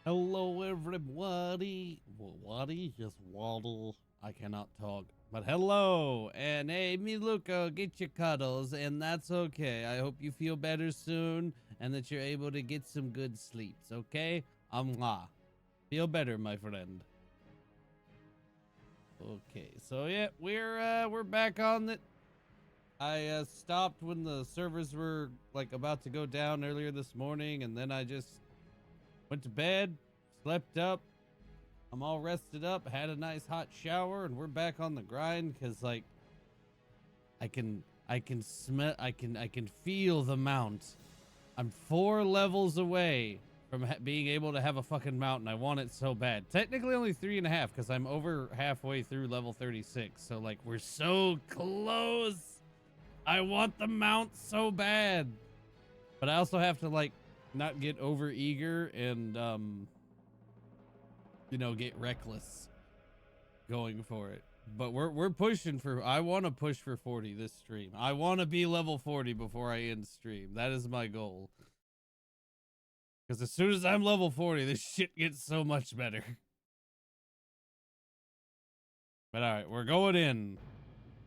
Hello, everybody. Waddy, just waddle. I cannot talk, but hello. And hey, me, Luca, get your cuddles, and that's okay. I hope you feel better soon, and that you're able to get some good sleeps. Okay? Feel better, my friend. Okay, so yeah, we're back on it. I stopped when the servers were like about to go down earlier this morning, and then I just went to bed, slept up. I'm all rested up, had a nice hot shower, and we're back on the grind because like I can smell, I can feel the mount. I'm 4 levels away from being able to have a fucking mount, and I want it so bad. Technically only 3.5 because I'm over halfway through level 36. So like we're so close. I want the mount so bad, but I also have to like not get over eager and you know, get reckless going for it. But we're pushing for, I want to push for 40 this stream. I want to be level 40 before I end stream. That is my goal. Because as soon as I'm level 40, this shit gets so much better. But all right, we're going in.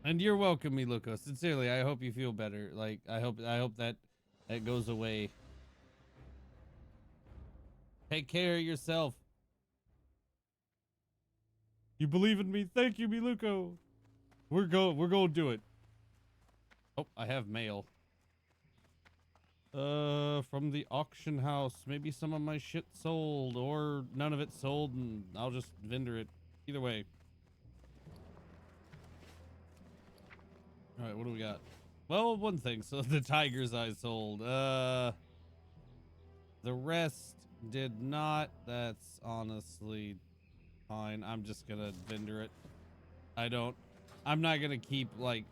And you're welcome, Miluko. Sincerely, I hope you feel better. Like I hope that goes away. Take care of yourself. You believe in me? Thank you, Miluko. We're going to do it. Oh, I have mail. From the auction house. Maybe some of my shit sold, or none of it sold, and I'll just vendor it. Either way. Alright, what do we got? Well, one thing. So the tiger's eye sold. The rest did not. That's honestly fine. I'm just gonna vendor it. I'm not gonna keep, like,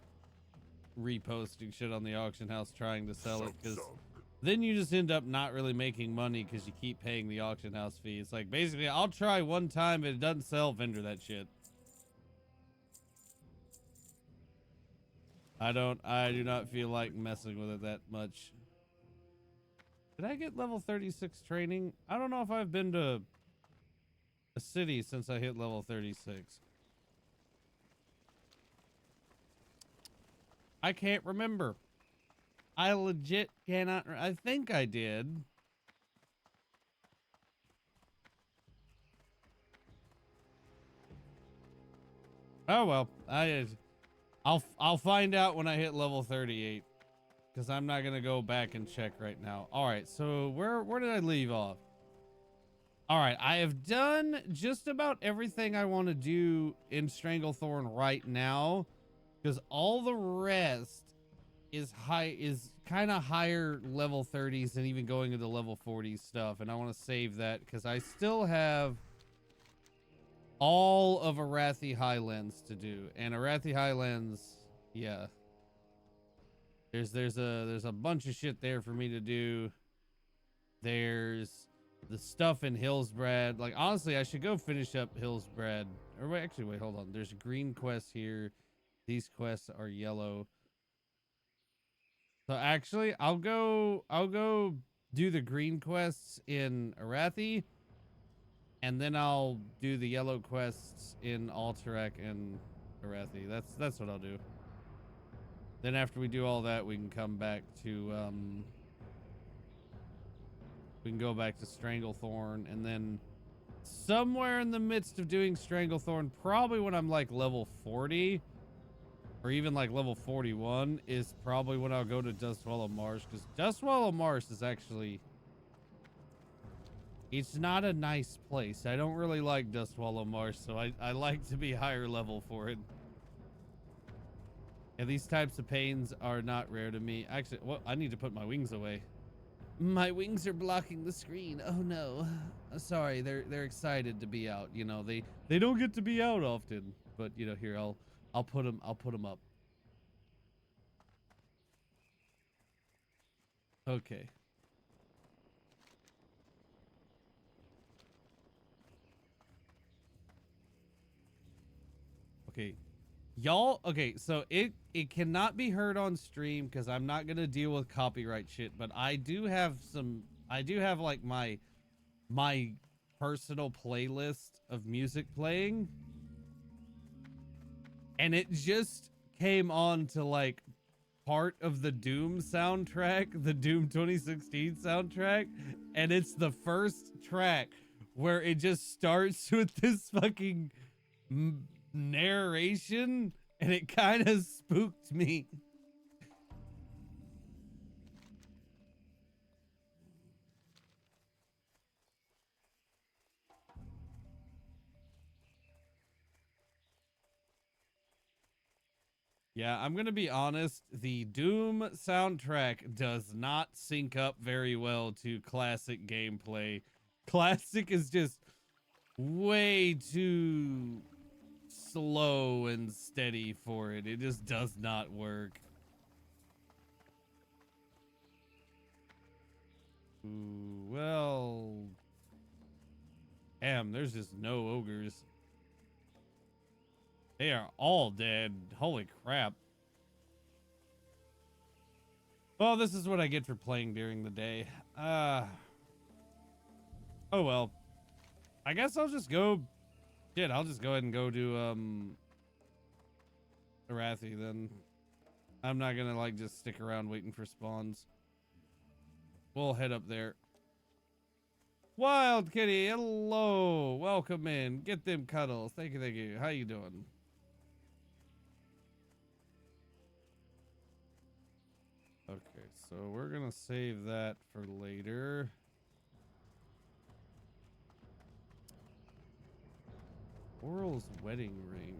reposting shit on the auction house trying to sell it, because then you just end up not really making money because you keep paying the auction house fee. It's like, basically, I'll try one time. If it doesn't sell, vendor that shit. I do not feel like messing with it that much. Did I get level 36 training? I don't know if I've been to a city since I hit level 36. I can't remember. I legit cannot. I think I did. Oh well, I'll find out when I hit level 38, because I'm not gonna go back and check right now. All right, so where did I leave off? All right, I have done just about everything I want to do in Stranglethorn right now, because all the rest is kind of higher level 30s and even going into level 40s stuff, and I want to save that because I still have all of Arathi Highlands to do. And Arathi Highlands, yeah, there's a bunch of shit there for me to do. There's the stuff in Hillsbrad. Like, honestly, I should go finish up Hillsbrad. Or wait, actually, wait, hold on. There's green quests here. These quests are yellow. So actually, I'll go do the green quests in Arathi, and then I'll do the yellow quests in Alterac and Arathi. That's what I'll do. Then after we do all that, we can come back to we can go back to Stranglethorn, and then somewhere in the midst of doing Stranglethorn, probably when I'm like level 40 or even like level 41, is probably when I'll go to Dustwallow Marsh, because Dustwallow Marsh is actually, it's not a nice place. I don't really like Dustwallow Marsh, so I like to be higher level for it. And these types of pains are not rare to me. Actually, well, I need to put my wings away. My wings are blocking the screen. Oh no. Sorry, they're excited to be out. You know, they don't get to be out often. But you know, here I'll put them up. Okay. Okay. Y'all, okay, so it cannot be heard on stream because I'm not gonna deal with copyright shit, but I do have like my personal playlist of music playing, and it just came on to like part of the Doom soundtrack, the Doom 2016 soundtrack, and it's the first track where it just starts with this fucking narration, and it kind of spooked me. Yeah, I'm gonna be honest, the Doom soundtrack does not sync up very well to classic gameplay. Classic is just way too slow and steady for it. It just does not work. Ooh, well, damn, there's just no ogres. They are all dead. Holy crap. Well, this is what I get for playing during the day. Oh well. I guess I'll just go. Shit, I'll just go ahead and go to Arathi then. I'm not gonna like just stick around waiting for spawns. We'll head up there. Wild Kitty, hello. Welcome in. Get them cuddles. Thank you, thank you. How you doing? Okay, so we're gonna save that for later. Oral's wedding ring.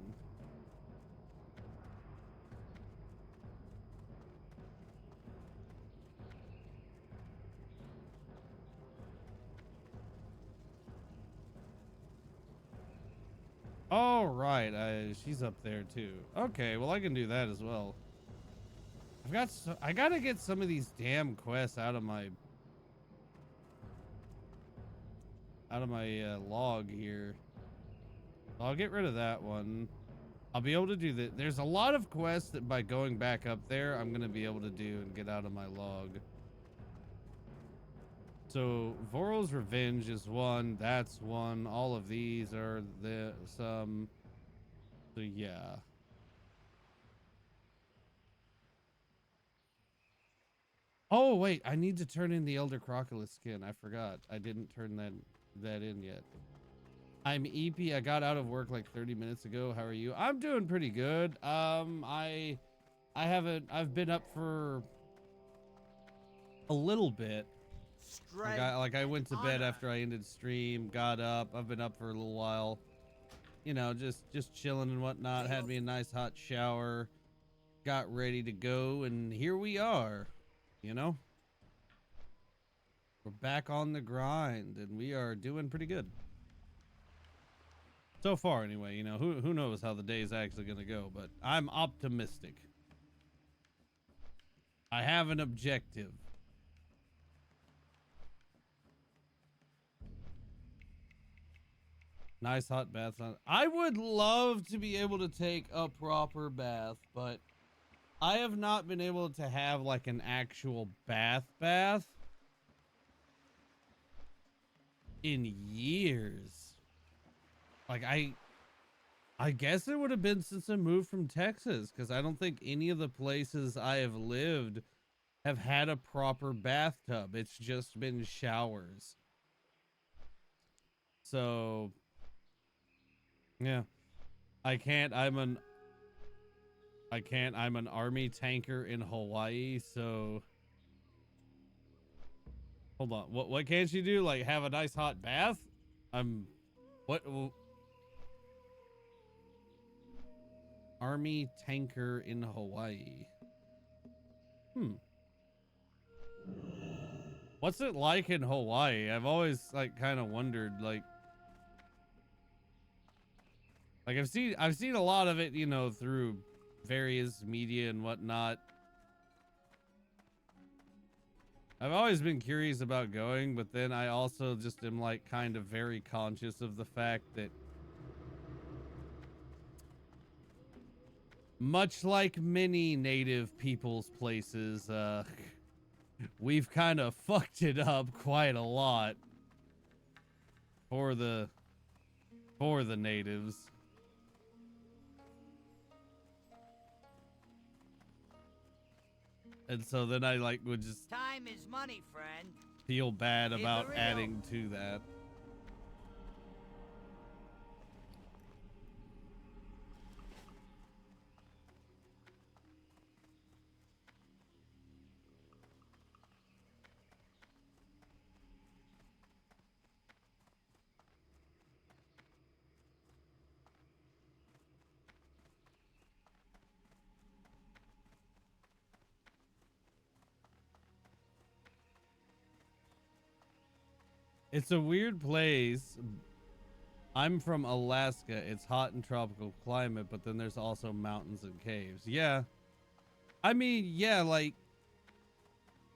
All right, she's up there too. Okay, well I can do that as well. I gotta get some of these damn quests out of my log here. I'll get rid of that one. I'll be able to do that. There's a lot of quests that by going back up there, I'm gonna be able to do and get out of my log. So Voral's Revenge is one. That's one. All of these are some. So yeah. Oh wait, I need to turn in the Elder Crocodile skin. I forgot. I didn't turn that in yet. I'm EP. I got out of work like 30 minutes ago. How are you? I'm doing pretty good. I've been up for a little bit. I went to bed after I ended stream, got up. I've been up for a little while. You know, just chilling and whatnot. Had me a nice hot shower. Got ready to go, and here we are. You know, we're back on the grind, and we are doing pretty good so far. Anyway, you know, who knows how the day is actually gonna go, but I'm optimistic. I have an objective. Nice hot bath. I would love to be able to take a proper bath, but I have not been able to have like an actual bath in years. Like I guess it would have been since I moved from Texas, because I don't think any of the places I have lived have had a proper bathtub. It's just been showers. So yeah, I'm an army tanker in Hawaii, so hold on. What can't you do? Like have a nice hot bath? Army tanker in Hawaii. What's it like in Hawaii? I've always like kind of wondered, like I've seen a lot of it, you know, through various media and whatnot. I've always been curious about going, but then I also just am like kind of very conscious of the fact that much like many native people's places, we've kind of fucked it up quite a lot for the natives. And so then I like would just time is money, friend. feel bad Keep about it real. adding to that. It's a weird place. I'm from Alaska. It's hot and tropical climate, but then there's also mountains and caves. Yeah. I mean, yeah, like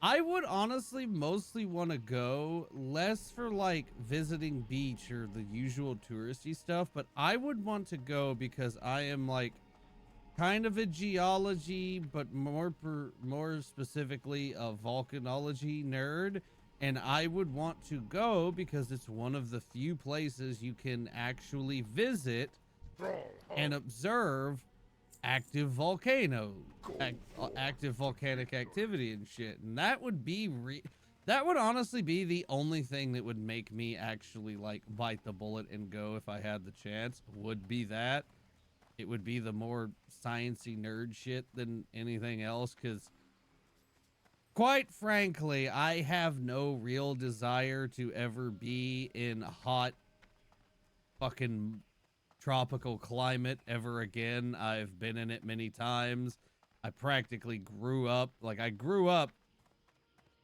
I would honestly mostly want to go less for like visiting beach or the usual touristy stuff, but I would want to go because I am like kind of a geology, but more specifically a volcanology nerd. And I would want to go because it's one of the few places you can actually visit and observe active volcanoes, active volcanic activity and shit. And that would be that would honestly be the only thing that would make me actually like bite the bullet and go if I had the chance. Would be that. It would be the more sciencey nerd shit than anything else, because quite frankly, I have no real desire to ever be in hot fucking tropical climate ever again. I've been in it many times. I practically grew up, like I grew up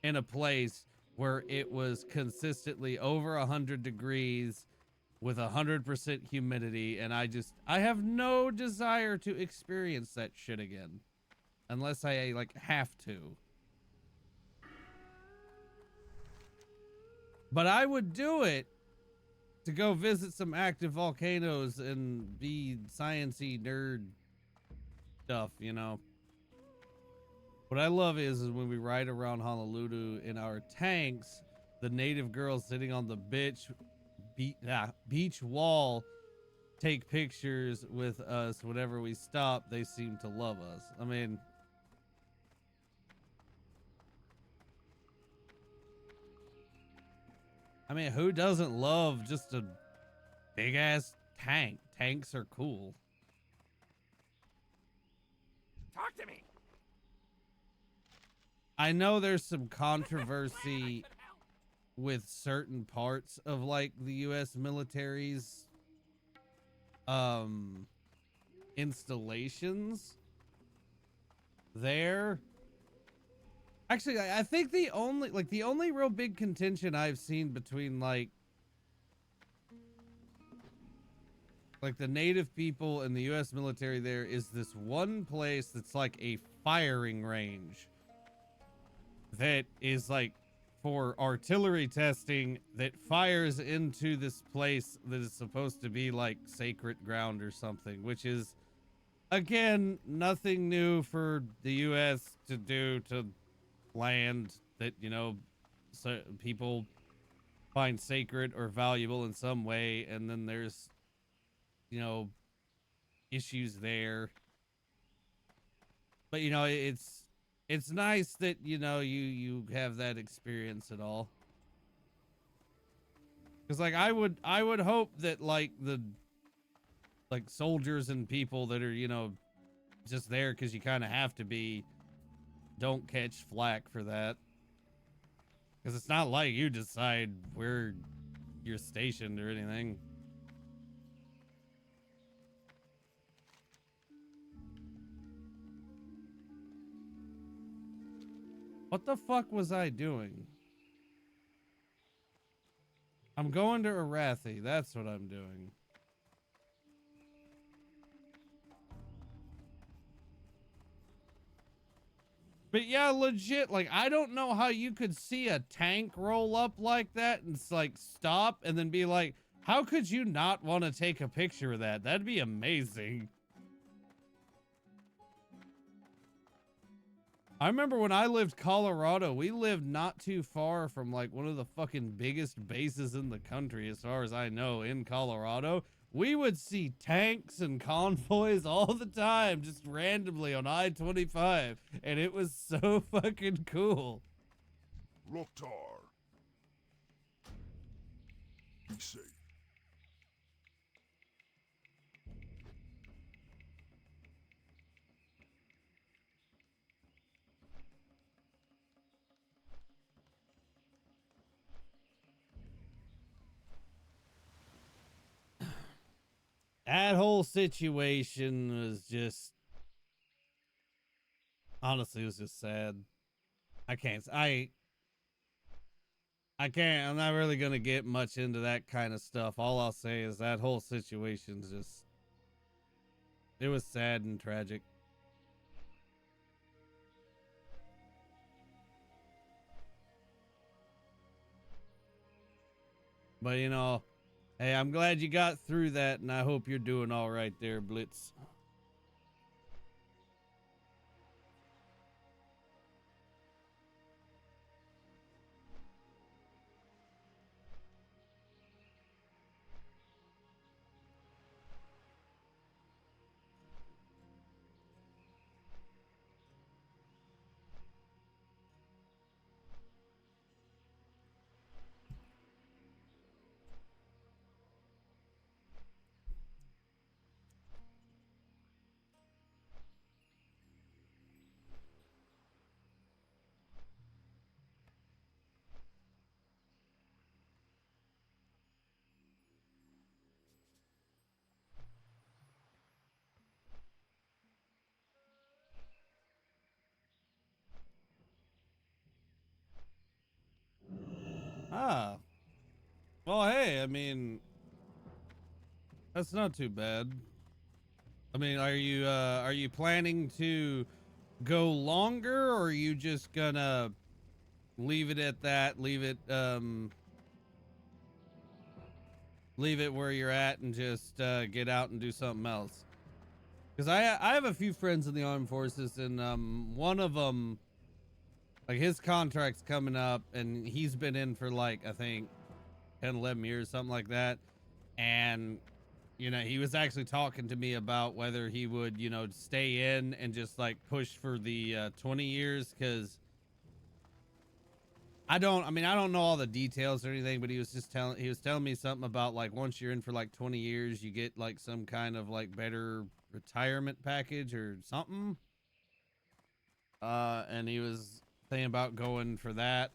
in a place where it was consistently over 100 degrees with 100% humidity, and I have no desire to experience that shit again unless I like have to. But I would do it to go visit some active volcanoes and be sciencey nerd stuff, you know. What I love is when we ride around Honolulu in our tanks, the native girls sitting on the beach wall take pictures with us whenever we stop. They seem to love us. I mean, who doesn't love just a big ass tank? Tanks are cool. Talk to me. I know there's some controversy with certain parts of like the US military's installations there. Actually, I think the only real big contention I've seen between like the native people and the US military there is this one place that's like a firing range that is like for artillery testing that fires into this place that is supposed to be like sacred ground or something, which is again nothing new for the US to do to land that, you know, so people find sacred or valuable in some way, and then there's, you know, issues there. But you know, it's nice that, you know, you have that experience at all. Because like I would hope that like the soldiers and people that are, you know, just there because you kind of have to be, don't catch flack for that. Because it's not like you decide where you're stationed or anything. What the fuck was I doing? I'm going to Arathi. That's what I'm doing. But yeah, legit, like, I don't know how you could see a tank roll up like that and like stop and then be like, how could you not want to take a picture of that? That'd be amazing. I remember when I lived Colorado, we lived not too far from like one of the fucking biggest bases in the country, as far as I know, in Colorado. We would see tanks and convoys all the time, just randomly on I-25, and it was so fucking cool. Loktar. Be safe. That whole situation was just, honestly, it was just sad. I can't, I can't, I'm not really gonna get much into that kind of stuff. All I'll say is that whole situation's just, it was sad and tragic. But you know, hey, I'm glad you got through that, and I hope you're doing all right there, Blitz. Ah, well, hey, I mean, that's not too bad. I mean, are you planning to go longer, or are you just gonna leave it at that, leave it where you're at and just get out and do something else? Because I have a few friends in the armed forces, and one of them, like, his contract's coming up, and he's been in for like, I think 10, 11 years, something like that. And you know, he was actually talking to me about whether he would, you know, stay in and just like push for the 20 years, because I don't know all the details or anything, but he was telling me something about like once you're in for like 20 years, you get like some kind of like better retirement package or something. And he was saying about going for that.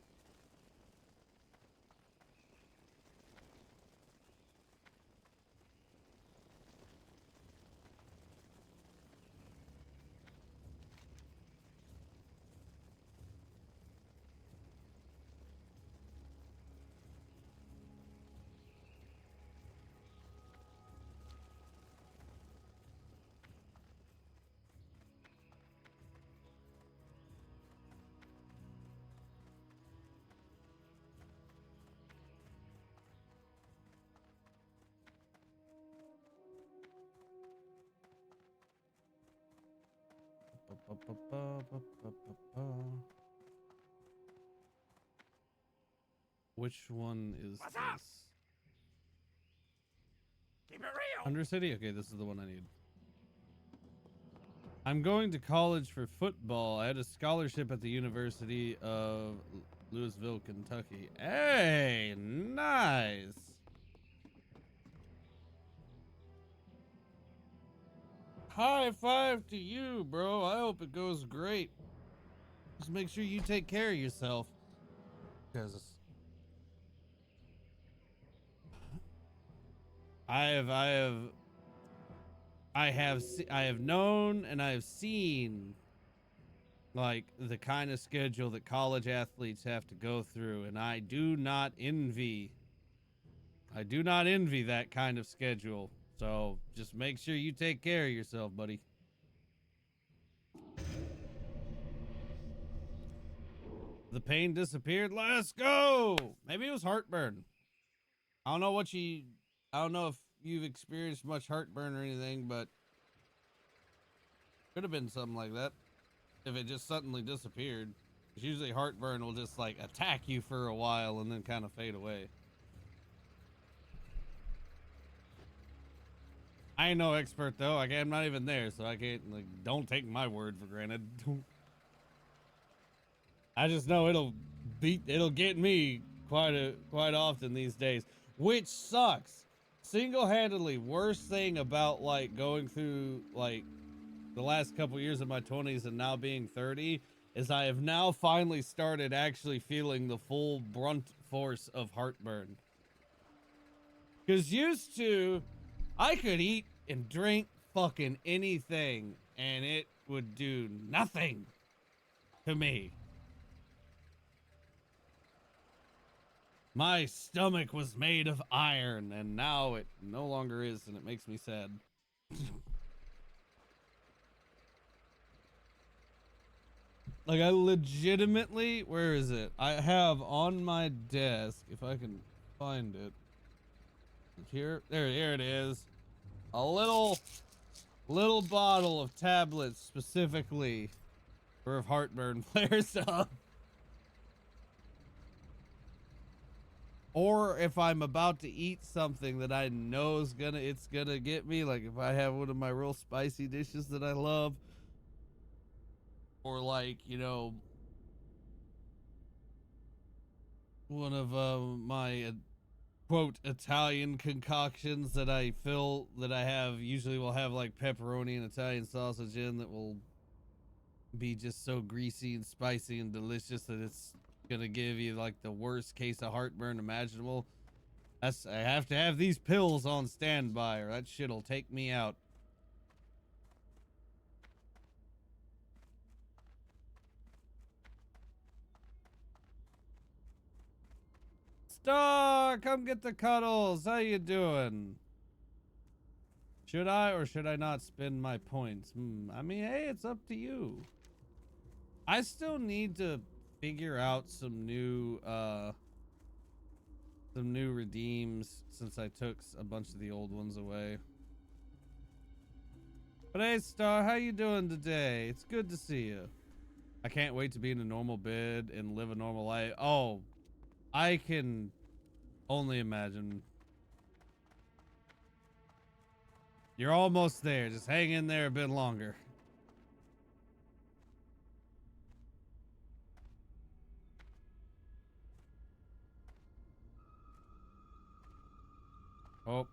Which one is What's up? this? Keep it real. Undercity? Okay, this is the one I need. I'm going to college for football. I had a scholarship at the University of Louisville, Kentucky. Hey, nice. High five to you, bro. I hope it goes great. Just make sure you take care of yourself, because I have known and I have seen like the kind of schedule that college athletes have to go through, and I do not envy that kind of schedule. So just make sure you take care of yourself, buddy. The pain disappeared. Let's go. Maybe it was heartburn. I don't know what you I don't know if you've experienced much heartburn or anything, but could have been something like that. if it just suddenly disappeared. 'Cause usually heartburn will just like attack you for a while and then kind of fade away. I ain't no expert though. Like, I'm not even there, so I can't, like, don't take my word for granted. I just know it'll get me quite often these days, which sucks. Single-handedly worst thing about like going through like the last couple years of my 20s and now being 30 is I have now finally started actually feeling the full brunt force of heartburn. Because used to, I could eat and drink fucking anything and it would do nothing to me. My stomach was made of iron and now it no longer is, and it makes me sad. Like, I legitimately, where is it? I have on my desk, if I can find it. Here it is. A little bottle of tablets specifically for if heartburn flares up. Or if I'm about to eat something that I know is it's gonna get me, like if I have one of my real spicy dishes that I love, or like, you know, one of my quote Italian concoctions that I usually will have like pepperoni and Italian sausage in, that will be just so greasy and spicy and delicious that it's gonna give you like the worst case of heartburn imaginable. I have to have these pills on standby or that shit'll take me out. Star, come get the cuddles. How you doing? Should I or should I not spend my points? I mean, hey, it's up to you. I still need to figure out some new redeems since I took a bunch of the old ones away. But hey, Star, how you doing today? It's good to see you. I can't wait to be in a normal bed and live a normal life. Oh, I can only imagine. You're almost there. Just hang in there a bit longer. Oh.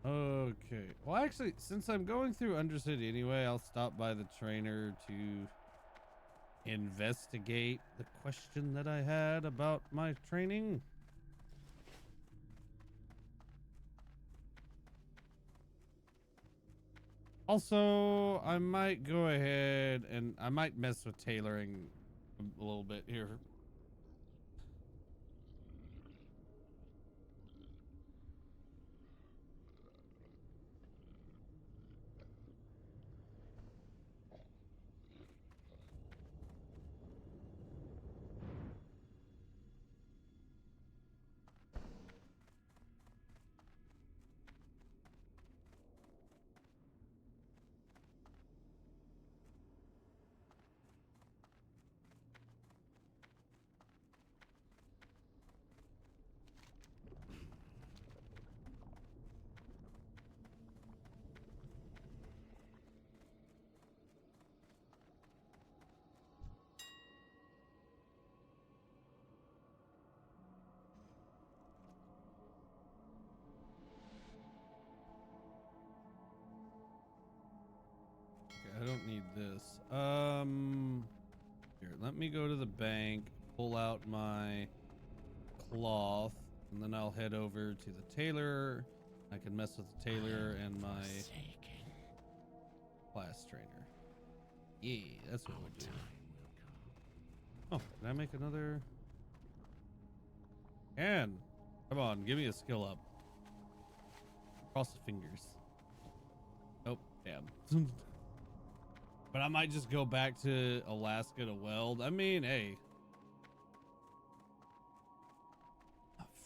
Okay. Well, actually, since I'm going through Undercity anyway, I'll stop by the trainer to investigate the question that I had about my training. Also, I might go ahead and I might mess with tailoring a little bit here. I don't need this. Here, let me go to the bank, pull out my cloth, and then I'll head over to the tailor. I can mess with the tailor and my class trainer. Yeah, that's what we'll do. Oh, can I make another? Come on, give me a skill up. Cross the fingers. Nope, damn. But I might just go back to Alaska to weld. I mean, hey.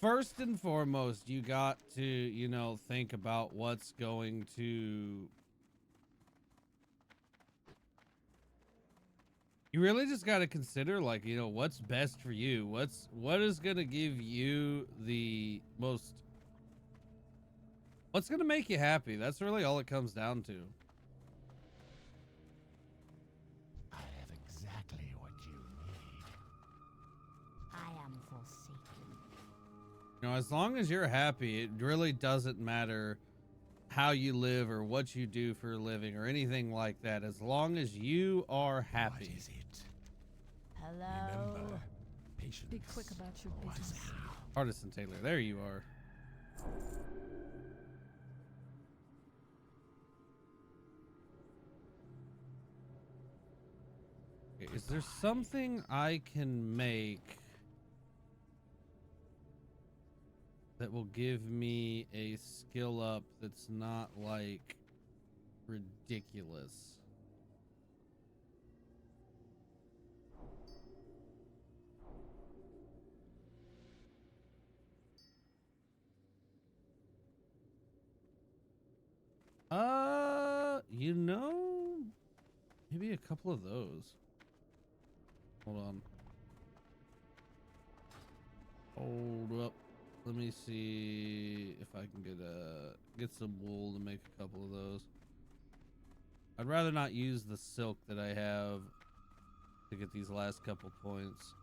first and foremost, you got to, you know, think about what's going to... You really just got to consider, like, you know, what's best for you. What is going to give you the most... What's going to make you happy? That's really all it comes down to. I have exactly what you need. I am forsaken. You know, as long as you're happy, it really doesn't matter how you live or what you do for a living or anything like that. As long as you are happy. What is it? Hello. Remember, patience. Be quick about your business. Artisan Taylor, there you are. Okay, is there something I can make that will give me a skill up that's not like ridiculous? You know, maybe a couple of those. Hold on. Hold up. Let me see if I can get some wool to make a couple of those. I'd rather not use the silk that I have to get these last couple points.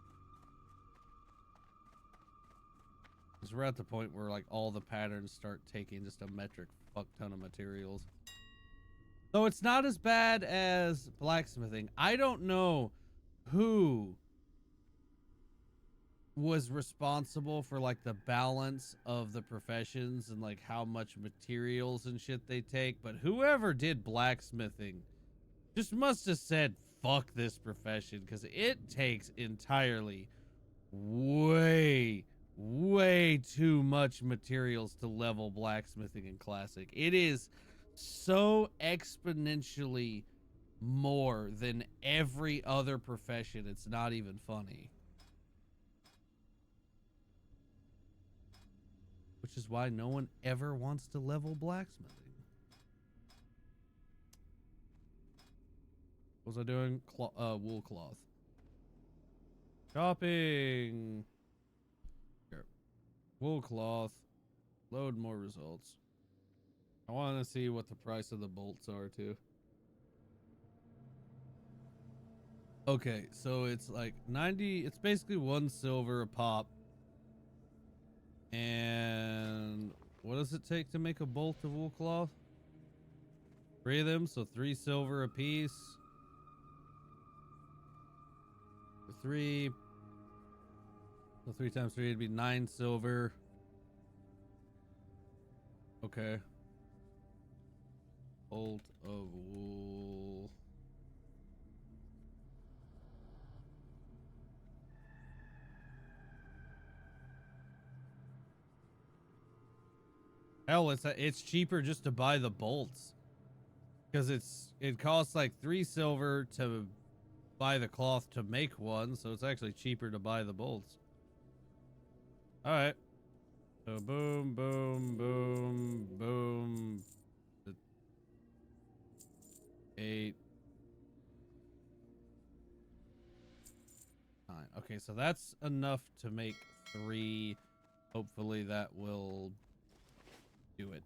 Because we're at the point where like all the patterns start taking just a metric fuck ton of materials. So it's not as bad as blacksmithing. I don't know who was responsible for like the balance of the professions and like how much materials and shit they take, but whoever did blacksmithing just must have said fuck this profession, because it takes entirely way too much materials to level blacksmithing in classic. It is so exponentially more than every other profession, it's not even funny. Which is why no one ever wants to level blacksmithing. What was I doing? Wool cloth. Shopping. Here. Wool cloth. Load more results. I want to see what the price of the bolts are too. Okay, so it's like 90, it's basically 1 silver a pop. And what does it take to make a bolt of wool cloth? 3 of them, so 3 silver a piece. 3. So 3 times 3 would be 9 silver. Okay. Bolt of wool. Hell, it's cheaper just to buy the bolts, because it costs like 3 silver to buy the cloth to make one, so it's actually cheaper to buy the bolts. All right. So boom, boom, boom, boom. 8, 9. Okay, so that's enough to make 3. Hopefully that will do it.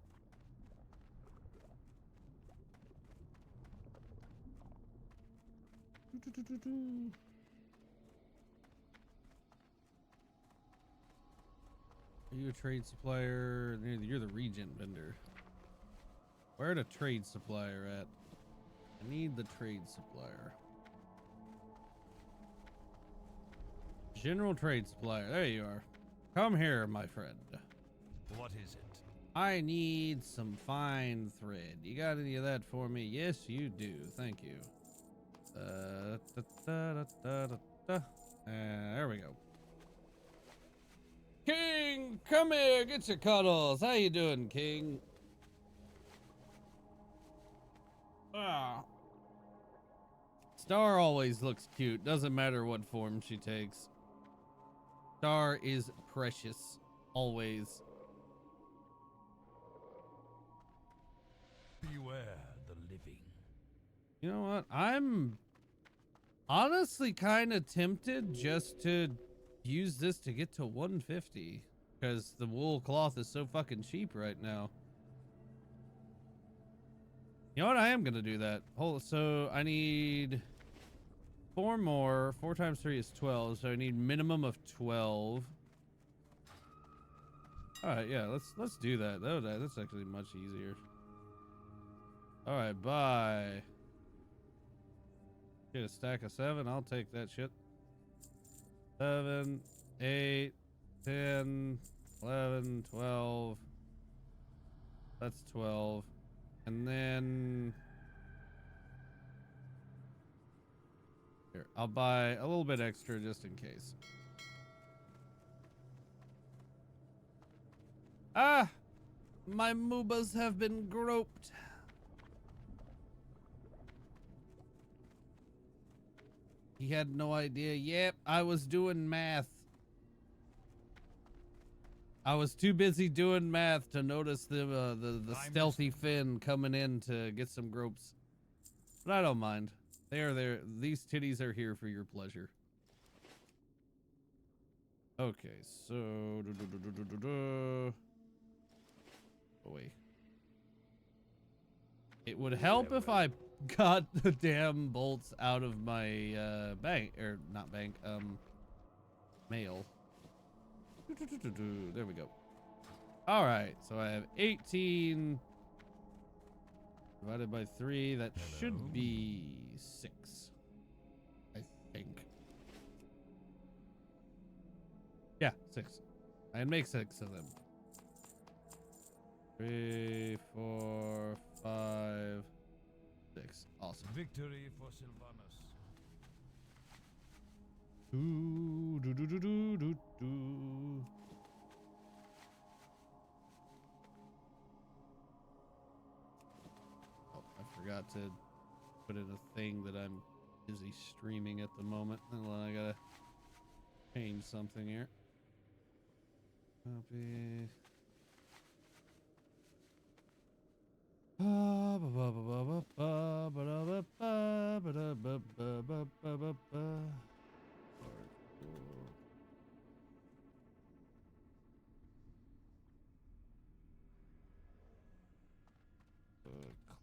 Are you a trade supplier? You're the regent vendor. Where the trade supplier at? I need the trade supplier. General trade supplier. There you are. Come here, my friend. What is it? I need some fine thread. You got any of that for me? Yes, you do. Thank you. There we go. King, come here. Get your cuddles. How you doing, King? Ah. Star always looks cute. Doesn't matter what form she takes. Star is precious. Always. Beware the living. You know what? I'm honestly kind of tempted just to use this to get to 150 because the wool cloth is so fucking cheap right now. You know what? I am gonna do that. So I need 4 more. 4 times 3 is 12, so I need minimum of 12. All right, yeah, let's do that. That's actually much easier. All right, bye. Get a stack of 7. I'll take that shit. 7, 8, 10, 11, 12. That's 12. And then here, I'll buy a little bit extra just in case. Ah, my moobas have been groped. He had no idea. Yep, I was doing math. I was too busy doing math to notice the stealthy fin coming in to get some gropes. But I don't mind. They are there. These titties are here for your pleasure. Okay, so wait. It would help if I got the damn bolts out of my bank, or not bank, mail. There we go. All right, so I have 18 divided by 3. That should be 6, I think. Yeah, 6. I can make 6 of them. 3, 4, 5, 6. Awesome. Victory for Sylvanus. Do, do, do, do, do, do, do. Oh, I forgot to put in a thing that I'm busy streaming at the moment. Hold on, I gotta change something here. Copy.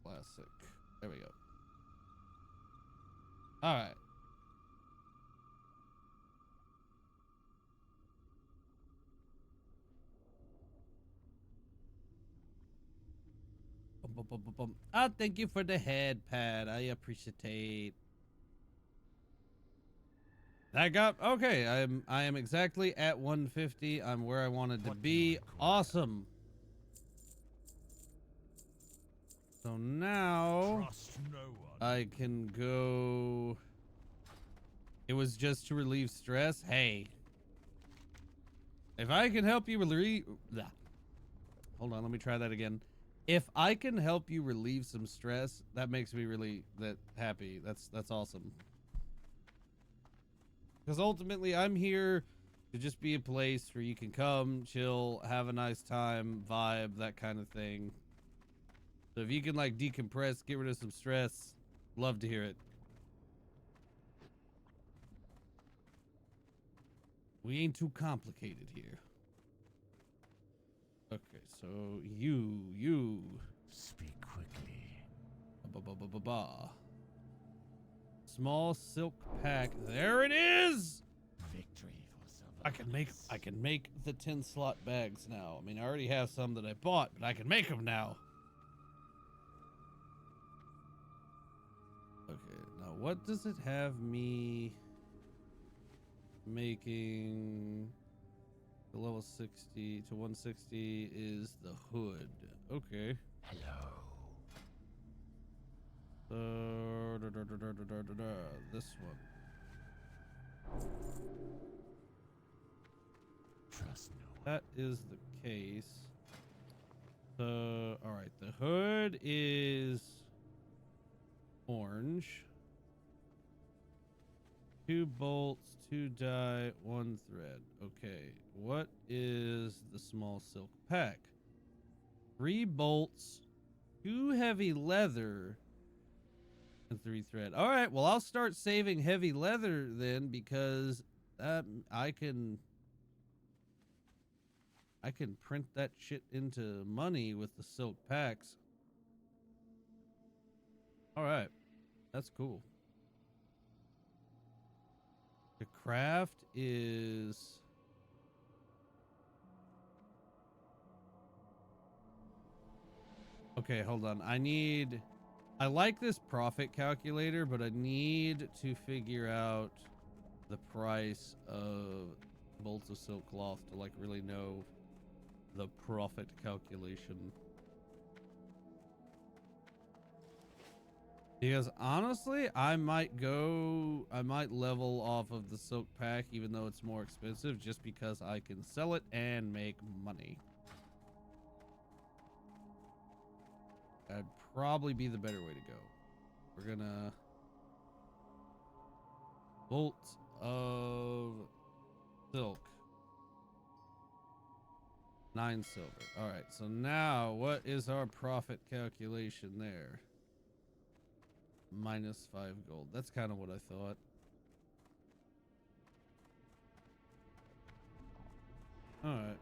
Classic. There we go. All right. Ah, thank you for the head pad. I appreciate. I got okay. I am exactly at 150. I'm where I wanted to be. Awesome. So now I can go. It was just to relieve stress. Hey, if I can help you relieve. Hold on, let me try that again. If I can help you relieve some stress, that makes me really happy. That's awesome. Because ultimately, I'm here to just be a place where you can come, chill, have a nice time, vibe, that kind of thing. So if you can like decompress, get rid of some stress, love to hear it. We ain't too complicated here. Okay, so you Speak quickly. Ba-ba-ba-ba-ba. Small silk pack. There it is. Victory for Sylvanus. I can make the 10 slot bags now. I mean, I already have some that I bought, but I can make them now. Okay, now what does it have me making? The level 60 to 160 is the hood. Okay. Hello. This one. Trust no one. That is the case. So, all right. The hood is orange. 2 bolts, 2 dye, 1 thread. Okay. What is the small silk pack. 3 bolts, 2 heavy leather, and 3 thread. All right, well, I'll start saving heavy leather then, because I can print that shit into money with the silk packs. All right, that's cool. The craft is... Okay, hold on. I like this profit calculator, but I need to figure out the price of bolts of silk cloth to like really know the profit calculation. Because honestly, I might level off of the silk pack, even though it's more expensive, just because I can sell it and make money. That'd probably be the better way to go. We're gonna bolt of silk, 9 silver. All right, so now what is our profit calculation there? -5 gold. That's kind of what I thought. All right,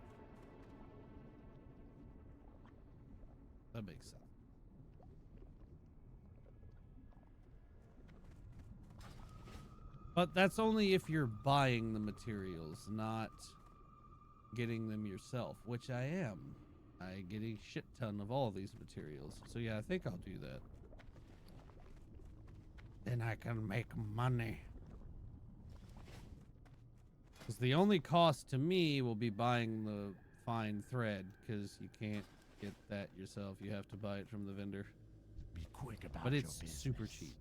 that makes sense. But that's only if you're buying the materials, not getting them yourself, which I am. I get a shit ton of all these materials. So yeah, I think I'll do that. Then I can make money. Because the only cost to me will be buying the fine thread, because you can't get that yourself. You have to buy it from the vendor. Be quick about But your it's business. super cheap.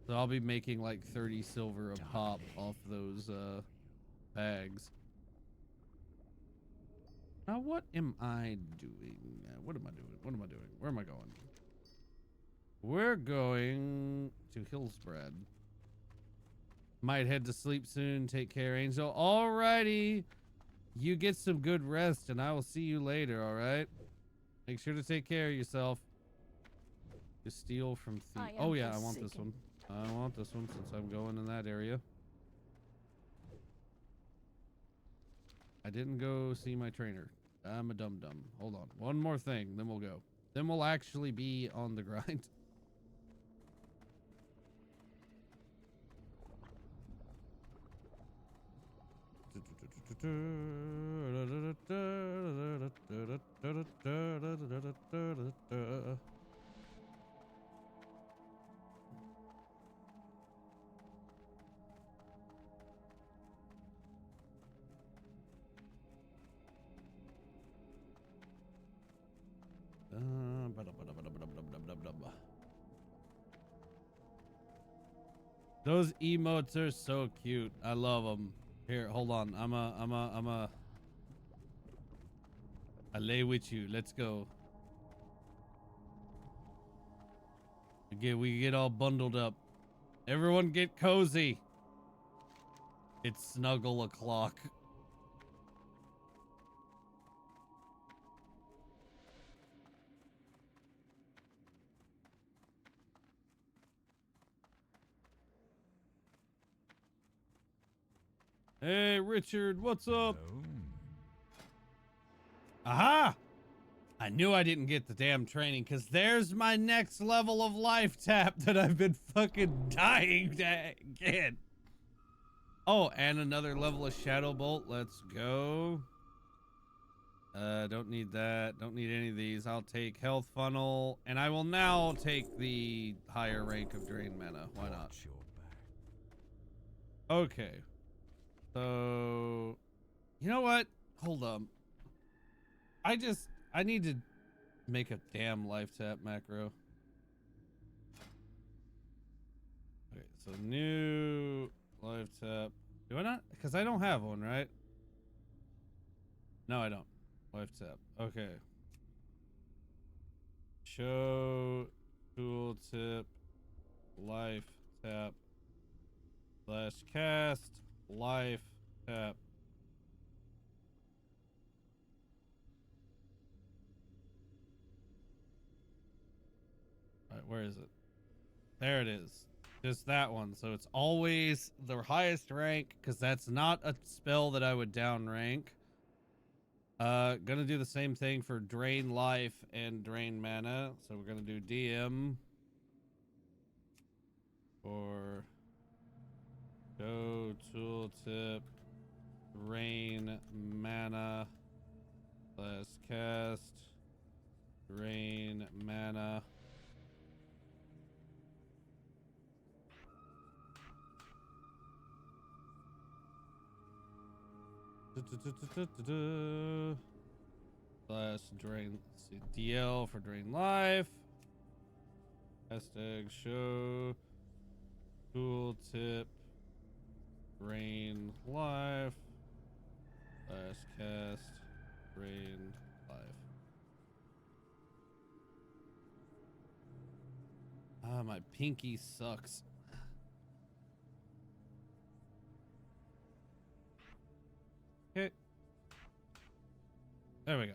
So I'll be making like 30 silver a pop off those bags. Now what am I doing? What am I doing? What am I doing? Where am I going? We're going to Hillsbrad. Might head to sleep soon. Take care, Angel. Alrighty. You get some good rest, and I will see you later, alright? Make sure to take care of yourself. To steal from thief. Oh yeah, I want this one. I want this one since I'm going in that area. I didn't go see my trainer. I'm a dum-dum. Hold on. One more thing, then we'll go. Then we'll actually be on the grind. Those emotes are so cute. I love them. Here, hold on. I lay with you. Let's go. We get all bundled up. Everyone get cozy. It's snuggle o'clock. Hey, Richard, what's up? Hello. Aha! I knew I didn't get the damn training, because there's my next level of life tap that I've been fucking dying to get. Oh, and another level of Shadow Bolt. Let's go. Don't need that. Don't need any of these. I'll take Health Funnel, and I will now take the higher rank of Drain Mana. Why not? Watch your back. Okay. So, you know what? Hold up. I need to make a damn life tap macro. Okay, so new life tap. Do I not? Because I don't have one, right? No, I don't. Life tap. Okay. Show tooltip life tap / cast life tap. where is it? There it is. Just that one. So it's always the highest rank because that's not a spell that I would down rank. Gonna do the same thing for drain life and drain mana. So we're gonna do DM for show tooltip, drain mana, last cast, drain mana. Last drain. Let's see, DL for drain life. Hashtag show tooltip drain life. Last cast drain life. Ah, my pinky sucks. Okay. There we go.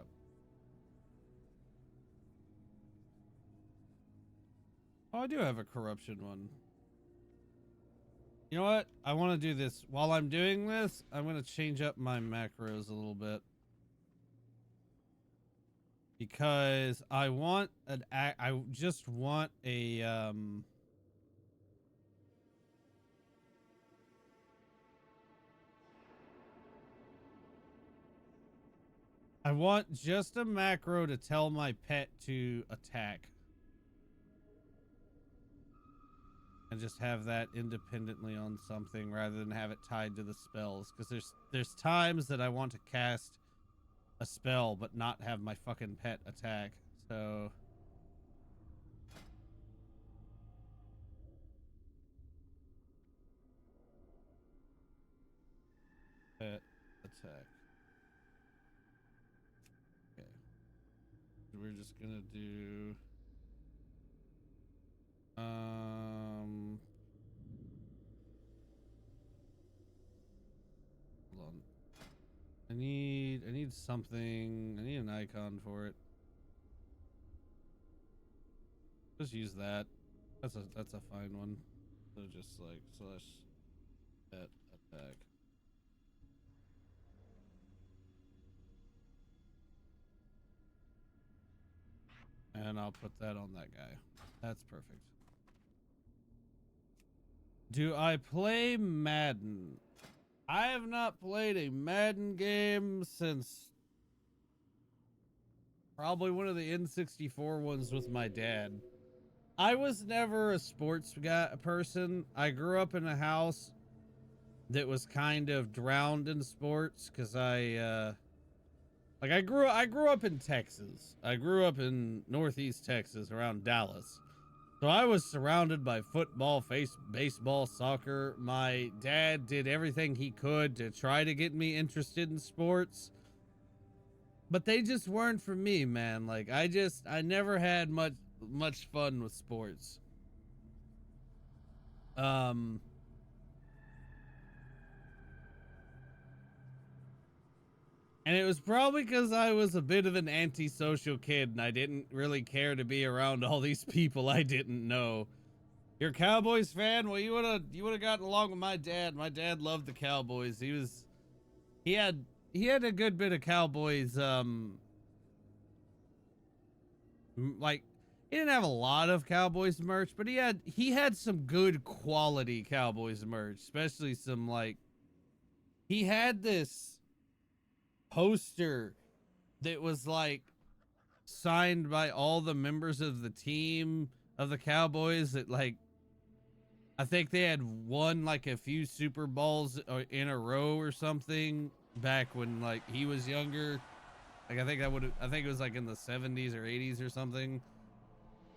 Oh, I do have a corruption one. You know what? I want to do this. While I'm doing this, I'm going to change up my macros a little bit. Because I want an I just want a I want just a macro to tell my pet to attack. And just have that independently on something rather than have it tied to the spells. Because there's times that I want to cast a spell but not have my fucking pet attack. So pet attack. Okay. We're just gonna do hold on. I need something. I need an icon for it. Just use that. That's a fine one. So just like slash pet attack. And I'll put that on that guy. That's perfect. Do I play Madden? I have not played a Madden game since probably one of the N64 ones with my dad. I was never a sports person. I grew up in a house that was kind of drowned in sports because I grew up in Texas. I grew up in Northeast Texas around Dallas. So I was surrounded by football, baseball, soccer. My dad did everything he could to try to get me interested in sports. But they just weren't for me, man. Like I never had much fun with sports. And it was probably because I was a bit of an antisocial kid and I didn't really care to be around all these people I didn't know. You're a Cowboys fan? Well, you would have gotten along with my dad. My dad loved the Cowboys. He had a good bit of Cowboys. Like he didn't have a lot of Cowboys merch, but he had some good quality Cowboys merch, especially some like he had this poster that was like signed by all the members of the team of the Cowboys that like I think they had won like a few Super Bowls in a row or something back when like he was younger. Like I think it was like in the 70s or 80s or something.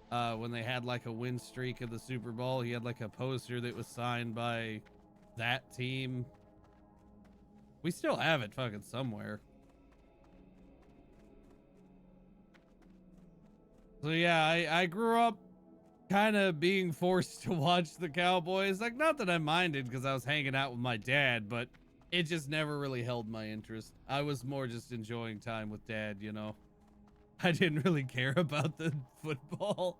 When they had like a win streak of the Super Bowl, he had like a poster that was signed by that team. We still have it fucking somewhere. So yeah, I grew up kind of being forced to watch the Cowboys. Like, not that I minded because I was hanging out with my dad, but it just never really held my interest. I was more just enjoying time with dad, you know. I didn't really care about the football.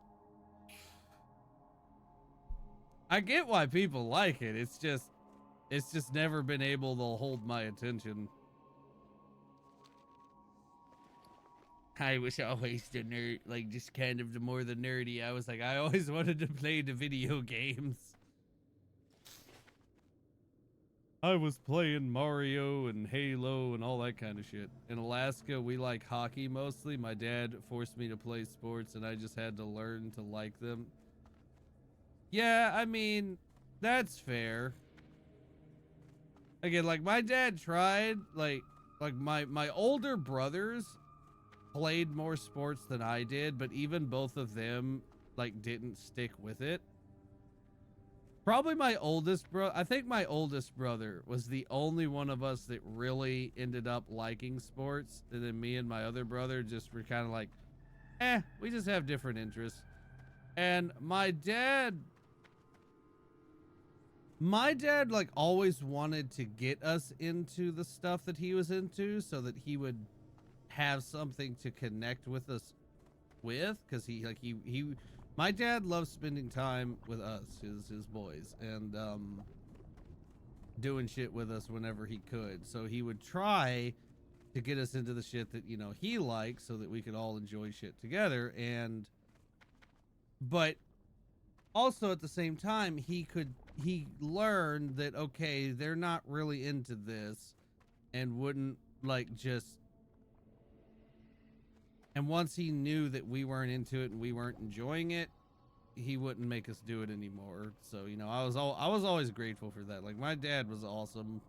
I get why people like it. It's just never been able to hold my attention. I was always the nerd, like just kind of the more the nerdy. I was like, I always wanted to play the video games. I was playing Mario and Halo and all that kind of shit. In Alaska, we like hockey mostly. My dad forced me to play sports and I just had to learn to like them. Yeah, I mean, that's fair. Again, like my dad tried, like my older brothers played more sports than I did, but even both of them like didn't stick with it. Probably my oldest bro. I think my oldest brother was the only one of us that really ended up liking sports, and then me and my other brother just were kind of like, we just have different interests. And my dad like always wanted to get us into the stuff that he was into so that he would have something to connect with us with, because my dad loves spending time with us, his boys, and doing shit with us whenever he could. So he would try to get us into the shit that, you know, he likes so that we could all enjoy shit together. But also at the same time, he learned that, okay, they're not really into this, and wouldn't like just. And once he knew that we weren't into it and we weren't enjoying it, he wouldn't make us do it anymore. So, you know, I was always grateful for that. Like, my dad was awesome.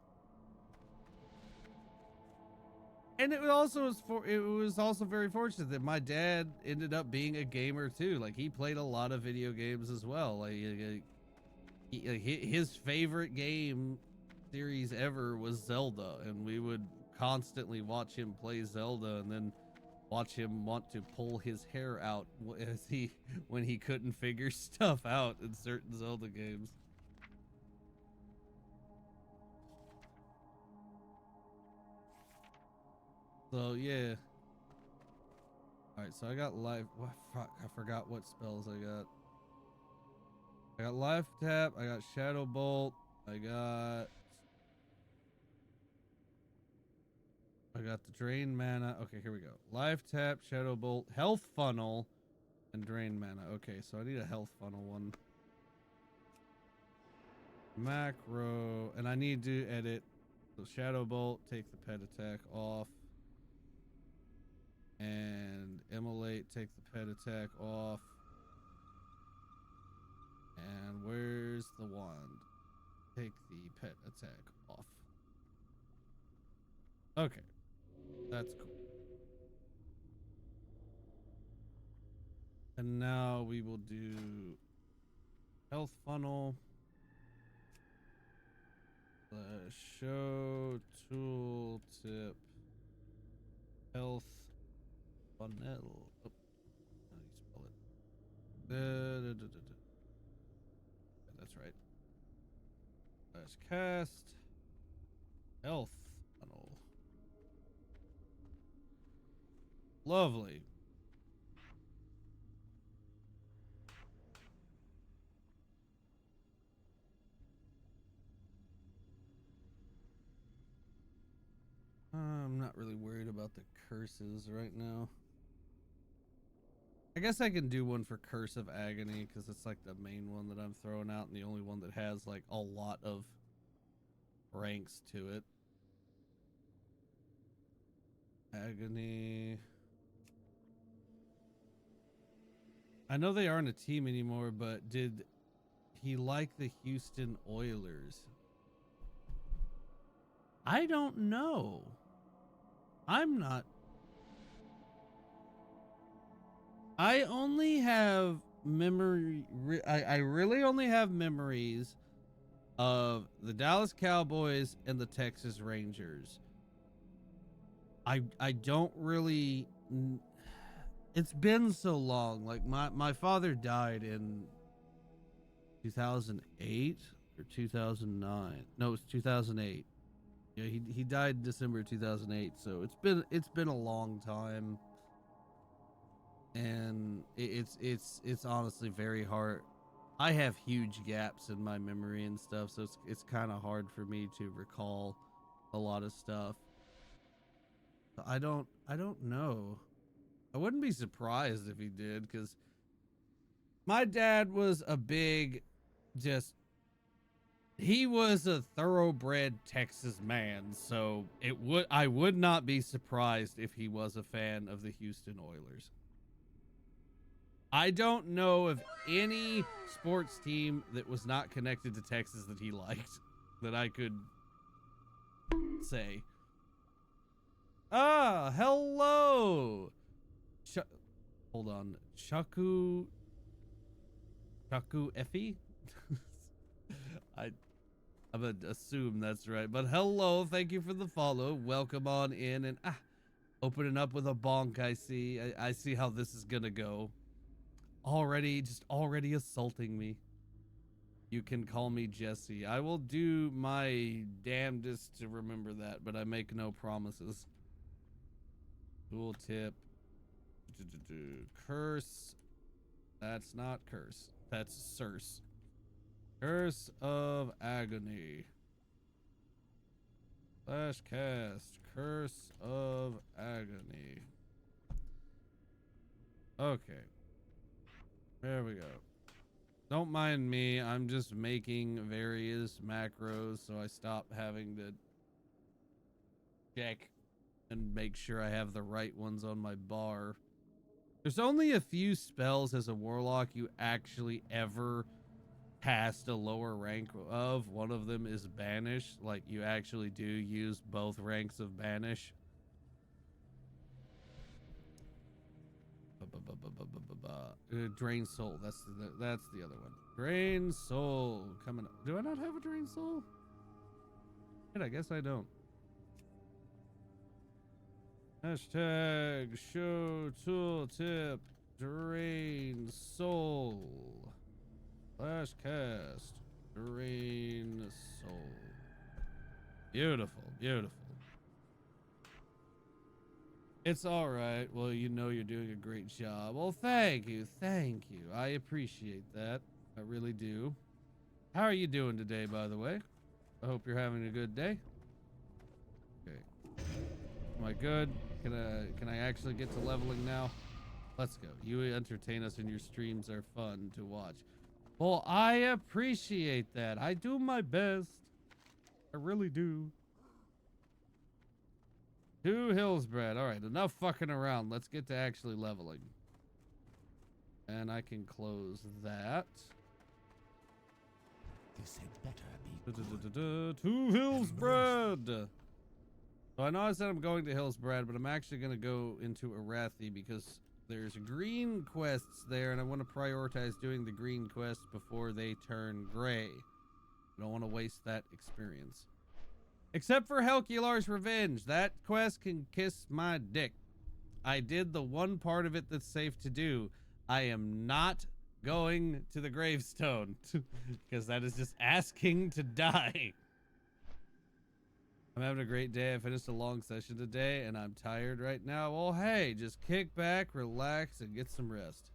And it was also very fortunate that my dad ended up being a gamer too. Like, he played a lot of video games as well. Like, his favorite game series ever was Zelda, and we would constantly watch him play Zelda and then watch him want to pull his hair out when he couldn't figure stuff out in certain Zelda games. So yeah. All right, so I got life. What, fuck, I forgot what spells I got. I got life tap. I got shadow bolt. I got the drain mana. Okay, here we go. Life tap, shadow bolt, health funnel, and drain mana. Okay, so I need a health funnel one. Macro, and I need to edit. So shadow bolt, take the pet attack off. And immolate, take the pet attack off. And where's the wand? Take the pet attack off. Okay. That's cool. And now we will do health funnel. Show tool tip. Health funnel. Oh, how do you spell it? Yeah, that's right. Let's cast health funnel. Lovely. I'm not really worried about the curses right now. I guess I can do one for Curse of Agony because it's like the main one that I'm throwing out and the only one that has like a lot of ranks to it. Agony. I know they aren't a team anymore, but did he like the Houston Oilers? I don't know. I'm not. I only have memory. I really only have memories of the Dallas Cowboys and the Texas Rangers. I don't really. It's been so long. Like my father died in 2008 or 2009. No, it was 2008. Yeah, he died in December 2008, so it's been a long time, and it's honestly very hard I have huge gaps in my memory and stuff, so it's kind of hard for me to recall a lot of stuff. I don't know. I wouldn't be surprised if he did, because my dad was a big, he was a thoroughbred Texas man, so I would not be surprised if he was a fan of the Houston Oilers. I don't know of any sports team that was not connected to Texas that he liked that I could say. Ah, hello. Hold on. Chaku Effie? I'm gonna assume that's right. But hello, thank you for the follow. Welcome on in, and opening up with a bonk. I see. I see how this is gonna go. Already assaulting me. You can call me Jesse. I will do my damnedest to remember that, but I make no promises. Cool tip. Curse. That's not curse. That's Circe. Curse of Agony. Flash cast. Curse of Agony. Okay. There we go. Don't mind me. I'm just making various macros so I stop having to check and make sure I have the right ones on my bar. There's only a few spells as a warlock you actually ever cast a lower rank of. One of them is Banish. Like, you actually do use both ranks of Banish. Drain Soul. That's the other one. Drain Soul coming up. Do I not have a Drain Soul? I guess I don't. Hashtag show tooltip Drain Soul. Flash cast Drain Soul. Beautiful, beautiful. It's all right. Well, you know you're doing a great job. Well, thank you. Thank you. I appreciate that. I really do. How are you doing today, by the way? I hope you're having a good day. Okay. Am I good? Can I actually get to leveling now? Let's go. You entertain us and your streams are fun to watch. Well, I appreciate that. I do my best. I really do. 2 Hillsbred. All right, enough fucking around. Let's get to actually leveling. And I can close that. This had better be good. 2 Hillsbred. So I know I said I'm going to Hillsbred, but I'm actually going to go into Arathi because there's green quests there, and I want to prioritize doing the green quests before they turn gray. I don't want to waste that experience. Except for Helkular's Revenge. That quest can kiss my dick. I did the one part of it that's safe to do. I am not going to the gravestone because that is just asking to die. I'm having a great day. I finished a long session today and I'm tired right now. Well, hey, just kick back, relax, and get some rest.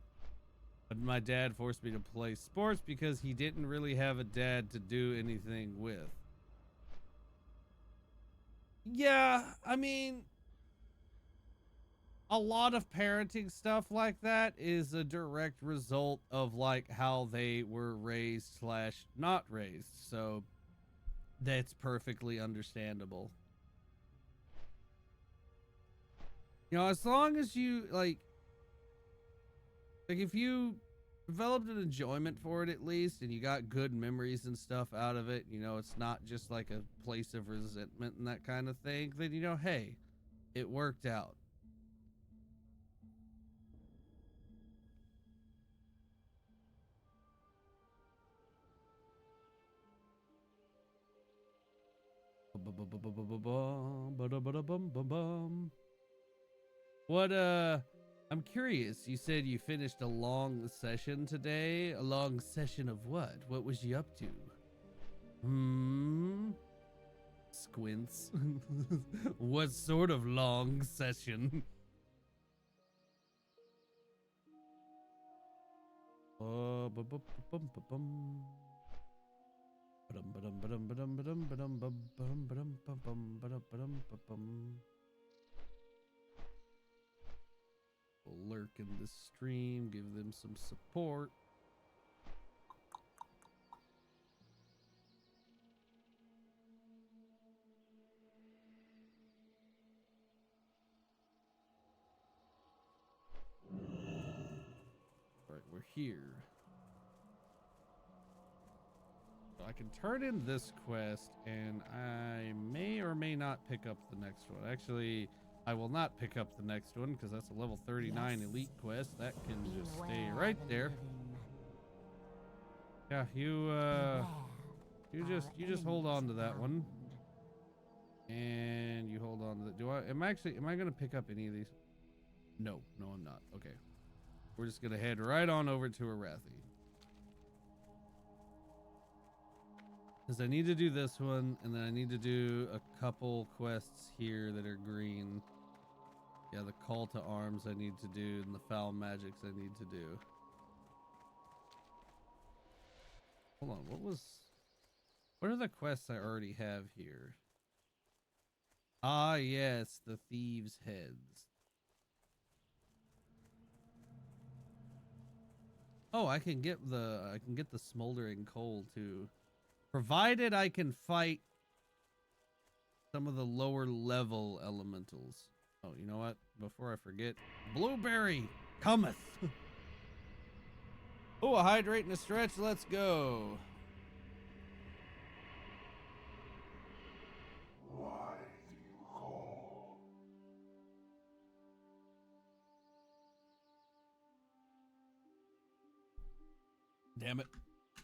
But my dad forced me to play sports because he didn't really have a dad to do anything with. Yeah, I mean, a lot of parenting stuff like that is a direct result of like how they were raised / not raised. So that's perfectly understandable. You know, as long as you like if you developed an enjoyment for it at least, and you got good memories and stuff out of it, you know, it's not just like a place of resentment and that kind of thing, then, you know, hey, it worked out. What, I'm curious, you said you finished a long session today. A long session of what? What was you up to? Squints. What sort of long session? Lurk in this stream, give them some support. All right, we're here. I can turn in this quest, and I may or may not pick up the next one. Actually, I will not pick up the next one because that's a level 39 elite quest. That can just stay right there. Yeah, you just hold on to that one. And you hold on to the, am I gonna pick up any of these? No, I'm not. Okay. We're just gonna head right on over to Arathi. Because I need to do this one, and then I need to do a couple quests here that are green. Yeah, the call to arms I need to do, and the foul magics I need to do. Hold on, what are the quests I already have here? Ah, yes, the thieves' heads. Oh, I can get the smoldering coal too. Provided I can fight some of the lower level elementals. Oh, you know what? Before I forget, blueberry cometh. Oh, a hydrate and a stretch. Let's go. Why do you call? Damn it.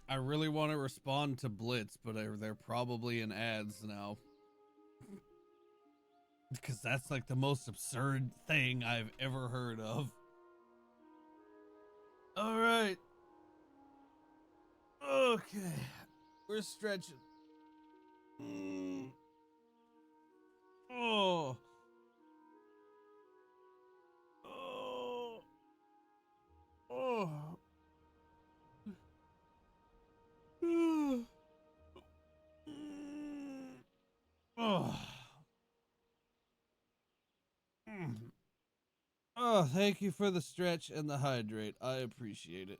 I really want to respond to Blitz, but they're probably in ads now. Because that's like the most absurd thing I've ever heard of. All right. Okay. We're stretching. Oh. Oh. Oh. Oh. Oh, thank you for the stretch and the hydrate. I appreciate it.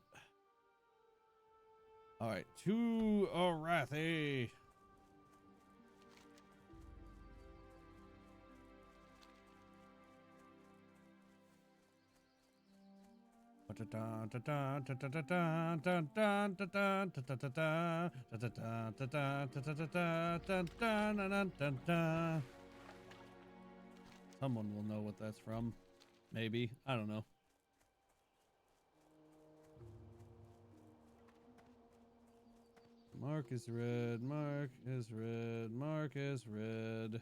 All right, to Arathi. Someone will know what that's from. Maybe. I don't know. Mark is red. Mark is red. Mark is red.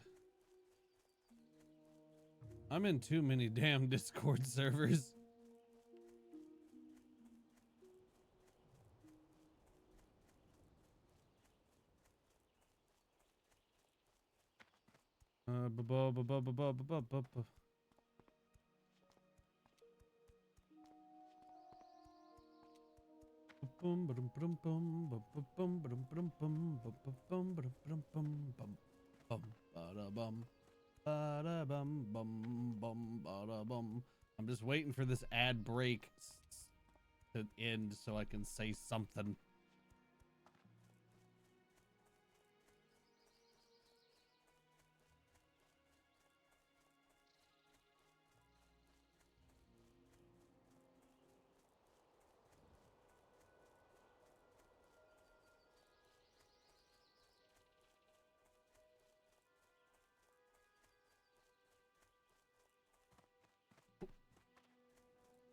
I'm in too many damn Discord servers. I'm just waiting for this ad break to end so I can say something.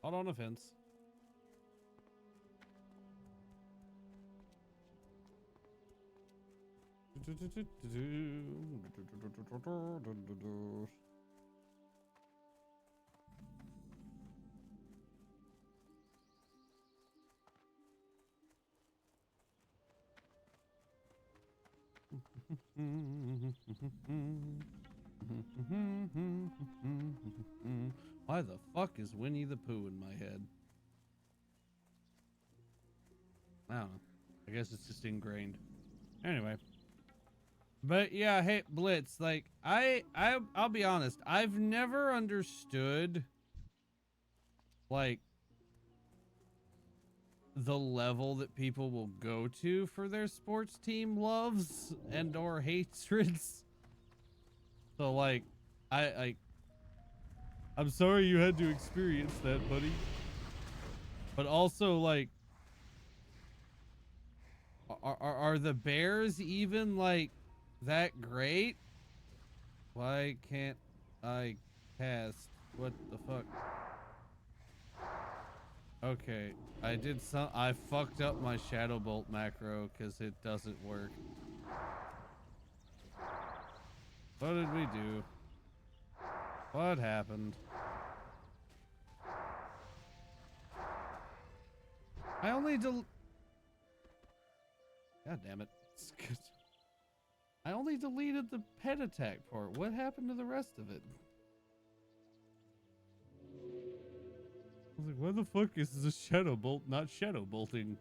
Out on a fence. Why the fuck is Winnie the Pooh in my head? I don't know. I guess it's just ingrained. Anyway. But yeah, hey, Blitz, like, I'll be honest. I've never understood, like, the level that people will go to for their sports team loves and or hatreds. So, like, I'm sorry you had to experience that, buddy. But also, like, are the Bears even, like, that great? Why can't I cast? What the fuck? Okay, I fucked up my Shadow Bolt macro because it doesn't work. What did we do? What happened? I only God damn it. I only deleted the pet attack part. What happened to the rest of it? I was like, why the fuck is this a Shadow Bolt not Shadow Bolting?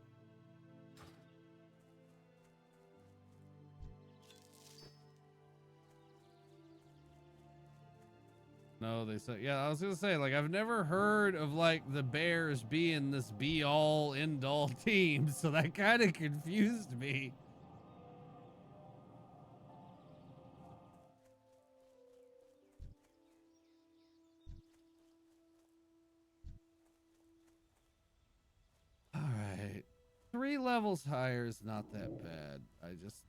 No, they said, yeah, I was gonna say, like, I've never heard of, like, the Bears being this be-all, end-all team, so that kind of confused me. Alright. 3 levels higher is not that bad. I just...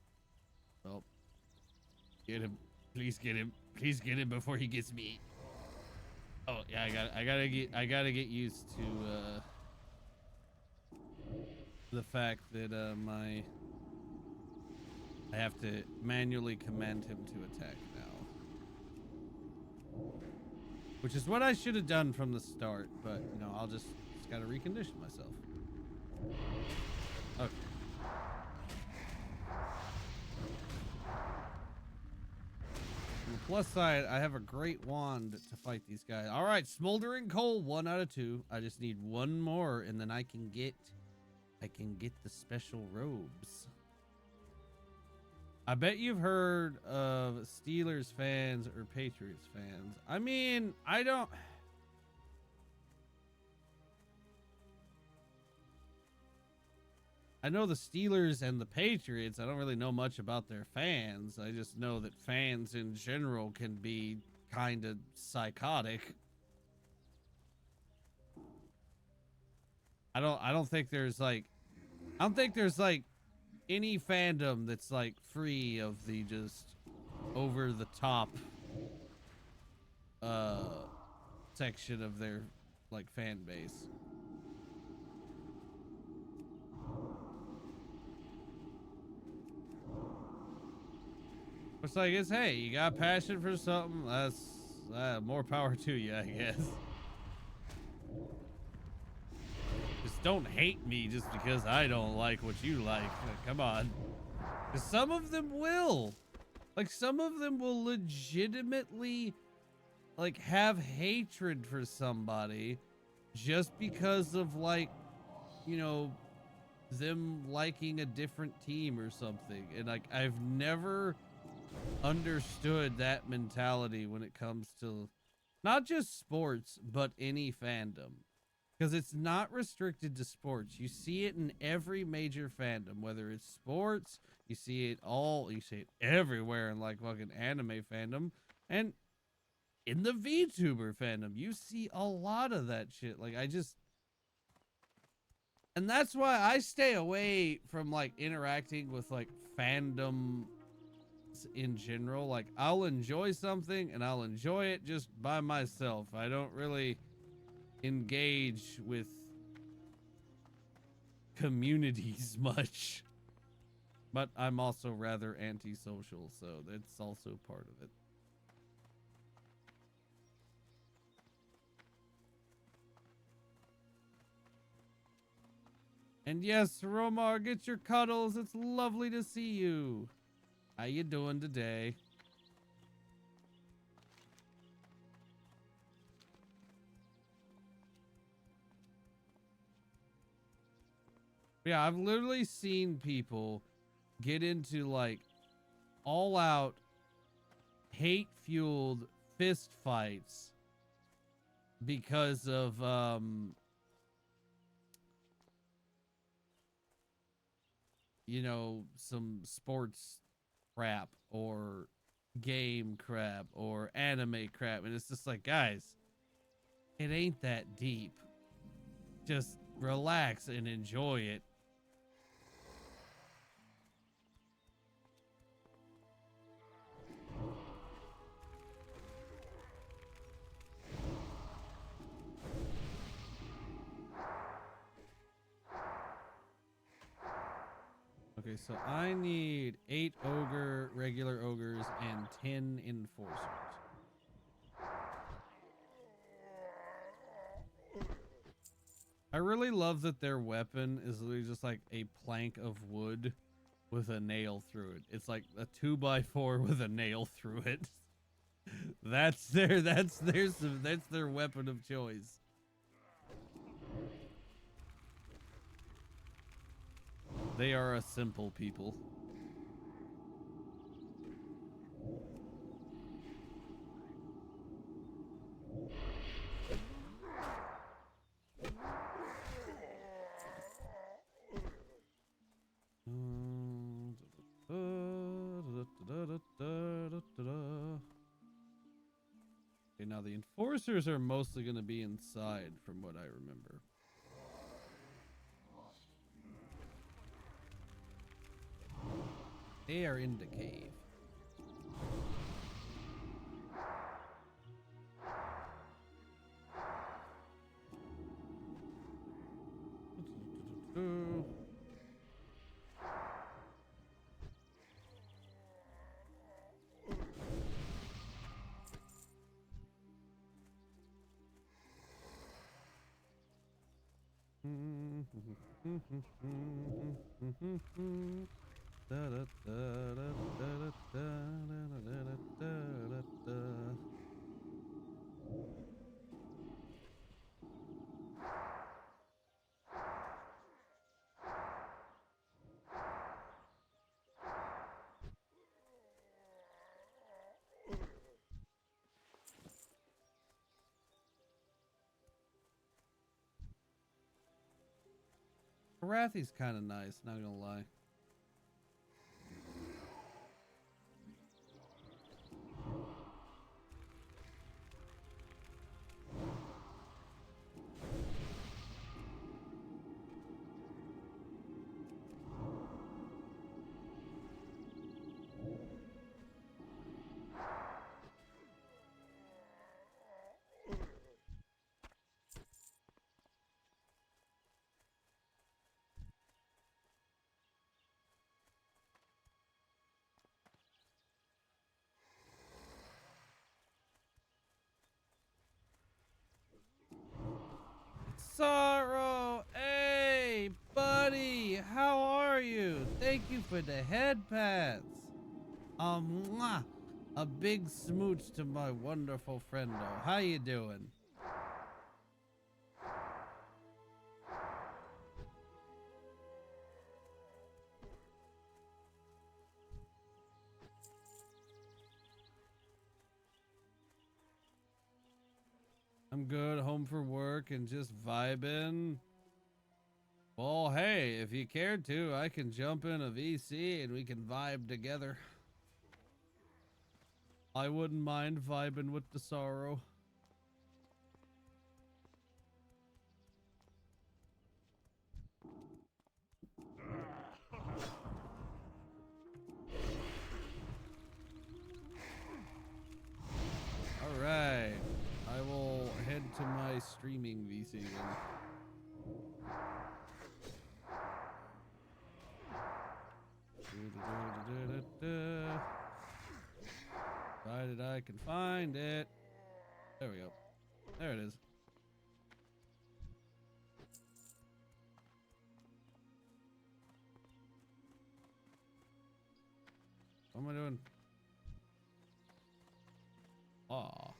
Oh. Get him. Please get him. Please get him before he gets me. Oh, yeah, I gotta get used to, the fact that, I have to manually command him to attack now. Which is what I should have done from the start, but, you know, I'll just gotta recondition myself. Okay. On the plus side, I have a great wand to fight these guys. All right, Smoldering Coal, 1 out of 2. I just need 1 more, and then I can get the special robes. I bet you've heard of Steelers fans or Patriots fans. I mean, I don't... I know the Steelers and the Patriots. I don't really know much about their fans. I just know that fans in general can be kind of psychotic. I don't think there's like any fandom that's like free of the just over the top section of their like fan base. It's like, hey, you got passion for something, that's more power to you, I guess. Just don't hate me just because I don't like what you like. Come on. 'Cause some of them will. Like, some of them will legitimately, like, have hatred for somebody just because of, like, you know, them liking a different team or something. And, like, I've never understood that mentality when it comes to not just sports, but any fandom. Because it's not restricted to sports. You see it in every major fandom, whether it's sports, you see it everywhere in like fucking anime fandom, and in the VTuber fandom, you see a lot of that shit. Like, and that's why I stay away from like interacting with like fandom in general. Like, I'll enjoy something and I'll enjoy it just by myself. I don't really engage with communities much, but I'm also rather antisocial, so that's also part of it. And yes, Romar, get your cuddles. It's lovely to see you. How you doing today? Yeah, I've literally seen people get into like all out hate fueled fist fights because of you know, some sports crap or game crap or anime crap, and it's just like, guys, it ain't that deep. Just relax and enjoy it. Okay, so I need 8 regular ogres and 10 enforcers. I really love that their weapon is literally just like a plank of wood with a nail through it. It's like a 2x4 with a nail through it. That's their weapon of choice. They are a simple people. Okay, now the enforcers are mostly going to be inside from what I remember. They are in the cave. Rathy's kind of nice, not gonna lie. Sorrow, hey, buddy, how are you? Thank you for the head pats. Mwah, a big smooch to my wonderful friendo. How you doing? I'm good, home from work and just vibing. Well, hey, if you cared to, I can jump in a VC and we can vibe together. I wouldn't mind vibing with the sorrow. All right, I will head to my streaming VC then. Provided I can find it. There we go. There it is. What am I doing? Aw.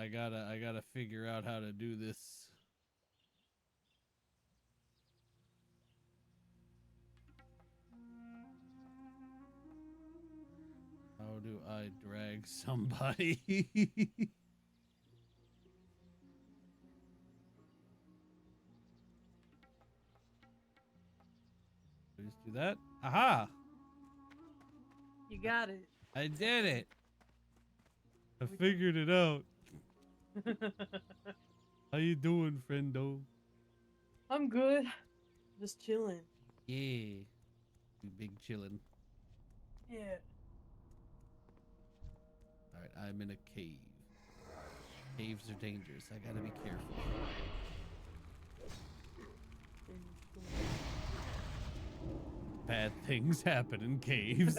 gotta figure out how to do this. How do I drag somebody? Please do that. Aha! You got it. I did it. I figured it out. How you doing, friendo? I'm good. Just chilling. Yeah. You big chillin'. Yeah. Alright, I'm in a cave. Caves are dangerous. I gotta be careful. Bad things happen in caves.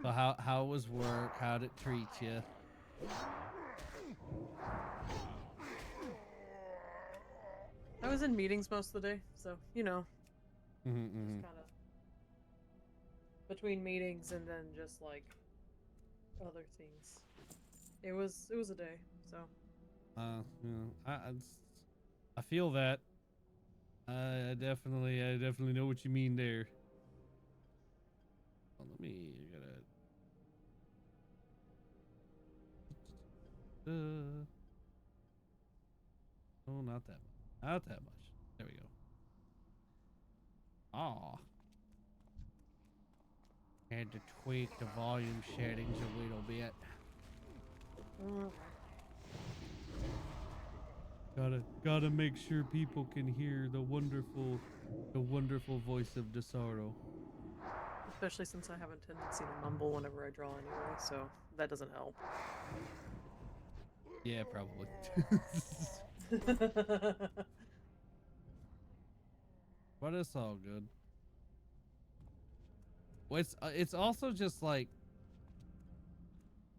So how was work? How'd it treat you? I was in meetings most of the day, so you know, Mm-hmm, just mm-hmm. kind of between meetings and then just like other things. It was a day, so. Yeah, I feel that. I definitely know what you mean there. Well, let me. I gotta. Oh, not that much. Not that much. There we go. Aw. Had to tweak the volume settings a little bit. Gotta make sure people can hear the wonderful voice of DeSaro. Especially since I have a tendency to mumble whenever I draw anyway, so that doesn't help. Yeah, probably. But it's all good. Well, it's also just like,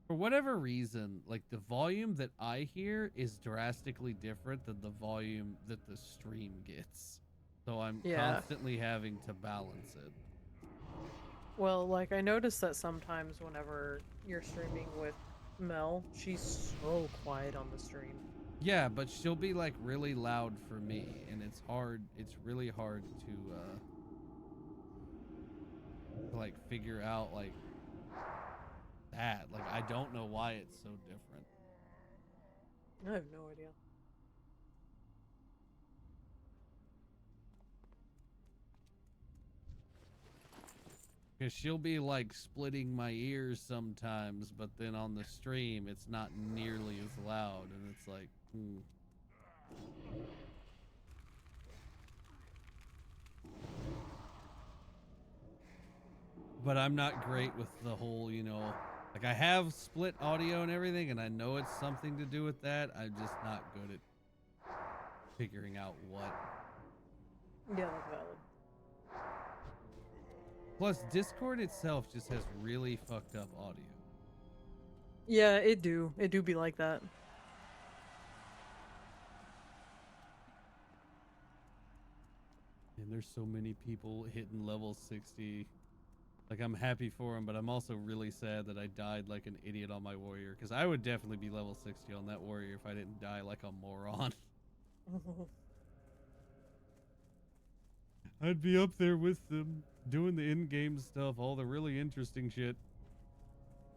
for whatever reason, like the volume that I hear is drastically different than the volume that the stream gets. So I'm constantly having to balance it. Well, like I noticed that sometimes whenever you're streaming with Mel, she's so quiet on the stream. Yeah, but she'll be like really loud for me, and it's really hard to like figure out like that. Like I don't know why it's so different. I have no idea. Because she'll be like splitting my ears sometimes, but then on the stream it's not nearly as loud, and it's like, But I'm not great with the whole, like I have split audio and everything, and I know it's something to do with that. I'm just not good at figuring out what. Yeah, that's valid. Plus, Discord itself just has really fucked up audio. Yeah, it do be like that. And there's so many people hitting level 60. Like, I'm happy for them, but I'm also really sad that I died like an idiot on my warrior, because I would definitely be level 60 on that warrior if I didn't die like a moron. I'd be up there with them, doing the in-game stuff, all the really interesting shit.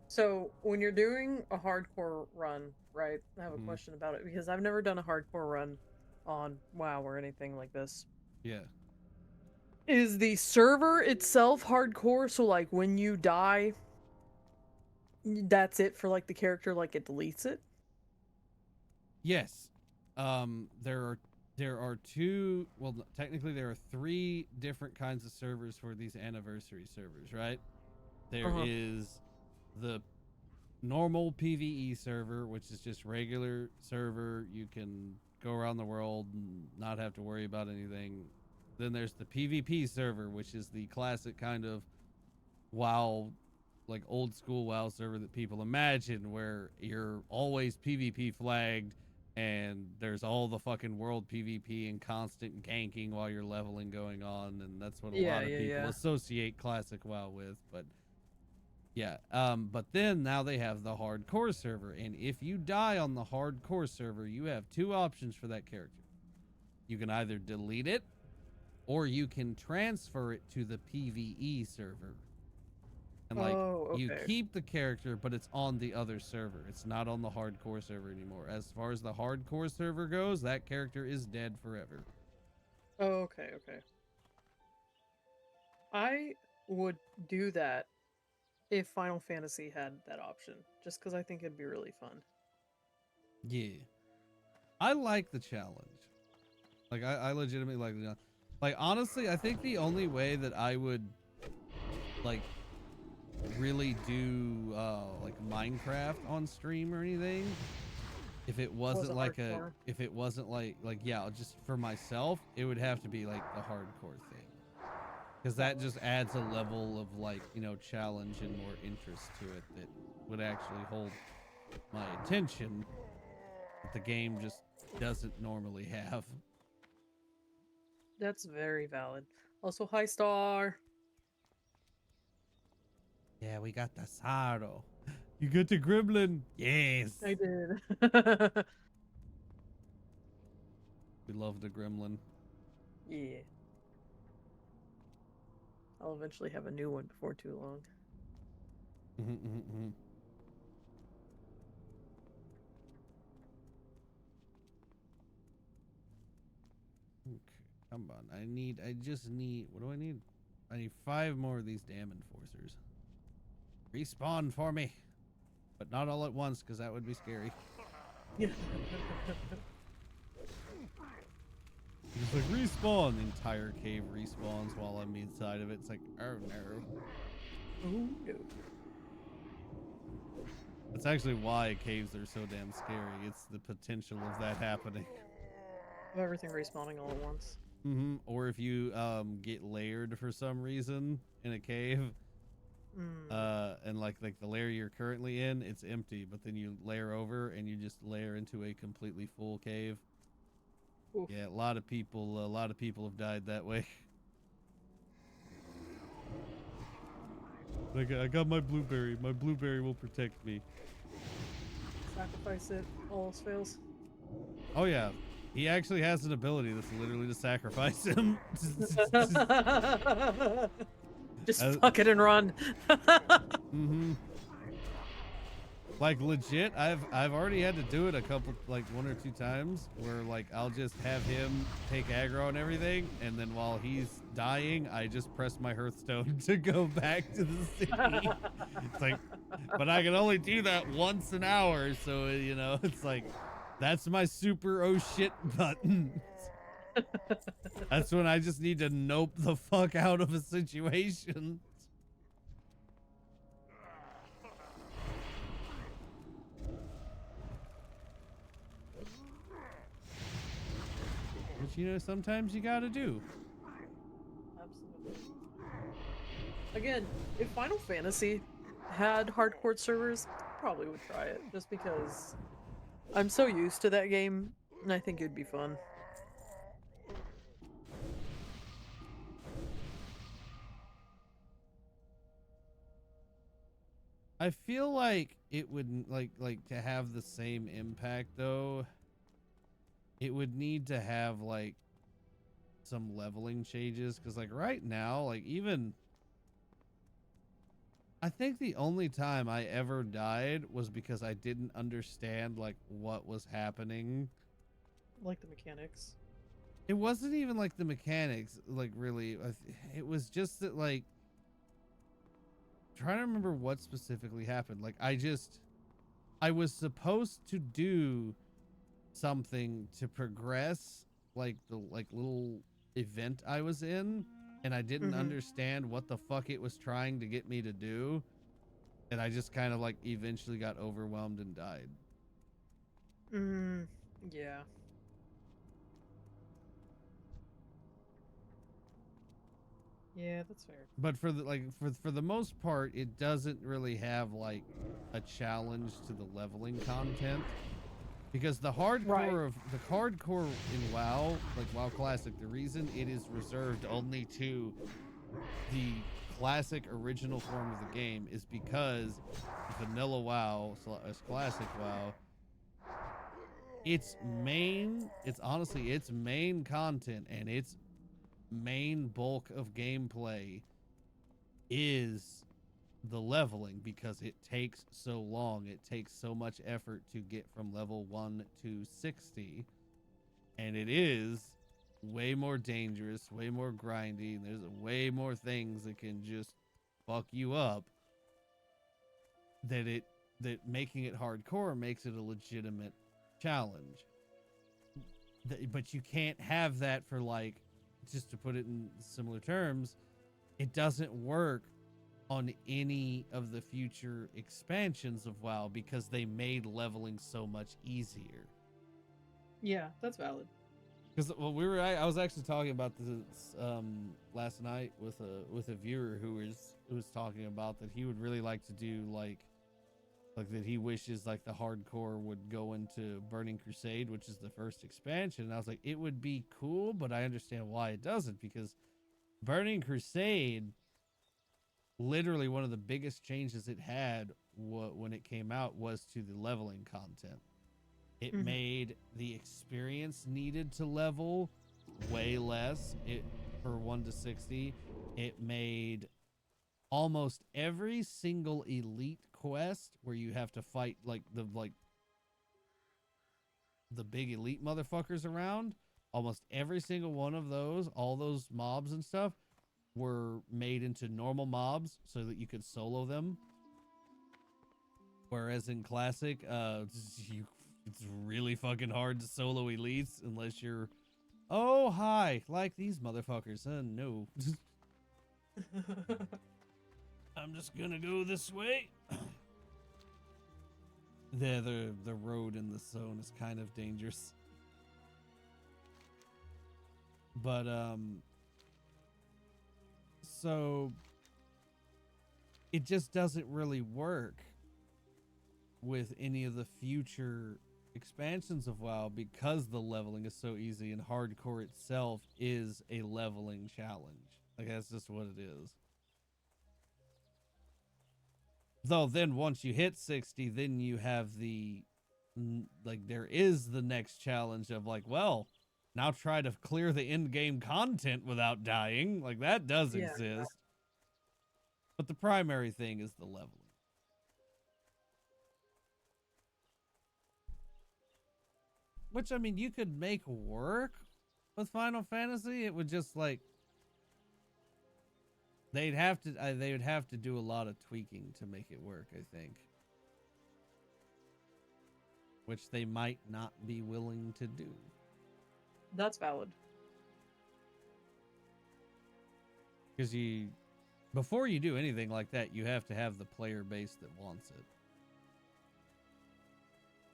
So, when you're doing a hardcore run, right, I have a question about it, because I've never done a hardcore run on WoW or anything like this. Yeah. Is the server itself hardcore, so like when you die, that's it for like the character, like it deletes it? Yes. There are two, well, technically there are three different kinds of servers for these anniversary servers, right? There is the normal PvE server, which is just regular server. You can go around the world and not have to worry about anything. Then there's the PvP server, which is the classic kind of WoW, like old school WoW server that people imagine, where you're always PvP flagged and there's all the fucking world PvP and constant ganking while you're leveling going on, and that's what a lot of people associate classic WoW with. But Yeah. But then now they have the hardcore server, and if you die on the hardcore server, you have two options for that character. You can either delete it, or you can transfer it to the PvE server. And like, Oh, you okay. keep the character, but it's on the other server. It's not on the hardcore server anymore. As far as the hardcore server goes, that character is dead forever. Oh, okay, okay. I would do that if Final Fantasy had that option, just because I think it'd be really fun. Yeah. I like the challenge. Like, I legitimately like the challenge. Like, honestly, I think the only way that I would, like, really do, like, Minecraft on stream or anything, if it wasn't like hardcore. if it wasn't like, yeah, just for myself, it would have to be, like, the hardcore thing. Because that just adds a level of, like, you know, challenge and more interest to it that would actually hold my attention that the game just doesn't normally have. That's very valid. Also, hi, Star. Yeah, we got the Saro. You get the Gremlin. Yes. I did. We love the Gremlin. Yeah. I'll eventually have a new one before too long. Okay, come on. I just need, what do I need? I need 5 more of these damn enforcers. Respawn for me. But not all at once, because that would be scary. Yeah. It's like, respawn. The entire cave respawns while I'm inside of it. It's like, oh no. Oh no. That's actually why caves are so damn scary. It's the potential of that happening. Of everything respawning all at once. Or if you get layered for some reason in a cave, and like the layer you're currently in, it's empty, but then you layer over and you just layer into a completely full cave. Oof. Yeah, a lot of people have died that way. Like, I got my blueberry. My blueberry will protect me. Sacrifice it, all else fails. Oh yeah, he actually has an ability that's literally to sacrifice him. Just fuck it and run. Like, legit, I've already had to do it a couple, like 1 or 2 times, where like I'll just have him take aggro and everything, and then while he's dying, I just press my Hearthstone to go back to the city. It's like, but I can only do that once an hour, so you know, it's like, that's my super oh shit button. That's when I just need to nope the fuck out of a situation. Which, you know, sometimes you gotta do. Absolutely. Again, if Final Fantasy had hardcore servers, I probably would try it, just because I'm so used to that game, and I think it'd be fun. I feel like it would like to have the same impact though. It would need to have like some leveling changes, because like right now, like even I think the only time I ever died was because I didn't understand like what was happening. Like the mechanics. It wasn't even like the mechanics, like really. It was just that like, trying to remember what specifically happened. Like I was supposed to do something to progress like the little event I was in, and I didn't understand what the fuck it was trying to get me to do, and I just kind of like eventually got overwhelmed and died. Yeah. Yeah, that's fair. But for the like for the most part, it doesn't really have like a challenge to the leveling content, because the hardcore in WoW, like WoW Classic, the reason it is reserved only to the classic original form of the game is because vanilla WoW / classic WoW, it's honestly its main content and its main bulk of gameplay is the leveling, because it takes so long. It takes so much effort to get from level 1 to 60, and it is way more dangerous, way more grindy, and there's way more things that can just fuck you up, that making it hardcore makes it a legitimate challenge. But you can't have that for, like, just to put it in similar terms, it doesn't work on any of the future expansions of WoW because they made leveling so much easier. Yeah, that's valid. Because I was actually talking about this last night with a viewer who was talking about that he would really like to do like that he wishes like the hardcore would go into Burning Crusade, which is the first expansion. And I was like, it would be cool, but I understand why it doesn't, because Burning Crusade, literally one of the biggest changes it had when it came out was to the leveling content. It made the experience needed to level way less. For 1 to 60, it made almost every single elite quest where you have to fight like the big elite motherfuckers around. Almost every single one of those, all those mobs and stuff, were made into normal mobs so that you could solo them. Whereas in classic, it's really fucking hard to solo elites unless you're, oh hi, like these motherfuckers. No. I'm just gonna go this way. The road in the zone is kind of dangerous. But so it just doesn't really work with any of the future expansions of WoW because the leveling is so easy, and hardcore itself is a leveling challenge. Like, that's just what it is. Though then once you hit 60, then you have there is the next challenge of like, well, now try to clear the in-game content without dying. Like, that does exist. But the primary thing is the leveling. Which, I mean, you could make work with Final Fantasy. It would just like, they would have to do a lot of tweaking to make it work, I think. Which they might not be willing to do. That's valid. Because before you do anything like that, you have to have the player base that wants it.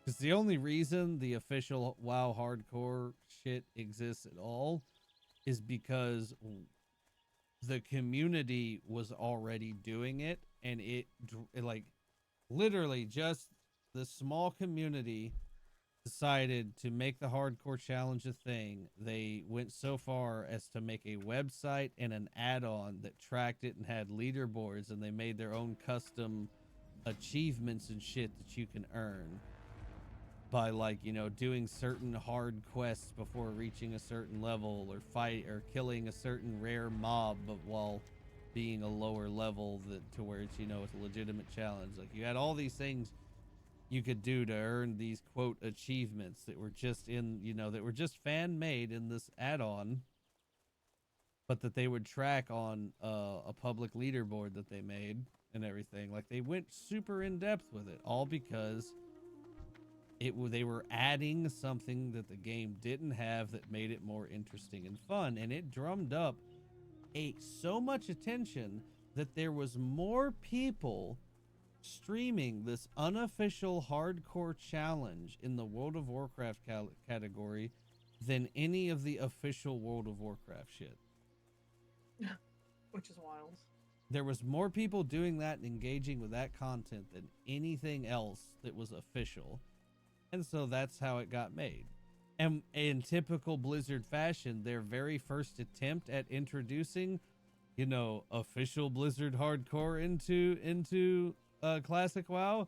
Because the only reason the official WoW hardcore shit exists at all is because the community was already doing it, and it like literally just the small community decided to make the hardcore challenge a thing. They went so far as to make a website and an add-on that tracked it and had leaderboards, and they made their own custom achievements and shit that you can earn by, like, you know, doing certain hard quests before reaching a certain level, or killing a certain rare mob, but while being a lower level to where it's, you know, it's a legitimate challenge. Like, you had all these things you could do to earn these quote achievements that were just that were just fan made in this add-on, but that they would track on a public leaderboard that they made and everything. Like, they went super in depth with it, all because they were adding something that the game didn't have that made it more interesting and fun, and it drummed up so much attention that there was more people streaming this unofficial hardcore challenge in the World of Warcraft category than any of the official World of Warcraft shit. Which is wild. There was more people doing that and engaging with that content than anything else that was official. And so that's how it got made. And in typical Blizzard fashion, their very first attempt at introducing you know, official Blizzard hardcore into classic WoW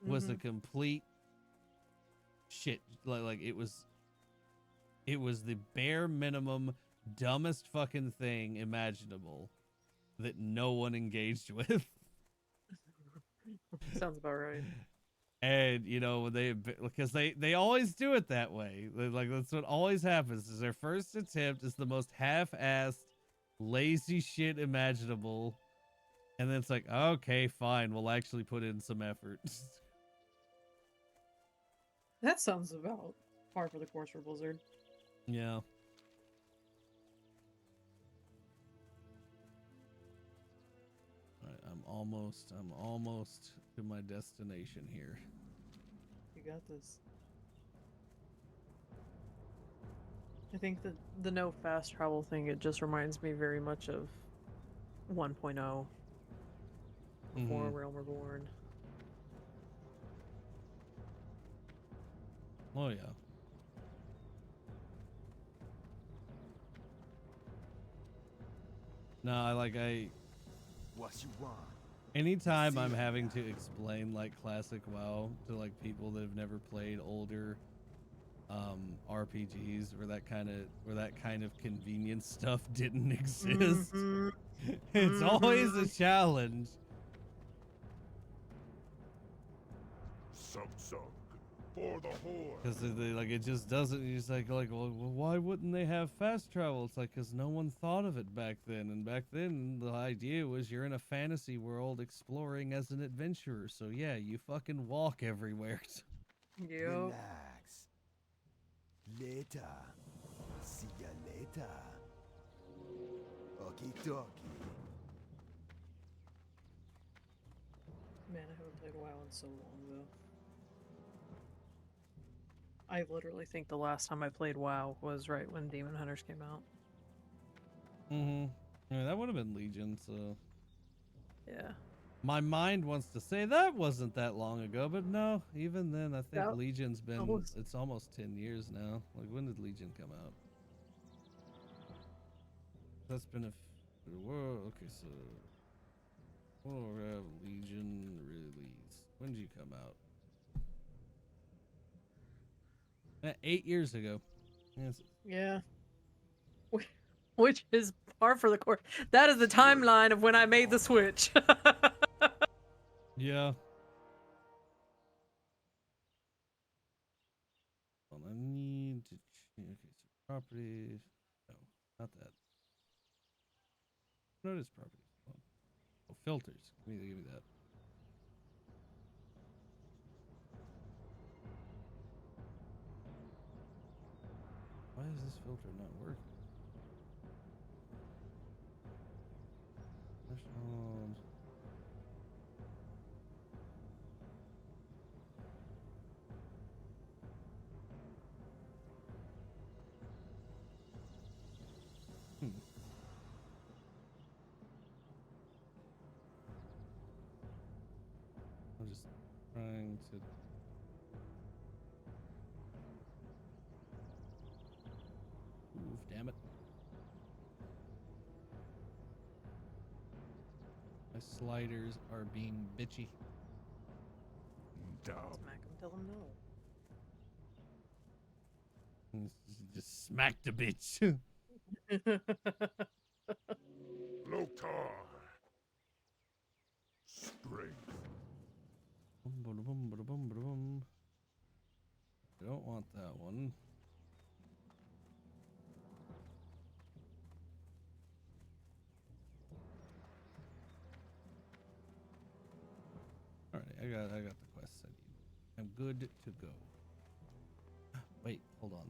was a complete shit. Like it was the bare minimum dumbest fucking thing imaginable that no one engaged with. Sounds about right. And you know, because they always do it that way. Like that's what always happens. Is their first attempt is the most half-assed, lazy shit imaginable, and then it's like, okay, fine, we'll actually put in some effort. That sounds about par for the course for Blizzard. Yeah. Alright, I'm almost to my destination here. You got this. I think that the no fast travel thing, it just reminds me very much of 1.0 before Realm Reborn. Oh yeah. No, What you want? anytime I'm having to explain like classic WoW to like people that have never played older RPGs where that kind of convenience stuff didn't exist. It's always a challenge. Sub for the horde. Because like it just doesn't. It's like well, why wouldn't they have fast travel? It's like because no one thought of it back then, and back then the idea was you're in a fantasy world exploring as an adventurer. So yeah, you fucking walk everywhere. Yep. Relax. Later. See ya later. Okie dokie. Man, I haven't played WoW in so long though. I literally think the last time I played WoW was right when Demon Hunters came out. Yeah, that would have been Legion. So Yeah. my mind wants to say that wasn't that long ago, but no. Even then, I think That- Legion's been. was- It's almost 10 years now. Like when did Legion come out? That's been whoa, okay, so we'll have Legion release. When did you come out? 8 years ago. Yes. Yeah. Which is par for the course. That is the timeline of when I made the switch. Yeah. Well, I need to change. Okay, so properties. No, not that. What is properties? Oh, filters. Give me that. Why is this filter not working? Threshold. I'm just trying to. Move, damn it. My sliders are being bitchy. Dumb. Smack him, tell him no. Just smack the bitch. Loktar. Strength. I don't want that one. Alright, I got the quests I need. I'm good to go. Wait, hold on.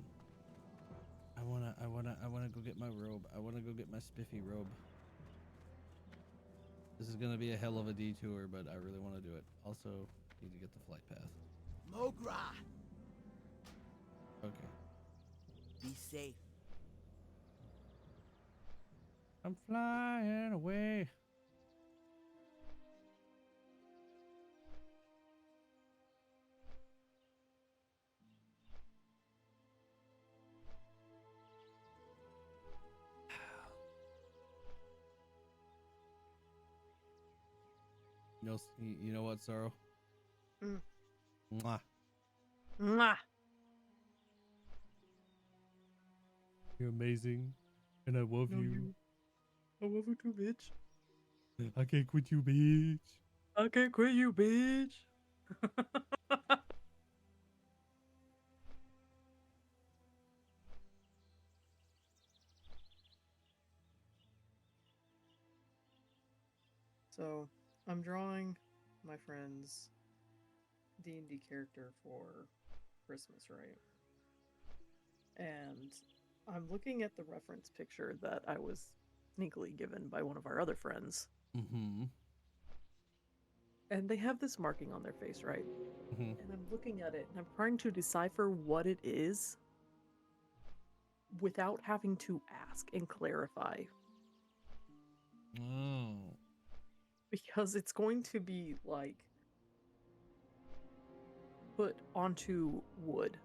I wanna go get my robe. I wanna go get my spiffy robe. This is gonna be a hell of a detour, but I really want to do it. Also, need to get the flight path. Mogra, Okay. be safe. I'm flying away. You know what, Sorrow? Mm. Mwah. Mwah. You're amazing, and I love No, you. I love you too, bitch. I can't quit you, bitch. I can't quit you, bitch. So, I'm drawing my friend's D&D character for Christmas, right? And I'm looking at the reference picture that I was sneakily given by one of our other friends. Mm-hmm. And they have this marking on their face, right? Mm-hmm. And I'm looking at it and I'm trying to decipher what it is without having to ask and clarify. Oh. Because it's going to be like put onto wood.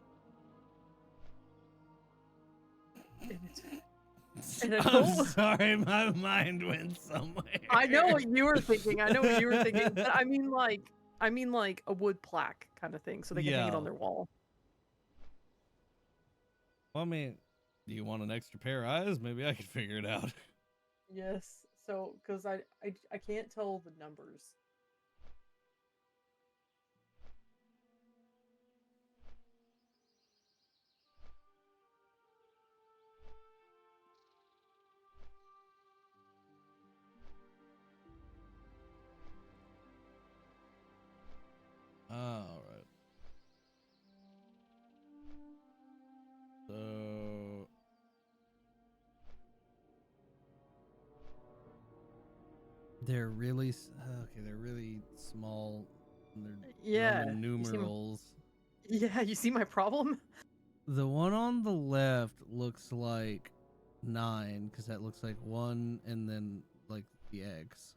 And I I'm don't- sorry, my mind went somewhere. I know what you were thinking. I know what you were thinking. But I mean like a wood plaque kind of thing, so they can hang it on Yeah. their wall. Well, I mean, do you want an extra pair of eyes? Maybe I could figure it out. Yes. So, because I can't tell the numbers. All right. So they're really okay. They're really small. And they're Yeah. Roman You see, numerals. yeah, you see my problem? The one on the left looks like 9 because that looks like 1 and then like the X.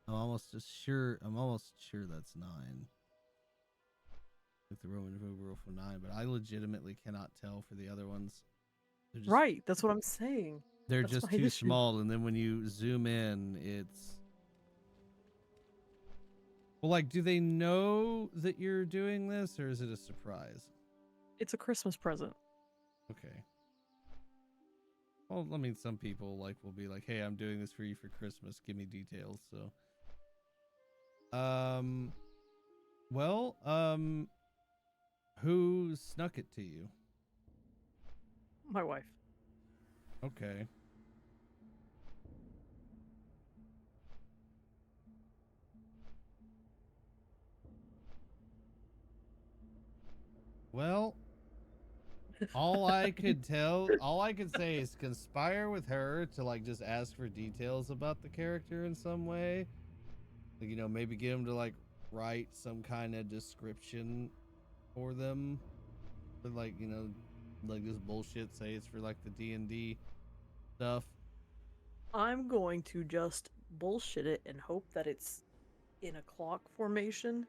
I'm almost sure that's 9. Like the Roman numeral for 9, but I legitimately cannot tell for the other ones. They're just, Right. That's what I'm saying. They're That's just my too issue. small, and then when you zoom in, it's well, like, do they know that you're doing this, or is it a surprise? It's a Christmas present. Okay. Well, I mean, some people will be like, "Hey, I'm doing this for you for Christmas. Give me details." So, well, who snuck it to you? My wife. Okay. Well, all I could say is conspire with her to like just ask for details about the character in some way. Like, maybe get him to like write some kind of description for them. But like, like this bullshit, say it's for like the D&D stuff. I'm going to just bullshit it and hope that it's in a clock formation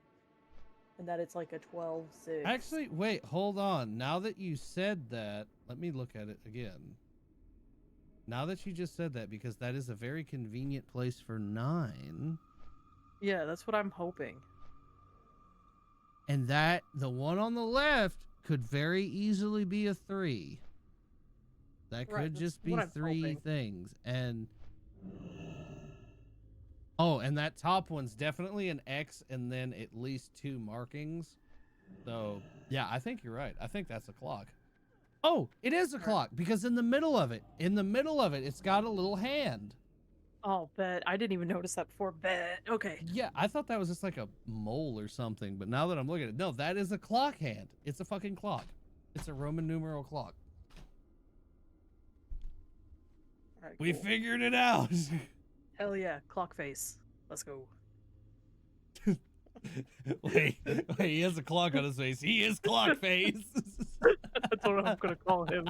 and that it's like a 12-6. Actually, wait, hold on. Now that you said that, let me look at it again. Now that you just said that, because that is a very convenient place for 9. Yeah, that's what I'm hoping. And that the one on the left could very easily be a 3. That Right, could that's just what be I'm 3 hoping. things. And oh, and that top one's definitely an X and then at least 2 markings. So yeah, I think you're right. I think that's a clock. Oh, it is a clock because in the middle of it, it's got a little hand. Oh, bet. I didn't even notice that before. Bet. Okay. Yeah, I thought that was just like a mole or something, but now that I'm looking at it, no, that is a clock hand. It's a fucking clock. It's a Roman numeral clock. All right, We cool. figured it out. Hell yeah. Clock face. Let's go. wait, he has a clock on his face. He is clock face. That's what I'm going to call him.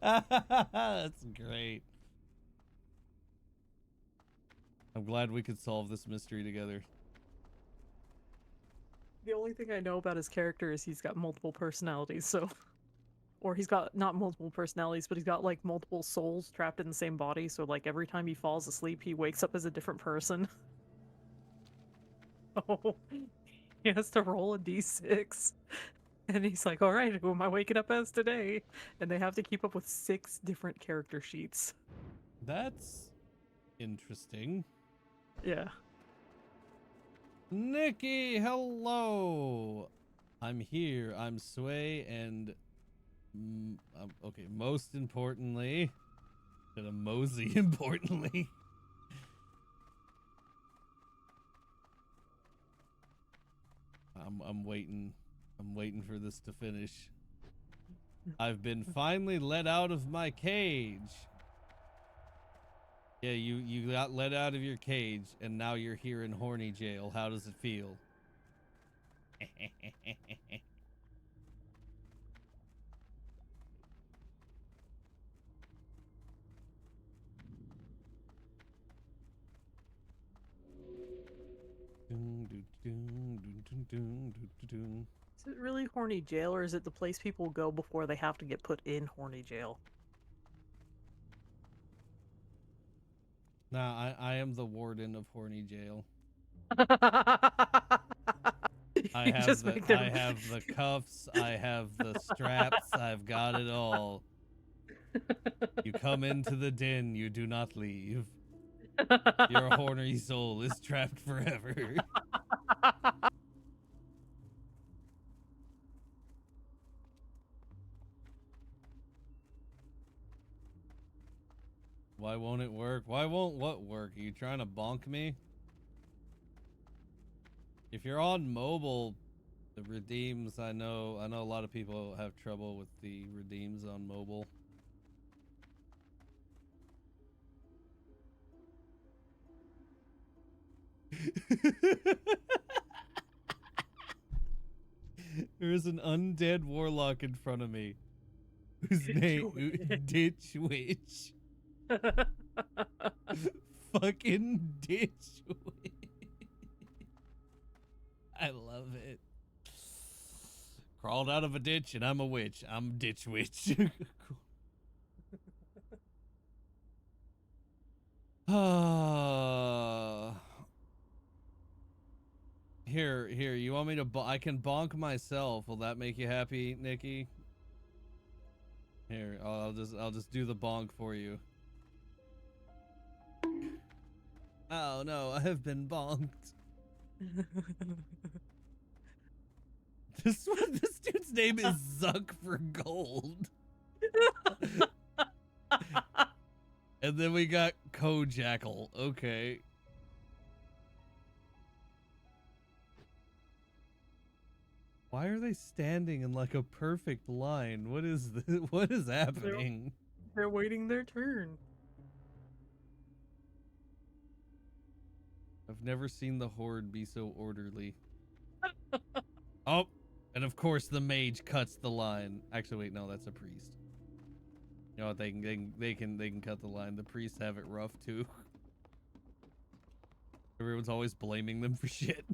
That's great. I'm glad we could solve this mystery together. The only thing I know about his character is he's got multiple personalities, so... Or he's got, not multiple personalities, but he's got, like, multiple souls trapped in the same body, so, like, every time he falls asleep, he wakes up as a different person. No. He has to roll a d6. And he's like, all right, who am I waking up as today? And they have to keep up with 6 different character sheets. That's interesting. Yeah. Nikki, hello. I'm here. I'm Sway, and okay. Most importantly, and Mosey. Importantly, I'm waiting. I'm waiting for this to finish. I've been finally let out of my cage. Yeah, you got let out of your cage, and now you're here in horny jail. How does it feel? Is it really horny jail, or is it the place people go before they have to get put in horny jail? Nah, I am the warden of horny jail. I You have just the make them... I have the cuffs, I have the straps, I've got it all. You come into the den, you do not leave. Your horny soul is trapped forever. Why won't it work? Why won't what work? Are you trying to bonk me? If you're on mobile, the redeems, I know a lot of people have trouble with the redeems on mobile. There's an undead warlock in front of me. Whose name Ditch Witch. Fucking Ditch Witch. I love it. Crawled out of a ditch and I'm a witch. I'm Ditch Witch. Here, you want me to I can bonk myself. Will that make you happy, Nikki? Here, I'll just do the bonk for you. Oh no, I have been bonked. This dude's name is Zuck for Gold. And then we got Kojackal. Okay. Why are they standing in like a perfect line? What is this? What is happening? They're waiting their turn. I've never seen the horde be so orderly. Oh, and of course the mage cuts the line. Actually, wait, no, that's a priest. You know what? They can cut the line. The priests have it rough too. Everyone's always blaming them for shit.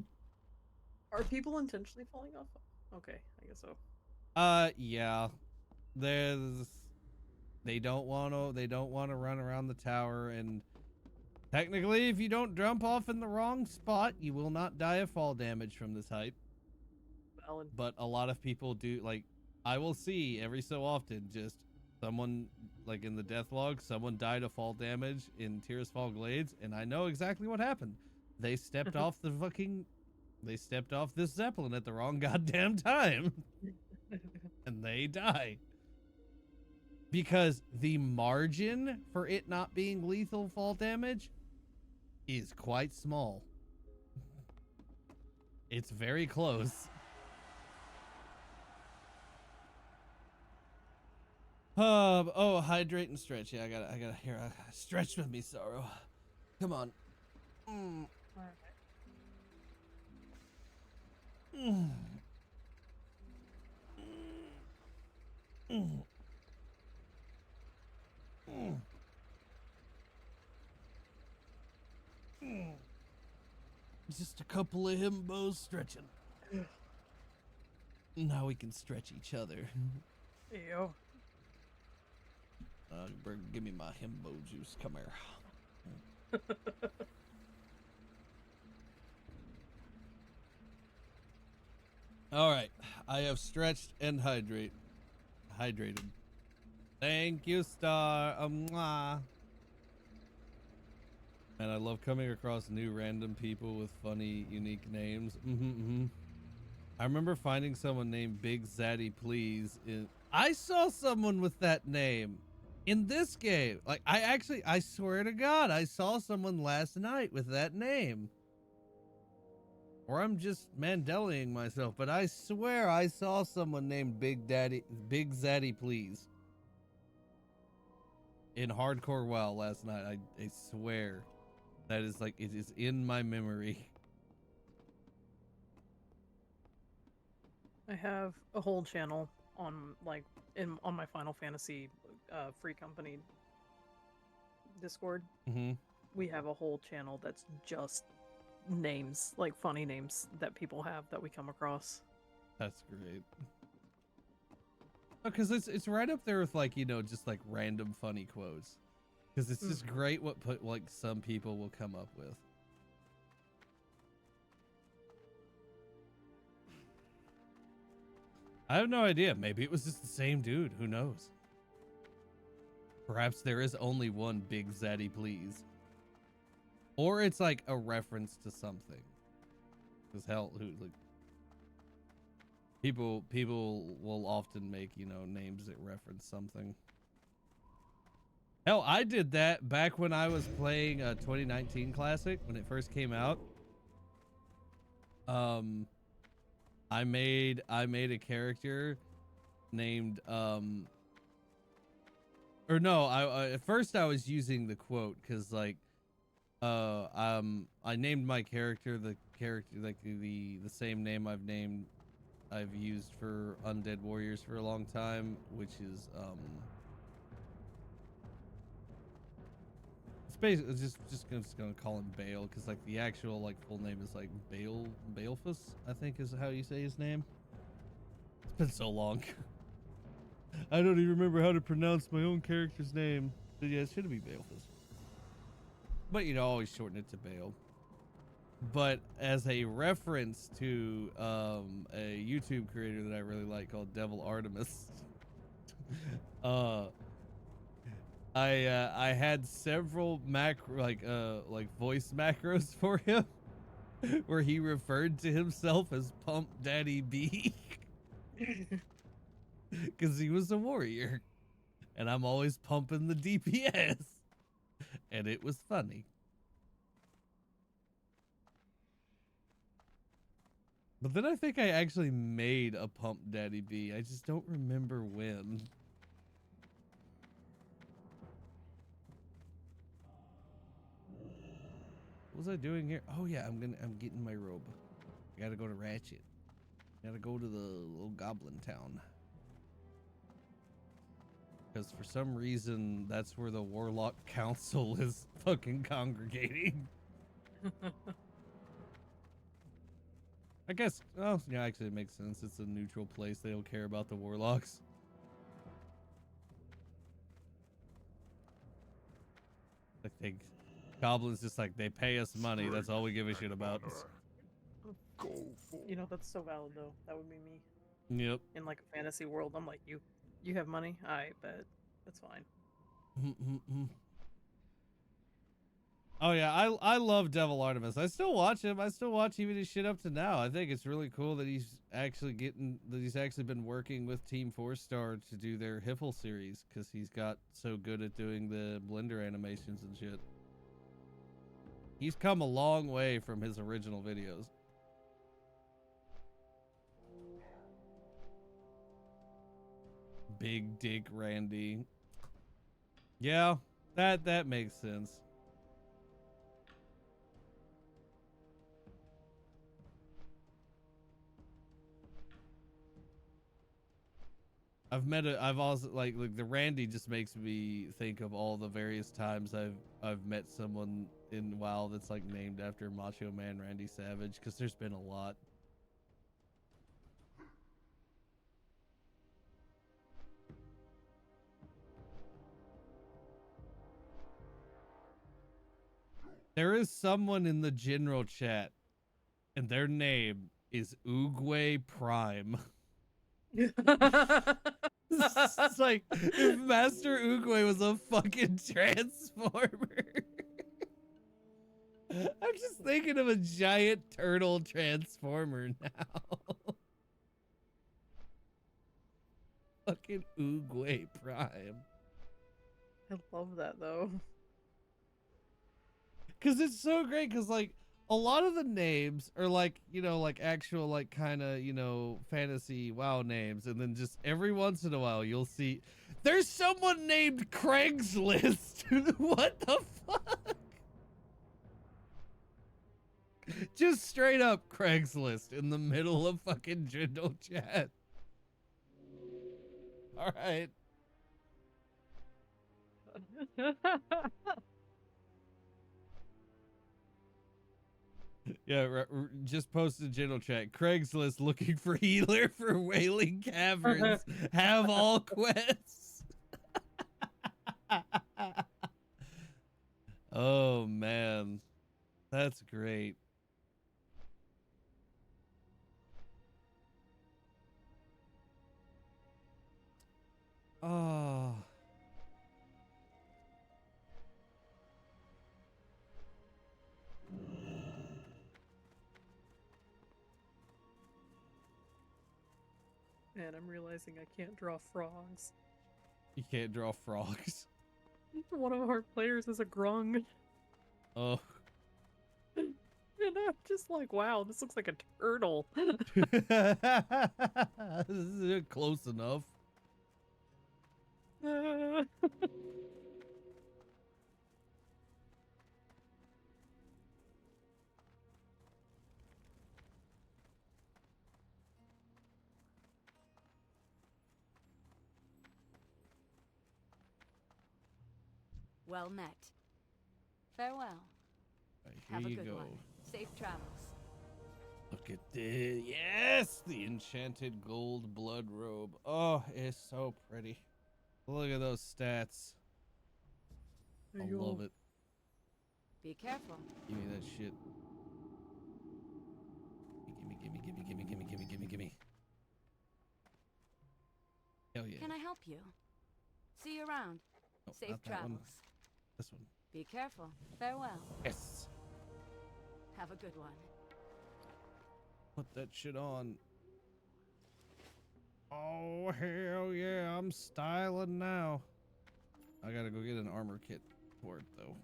Are people intentionally falling off? Okay, I guess so. Yeah. They don't want to run around the tower, and technically if you don't jump off in the wrong spot, you will not die of fall damage from this height. Valid. But a lot of people do, like, I will see every so often just someone, like in the death log, someone died of fall damage in Tears Fall Glades, and I know exactly what happened. They stepped off they stepped off this Zeppelin at the wrong goddamn time. And they die. Because the margin for it not being lethal fall damage is quite small. It's very close. Oh, hydrate and stretch. Yeah, I gotta here. Stretch with me, Sorrow. Come on. Just a couple of himbos stretching. Now we can stretch each other. Ew. Give me my himbo juice. Come here. All right, I have stretched and hydrated. Thank you, Star. Mwah. And I love coming across new random people with funny, unique names. I remember finding someone named Big Zaddy Please. I saw someone with that name in this game. Like, I swear to God, I saw someone last night with that name. Or I'm just Mandelaing myself, but I swear I saw someone named Big Zaddy Please in Hardcore WoW last night. I swear. That is like, it is in my memory. I have a whole channel on like on my Final Fantasy free company Discord. We have a whole channel that's just names, like funny names that people have that we come across. That's great. Because it's right up there with, like, you know, just like random funny quotes. Because it's just great what like some people will come up with. I have no idea. Maybe it was just the same dude. Who knows? Perhaps there is only one Big Zaddy Please. Or it's like a reference to something. Because hell, like, people will often make, you know, names that reference something. Hell, I did that back when I was playing a 2019 Classic when it first came out. I made a character named or no, I at first I was using the quote because like I named my character like the same name I've used for Undead Warriors for a long time, which is it's just gonna call him Bale because like the actual like full name is like Balefus, I think is how you say his name. It's been so long. I don't even remember how to pronounce my own character's name. But yeah, it should be Balefus. But you know, always shorten it to Bale. But as a reference to a YouTube creator that I really like called Devil Artemis, I had several voice macros for him where he referred to himself as Pump Daddy B because he was a warrior and I'm always pumping the DPS and it was funny. But then I think I actually made a Pump Daddy B. I just don't remember when. What was I doing here? Oh yeah, I'm getting my robe. I gotta go to Ratchet. Gotta go to the little goblin town. Because for some reason, that's where the Warlock Council is fucking congregating. I guess, oh yeah, actually it makes sense. It's a neutral place. They don't care about the Warlocks. Like goblins just like, they pay us money. That's all we give a shit about. Go for You know, that's so valid though. That would be me. Yep. In like a fantasy world, I'm like, you have money? I bet. That's fine. Oh yeah, I love Devil Artemis. I still watch him. I still watch even his shit up to now. I think it's really cool that he's actually been working with Team 4-Star to do their Hiffle series because he's got so good at doing the Blender animations and shit. He's come a long way from his original videos. Big Dick Randy. Yeah, that makes sense. I've also like the Randy just makes me think of all the various times I've met someone in WoW that's like named after Macho Man Randy Savage, because there's been a lot. There is someone in the general chat and their name is Oogway Prime. It's like if Master Oogway was a fucking transformer. I'm just thinking of a giant turtle transformer now. Fucking Oogway Prime. I love that though. Cause it's so great, cause like a lot of the names are like, you know, like actual like kind of, you know, fantasy WoW names, and then just every once in a while you'll see there's someone named Craigslist. What the fuck? Just straight up Craigslist in the middle of fucking Jindal chat. All right. Yeah, just posted Jindal chat. Craigslist looking for healer for Wailing Caverns. Have all quests. Oh man, that's great. Oh. Man, I'm realizing I can't draw frogs. You can't draw frogs. One of our players is a grung. Oh. And I'm just like, wow, this looks like a turtle. Close enough. Well met. Farewell. Right, Have here a you good go. one. Safe travels. Look at this. Yes, the enchanted gold blood robe. Oh, it's so pretty. Look at those stats. I love it. Be careful. Give me that shit. Gimme. Hell yeah. Can I help you? See you around. Oh, Safe not that one. travels. This one. Be careful. Farewell. Yes. Have a good one. Put that shit on. Oh, hell yeah. I'm styling now. I gotta go get an armor kit for it, though.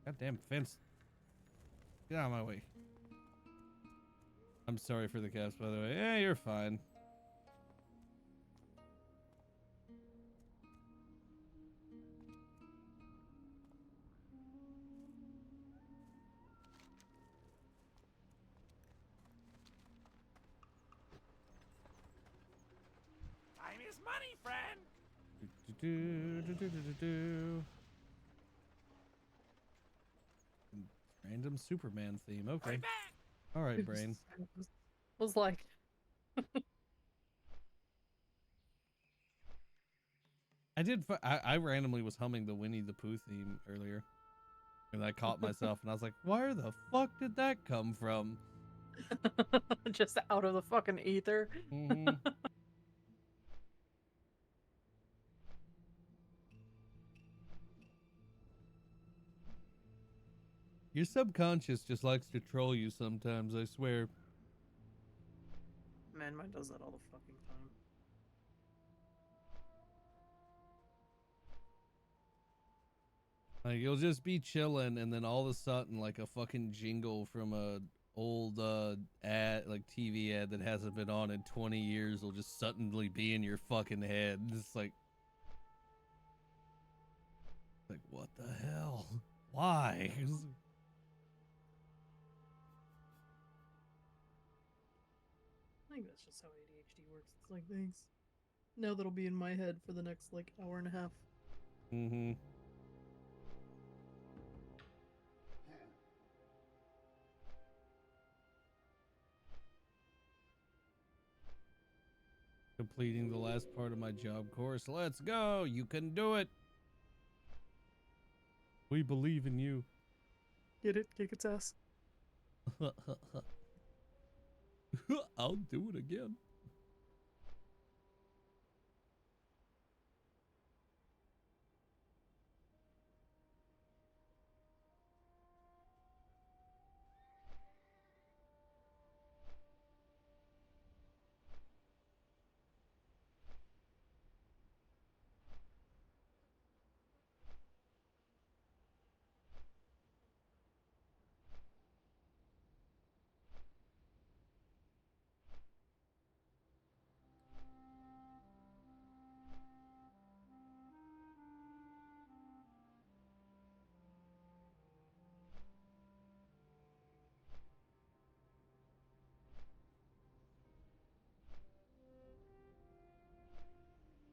Goddamn fence. Get out of my way. I'm sorry for the caps, by the way. Yeah, you're fine. Time is money, friend. Random Superman theme. Okay. Right back. All right, brain. Was like, I randomly was humming the Winnie the Pooh theme earlier, and I caught myself, and I was like, "Where the fuck did that come from?" just out of the fucking ether. Mhm. Your subconscious just likes to troll you sometimes, I swear. Man, mine does that all the fucking time. Like, you'll just be chilling, and then all of a sudden, like a fucking jingle from a old ad, like TV ad that hasn't been on in 20 years will just suddenly be in your fucking head. It's like what the hell? Why? I think that's just how ADHD works. It's like, thanks. Now that'll be in my head for the next, like, hour and a half. Mm-hmm. Completing the last part of my job course. Let's go. You can do it. We believe in you. Get it? Kick its ass. I'll do it again.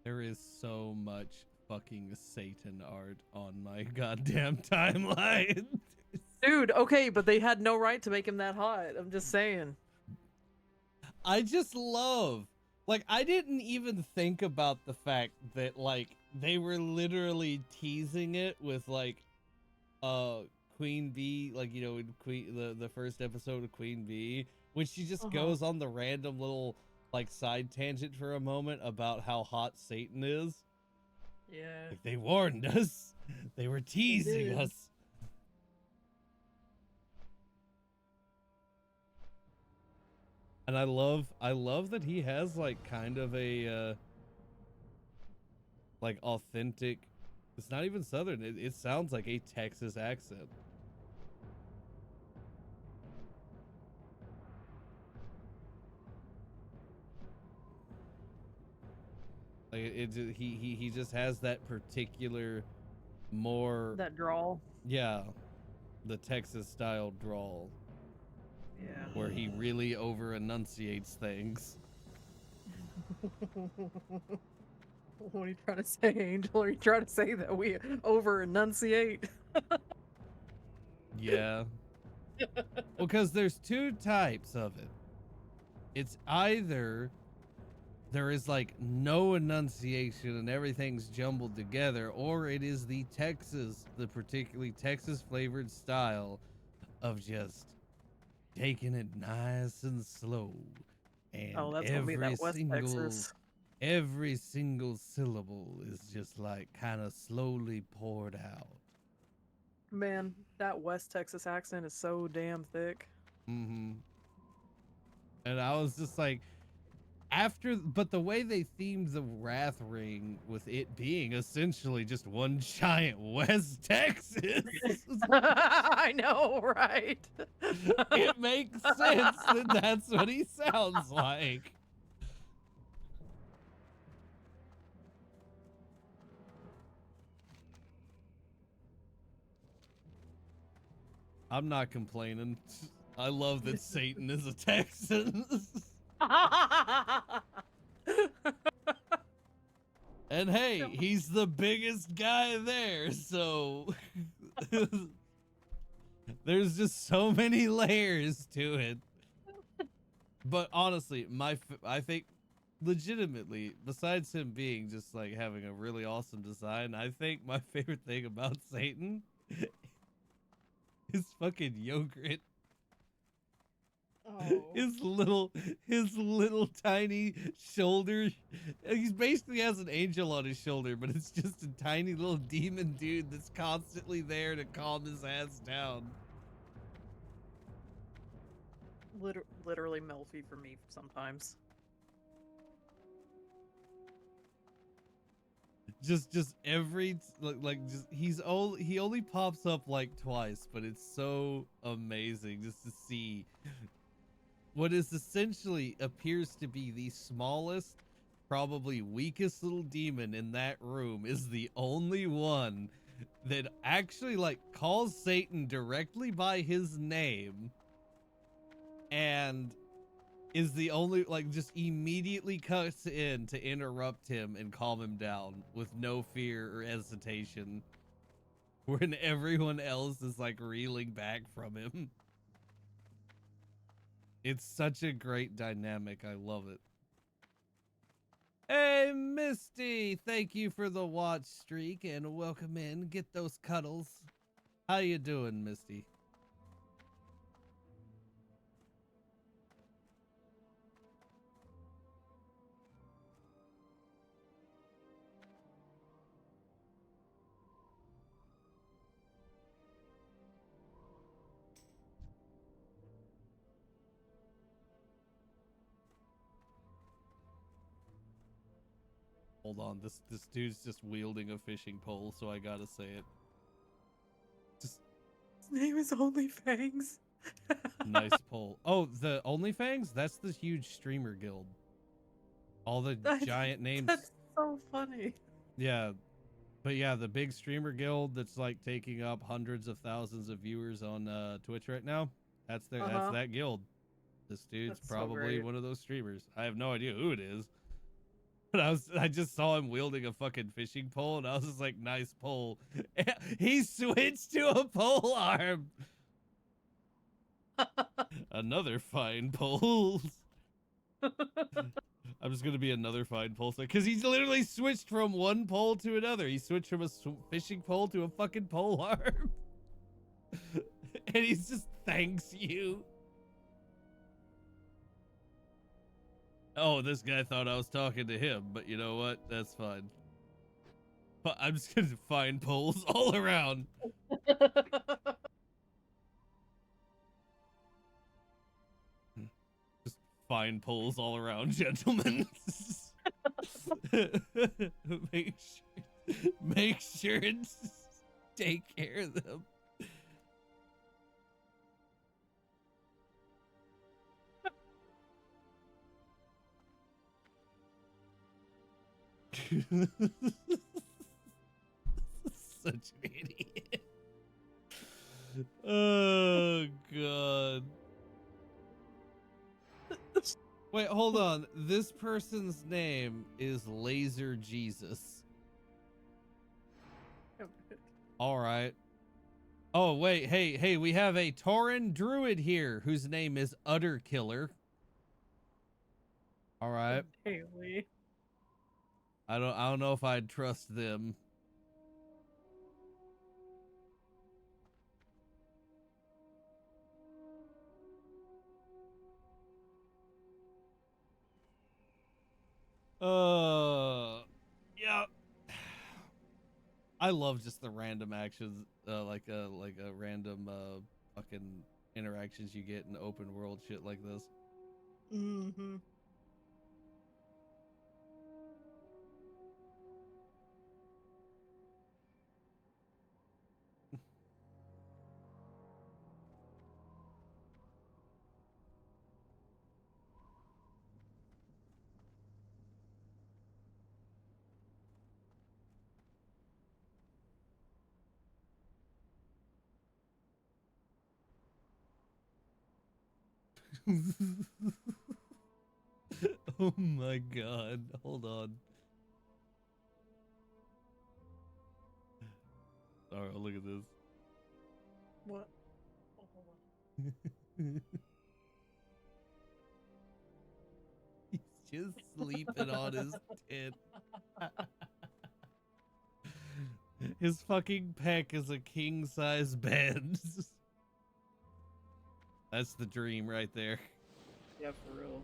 There is so much fucking Satan art on my goddamn timeline. Dude, okay, but they had no right to make him that hot. I'm just saying. I just love, like, I didn't even think about the fact that, like, they were literally teasing it with, like, Queen Bee, like, you know, in the first episode of Queen Bee, when she just goes on the random little, like, side tangent for a moment about how hot Satan is. Yeah. Like, they warned us. They were teasing us. And I love that he has, like, kind of a like, authentic, it's not even Southern, it sounds like a Texas accent. Like, he just has that particular, more, That drawl. yeah, the Texas style drawl. Yeah. Where he really over enunciates things. What are you trying to say, Angel? Are you trying to say that we over enunciate? Yeah. Well, because there's two types of it. It's either there is, like, no enunciation and everything's jumbled together, or it is the particularly Texas flavored style of just taking it nice and slow, and Oh, that's gonna be that West Texas. every single syllable is just, like, kind of slowly poured out. Man, that West Texas accent is so damn thick. And I was just like, but the way they themed the Wrath Ring with it being essentially just one giant West Texas, I know, right? it makes sense that that's what he sounds like. I'm not complaining. I love that Satan is a Texan. And hey, he's the biggest guy there, so there's just so many layers to it. But honestly, I think legitimately, besides him being just, like, having a really awesome design, I think my favorite thing about Satan is fucking yogurt. Oh. His little tiny shoulder. He basically has an angel on his shoulder, but it's just a tiny little demon dude that's constantly there to calm his ass down. Literally Melfi for me sometimes. Just every, just he only pops up like twice, but it's so amazing just to see what is essentially appears to be the smallest, probably weakest little demon in that room is the only one that actually, like, calls Satan directly by his name and is the only, like, just immediately cuts in to interrupt him and calm him down with no fear or hesitation, when everyone else is, like, reeling back from him. It's such a great dynamic. I love it. Hey, Misty, thank you for the watch streak and welcome in. Get those cuddles. How you doing, Misty? Hold on, this dude's just wielding a fishing pole, so I gotta say it. Just His name is OnlyFangs. nice pole. Oh, the OnlyFangs? That's the huge streamer guild. All the giant names. That's so funny. Yeah. But yeah, the big streamer guild that's like taking up hundreds of thousands of viewers on Twitch right now. That's that's that guild. This dude's That's so probably great. one of those streamers. I have no idea who it is. But I just saw him wielding a fucking fishing pole and I was just like, nice pole. He switched to a pole arm. Another fine pole. I'm just gonna be another fine pole because he's literally switched from one pole to another. He switched from a fishing pole to a fucking pole arm. And he's just thanks you. Oh, this guy thought I was talking to him, but you know what? That's fine. But I'm just gonna find poles all around. Just find poles all around, gentlemen. make sure and take care of them. Such an idiot. Oh god. Wait, hold on. This person's name is Laser Jesus. All right. Oh wait, hey, we have a Tauren druid here whose name is Utter Killer. All right. Haley. I don't know if I'd trust them. Yeah. I love just the random actions, like a random fucking interactions you get in open world shit like this. Mm-hmm. Oh my god, hold on. Alright, look at this. What? Oh, hold on. He's just sleeping on his tit. His fucking peck is a king-size bed. That's the dream right there. Yeah, for real.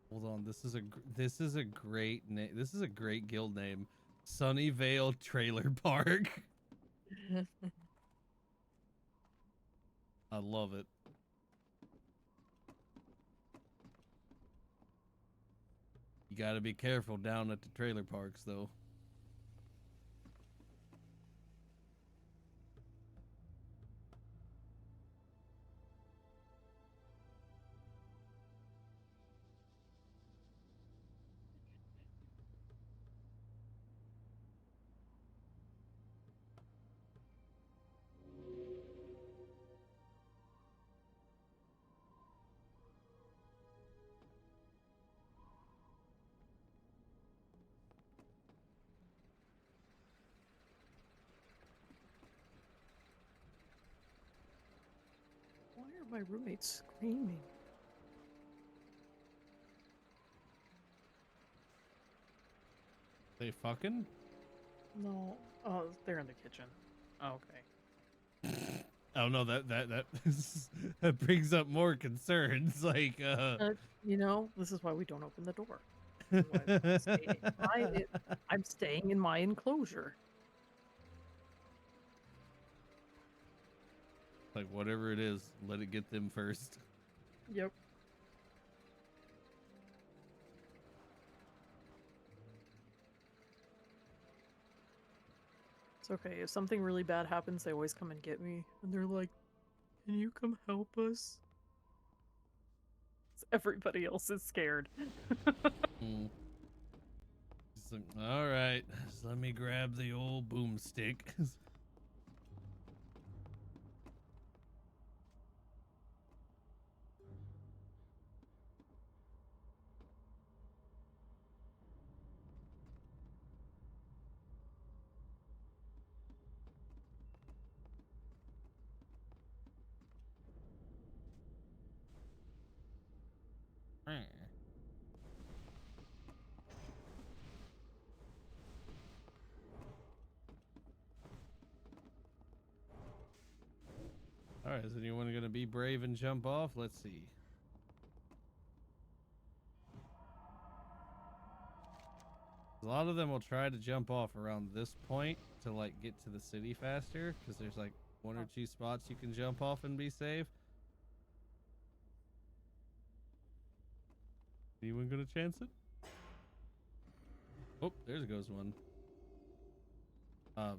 Hold on, this is a great name. This is a great guild name. Sunnyvale Trailer Park. I love it. You gotta be careful down at the trailer parks, though. Why are my roommates screaming? They fucking? No. Oh, they're in the kitchen. Oh, okay. I don't know that that brings up more concerns. Like, You know, this is why we don't open the door. This is why I stay in I'm staying in my enclosure. like whatever it is, let it get them first. Yep. It's okay. If something really bad happens, they always come and get me. And they're like, can you come help us? Everybody else is scared. Mm. It's like, all right, just let me grab the old boomstick. All right, is anyone gonna be brave and jump off? Let's see. A lot of them will try to jump off around this point to like get to the city faster, because there's like 1 or 2 spots you can jump off and be safe. Anyone gonna chance it? Oh, there goes one. Okay,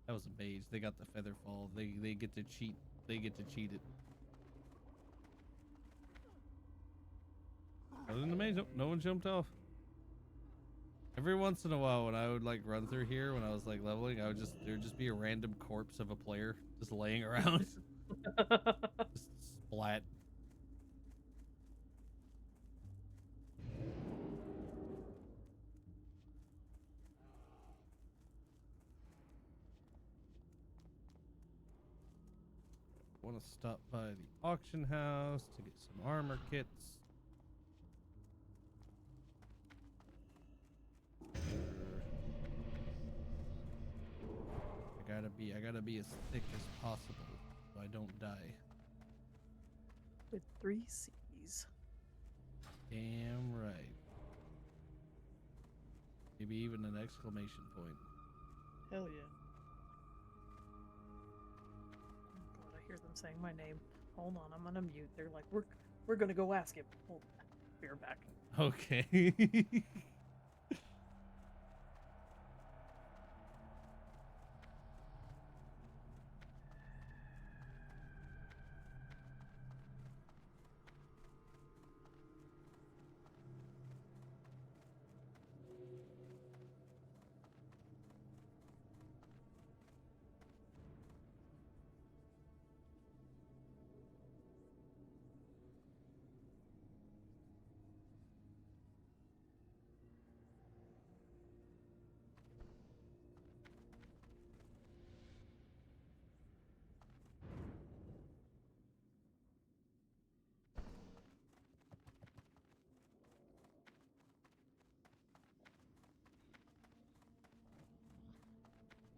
that was a mage. They got the feather fall. They get to cheat. They get to cheat it. Other than the mage, nope, no one jumped off. Every once in a while, when I would like run through here, when I was like leveling, there'd just be a random corpse of a player just laying around, just splat. Want to stop by the auction house to get some armor kits. I gotta be as thick as possible so I don't die. With 3 C's. Damn right. Maybe even an exclamation point. Hell yeah. Oh god, I hear them saying my name. Hold on, I'm gonna mute. They're like, we're gonna go ask him. Hold on. Be right back. Okay.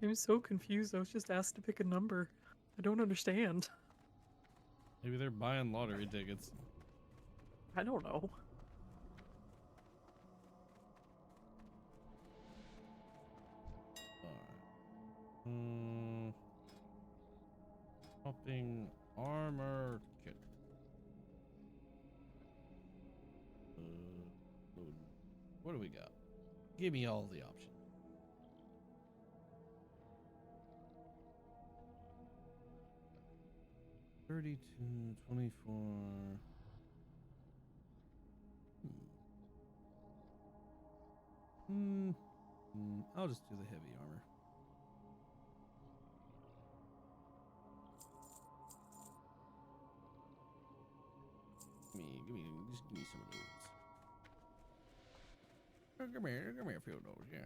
I'm so confused. I was just asked to pick a number. I don't understand. Maybe they're buying lottery tickets. I don't know. Alright. Shopping armor kit. What do we got? Give me all the options. 32, 24. I'll just do the heavy armor. Just give me some of those. Oh, come here a few of those. Yeah.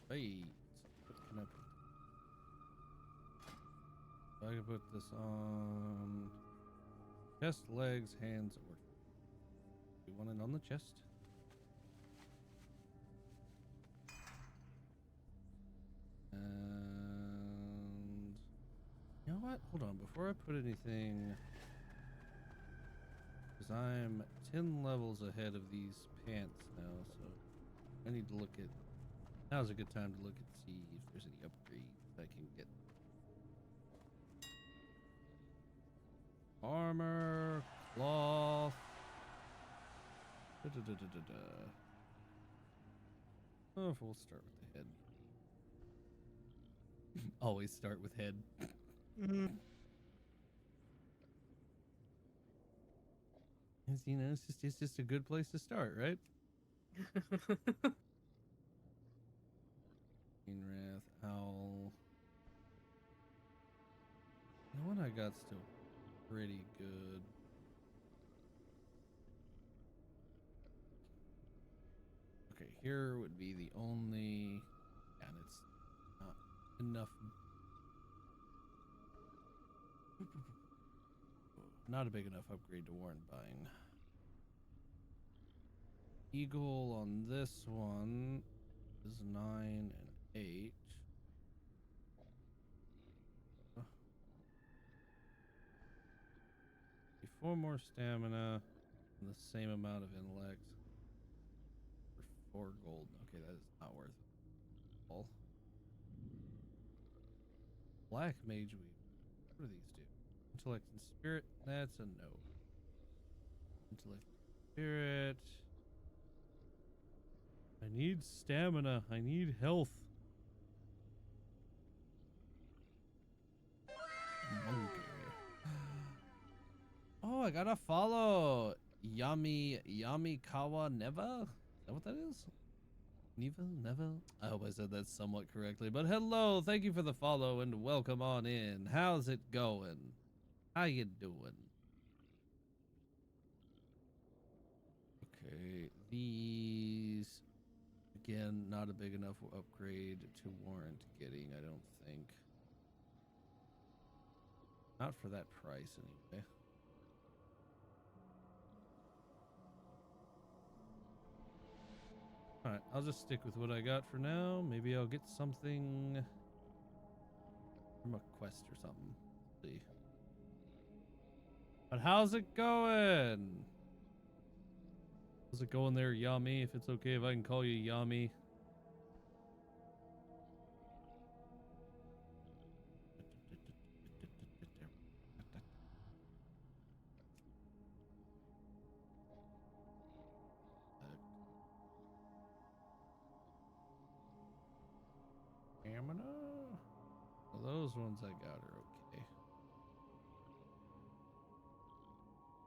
Right. What can I put? So I can put this on chest, legs, hands, or you want it on the chest? And you know what? Hold on, before I put anything, because I'm 10 levels ahead of these pants now, so I need to look at. Now's a good time to look and see if there's any upgrades I can get. Armor, cloth. Oh, if we'll start with the head. Always start with head. You know, it's just a good place to start, right? Green Wrath, Owl. The one I got still pretty good. Okay, here would be the only, and it's not enough. Not a big enough upgrade to warrant buying. Eagle on this one is 9 and 8. 4 more stamina and the same amount of intellect for 4 gold. Okay, that is not worth it all. Black Mage Weave. What do these do? Intellect and spirit. That's a no. Intellect and spirit. I need stamina. I need health. Monkey. Oh, I gotta follow Yami Kawa Neva. Is that what that is? Neva? I hope I said that somewhat correctly. But hello, thank you for the follow and welcome on in. How's it going? How you doing? Okay, these again, not a big enough upgrade to warrant getting, I don't think. Not for that price anyway. Alright, I'll just stick with what I got for now. Maybe I'll get something from a quest or something. Let's see. But how's it going? How's it going there, Yami? If it's okay if I can call you Yami. Stamina? Well, those ones I got are okay.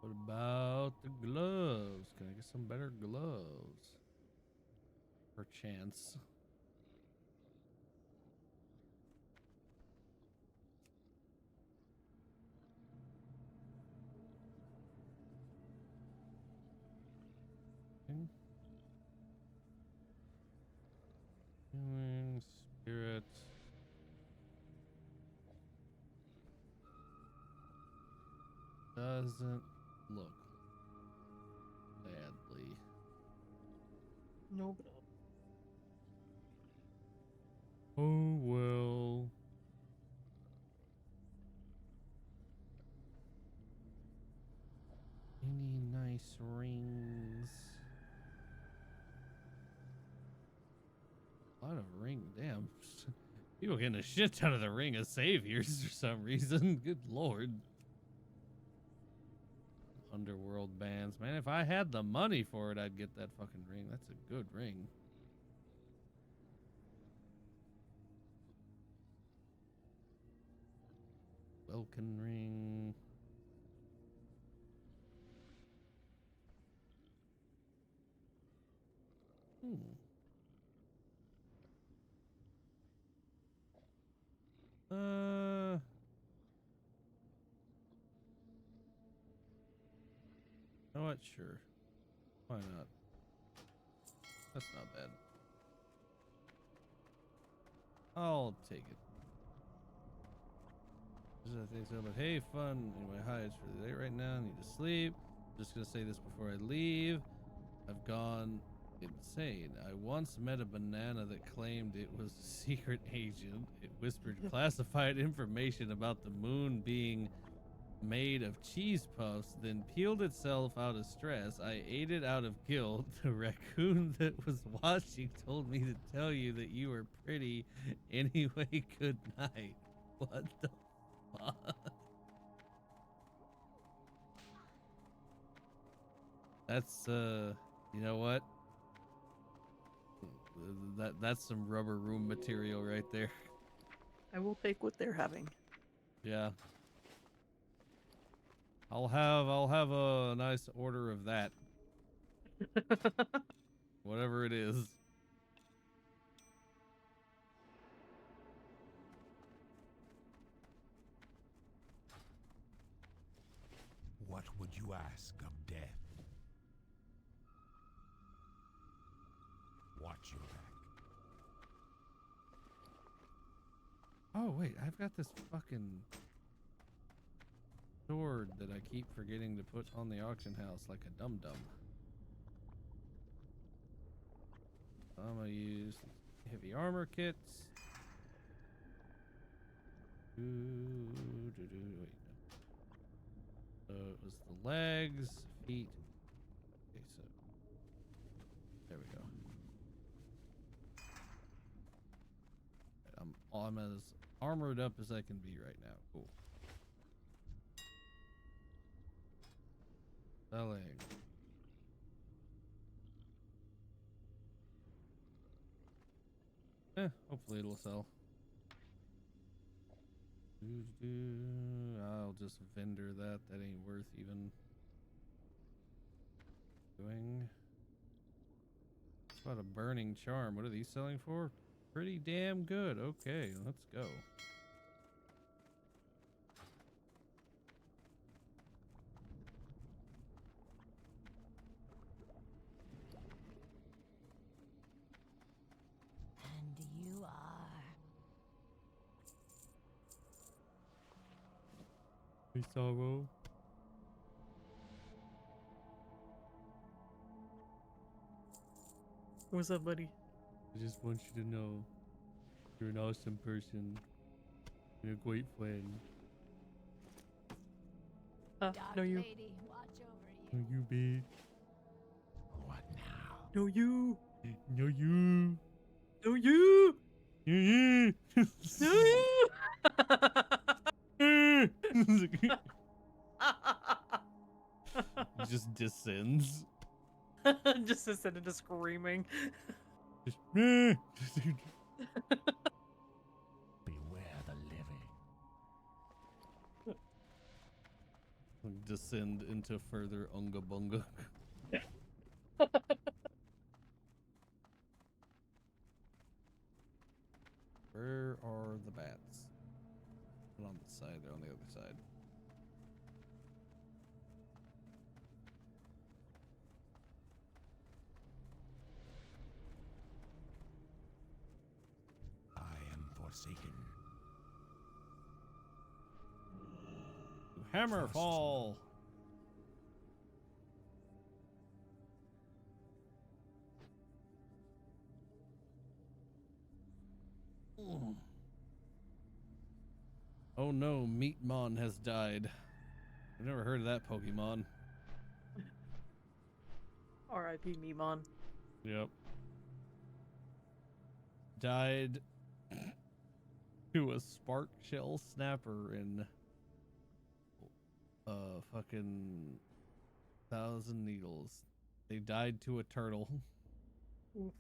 What about the gloves? Can I get some better gloves? Perchance. Healing, spirit. Doesn't look badly. Nope. Oh well. Any nice rings? A lot of ring, damn. People getting a shit ton of the ring of saviors for some reason. Good lord. Underworld bands, man. If I had the money for it, I'd get that fucking ring. That's a good ring. Welkin ring. You know what? Sure. Why not? That's not bad. I'll take it. I think so, but hey, fun. Anyway, hi, it's really late right now. I need to sleep. Just gonna say this before I leave. I've gone insane. I once met a banana that claimed it was a secret agent. It whispered classified information about the moon being made of cheese puffs, then peeled itself out of stress. I ate it out of guilt. The raccoon that was watching told me to tell you that you were pretty. Anyway, good night. What the fuck? That's you know what? That's some rubber room material right there. I will take what they're having. Yeah. I'll have a nice order of that. Whatever it is. What would you ask of death? Watch your back. Oh wait, I've got this fucking sword that I keep forgetting to put on the auction house like a dum-dum. I'm gonna use heavy armor kits. Wait, no. So it was the legs, feet. Okay, so there we go. I'm as armored up as I can be right now. Cool. Selling. Hopefully it'll sell. I'll just vendor that. That ain't worth even doing. What about a burning charm? What are these selling for? Pretty damn good. Okay, let's go. And you are. Hey, Sorrow. What's up, buddy? I just want you to know you're an awesome person and a great friend. No, Dark you. lady, watch over you. No, you, bitch. What now? No, you. No, you. No, you. Yeah, No, you. Just descends. Just instead of just screaming. Just Beware the living. descend into further unga bunga. Where are the bats? Not on the side, they're on the other side. I am forsaken. Hammerfall! Oh no, Meatmon has died. I've never heard of that Pokemon. R.I.P. Memon. Yep. Died to a spark shell snapper in fucking 1,000 Needles. They died to a turtle. Oof.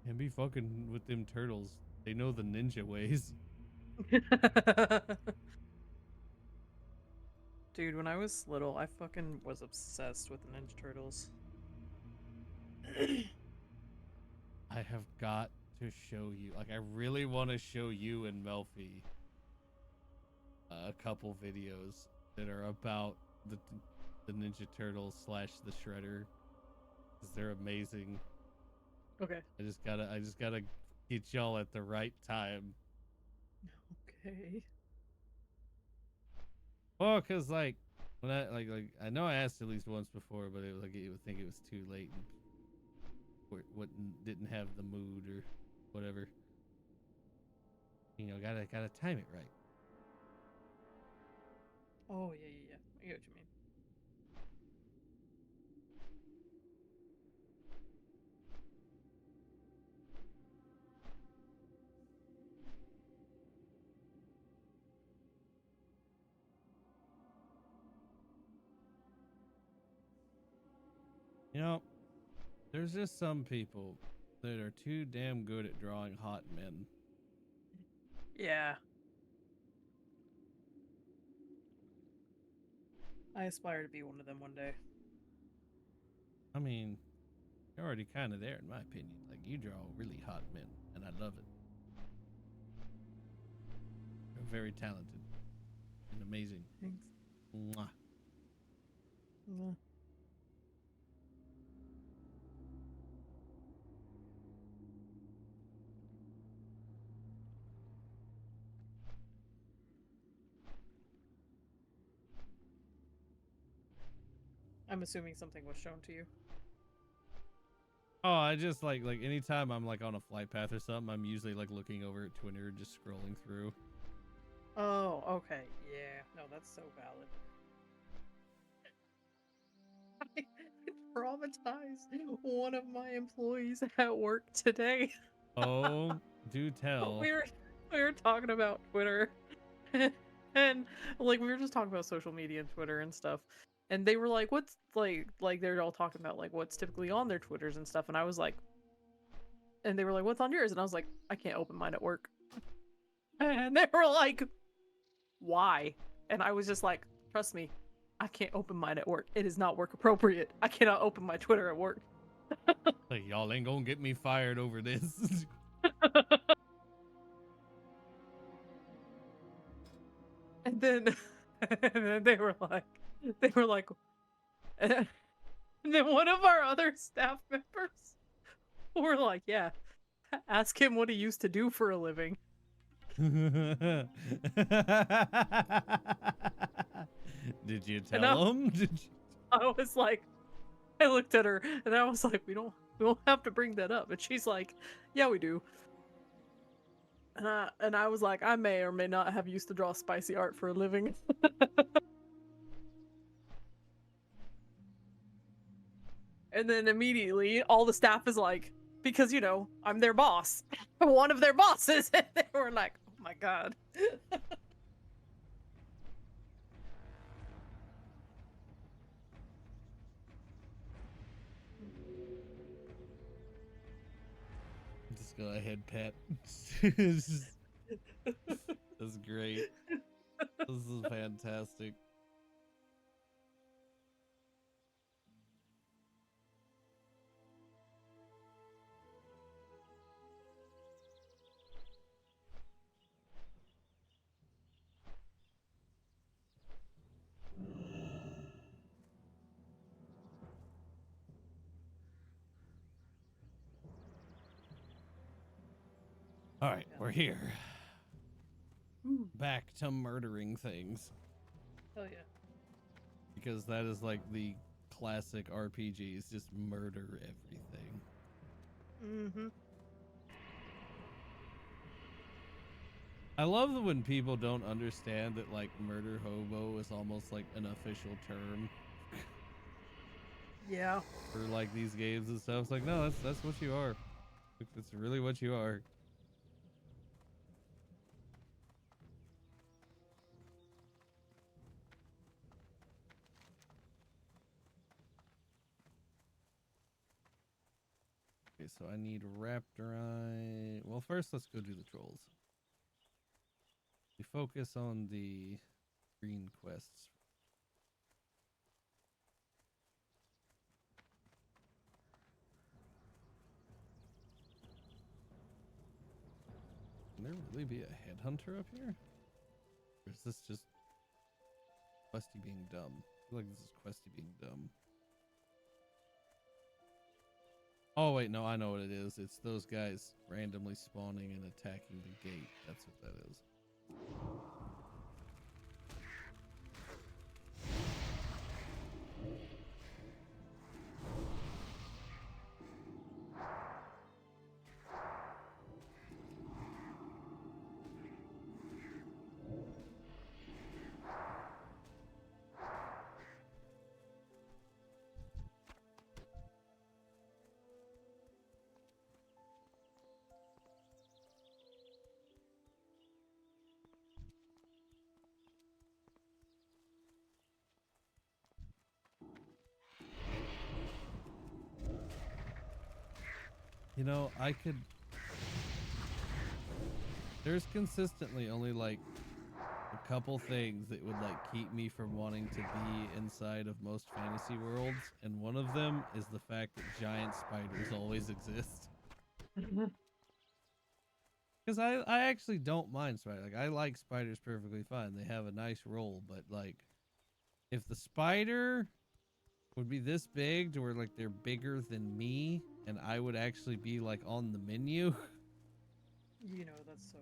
And be fucking with them turtles. They know the ninja ways. Dude, when I was little, I fucking was obsessed with the Ninja Turtles. I have got to show you. Like, I really want to show you and Melfi a couple videos that are about the Ninja Turtles / the Shredder, because they're amazing. Okay. I just gotta get y'all at the right time. Okay. Well, cause like when I I know I asked at least once before, but it was like you would think it was too late and didn't have the mood or whatever. You know, gotta time it right. Oh yeah, yeah, yeah. I get what you mean. You know, there's just some people that are too damn good at drawing hot men. Yeah. I aspire to be one of them one day. I mean, you're already kind of there, in my opinion. Like, you draw really hot men, and I love it. You're very talented and amazing. Thanks. Mwah. Yeah. I'm assuming something was shown to you. Oh, I just like anytime I'm like on a flight path or something, I'm usually like looking over at Twitter, just scrolling through. Oh, okay. Yeah. No, that's so valid. I traumatized one of my employees at work today. Oh, do tell. We were talking about Twitter, and like we were just talking about social media and Twitter and stuff, and they were like, "What's like?" They're all talking about like what's typically on their Twitters and stuff, and I was like, and they were like, "What's on yours?" And I was like, "I can't open mine at work," and they were like, "Why?" And I was just like, "Trust me, I can't open mine at work. It is not work appropriate. I cannot open my Twitter at work." Like, y'all ain't gonna get me fired over this. And then, and then they were like, and then one of our other staff members were like, "Yeah, ask him what he used to do for a living." Did you And tell him? Did you? I was like, I looked at her and I was like, we don't have to bring that up. And she's like, "Yeah, we do." And I was like, I may or may not have used to draw spicy art for a living. And then immediately all the staff is like, because you know, I'm their boss. One of their bosses. And they were like, "Oh my god." Just go ahead, Pat. That's great. This is fantastic. All right, we're here. Back to murdering things. Hell yeah. Because that is like the classic RPGs, just murder everything. Mm-hmm. I love when people don't understand that like murder hobo is almost like an official term Yeah. for like these games and stuff. It's like, no, that's what you are. That's really what you are. Okay, so I need Raptorite. Well, first let's go do the trolls. We focus on the green quests. there really be a headhunter up here? Or is this just Questy being dumb? I feel like this is Questy being dumb. Oh wait, no, I know what it is. It's those guys randomly spawning and attacking the gate. That's what that is. You know, I could... There's consistently only like a couple things that would like keep me from wanting to be inside of most fantasy worlds, and one of them is the fact that giant spiders always exist. Because I actually don't mind spiders. Like, I like spiders perfectly fine. They have a nice role, but like, if the spider would be this big to where like they're bigger than me and I would actually be like on the menu. You know, that's so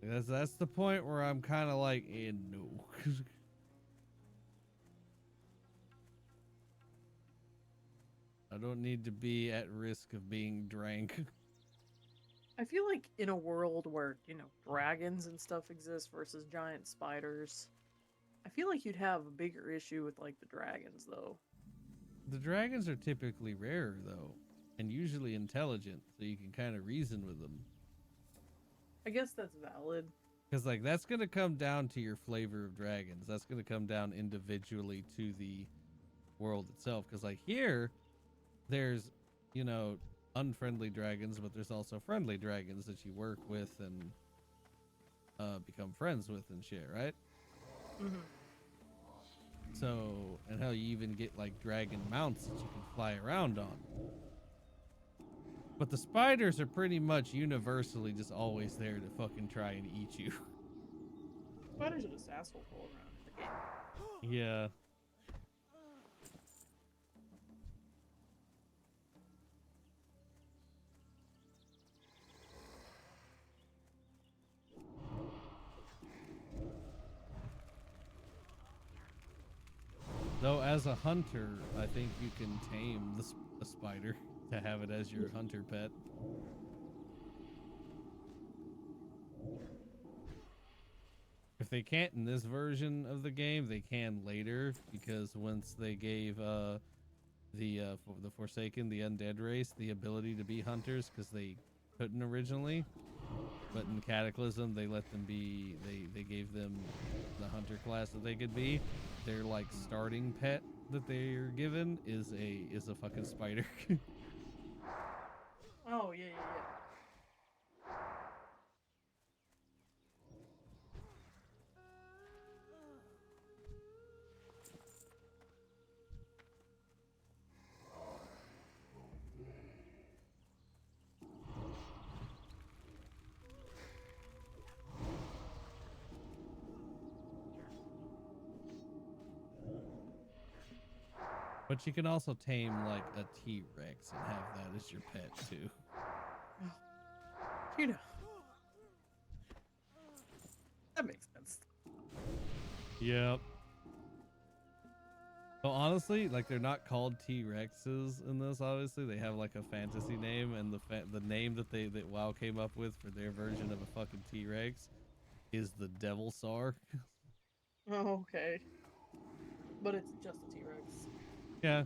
valid. That's the point where I'm kind of like, no. I don't need to be at risk of being drank. I feel like in a world where, you know, dragons and stuff exist versus giant spiders, I feel like you'd have a bigger issue with like the dragons though. The dragons are typically rarer though, and usually intelligent, so you can kind of reason with them. I guess that's valid. Because like that's going to come down to your flavor of dragons. That's going to come down individually to the world itself. Because like here, there's, you know, unfriendly dragons, but there's also friendly dragons that you work with and become friends with and shit, right? Mm-hmm. So, and how you even get like dragon mounts that you can fly around on. But the spiders are pretty much universally just always there to fucking try and eat you. Spiders are just assholes all around in the game. Yeah. Though as a hunter, I think you can tame the spider to have it as your hunter pet. If they can't in this version of the game, they can later, because once they gave the Forsaken, the undead race, the ability to be hunters, because they couldn't originally, but in Cataclysm they let them be. They gave them the hunter class that they could be. Their like starting pet that they're given is a fucking spider. Oh yeah. But you can also tame like a T-Rex and have that as your pet too. You know. That makes sense. Yep. So honestly, like they're not called T-Rexes in this. Obviously, they have like a fantasy name, and the name that WoW came up with for their version of a fucking T-Rex is the Devil Sar. Oh, okay. But it's just a T-Rex. Yeah.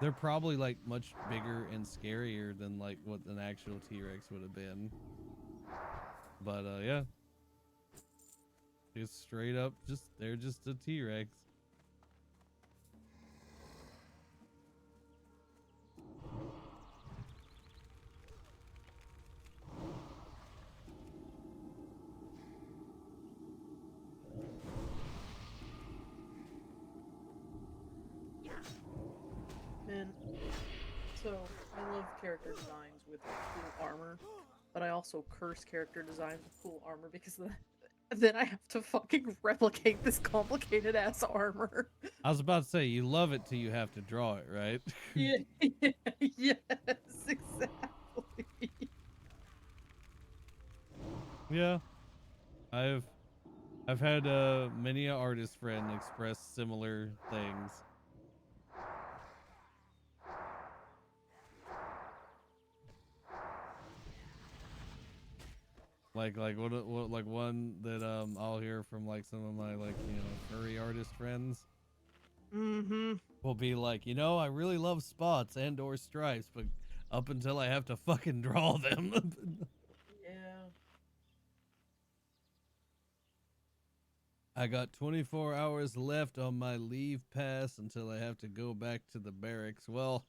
They're probably like much bigger and scarier than like what an actual T-Rex would have been. But yeah. Just straight up, they're just a T-Rex. Man, so I love character designs with like, cool armor, but I also curse character designs with cool armor because then I have to fucking replicate this complicated ass armor. I was about to say, you love it till you have to draw it, right? Yeah, yes, exactly. Yeah. I've had many a artist friend express similar things. Like what like one that I'll hear from like some of my like, you know, furry artist friends Mm-hmm. will be like, you know, I really love spots and or stripes, but up until I have to fucking draw them. Yeah. I got 24 hours left on my leave pass until I have to go back to the barracks. Well,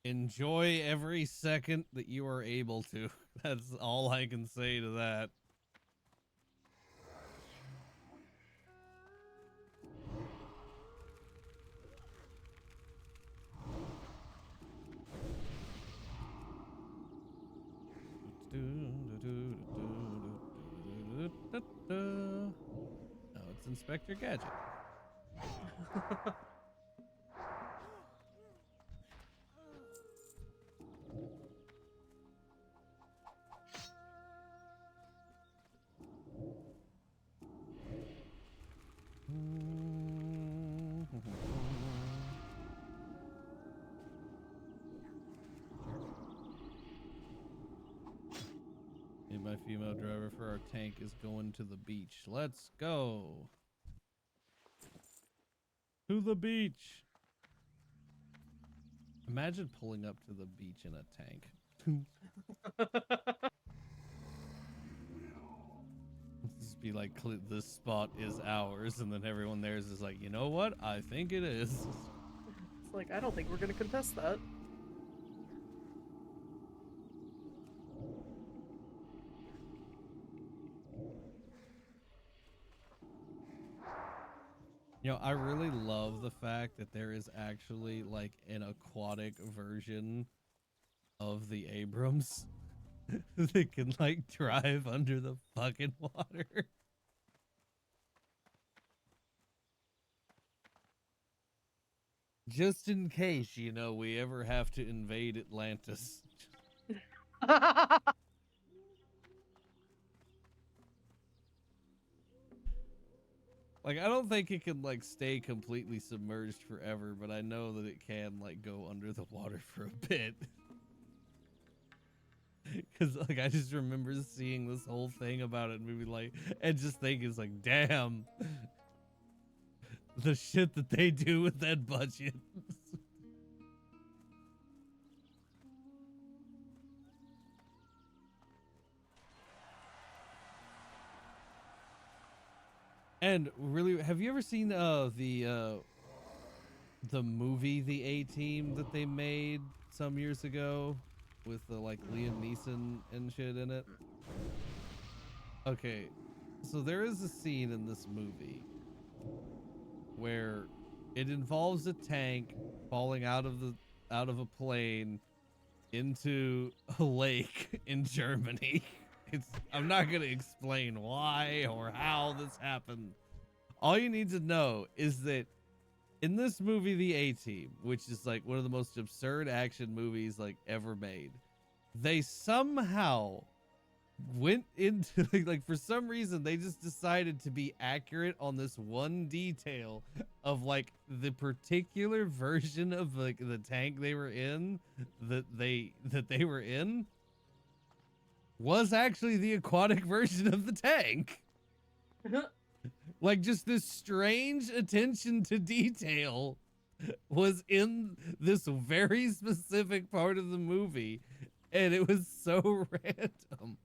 enjoy every second that you are able to. That's all I can say to that. Oh, it's Inspector Gadget. And my female driver for our tank is going to the beach. Let's go. To the beach. Imagine pulling up to the beach in a tank. Just be like, this spot is ours, and then everyone there is just like, you know what? I think it is. It's like, I don't think we're gonna contest that. You know, I really love the fact that there is actually like an aquatic version of the Abrams that can like drive under the fucking water. Just in case, you know, we ever have to invade Atlantis. Like, I don't think it can, like, stay completely submerged forever, but I know that it can, like, go under the water for a bit. Because, like, I just remember seeing this whole thing about it and maybe, like, and just thinking, it's like, damn. The shit that they do with that budget. And really, have you ever seen the movie The A-Team that they made some years ago with like Liam Neeson and shit in it? Okay, so there is a scene in this movie where it involves a tank falling out of a plane into a lake in Germany. I'm not gonna explain why or how this happened. All you need to know is that in this movie, The A-Team, which is like one of the most absurd action movies like ever made, they somehow went into like for some reason they just decided to be accurate on this one detail of like the particular version of like the tank they were in that they were in was actually the aquatic version of the tank. Like, just this strange attention to detail was in this very specific part of the movie, and it was so random.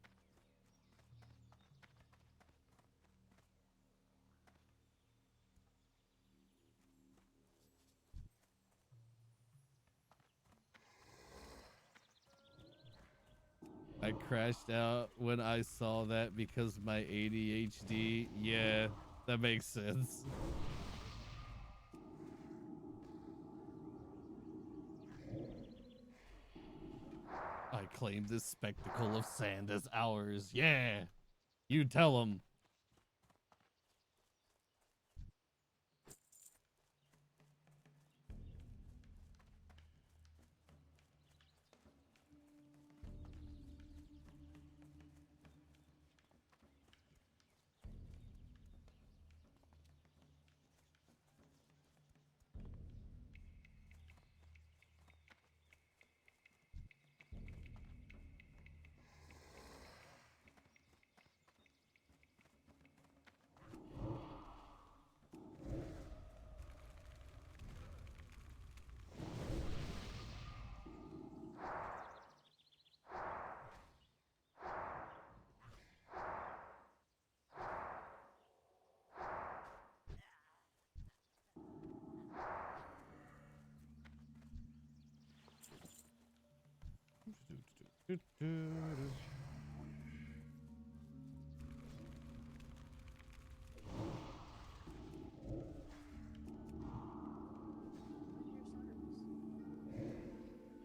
I crashed out when I saw that because my ADHD. Yeah, that makes sense. I claim this spectacle of sand as ours. Yeah, you tell them.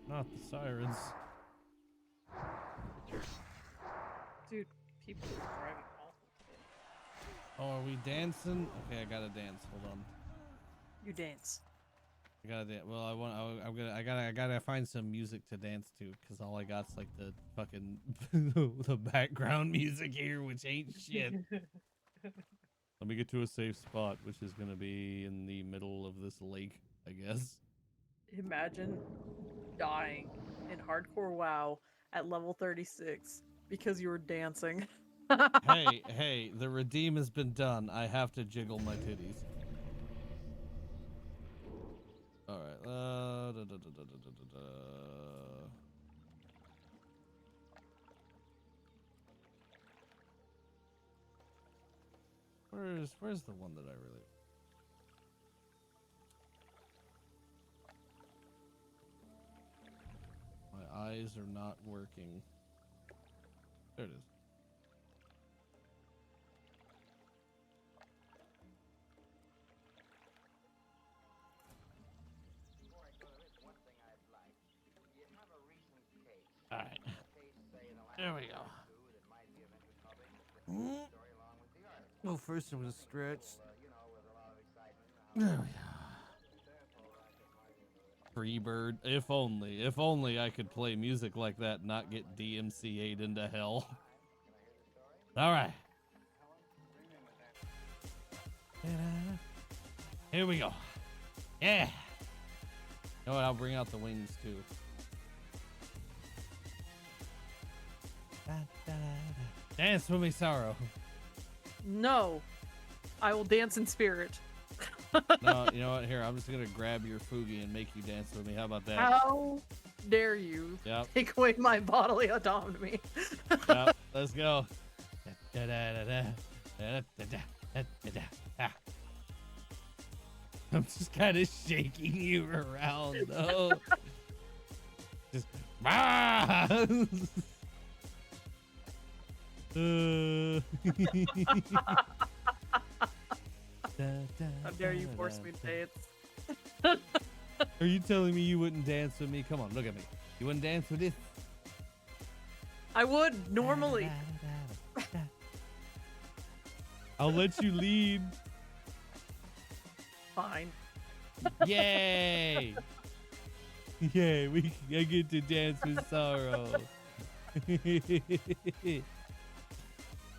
Not the sirens. Dude, people are driving awful today. Oh, are we dancing? Okay, I gotta dance. Hold on. You dance. I gotta dance. Well, I gotta find some music to dance to, cause all I got's like the fucking the background music here, which ain't shit. Let me get to a safe spot, which is gonna be in the middle of this lake, I guess. Imagine dying in hardcore WoW at level 36 because you were dancing. Hey, the redeem has been done. I have to jiggle my titties. All right. Where's the one that I really? My eyes are not working. There it is. All right. There we go. Well, first I'm gonna stretch. There we go. Freebird. If only I could play music like that and not get DMCA'd into hell. All right. Here we go. Yeah. You know what? I'll bring out the wings too. Dance with me, Sorrow. No, I will dance in spirit. No, you know what? Here, I'm just gonna grab your Fugi and make you dance with me. How about that? How dare you Yep. take away my bodily autonomy? Yep. Let's go. I'm just kind of shaking you around, though. Just. How dare you force me to dance? Are you telling me you wouldn't dance with me? Come on, look at me. You wouldn't dance with this? I would normally. I'll let you lead. Fine. Yay! Yay! I get to dance with Sorrow.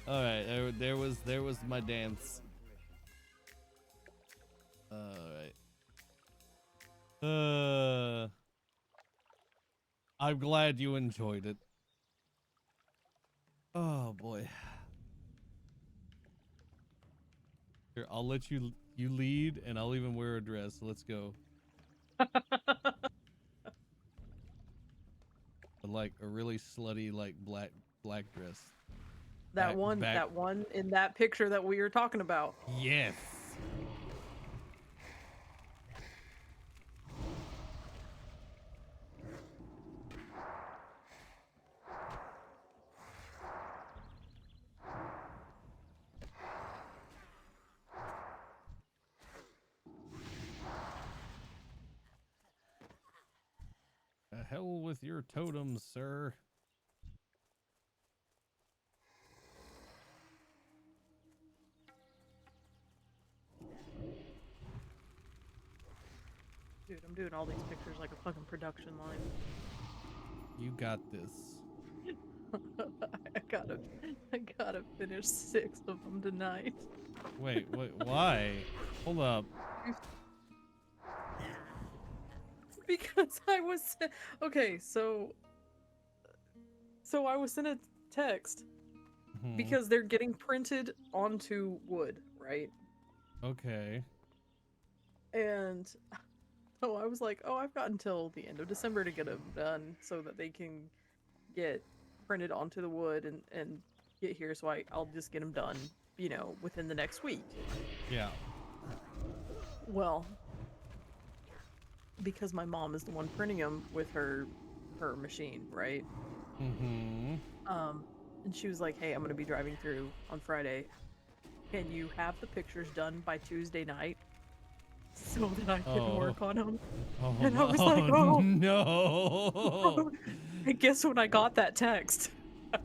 All right, there was my dance. All right. I'm glad you enjoyed it. Oh boy. Here, I'll let you lead, and I'll even wear a dress. Let's go. Like a really slutty, like black dress. That one in that picture that we were talking about. Yes. The hell with your totems, sir. Dude, I'm doing all these pictures like a fucking production line. You got this. I gotta finish 6 of them tonight. Wait, why? Hold up. Because I was okay, so I was sent a text Mhm. because they're getting printed onto wood, right? Okay. And so I was like, oh, I've got until the end of December to get them done so that they can get printed onto the wood and get here. So I'll just get them done, you know, within the next week. Yeah. Well, because my mom is the one printing them with her machine, right? Mm-hmm. And she was like, hey, I'm gonna be driving through on Friday. Can you have the pictures done by Tuesday night so that I can work on them? Oh, And I was like, oh no. And guess when I got that text?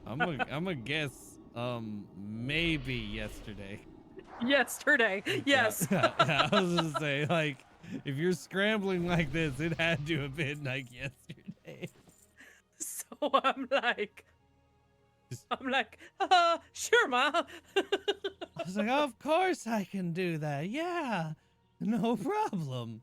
I'm gonna guess maybe yesterday. Yesterday. Yes. Yeah, I was gonna say, like, if you're scrambling like this, it had to have been like yesterday. So I'm like, sure, Ma. I was like, of course I can do that. Yeah, no problem.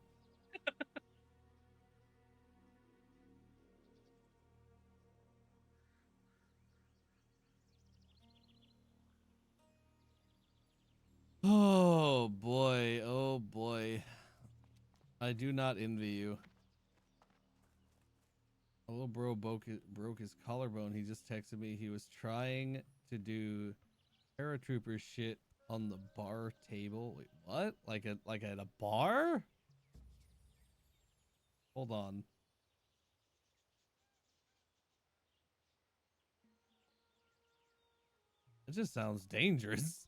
Oh boy, oh boy. I do not envy you. A little bro broke his collarbone. He just texted me. He was trying to do paratrooper shit on the bar table. Wait, what? Like at a bar? Hold on. It just sounds dangerous.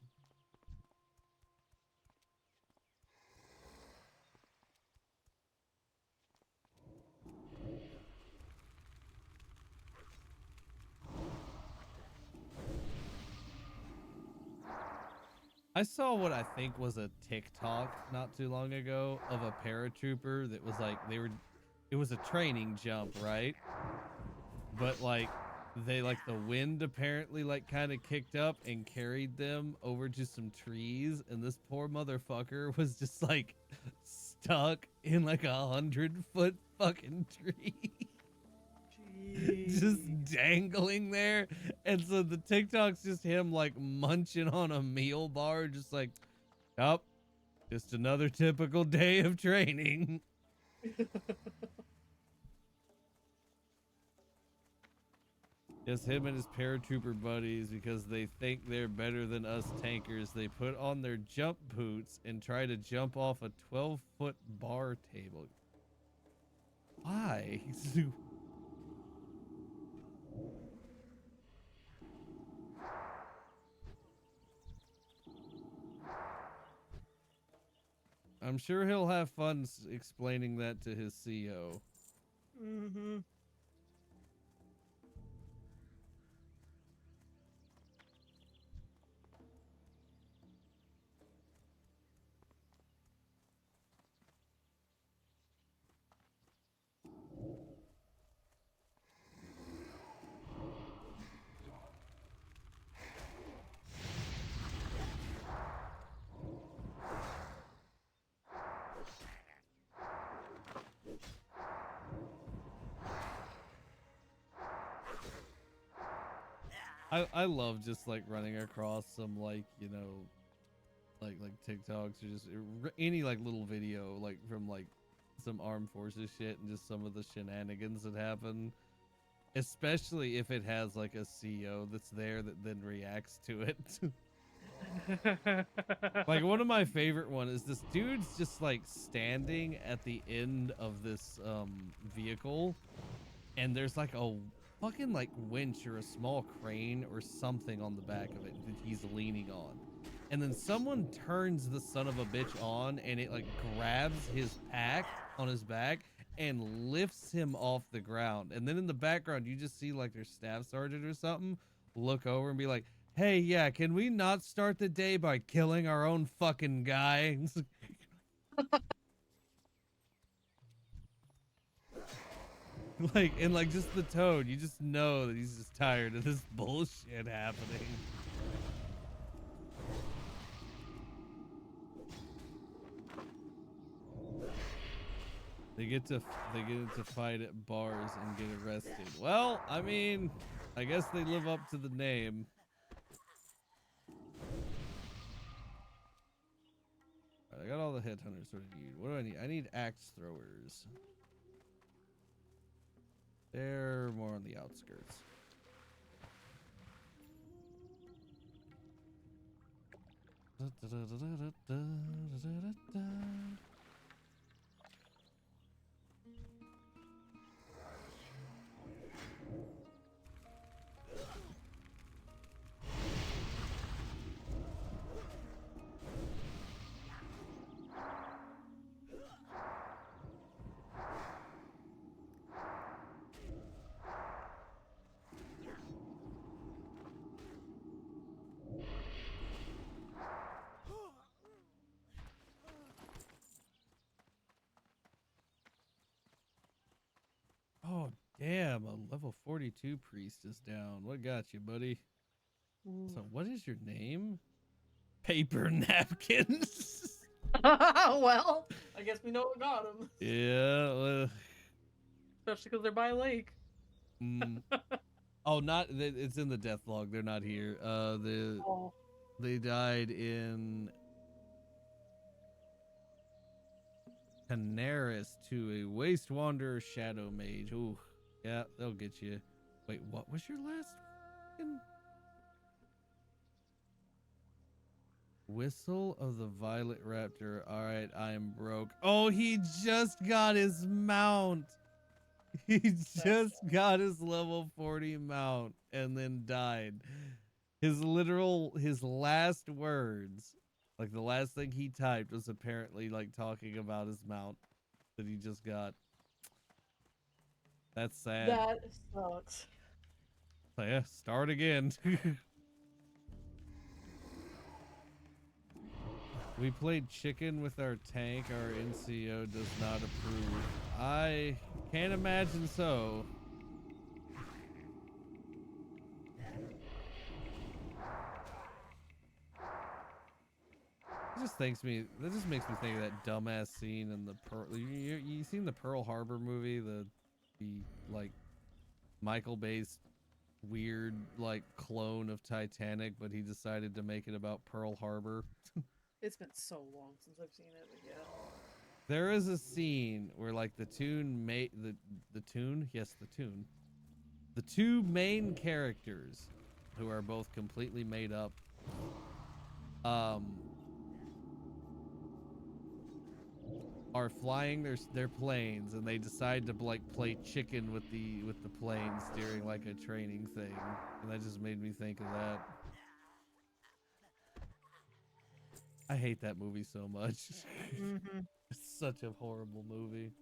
I saw what I think was a TikTok not too long ago of a paratrooper that was like it was a training jump, right? But like the wind apparently like kind of kicked up and carried them over to some trees, and this poor motherfucker was just like stuck in like 100-foot fucking tree. Just dangling there. And so the TikTok's just him like munching on a meal bar, just like, oh, just another typical day of training. Just him and his paratrooper buddies, because they think they're better than us tankers. They put on their jump boots and try to jump off a 12-foot bar table. Why? I'm sure he'll have fun explaining that to his CEO. Mm-hmm. I love just like running across some like, you know, like TikToks or just any like little video like from like some armed forces shit and just some of the shenanigans that happen, especially if it has like a CEO that's there that then reacts to it. Like one of my favorite one is this dude's just like standing at the end of this vehicle, and there's like a fucking like winch or a small crane or something on the back of it that he's leaning on, and then someone turns the son of a bitch on, and it like grabs his pack on his back and lifts him off the ground. And then in the background you just see like their staff sergeant or something look over and be like, hey, yeah, can we not start the day by killing our own fucking guy? Like, and like just the tone, you just know that he's just tired of this bullshit happening. They get to fight at bars and get arrested. Well, I mean, I guess they live up to the name. All right, I got all the headhunters. What do I need? What do I need? I need axe throwers. They're more on the outskirts. Oh, damn, a level 42 priest is down. What got you, buddy? So, what is your name? Paper napkins. Well, I guess we know what got him. Yeah. Especially because they're by a lake. Oh, it's in the death log. They're not here. They died in Canaris to a waste wanderer shadow mage. Ooh, yeah, they'll get you. Wait, what was your last fucking... Whistle of the Violet Raptor. All right, I am broke. Oh, he just got his mount. He just got his level 40 mount and then died. His last words, like the last thing he typed was apparently like talking about his mount that he just got. That's sad. That sucks. So yeah, start again. We played chicken with our tank. Our NCO does not approve. I can't imagine so. That just makes me think of that dumbass scene in the you seen the Pearl Harbor movie, the like Michael Bay's weird like clone of Titanic, but he decided to make it about Pearl Harbor. It's been so long since I've seen it, but yeah. There is a scene where like the two main characters, who are both completely made up, are flying their planes, and they decide to like play chicken with the planes during like a training thing, and that just made me think of that. I hate that movie so much. It's such a horrible movie.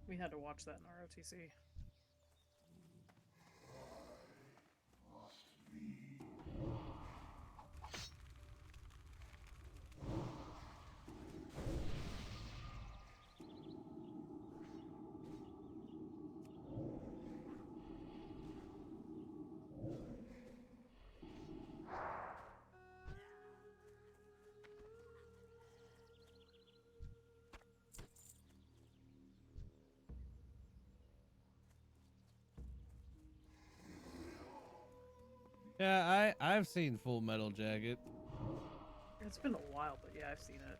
We had to watch that in our OTC. Yeah, I've seen Full Metal Jacket. It's been a while, but yeah, I've seen it.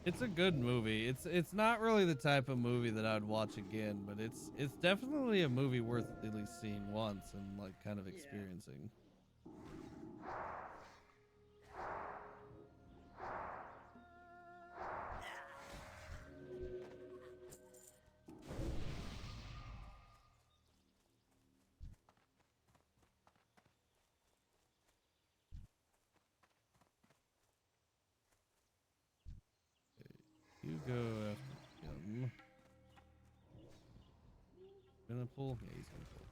It's a good movie. It's not really the type of movie that I'd watch again, but it's definitely a movie worth at least seeing once and like kind of experiencing. You go after him. Gonna pull? Yeah, he's gonna pull.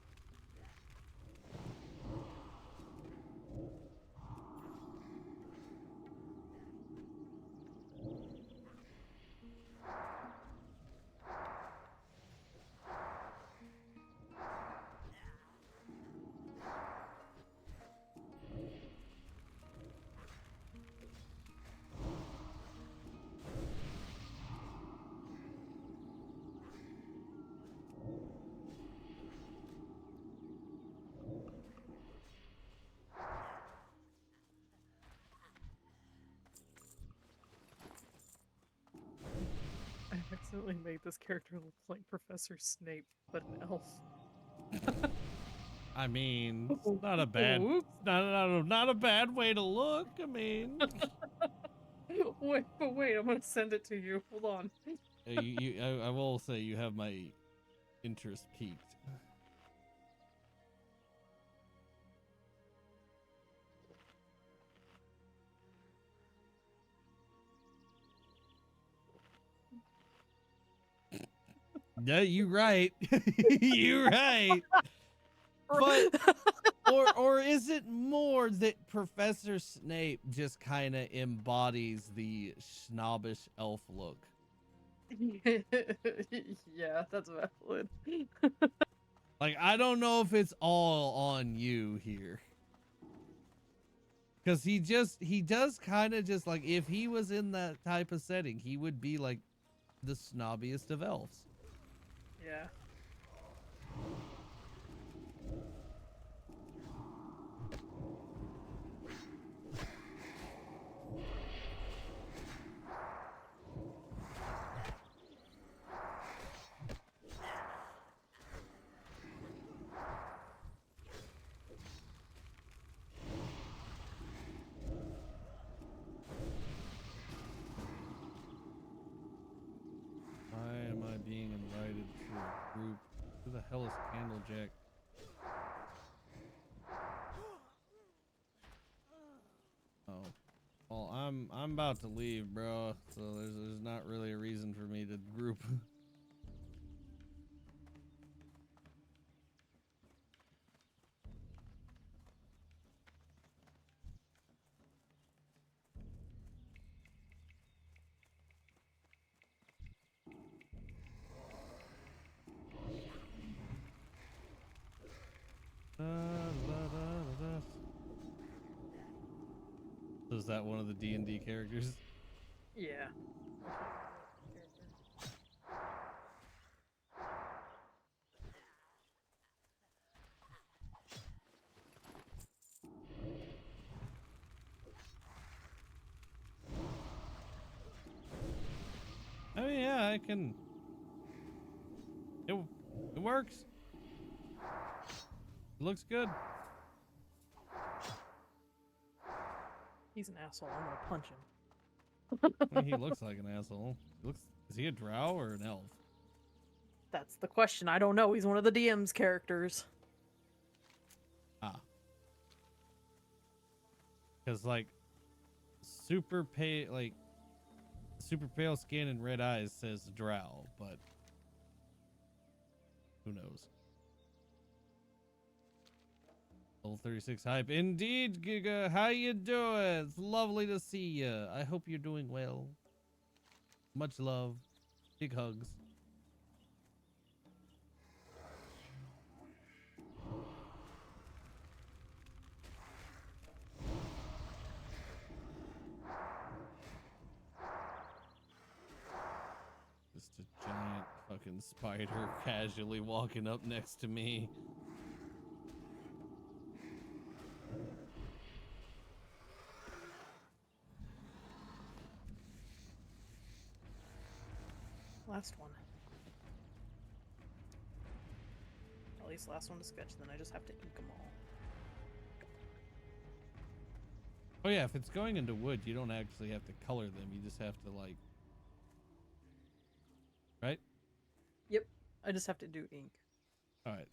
accidentally made this character look like Professor Snape, but an elf. I mean, it's not a bad, Oops. not a bad way to look. I mean, Wait, I'm gonna send it to you. Hold on. I will say you have my interest peaked. Yeah, you right. You right. But or is it more that Professor Snape just kind of embodies the snobbish elf look? Yeah, that's valid. Like, I don't know if it's all on you here. Because he does kind of just like, if he was in that type of setting, he would be like the snobbiest of elves. Yeah. Why am I being invited to a group? Who the hell is Candlejack? Oh, well, I'm about to leave, bro. So there's not really a reason for me to group. So is that one of the D&D characters? Yeah. I mean, yeah, I can. It works. It looks good. He's an asshole. I'm gonna punch him. I mean, he looks like an asshole. Is he a drow or an elf? That's the question. I don't know. He's one of the DM's characters. Ah. Because, like, super pale skin and red eyes says drow, but who knows? LVL36 hype. Indeed, Giga. How you doing? It's lovely to see you. I hope you're doing well. Much love. Big hugs. Just a giant fucking spider casually walking up next to me. Last one. At least last one to sketch, then I just have to ink them all. Oh yeah, if it's going into wood, you don't actually have to color them. You just have to, like... Right? Yep. I just have to do ink. Alright.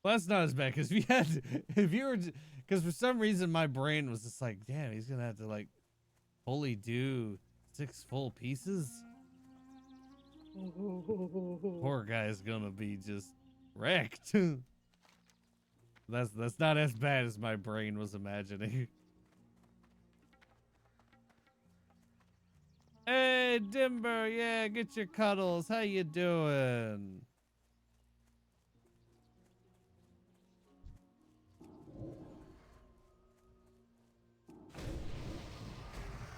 Well, that's not as bad, because because for some reason my brain was just like, damn, he's gonna have to, like, fully do 6 full pieces? Poor guy's gonna be just wrecked. That's not as bad as my brain was imagining. Hey, Dimber, yeah, get your cuddles. How you doing?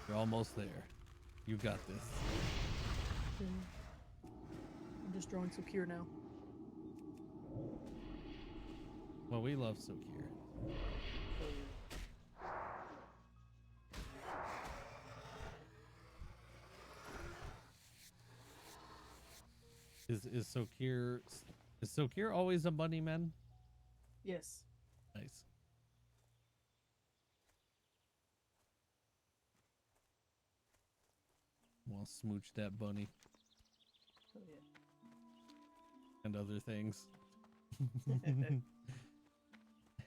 You're almost there. You got this. I'm just drawing Sukir now. Well, we love Sukir. Is Sokir always a bunny man? Yes. Nice. Well, smooch that bunny Oh, and other things.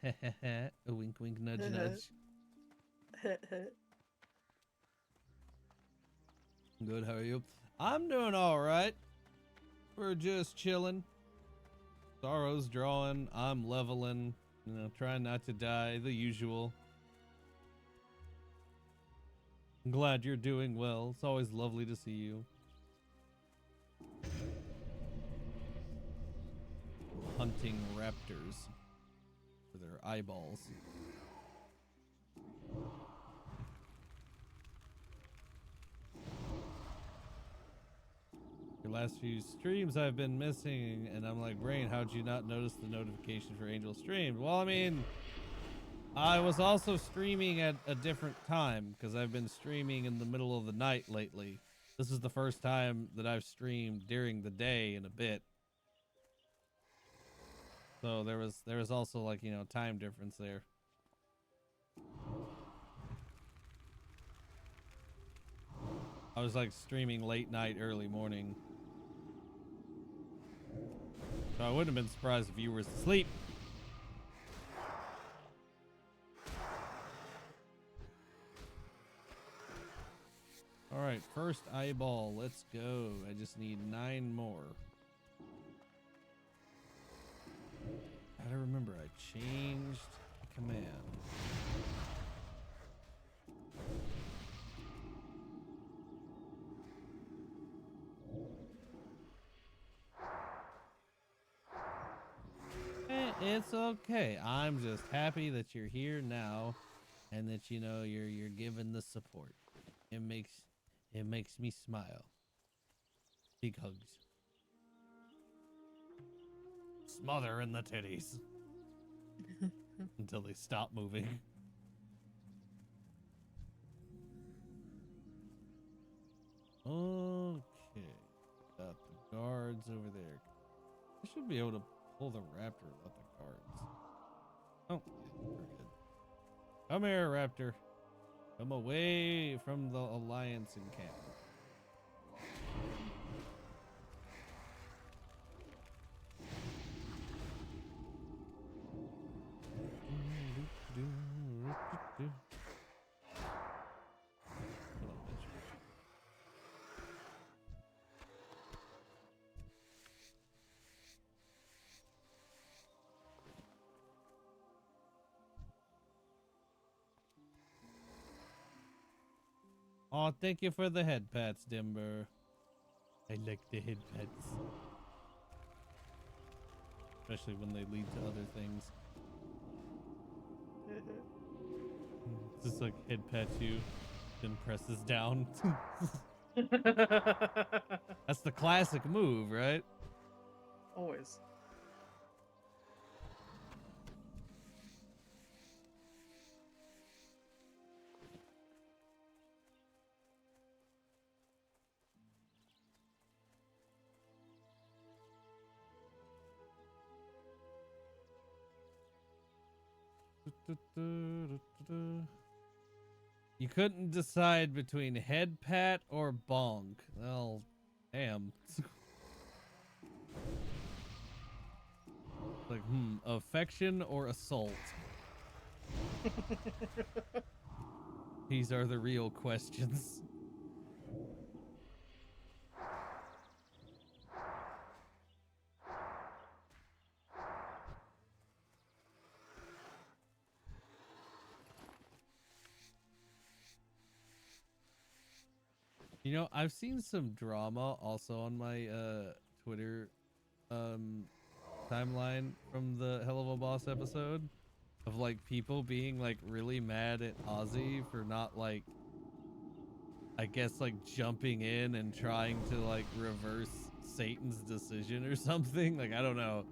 A wink, wink, nudge, nudge. yeah. Good. How are you? I'm doing all right. We're just chilling. Sorrow's drawing. I'm leveling. You know, trying not to die. The usual. I'm glad you're doing well. It's always lovely to see you. Hunting raptors for their eyeballs. Your last few streams I've been missing, and I'm like, Brain, how'd you not notice the notification for Angel streamed? Well, I mean, I was also streaming at a different time because I've been streaming in the middle of the night lately. This is the first time that I've streamed during the day in a bit. So there was also, like, you know, time difference there. I was like streaming late night, early morning. So I wouldn't have been surprised if you were asleep. All right, first eyeball. Let's go. I just need 9 more. Gotta remember, I changed command. It's okay. I'm just happy that you're here now, and that, you know, you're giving the support. It makes me smile. Big hugs. Smother in the titties until they stop moving. Okay, got the guards over there. I should be able to pull the raptor without the guards. Oh, yeah, we're good. Come here, raptor. Come away from the Alliance encampment. Oh, thank you for the head pats, Dimber. I like the head pats. Especially when they lead to other things. Just like head pat you, then presses down. That's the classic move, right? Always. You couldn't decide between head pat or bonk. Well, damn. Like, affection or assault? These are the real questions. You know, I've seen some drama also on my Twitter timeline from the Hell of a Boss episode of like people being like really mad at Ozzy for not, like, I guess, like jumping in and trying to like reverse Satan's decision or something. Like, I don't know,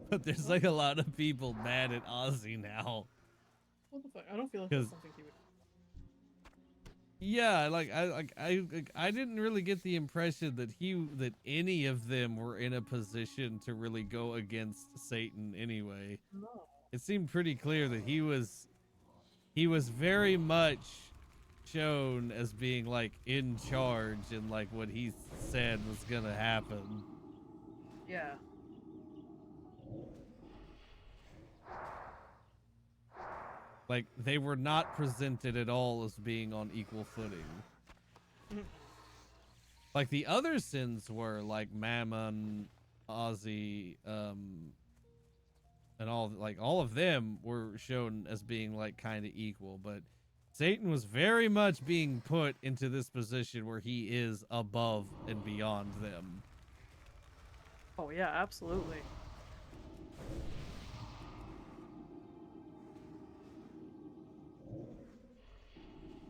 but there's like a lot of people mad at Ozzy now. What the fuck? I don't feel like that's something he would. Yeah, I didn't really get the impression that any of them were in a position to really go against Satan anyway. No. It seemed pretty clear that he was very much shown as being like in charge and like what he said was gonna happen. Yeah. Like they were not presented at all as being on equal footing. Like the other sins were like Mammon, Ozzy, and all of them were shown as being like kind of equal, but Satan was very much being put into this position where he is above and beyond them. Oh yeah, absolutely.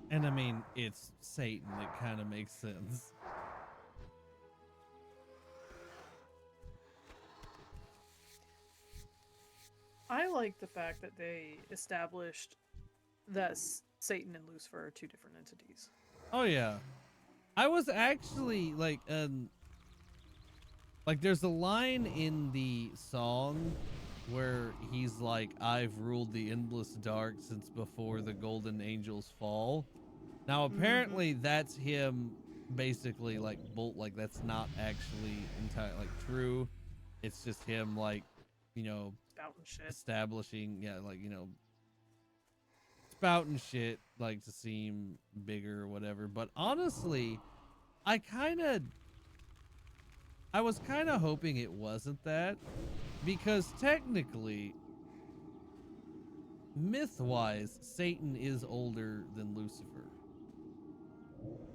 And I mean, it's Satan. It kind of makes sense. I like the fact that they established that Satan and Lucifer are two different entities. Oh yeah. I was actually like there's a line in the song where he's like, I've ruled the endless dark since before the golden angels fall. Now apparently that's him basically like that's not actually entirely like true. It's just him like, you know, Spouting shit. establishing, yeah, like, you know, spouting shit like to seem bigger or whatever. But honestly, I was kind of hoping it wasn't that, because technically, myth-wise, Satan is older than Lucifer.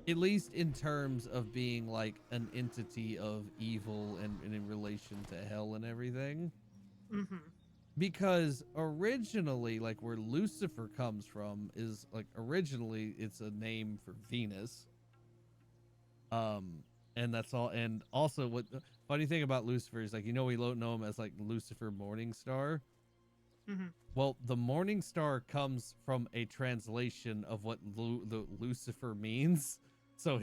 At least in terms of being like an entity of evil and in relation to hell and everything. Mm-hmm. Because originally, like where Lucifer comes from is like originally it's a name for Venus. And that's all. And also, what the funny thing about Lucifer is, like, you know, we don't know him as like Lucifer Morning Star. Mm-hmm. Well, the Morning Star comes from a translation of what the Lucifer means. So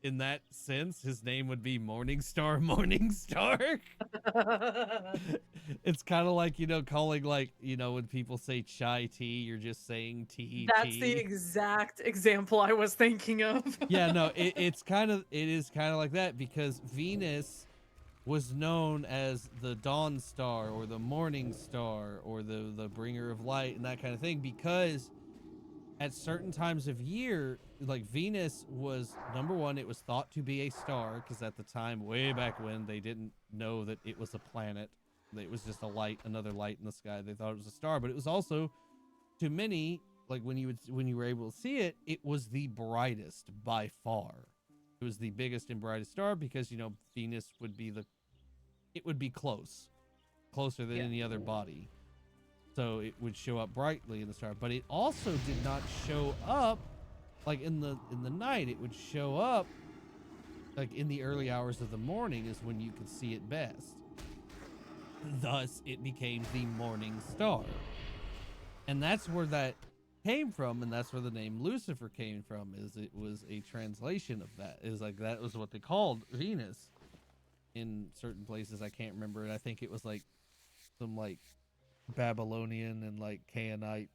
in that sense, his name would be Morning Star, Morning Star. It's kind of like, you know, calling, like, you know, when people say chai tea, you're just saying tea. That's the exact example I was thinking of. Yeah, no, it is kind of like that, because Venus was known as the dawn star or the morning star or the bringer of light and that kind of thing, because at certain times of year, like Venus was, number one, it was thought to be a star, because at the time, way back when, they didn't know that it was a planet. It was just a light, another light in the sky. They thought it was a star, but it was also, to many, like when you were able to see it, it was the brightest by far. It was the biggest and brightest star, because, you know, Venus would be it would be closer than any other body. So it would show up brightly in the star, but it also did not show up like in the night. It would show up like in the early hours of the morning is when you could see it best. Thus, it became the morning star. And that's where that came from, and that's where the name Lucifer came from, is it was a translation of that. Is like that was what they called Venus in certain places. I can't remember it. I think it was like some like Babylonian and like Canaanite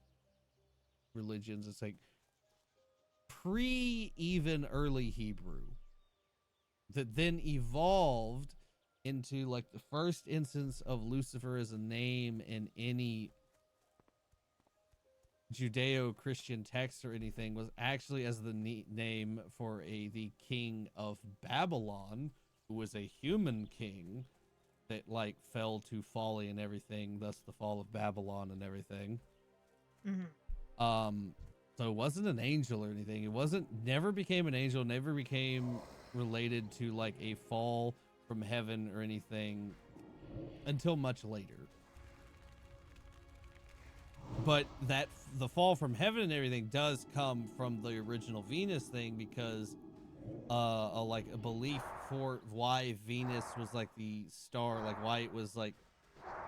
religions. It's like even early Hebrew that then evolved into like the first instance of Lucifer as a name in any Judeo-Christian text or anything was actually as the name for the king of Babylon, who was a human king that like fell to folly and everything, thus the fall of Babylon and everything. Mm-hmm. So it wasn't an angel or anything. It never became an angel, never became related to like a fall from heaven or anything until much later. But that the fall from heaven and everything does come from the original Venus thing, because like a belief for why Venus was like the star, like why it was like,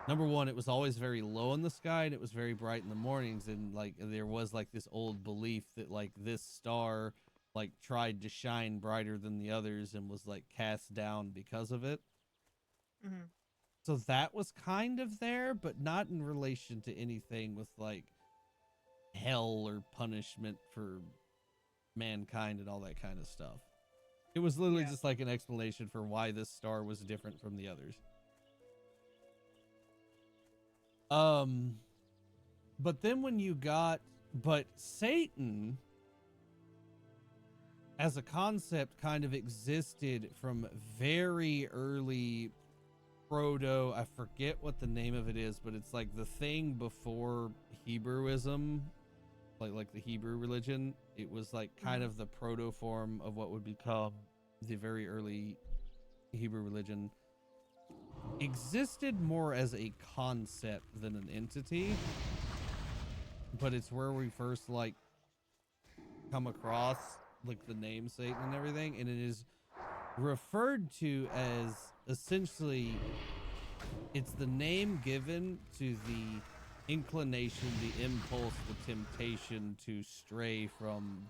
number one, it was always very low in the sky and it was very bright in the mornings, and like there was like this old belief that like this star like tried to shine brighter than the others and was like cast down because of it. Mm-hmm. So that was kind of there, but not in relation to anything with like hell or punishment for mankind and all that kind of stuff. It was literally just like an explanation for why this star was different from the others. But then when you got, but Satan as a concept kind of existed from very early proto, I forget what the name of it is, but it's like the thing before Hebrewism, like the Hebrew religion. It was like kind of the proto form of what would become the very early Hebrew religion. Existed more as a concept than an entity, but it's where we first like come across like the name Satan and everything, and it is referred to as essentially it's the name given to the inclination, the impulse, the temptation to stray from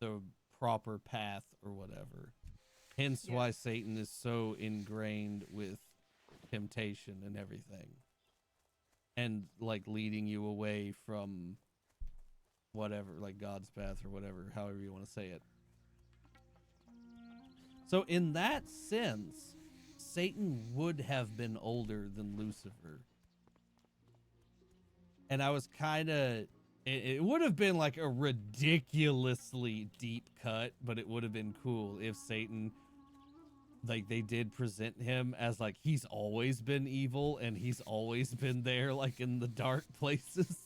the proper path or whatever. Hence why Satan is so ingrained with temptation and everything, and like leading you away from whatever, like God's path or whatever, however you want to say it. So in that sense, Satan would have been older than Lucifer. And I was kind of, it would have been like a ridiculously deep cut, but it would have been cool if Satan, like they did present him as like he's always been evil and he's always been there like in the dark places.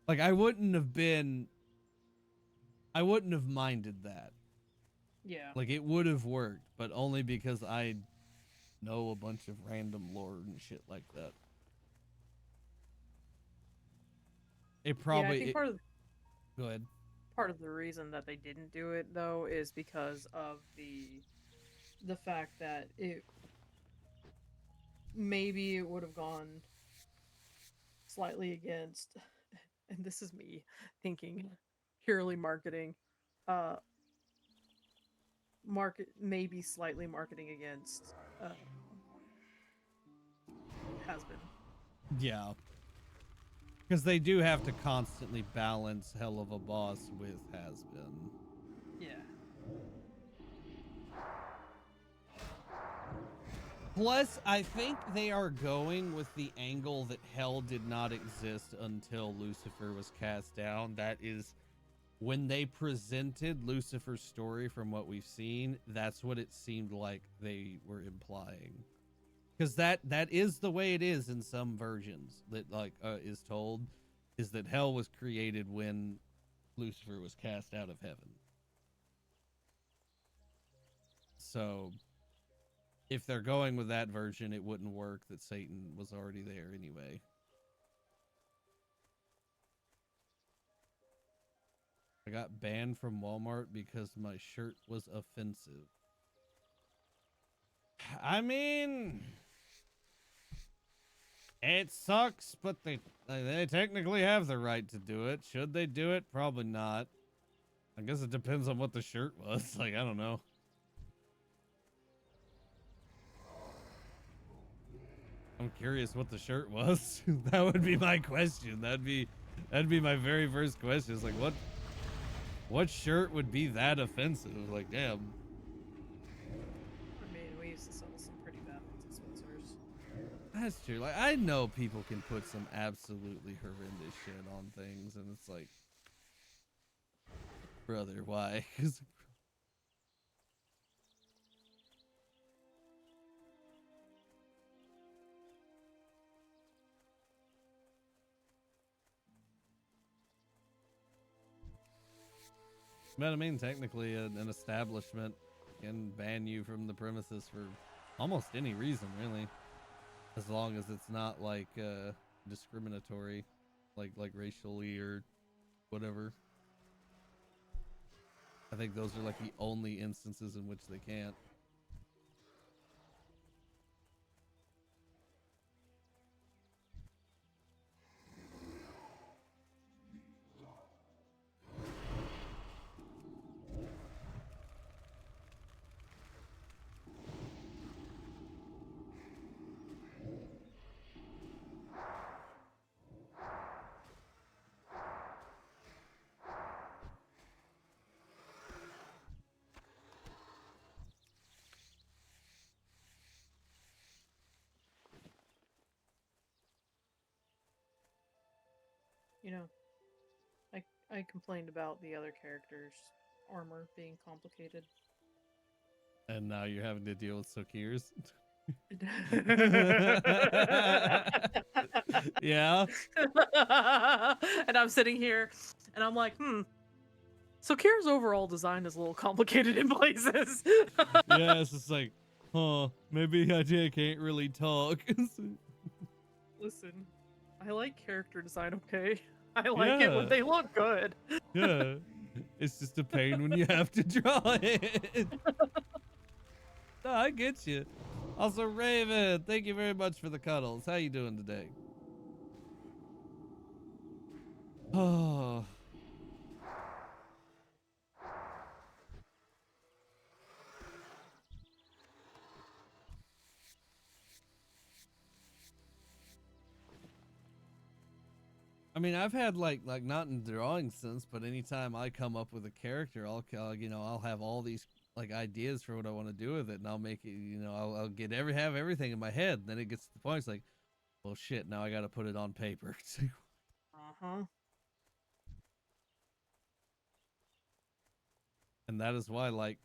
Like I wouldn't have minded that. Yeah. Like it would have worked, but only because I know a bunch of random lore and shit like that. It probably. Yeah, I think go ahead. part of the reason that they didn't do it though is because of the fact that it would have gone slightly against, and this is me thinking purely marketing, maybe slightly marketing against has been. Yeah. Because they do have to constantly balance Hell of a Boss with Has Been. Yeah. Plus, I think they are going with the angle that hell did not exist until Lucifer was cast down. That is, when they presented Lucifer's story from what we've seen, that's what it seemed like they were implying. Because that is the way it is in some versions that is told, is that hell was created when Lucifer was cast out of heaven. So if they're going with that version, it wouldn't work that Satan was already there anyway. I got banned from Walmart because my shirt was offensive. I mean, it sucks, but they technically have the right to do it. Should they do it? Probably not. I guess it depends on what the shirt was. Like, I don't know. I'm curious what the shirt was. That would be my question. That'd be my very first question. It's like, what shirt would be that offensive? Like, damn. I mean, we used to sell some pretty bad ones at Spencer's. That's true. Like, I know people can put some absolutely horrendous shit on things, and it's like, brother, why? 'Cause but I mean, technically, an establishment can ban you from the premises for almost any reason, really, as long as it's not like discriminatory, like racially or whatever. I think those are like the only instances in which they can't. you know, I complained about the other characters' armor being complicated. And now you're having to deal with Sokir's. Yeah. And I'm sitting here and I'm like, so Kira's overall design is a little complicated in places. Yeah, it's just like, huh, maybe I can't really talk. Listen, I like character design, okay? I like it when Yeah. they look good. Yeah. It's just a pain when you have to draw it. No, I get you. Also, Raven, thank you very much for the cuddles. How you doing today? Oh. I mean, I've had like not in drawing sense, but anytime I come up with a character, I'll have all these like ideas for what I want to do with it, and I'll make it, I'll have everything in my head. And then it gets to the point, it's like, well, shit, now I got to put it on paper. And that is why, like,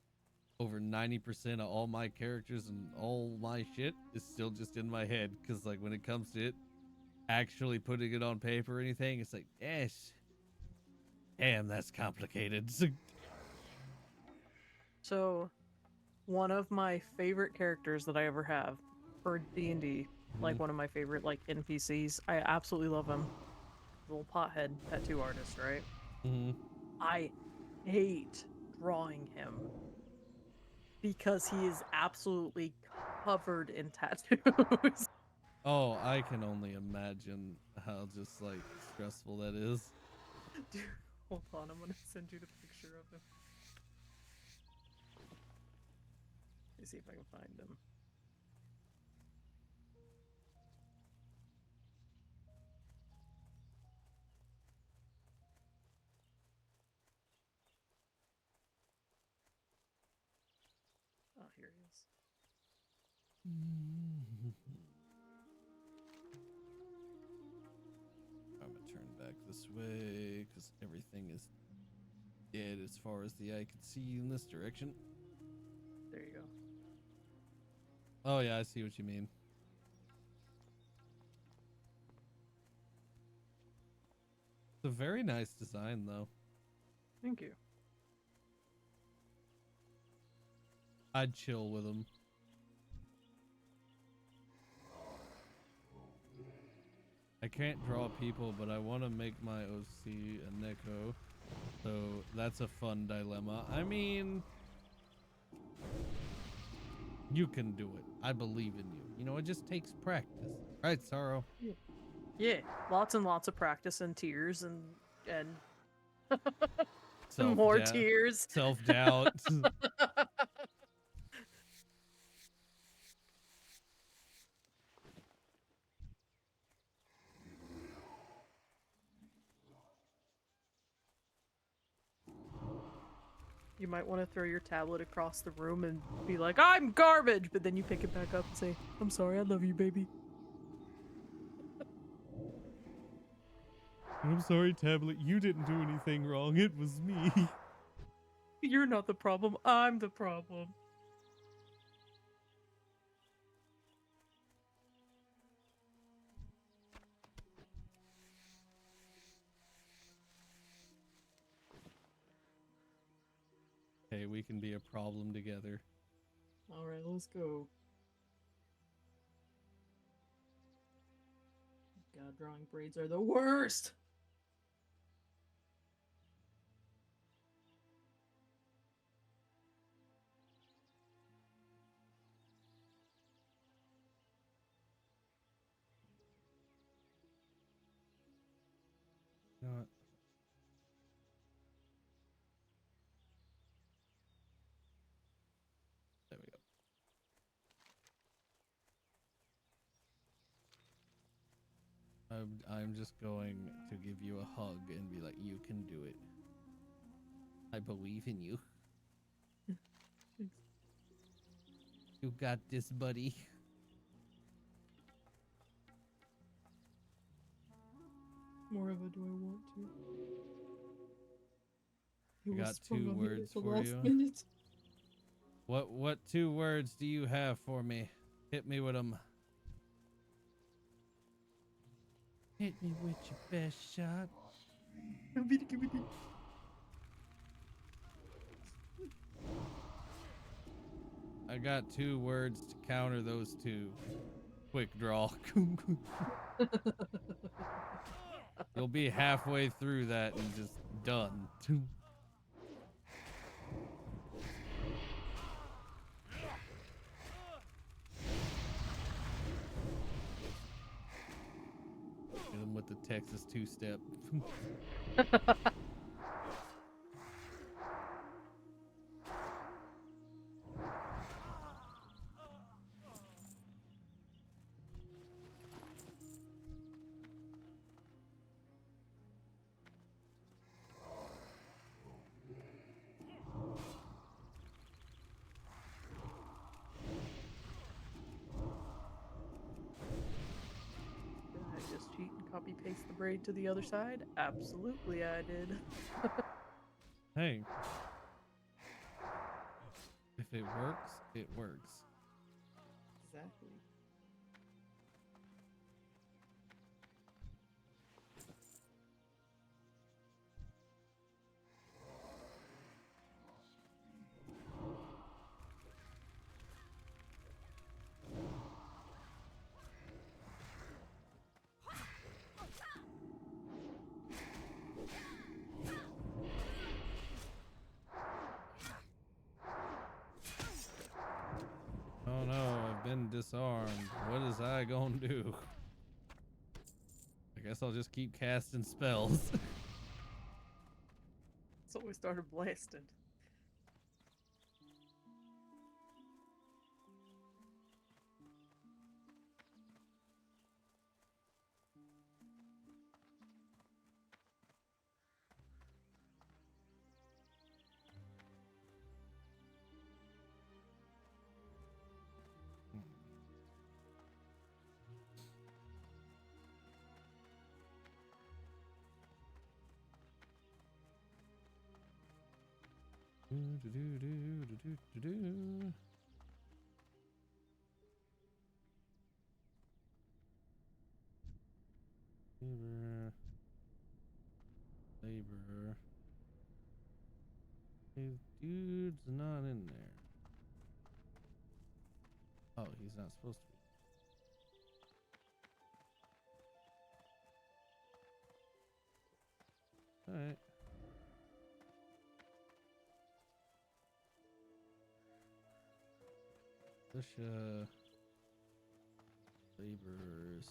over 90% of all my characters and all my shit is still just in my head, because like when it comes to it actually putting it on paper or anything, it's like, yes, damn, that's complicated. So, one of my favorite characters that I ever have for D&D, like one of my favorite like NPCs, I absolutely love him. Little pothead tattoo artist, right? I hate drawing him because he is absolutely covered in tattoos. Oh, I can only imagine how just like stressful that is. Dude, hold on, I'm gonna send you the picture of him. Let me see if I can find him. Oh, here he is. I'm gonna turn back this way because everything is dead as far as the eye can see in this direction. There you go. Oh yeah, I see what you mean. It's a very nice design though. Thank you. I'd chill with them. I can't draw people, but I want to make my OC a Neko. So that's a fun dilemma. I mean, you can do it. I believe in you. You know, it just takes practice. Right, Sorrow? Yeah, lots and lots of practice and tears and more tears. Self-doubt. You might want to throw your tablet across the room and be like, I'm garbage! But then you pick it back up and say, I'm sorry, I love you, baby. I'm sorry, tablet. You didn't do anything wrong. It was me. You're not the problem. I'm the problem. Hey, we can be a problem together. Alright, let's go. God, drawing braids are the worst! You know what? There we go. I'm just going to give you a hug and be like, you can do it. I believe in you. You got this, buddy. More of a do I want to? It I was got sprung 2 on me at words the for last you. minute. What 2 words do you have for me? Hit me with them. Hit me with your best shot. I got 2 words to counter those 2. Quick draw. You'll be halfway through that and just done. Hit him with the Texas 2-step. Did I just cheat and copy paste the braid to the other side? Absolutely, I did. Hey. If it works, it works. Exactly. Oh no, I've been disarmed. What is I gonna do? I guess I'll just keep casting spells. So we started blasting. Labor. Labor. His dude's not in there. Oh, he's not supposed to be. Alright. Militia. Laborers.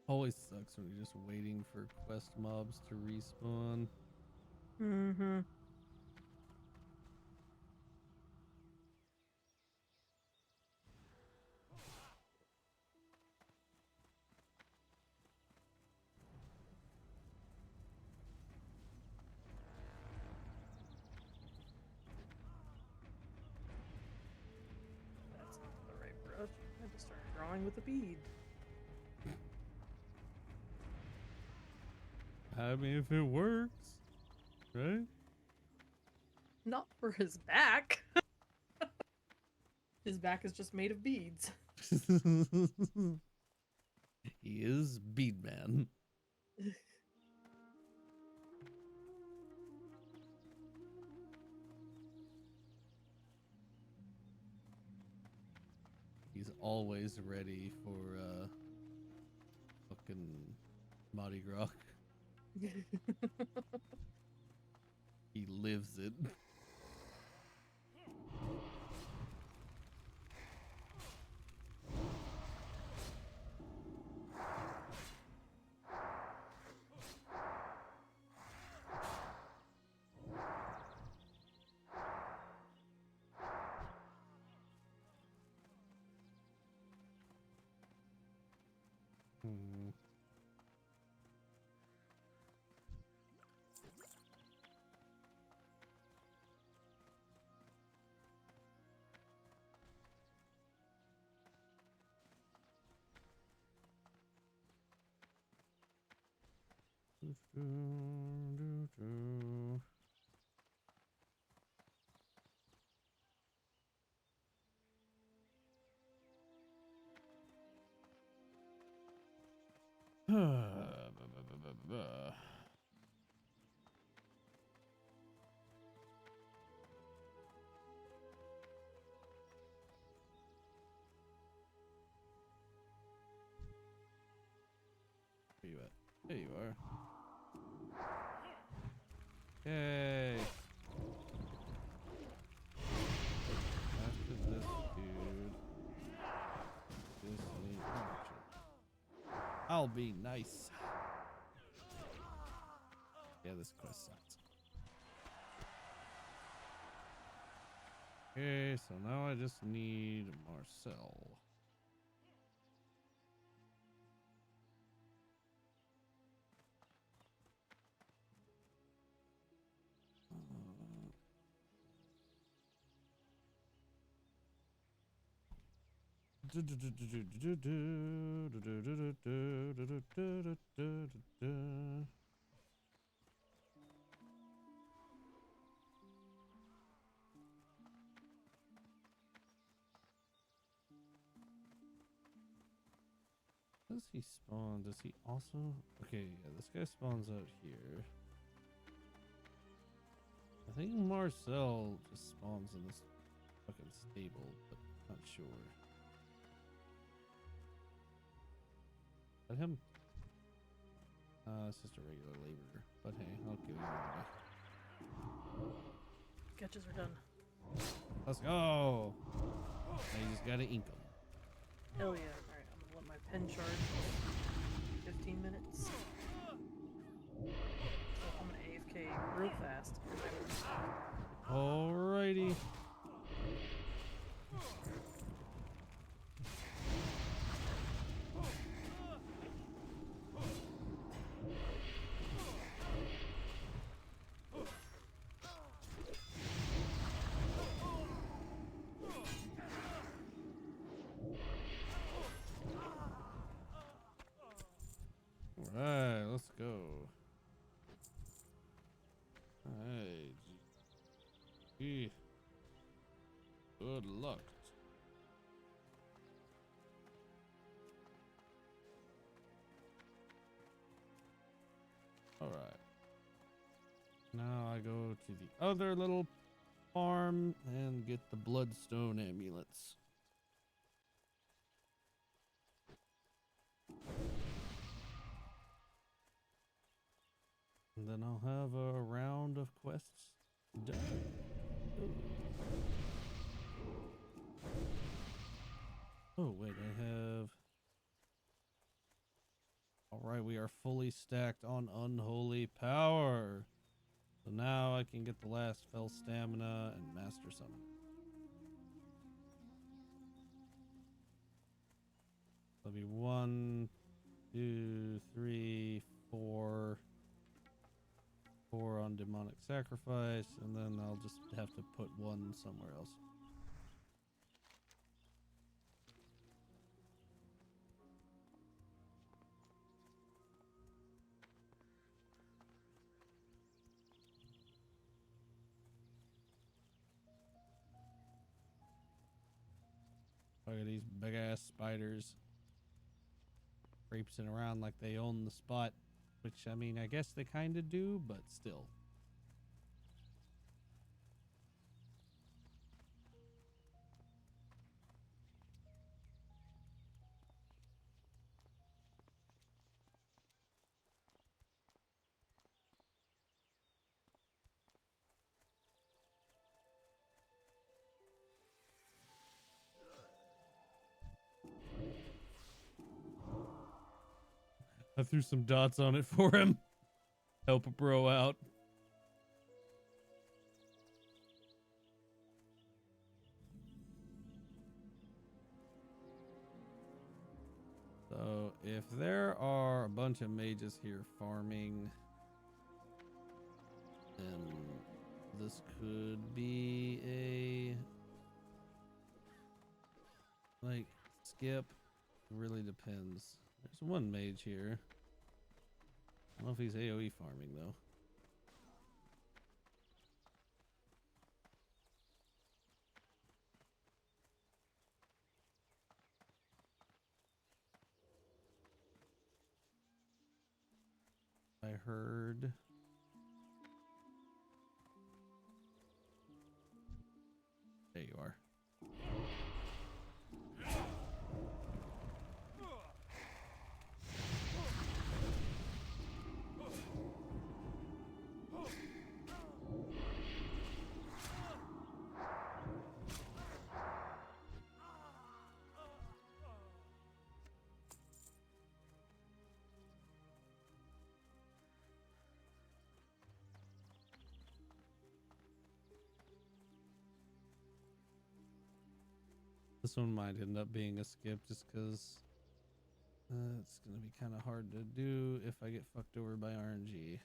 Always sucks when you're just waiting for quest mobs to respawn. Mm-hmm. That's not the right brush. I had to start drawing with a bead. I mean, if it works, right? Not for his back. His back is just made of beads. He is Bead Man. He's always ready for fucking Mardi Gras. He lives it. Where you at? There you are. Yay. After this dude. This ain't much. I'll be nice. Yeah, this quest sucks. Okay, so now I just need Marcel. Does he spawn? Does he also? Okay, yeah, this guy spawns out here. I think Marcel just spawns in this fucking stable, but not sure. Is that him? It's just a regular laborer. But hey, I'll give you one. Sketches are done. Let's go! Now you just gotta ink them. Hell yeah. Alright, I'm gonna let my pen charge. 15 minutes. So I'm gonna AFK real fast. Alrighty. Alright, let's go. Alright. Gee. Good luck. Alright. Now I go to the other little farm and get the bloodstone amulets. And then I'll have a round of quests done. Oh, wait, I have... Alright, we are fully stacked on Unholy Power. So now I can get the last Fell Stamina and Master Summon. That'll be 1, 2, 3, 4... 4 on Demonic Sacrifice, and then I'll just have to put 1 somewhere else. Look at these big ass spiders traipsing around like they own the spot. Which, I mean, I guess they kind of do, but still. I threw some dots on it for him. Help a bro out. So if there are a bunch of mages here farming, then this could be a like skip. It really depends. There's one mage here. don't know if he's AoE farming though. I heard. There you are. This one might end up being a skip just because it's going to be kind of hard to do if I get fucked over by RNG.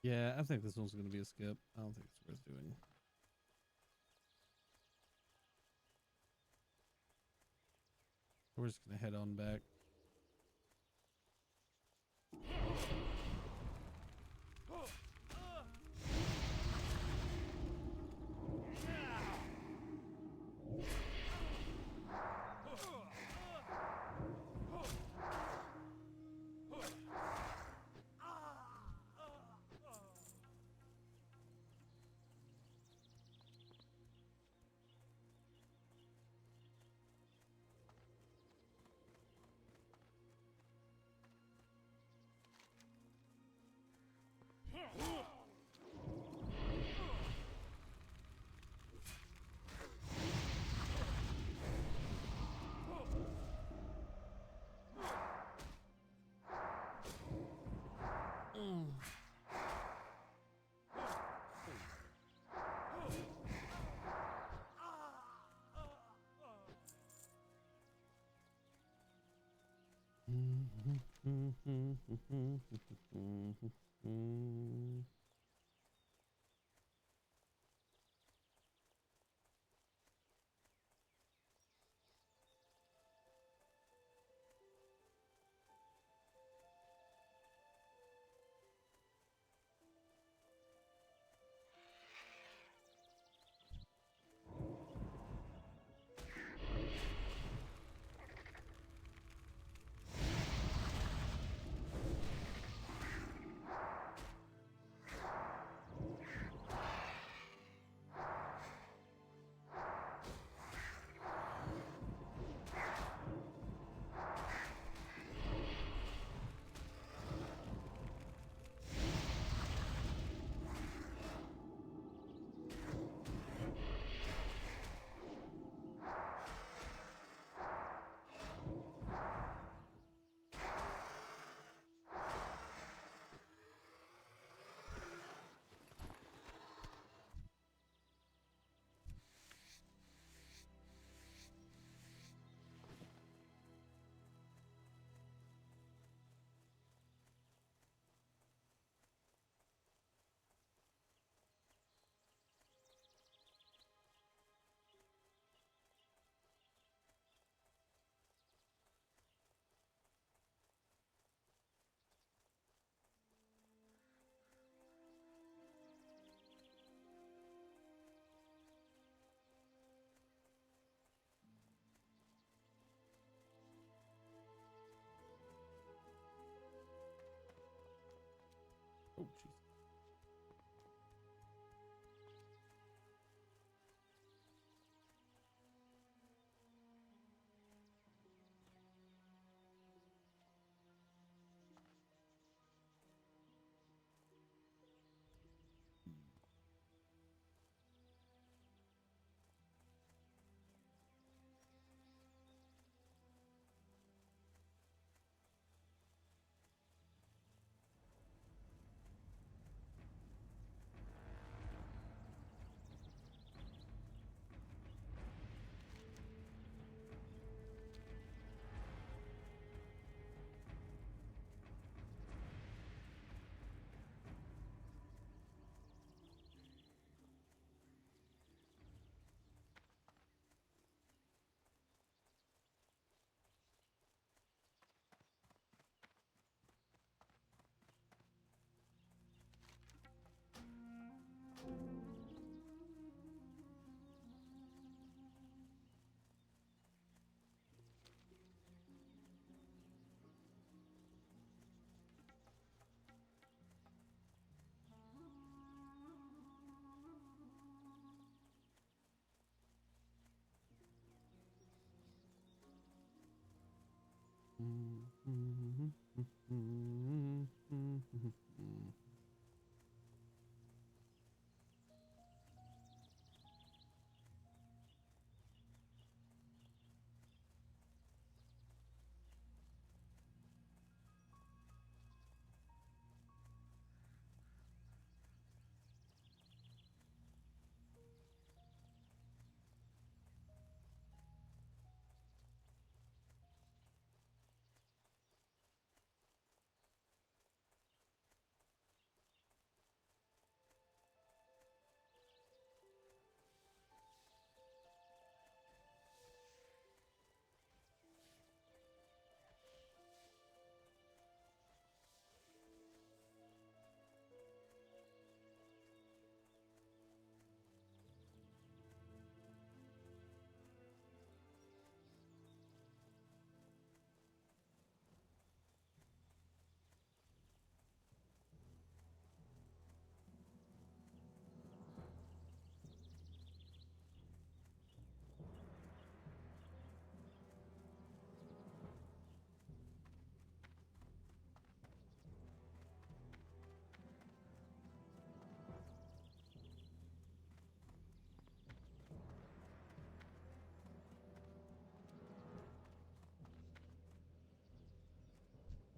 Yeah, I think this one's going to be a skip. I don't think it's worth doing. We're just going to head on back.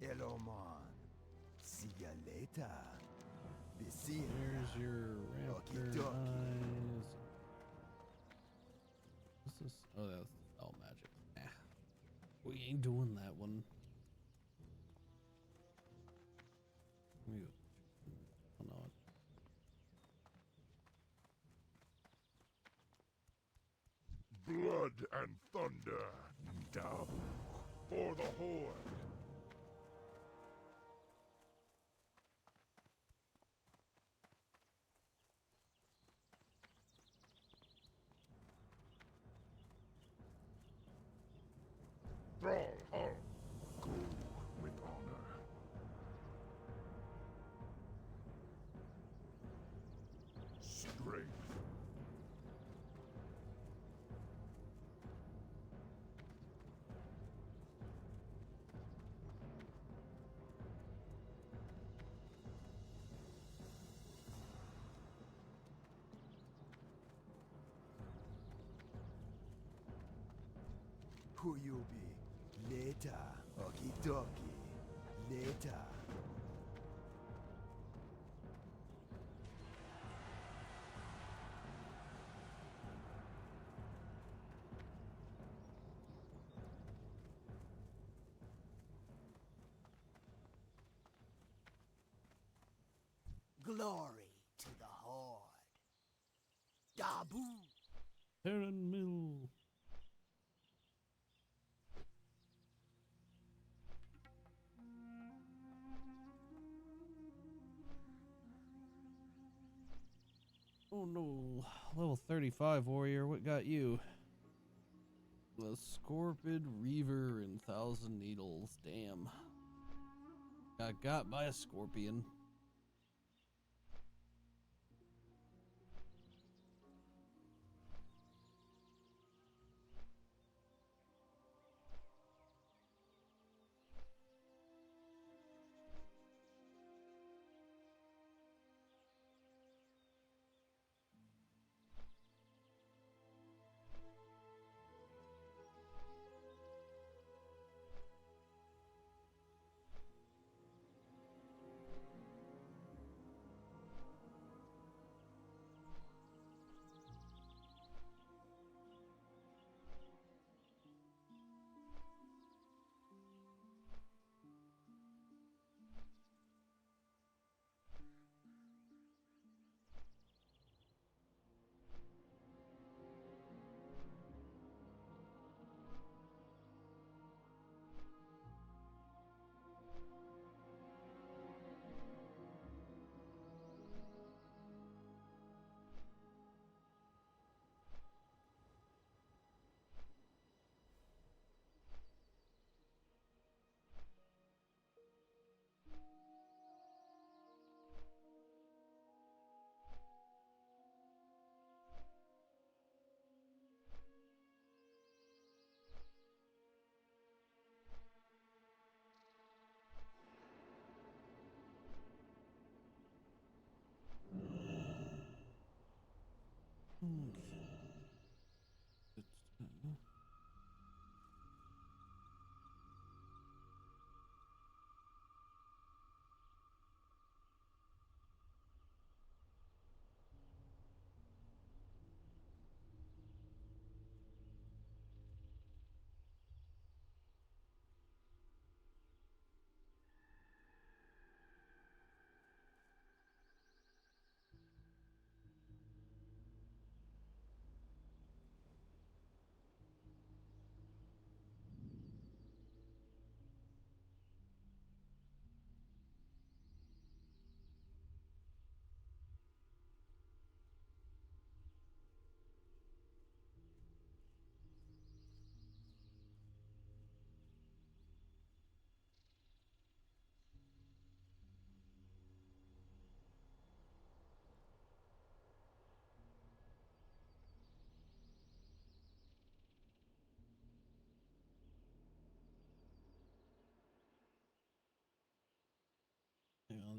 Hello, man. See ya later. Be seeing There's your raptor Okie-dokie. eyes. What's this? Oh, that's spell magic. Nah. We ain't doing that one. Let me go. Oh, no. Blood and thunder. Down for the horde. Thrall Hull. Go with honor. Strength. who you be. Later. Okie dokie. Later. Glory to the Horde. Dabu. Terran Mill. Oh no, level 35 warrior, what got you? The Scorpid Reaver and Thousand Needles, damn. Got by a scorpion.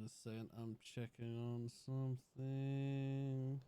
Wait a second, I'm checking on something.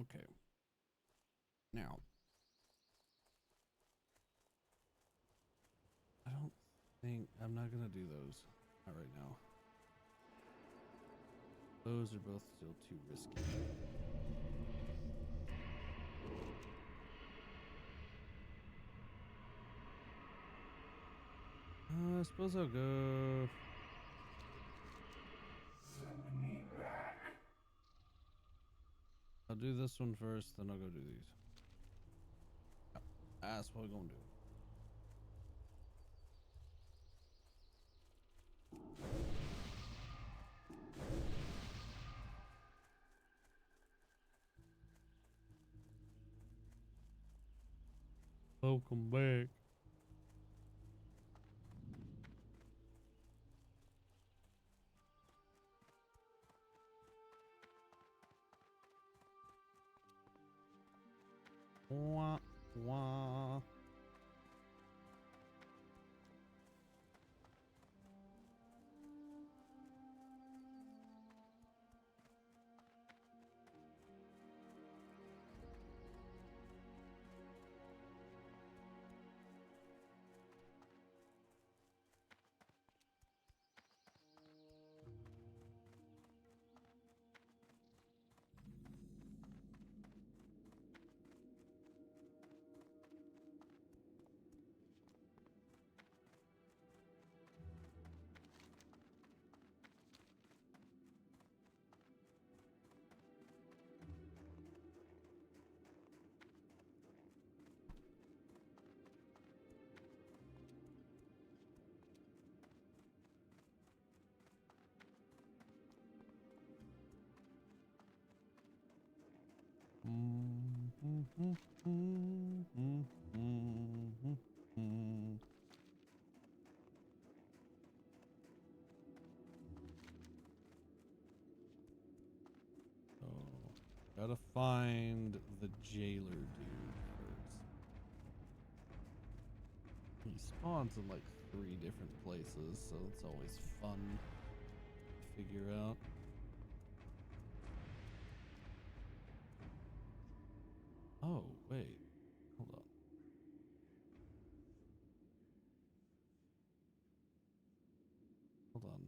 Okay. Now, I don't think I'm not gonna do those. Not right now. Those are both still too risky. I suppose I'll go. I'll do this one first, then I'll go do these. Yep, that's what we're gonna do. Welcome back. Wah, wah. Gotta find the jailer dude first. He spawns in like 3 different places, so it's always fun to figure out. Oh, wait. Hold on. Hold on.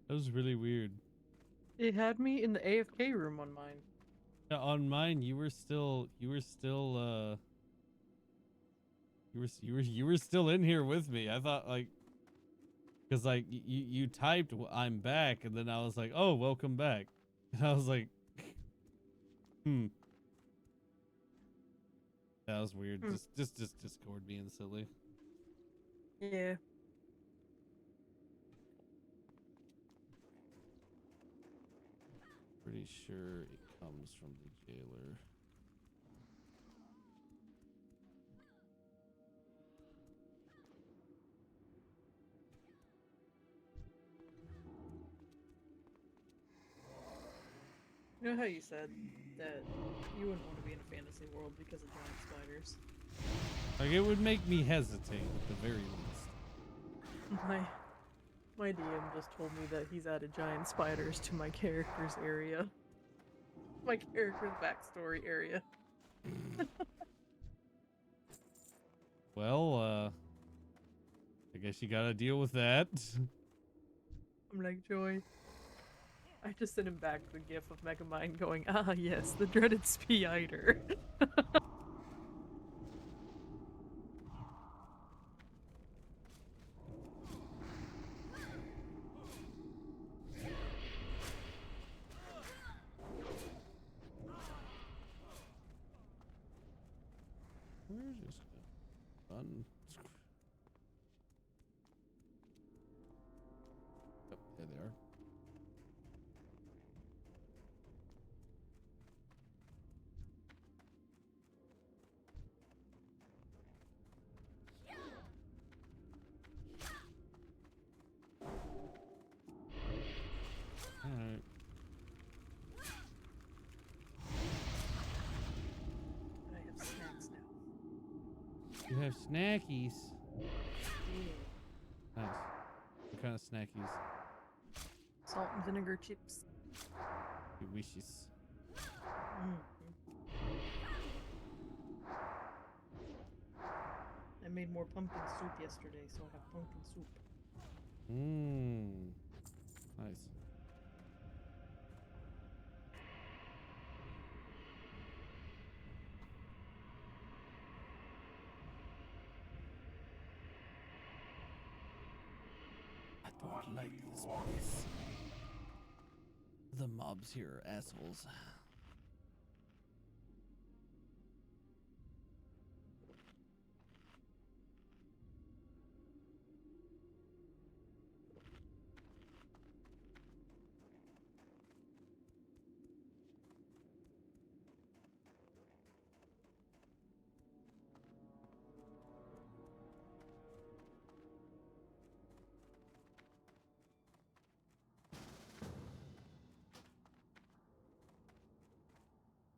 That was really weird. It had me in the AFK room on mine. Yeah, on mine, you were still still in here with me. I thought like, cause like you typed I'm back, and then I was like, oh, welcome back, and I was like, That was weird. Just Discord being silly. Yeah. Pretty sure it comes from the jailer. You know how you said that you wouldn't want to be in a fantasy world because of giant spiders? Like, it would make me hesitate at the very least. My DM just told me that he's added giant spiders to my character's area. My character's backstory area. Well, I guess you gotta deal with that. I'm like, Joy. I just sent him back the gif of Megamind going, ah yes, the dreaded spider. We're just done. Oh, there they are. Alright. I have snacks now. You have snackies. Yeah. Nice. What kind of snackies? Salt and vinegar chips. You wishes. I made more pumpkin soup yesterday, so I have pumpkin soup. Mmm. Nice. I don't like this place. The mobs here are assholes.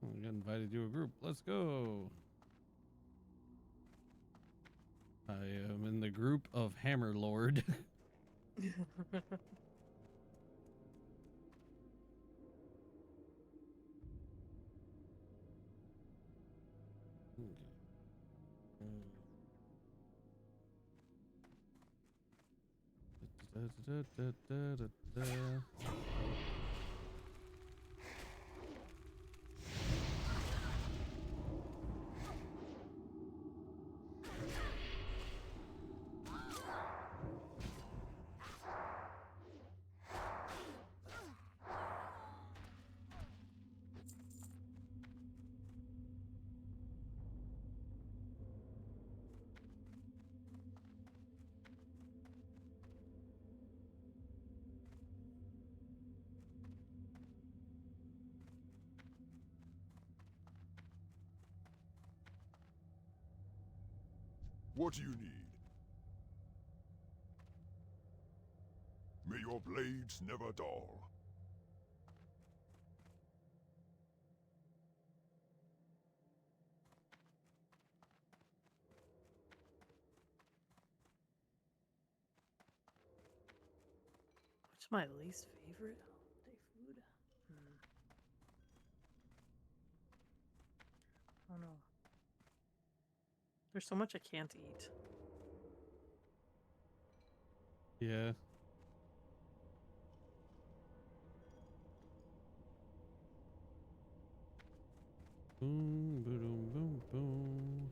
I got invited to a group. Let's go. I am in the group of Hammer Lord. What do you need? May your blades never dull. What's my least favorite holiday food? I don't know. There's so much I can't eat. Yeah. Boom, boom, boom, boom.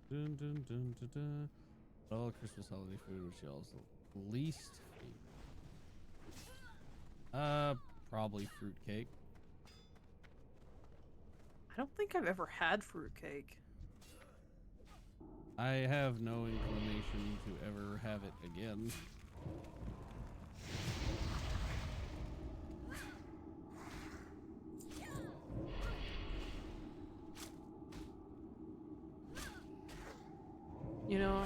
Dun, dun, dun, dun, dun. All Christmas holiday food, which y'all's least favorite. Probably fruitcake. I don't think I've ever had fruitcake. I have no inclination to ever have it again. You know,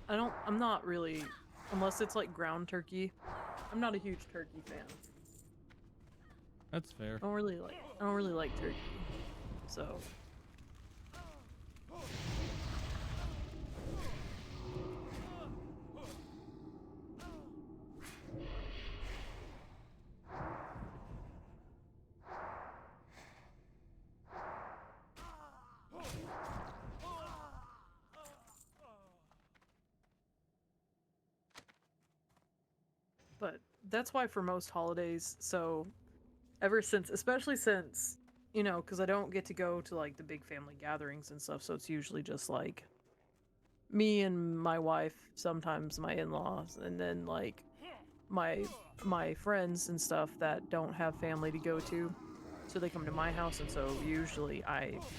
I'm not really, unless it's like ground turkey, I'm not a huge turkey fan. That's fair. I don't really like turkey. So. But that's why for most holidays, so ever since, especially since, you know, because I don't get to go to like the big family gatherings and stuff, so it's usually just like me and my wife, sometimes my in-laws, and then like my friends and stuff that don't have family to go to, so they come to my house, and so usually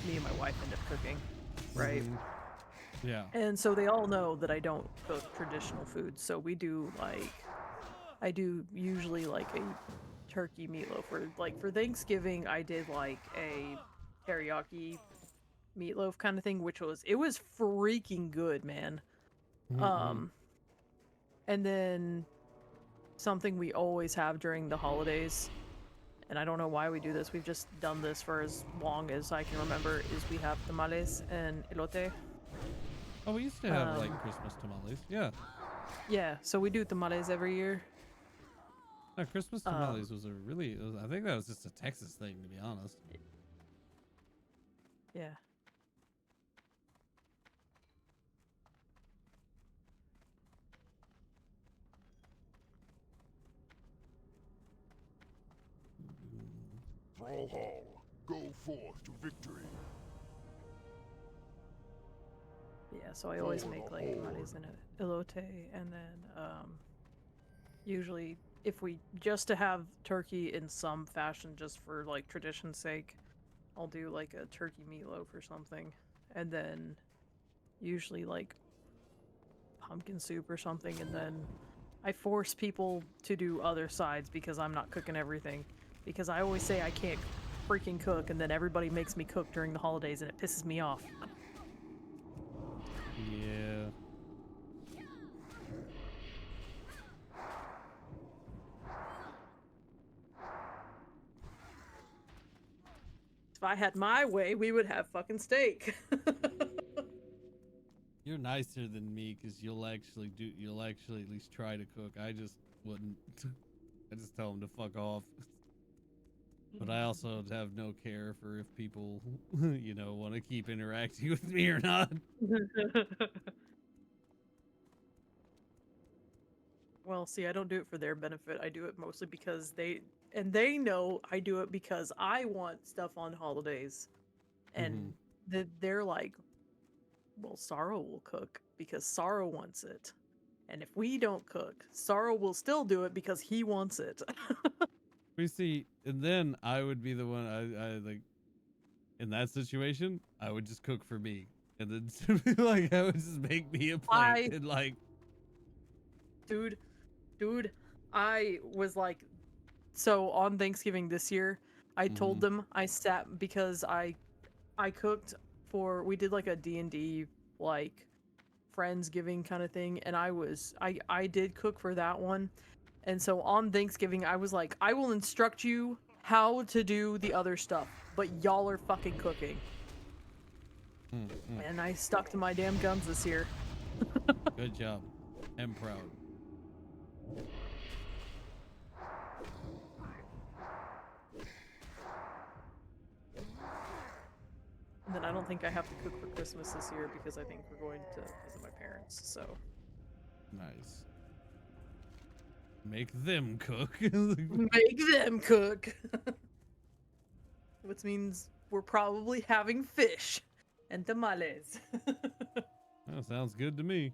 me and my wife end up cooking, right? Yeah. And so they all know that I don't cook traditional foods, so we do like I do usually like a turkey meatloaf. For like for Thanksgiving, I did like a teriyaki meatloaf kind of thing, which was freaking good, man. And then something we always have during the holidays, and I don't know why we do this. We've just done this for as long as I can remember. Is we have tamales and elote. Oh, we used to have like Christmas tamales. Yeah. Yeah, so we do tamales every year. No, Christmas tamales was I think that was just a Texas thing, to be honest. Yeah. Thrall Hall, go forth to victory. Yeah, so I always make like tamales and elote, and then usually if we just to have turkey in some fashion, just for like tradition's sake, I'll do like a turkey meatloaf or something, and then usually like pumpkin soup or something, and then I force people to do other sides because I'm not cooking everything, because I always say I can't freaking cook, and then everybody makes me cook during the holidays, and it pisses me off. Yeah. If I had my way, we would have fucking steak. You're nicer than me because you'll actually at least try to cook. I just wouldn't. I just tell them to fuck off. But I also have no care for if people, you know, want to keep interacting with me or not. Well, see, I don't do it for their benefit. I do it mostly because they know I do it because I want stuff on holidays. And they're like, well, Sorrow will cook because Sorrow wants it. And if we don't cook, Sorrow will still do it because he wants it. We see, and then I would be the one I like in that situation. I would just cook for me, and then like I would just make me a plate and like, dude, I was like, so on Thanksgiving this year, I told them I sat because I cooked for, we did like a D&D like Friendsgiving kind of thing, and I did cook for that one. And so on Thanksgiving, I was like, I will instruct you how to do the other stuff, but y'all are fucking cooking. And I stuck to my damn guns this year. good job. I'm proud. And then I don't think I have to cook for Christmas this year because I think we're going to visit my parents, so. Nice. Make them cook. Make them cook! Which means we're probably having fish and tamales. That sounds good to me.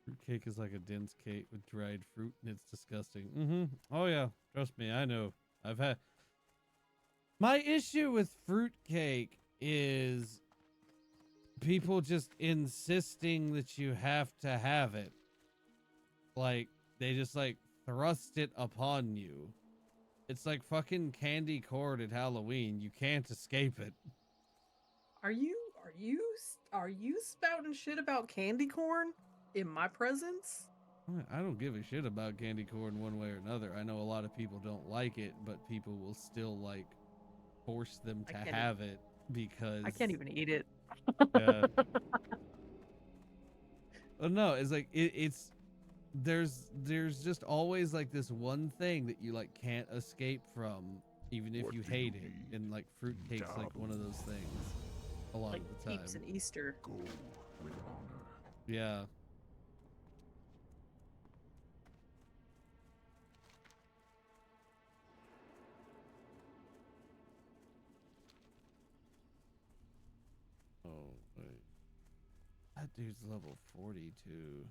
Fruit cake is like a dense cake with dried fruit, and it's disgusting. Oh yeah, trust me, I know. I've had. My issue with fruit cake is people just insisting that you have to have it. Like, they just like thrust it upon you. It's like fucking candy corn at Halloween. You can't escape it. Are you spouting shit about candy corn in my presence? I don't give a shit about candy corn one way or another. I know a lot of people don't like it, but people will still like force them to have it because I can't even eat it. yeah. Oh no, it's like it's there's just always like this one thing that you like can't escape from, even if you hate it. And like fruitcake's like one of those things a lot Like of the time. cakes and Easter. Go with honor. Yeah. Oh wait. That dude's level 42.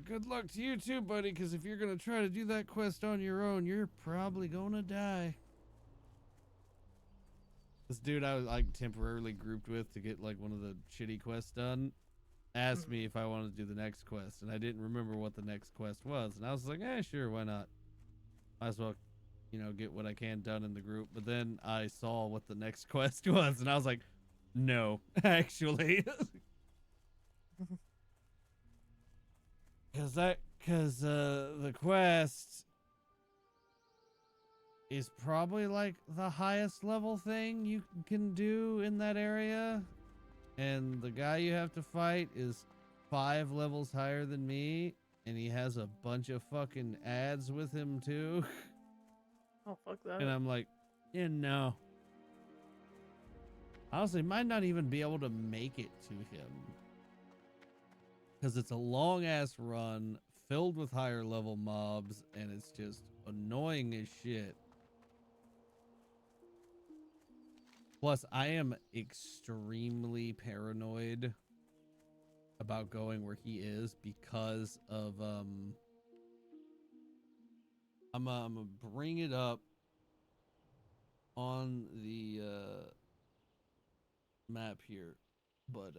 Good luck to you too, buddy, because if you're going to try to do that quest on your own, you're probably going to die. This dude I was like temporarily grouped with to get like one of the shitty quests done asked me if I wanted to do the next quest, and I didn't remember what the next quest was, and I was like, sure, why not? Might as well, you know, get what I can done in the group. But then I saw what the next quest was, and I was like, no, actually. Because the quest is probably like the highest level thing you can do in that area. And the guy you have to fight is 5 levels higher than me. And he has a bunch of fucking ads with him too. Oh, fuck that. And I'm like, yeah, no. Honestly, might not even be able to make it to him. Because it's a long ass run filled with higher level mobs, and it's just annoying as shit. Plus, I am extremely paranoid about going where he is because of I'm gonna bring it up on the map here, but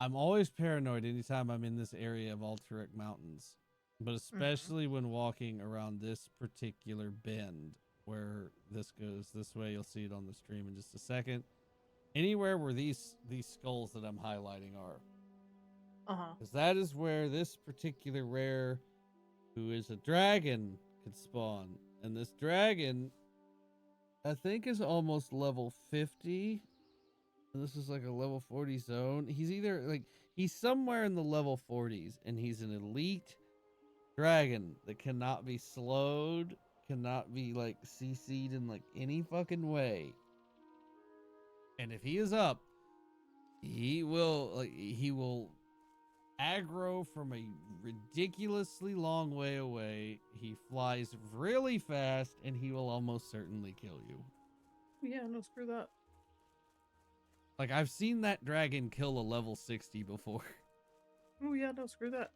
I'm always paranoid anytime I'm in this area of Alterac Mountains, but especially when walking around this particular bend where this goes this way. You'll see it on the stream in just a second. Anywhere where these skulls that I'm highlighting are. Because that is where this particular rare, who is a dragon, could spawn. And this dragon, I think, is almost level 50. And this is like a level 40 zone. He's either like, he's somewhere in the level 40s, and he's an elite dragon that cannot be slowed, cannot be like CC'd in like any fucking way. And if he is up, he will aggro from a ridiculously long way away. He flies really fast, and he will almost certainly kill you. Yeah, no, screw that. Like, I've seen that dragon kill a level 60 before. Oh yeah, no, screw that.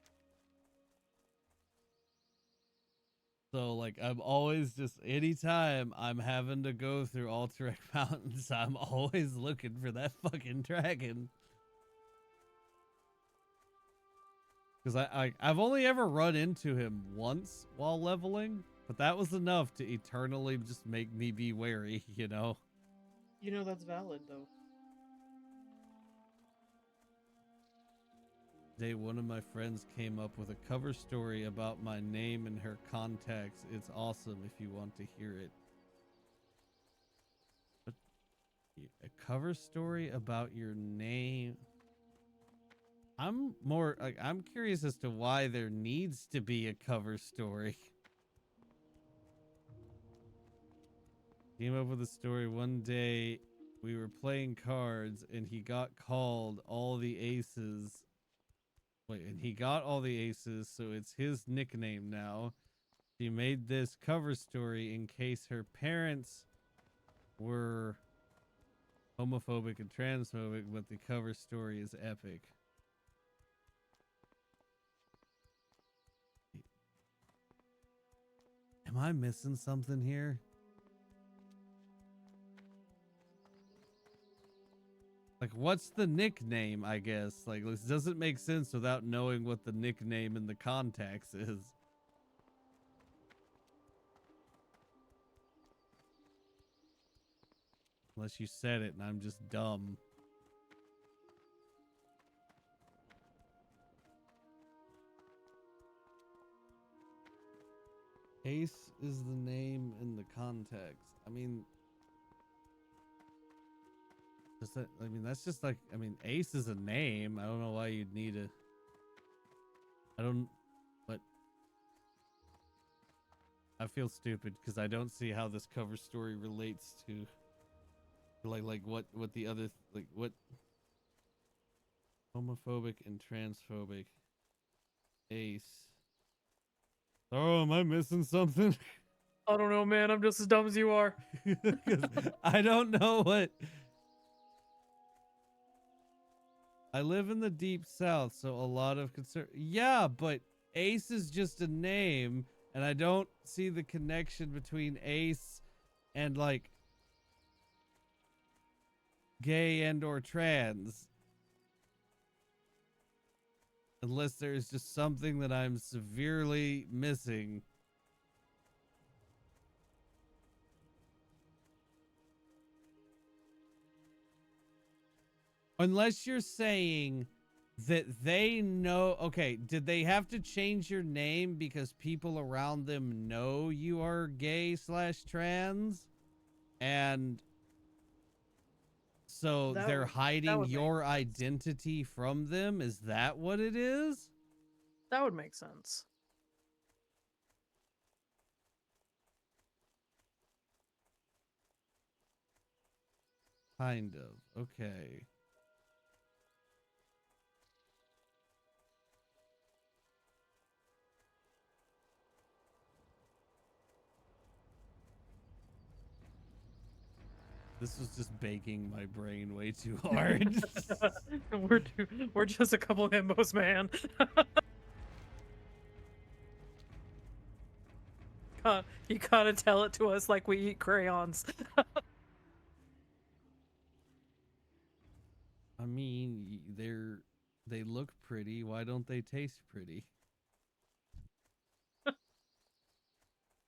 So, like, I'm always just, anytime I'm having to go through Alterac Mountains, I'm always looking for that fucking dragon. Because I've only ever run into him once while leveling, but that was enough to eternally just make me be wary, you know? You know that's valid, though. Today, one of my friends came up with a cover story about my name and her contacts. It's awesome if you want to hear it. But a cover story about your name? I'm more like I'm curious as to why there needs to be a cover story. Came up with a story one day. We were playing cards and he got called all the aces. Wait, and he got all the aces, so it's his nickname now. She made this cover story in case her parents were homophobic and transphobic, but the cover story is epic. Am I missing something here? Like, what's the nickname, I guess? Like, this doesn't make sense without knowing what the nickname in the context is. Unless you said it and I'm just dumb. Ace is the name in the context. I mean, does that, I mean, that's just like, I mean, Ace is a name. I don't know why you'd need a, I don't, but I feel stupid because I don't see how this cover story relates to like what the other, like what homophobic and transphobic Ace. Oh, am I missing something? I don't know, man. I'm just as dumb as you are. 'Cause I don't know what. I live in the deep south, so a lot of concern. Yeah, but Ace is just a name, and I don't see the connection between Ace and like gay and or trans. Unless there's just something that I'm severely missing. Unless you're saying that they know, okay, did they have to change your name because people around them know you are gay / trans? And so they're hiding your identity from them? Is that what it is? That would make sense. Kind of. Okay. This was just baking my brain way too hard. We're just a couple of himbos, man. You gotta tell it to us like we eat crayons. I mean, they look pretty. Why don't they taste pretty?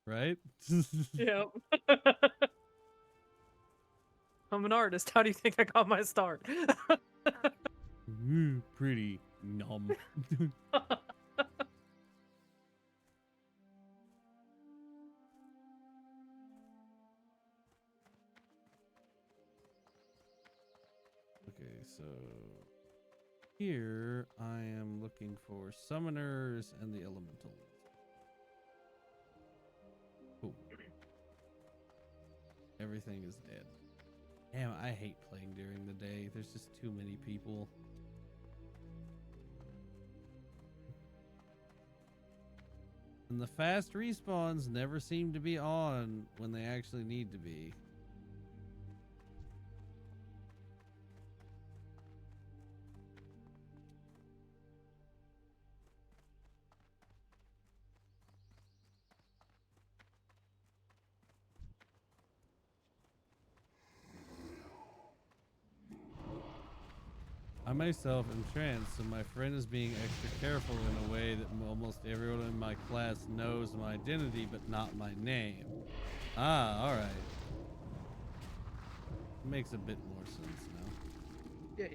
Right? Yep. I'm an artist. How do you think I got my start? Pretty. Numb. Okay, so here I am looking for summoners and the elementals. Cool. Everything is dead. Damn, I hate playing during the day. There's just too many people. And the fast respawns never seem to be on when they actually need to be. I myself am trans, so my friend is being extra careful in a way that almost everyone in my class knows my identity, but not my name. Ah, alright. Makes a bit more sense now. Yeah.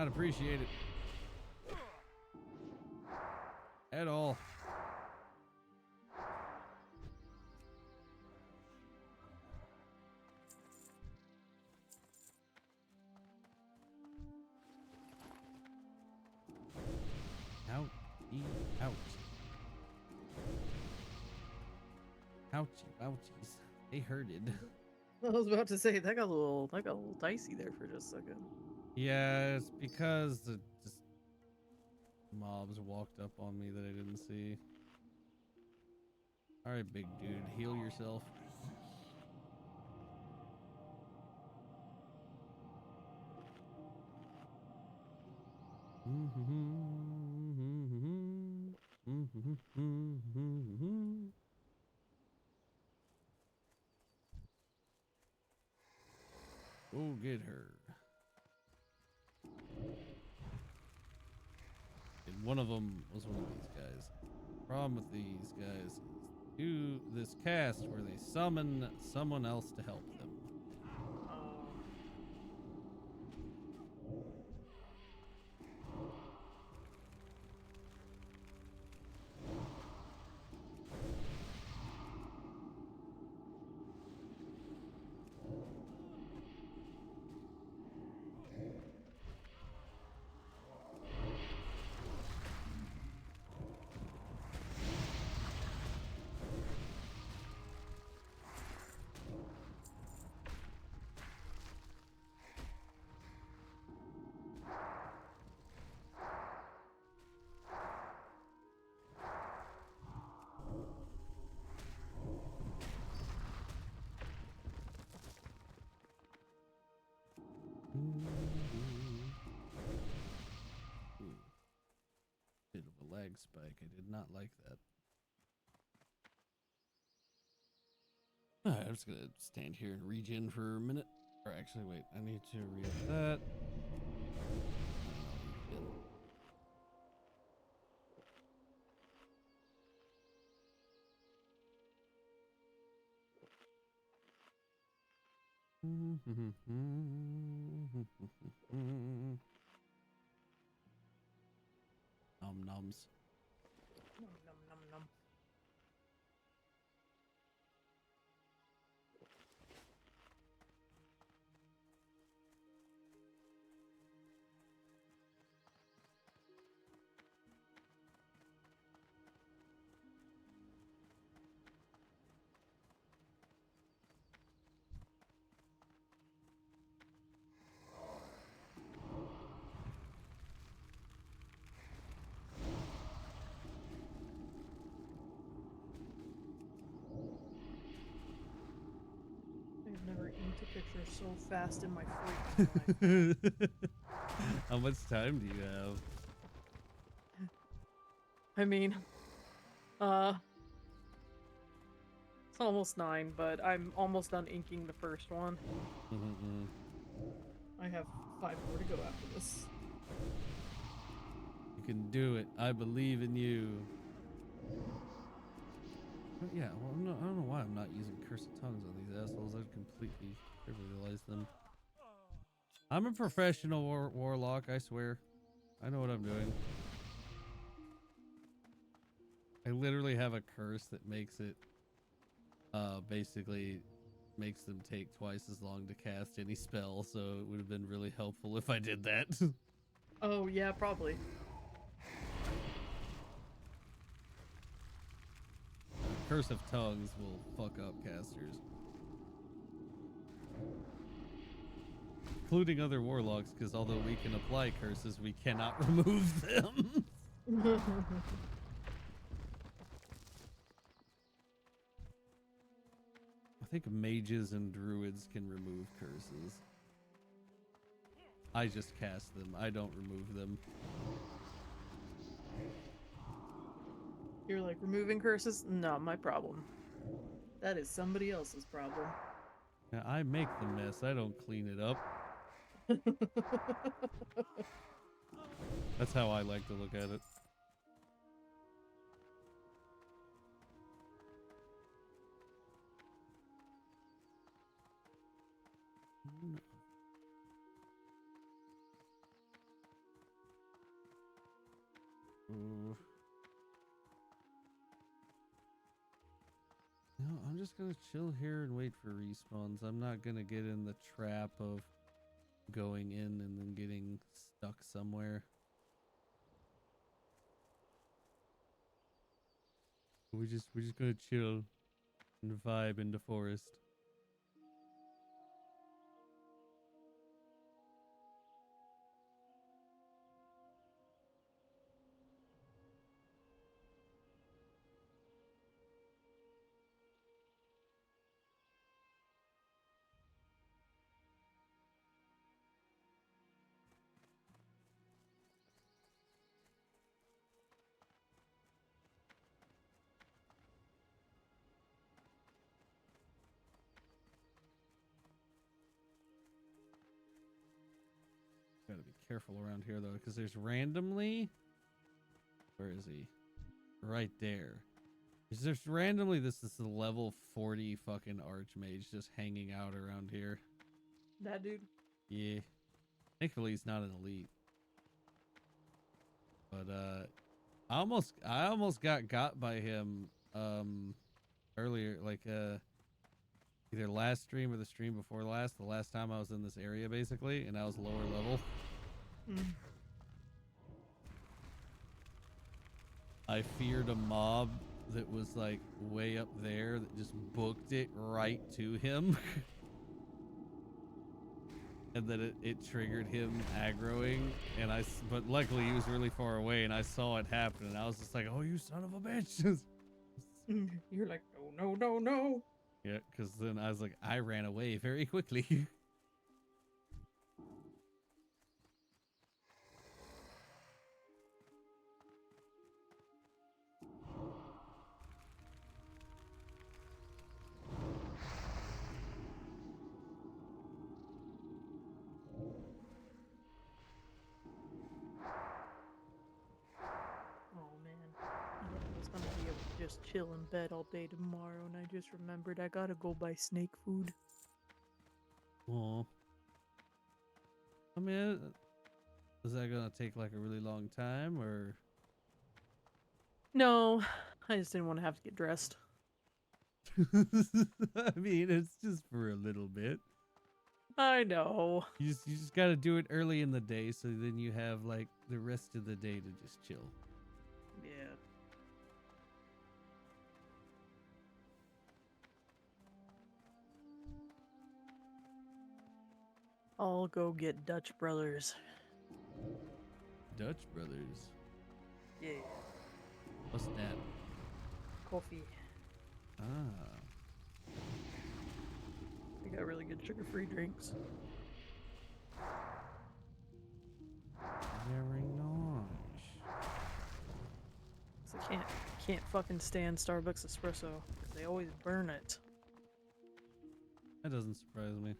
not appreciate it at all. Ouch. Ouchie, ouchies. They hurted. I was about to say that got a little dicey there for just a second. Yeah, it's because the just mobs walked up on me that I didn't see. All right, big dude, heal yourself. Go get her. And one of them was one of these guys. Problem with these guys is do this cast where they summon someone else to help them. Bit of a lag spike. I did not like that. Alright, I'm just gonna stand here and regen for a minute. Or actually, wait, I need to read that. Nom noms. Nom, nom, nom, nom. I've never inked a picture so fast in my freaking life. How much time do you have? I mean, it's almost 9, but I'm almost done inking the first one. I have 5 more to go after this. You can do it. I believe in you. But yeah, well, no, I don't know why I'm not using Curse of Tongues on these assholes. I've completely trivialized them. I'm a professional warlock, I swear. I know what I'm doing. I literally have a curse that makes it, basically makes them take twice as long to cast any spell, so it would have been really helpful if I did that. Oh, yeah, probably. Curse of Tongues will fuck up casters. Including other warlocks, because although we can apply curses, we cannot remove them. I think mages and druids can remove curses. I just cast them. I don't remove them. You're like, removing curses? Not my problem. That is somebody else's problem. Yeah, I make the mess. I don't clean it up. That's how I like to look at it. Ooh. No, I'm just gonna chill here and wait for respawns. I'm not gonna get in the trap of going in and then getting stuck somewhere. We're just gonna chill and vibe in the forest. Gotta be careful around here though, because there's randomly. Where is he? Right there. There's randomly this is a level 40 fucking archmage just hanging out around here. That dude. Yeah. Thankfully he's not an elite. But I almost got by him earlier, like either last stream or the stream before last, the last time I was in this area basically, and I was lower level. I feared a mob that was like way up there that just booked it right to him. And then it triggered him aggroing, and but luckily he was really far away and I saw it happen and I was just like, oh, you son of a bitch. You're like, no, no, no, no. Yeah, because then I was like, I ran away very quickly. Oh man, I was gonna be able to just chill in bed all day tomorrow, and I just remembered I gotta go buy snake food. Oh, I mean, is that gonna take like a really long time, or? No, I just didn't want to have to get dressed. I mean, it's just for a little bit. I know. You just gotta do it early in the day, so then you have like the rest of the day to just chill. Yeah. I'll go get Dutch Brothers. Dutch Brothers. Yeah. What's that? Coffee. Ah. They got really good sugar-free drinks. Very nice. So can't fucking stand Starbucks espresso. They always burn it. That doesn't surprise me.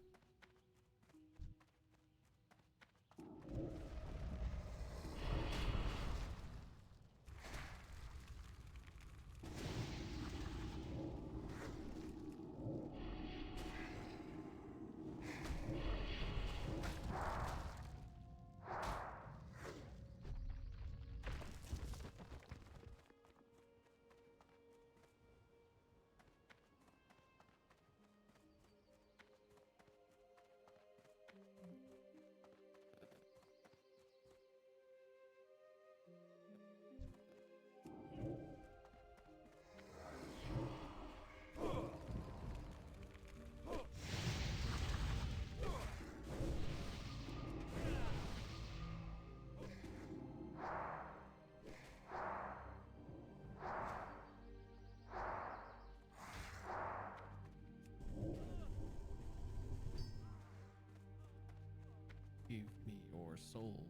Give me your soul.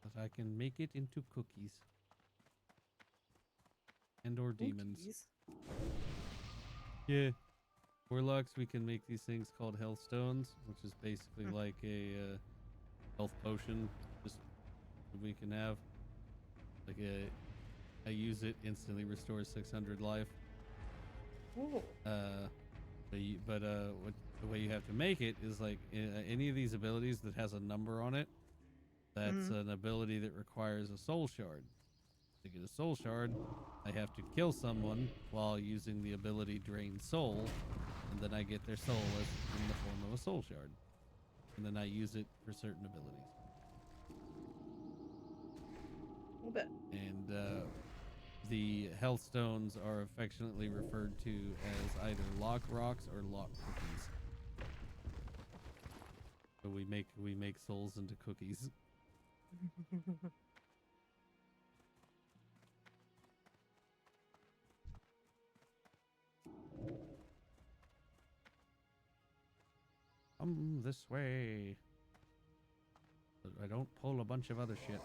That I can make it into cookies. And or demons. Cookies? Yeah. Warlocks, we can make these things called Hellstones, which is basically like a health potion just that we can have. Like I use it, instantly restores 600 life. Oh. But what the way you have to make it is like any of these abilities that has a number on it. That's an ability that requires a soul shard. To get a soul shard, I have to kill someone while using the ability Drain Soul, and then I get their soul in the form of a soul shard. And then I use it for certain abilities. I'll bet. And the health stones are affectionately referred to as either lock rocks or lock cookies. So we make souls into cookies. Come this way. But I don't pull a bunch of other shit.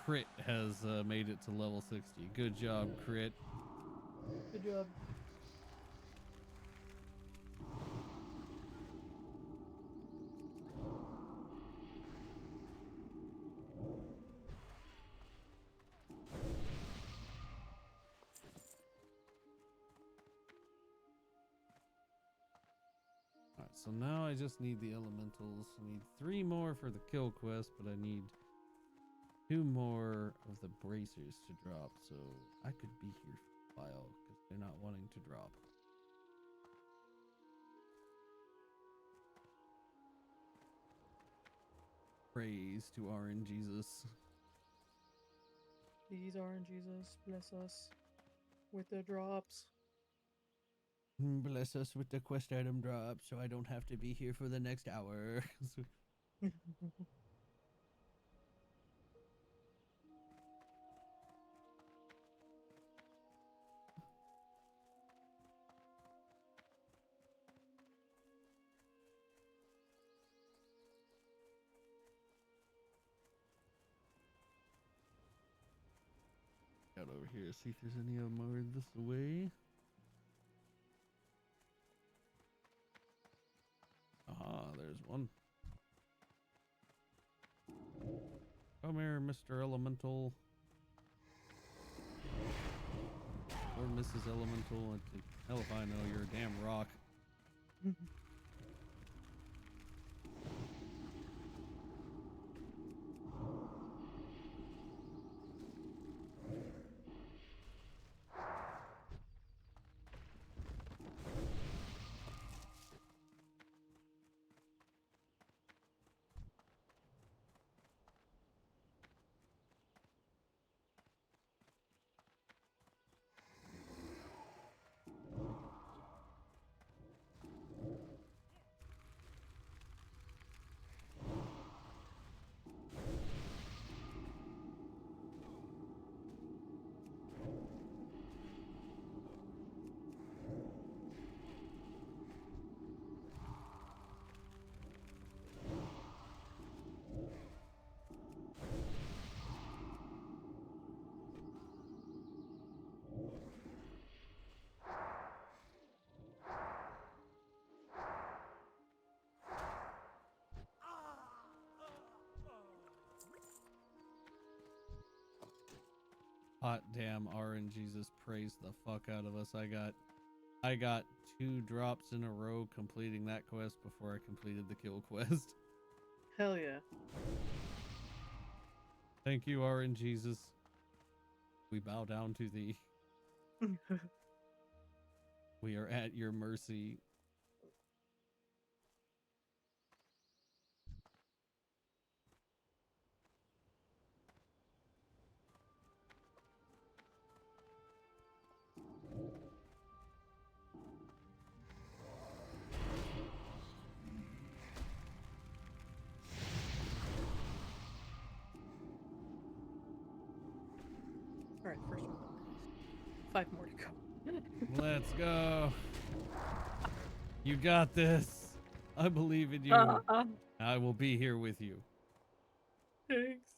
Crit has made it to level 60. Good job, Crit. Good job. Alright, so now I just need the elementals. I need 3 more for the kill quest, but I need 2 more of the bracers to drop, so I could be here for a while because they're not wanting to drop. Praise to RNGesus. Please, RNGesus, bless us with the drops. Bless us with the quest item drop so I don't have to be here for the next hour. Out over here, see if there's any more this way. Aha, there's one. Come here, Mr. Elemental. Or Mrs. Elemental. Hell if I know, you're a damn rock. Hot damn, RNGesus praised the fuck out of us. I got 2 drops in a row completing that quest before I completed the kill quest. Hell yeah. Thank you, RNGesus. We bow down to thee. We are at your mercy. Alright, first one. 5 more to go. Let's go. You got this. I believe in you. I will be here with you. Thanks.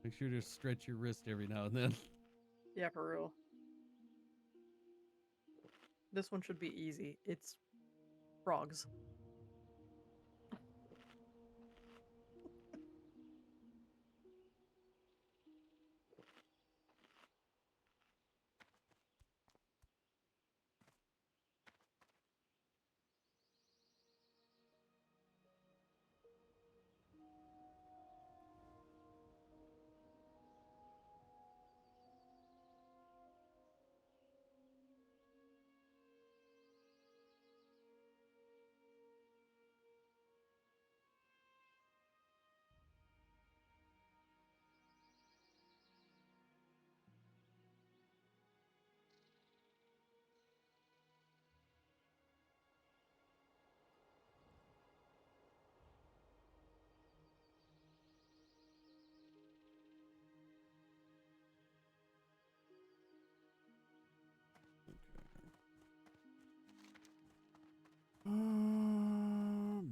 Make sure to stretch your wrist every now and then. Yeah, for real. This one should be easy. It's frogs.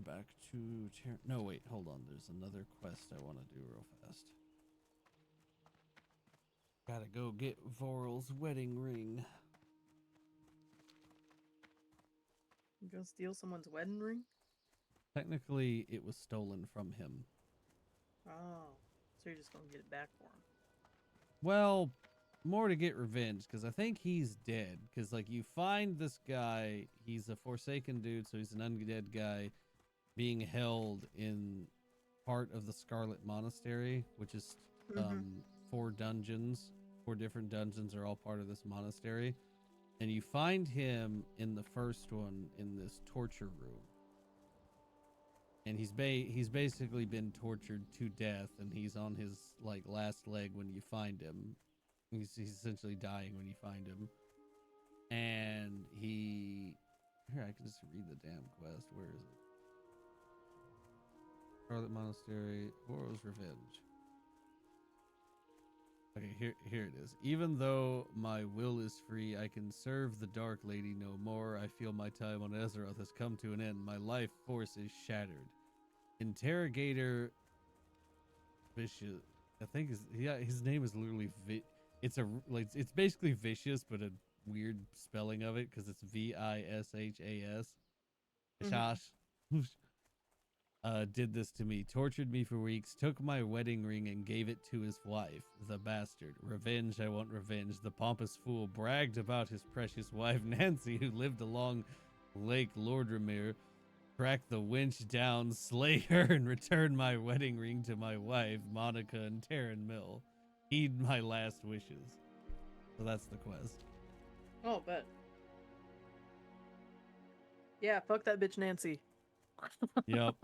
Back to no, wait, hold on. There's another quest I want to do real fast. Gotta go get Voral's wedding ring. You gonna steal someone's wedding ring? Technically, it was stolen from him. Oh, so you're just gonna get it back for him? Well, more to get revenge, because I think he's dead. Because, like, you find this guy, he's a Forsaken dude, so he's an undead guy, being held in part of the Scarlet Monastery, which is 4 dungeons. 4 different dungeons are all part of this monastery. And you find him in the first one in this torture room. And he's basically been tortured to death, and he's on his, like, last leg when you find him. He's essentially dying when you find him. And here, I can just read the damn quest. Where is it? Scarlet Monastery, Voral's Revenge. Okay, here it is. Even though my will is free, I can serve the Dark Lady no more. I feel my time on Azeroth has come to an end. My life force is shattered. Interrogator Vicious. I think his name is literally it's basically Vicious, but a weird spelling of it because it's Vishas. Vishash. Did this to me, tortured me for weeks, took my wedding ring and gave it to his wife, the bastard. Revenge, I want revenge. The pompous fool bragged about his precious wife, Nancy, who lived along Lake Lordramere. Track the wench down, slay her, and return my wedding ring to my wife, Monica and Taryn Mill. Heed my last wishes. So that's the quest. Oh, bet. Yeah, fuck that bitch Nancy. Yep.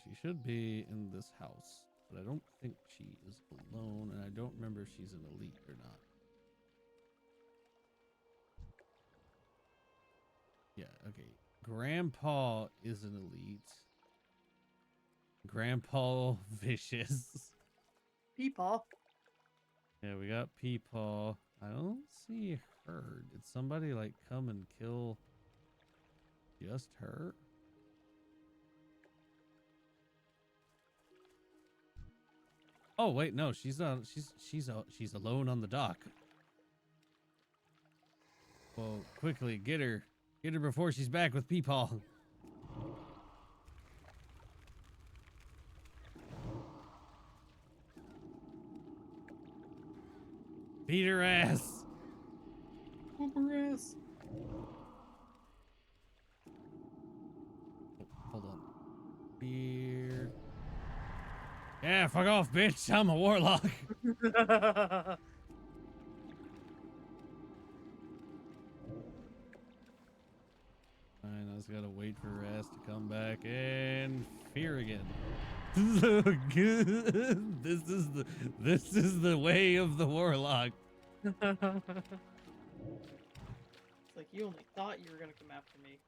She should be in this house, but I don't think she is alone, and I don't remember if she's an elite or not. Yeah, okay. Grandpa is an elite. Grandpa Vicious. Peepaw. Yeah, we got Peepaw. I don't see her. Did somebody, like, come and kill just her? Oh wait, no, she's alone on the dock. Well, quickly get her before she's back with Peepaw. Beat her ass. Whoop her ass. Hold on. Beer. Yeah, fuck off, bitch. I'm a warlock. Fine, I just gotta wait for Raz to come back and fear again. This is the way of the warlock. It's like you only thought you were gonna come after me.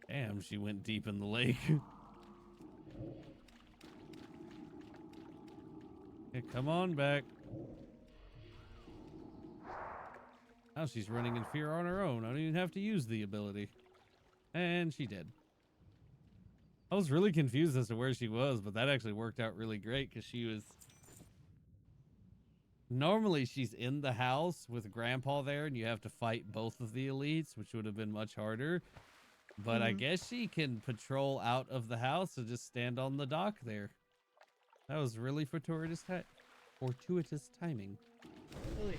Damn, she went deep in the lake. Yeah, come on back. Now she's running in fear on her own. I don't even have to use the ability. And she did. I was really confused as to where she was, but that actually worked out really great because she was... Normally she's in the house with Grandpa there and you have to fight both of the elites, which would have been much harder. But I guess she can patrol out of the house and just stand on the dock there. That was really fortuitous timing. Really?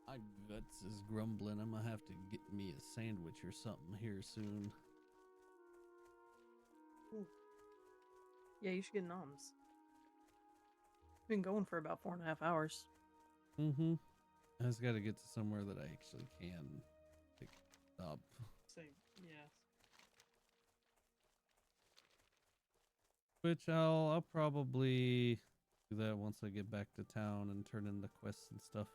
My guts is grumbling. I'm gonna have to get me a sandwich or something here soon. Ooh. Yeah, you should get noms. Been going for about 4.5 hours. Mm-hmm. I just gotta get to somewhere that I actually can pick up. Same, yes. Which I'll probably do that once I get back to town and turn in the quests and stuff.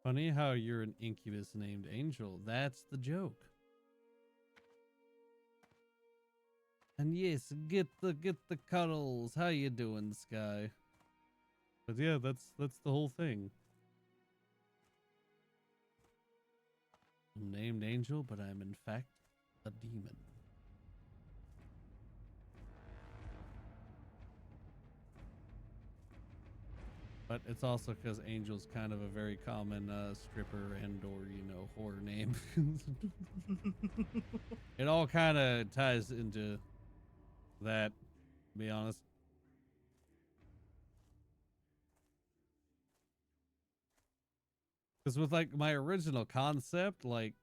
Funny how you're an incubus named Angel. That's the joke. And yes, get the cuddles. How you doing, Sky? But yeah, that's the whole thing. I'm named Angel, but I'm in fact a demon. But it's also because Angel's kind of a very common stripper and or, you know, horror name. It all kind of ties into that, to be honest. Because with like my original concept, like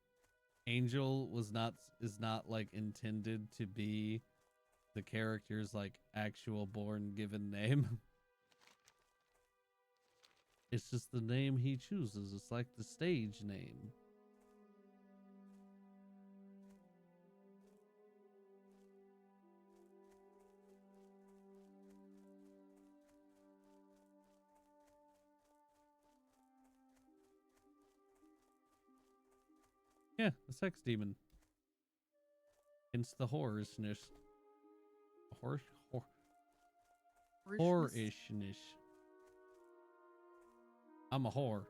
Angel is not like intended to be the character's like actual born given name. It's just the name he chooses. It's like the stage name. Yeah, a sex demon. Hence the horrorishness. Horrorishness. I'm a whore.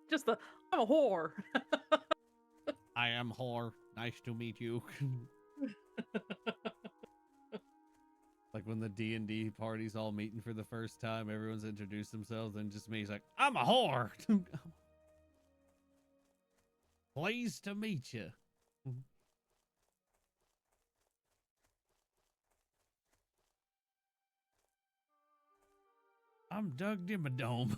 Just the, I'm a whore. I am whore. Nice to meet you. Like like when the D&D party's all meeting for the first time, everyone's introduced themselves, and just me, he's like, I'm a whore. Pleased to meet you. I'm Doug Dimmadome.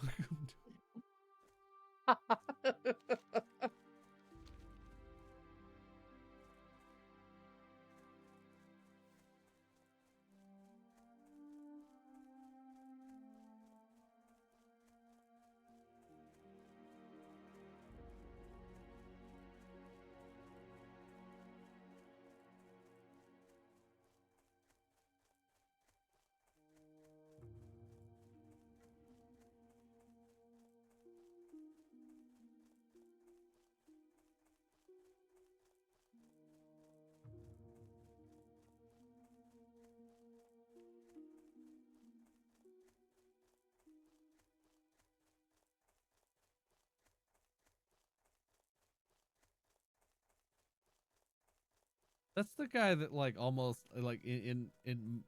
That's the guy that like almost like in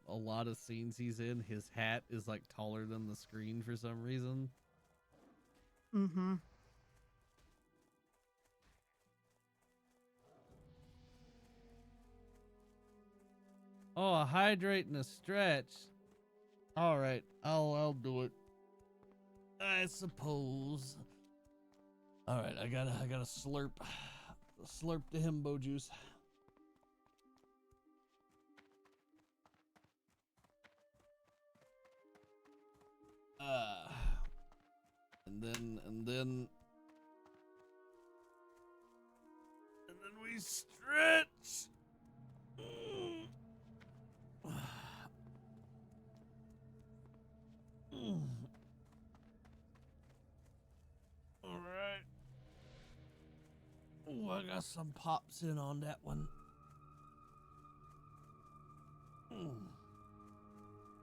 a lot of scenes he's in, his hat is like taller than the screen for some reason. Mm-hmm. Oh, a hydrate and a stretch. All right, I'll do it. I suppose. All right, I gotta slurp the himbo juice. And then we stretch. All right. Oh, I got some pops in on that one.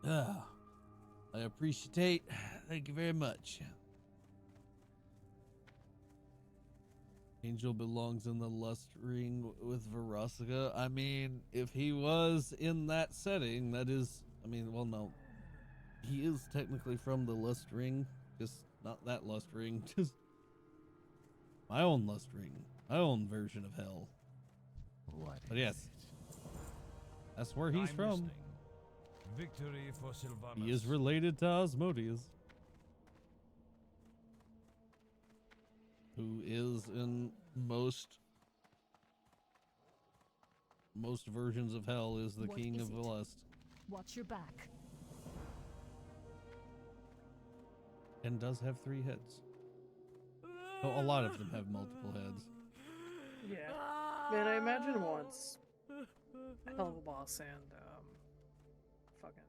Yeah, I appreciate. Thank you very much. Angel belongs in the lust ring with Verosika. I mean, if he was in that setting, that is, I mean, well, no. He is technically from the lust ring, just not that lust ring, just my own lust ring, my own version of hell. What But is yes, it? that's where he's I'm from. listening. Victory for Sylvanas. He is related to Asmodeus, who is in most versions of hell is the What king is of the it? lust, Watch your back. and does have 3 heads. So a lot of them have multiple heads. Yeah. Man, I imagine once Hell of a Boss and fucking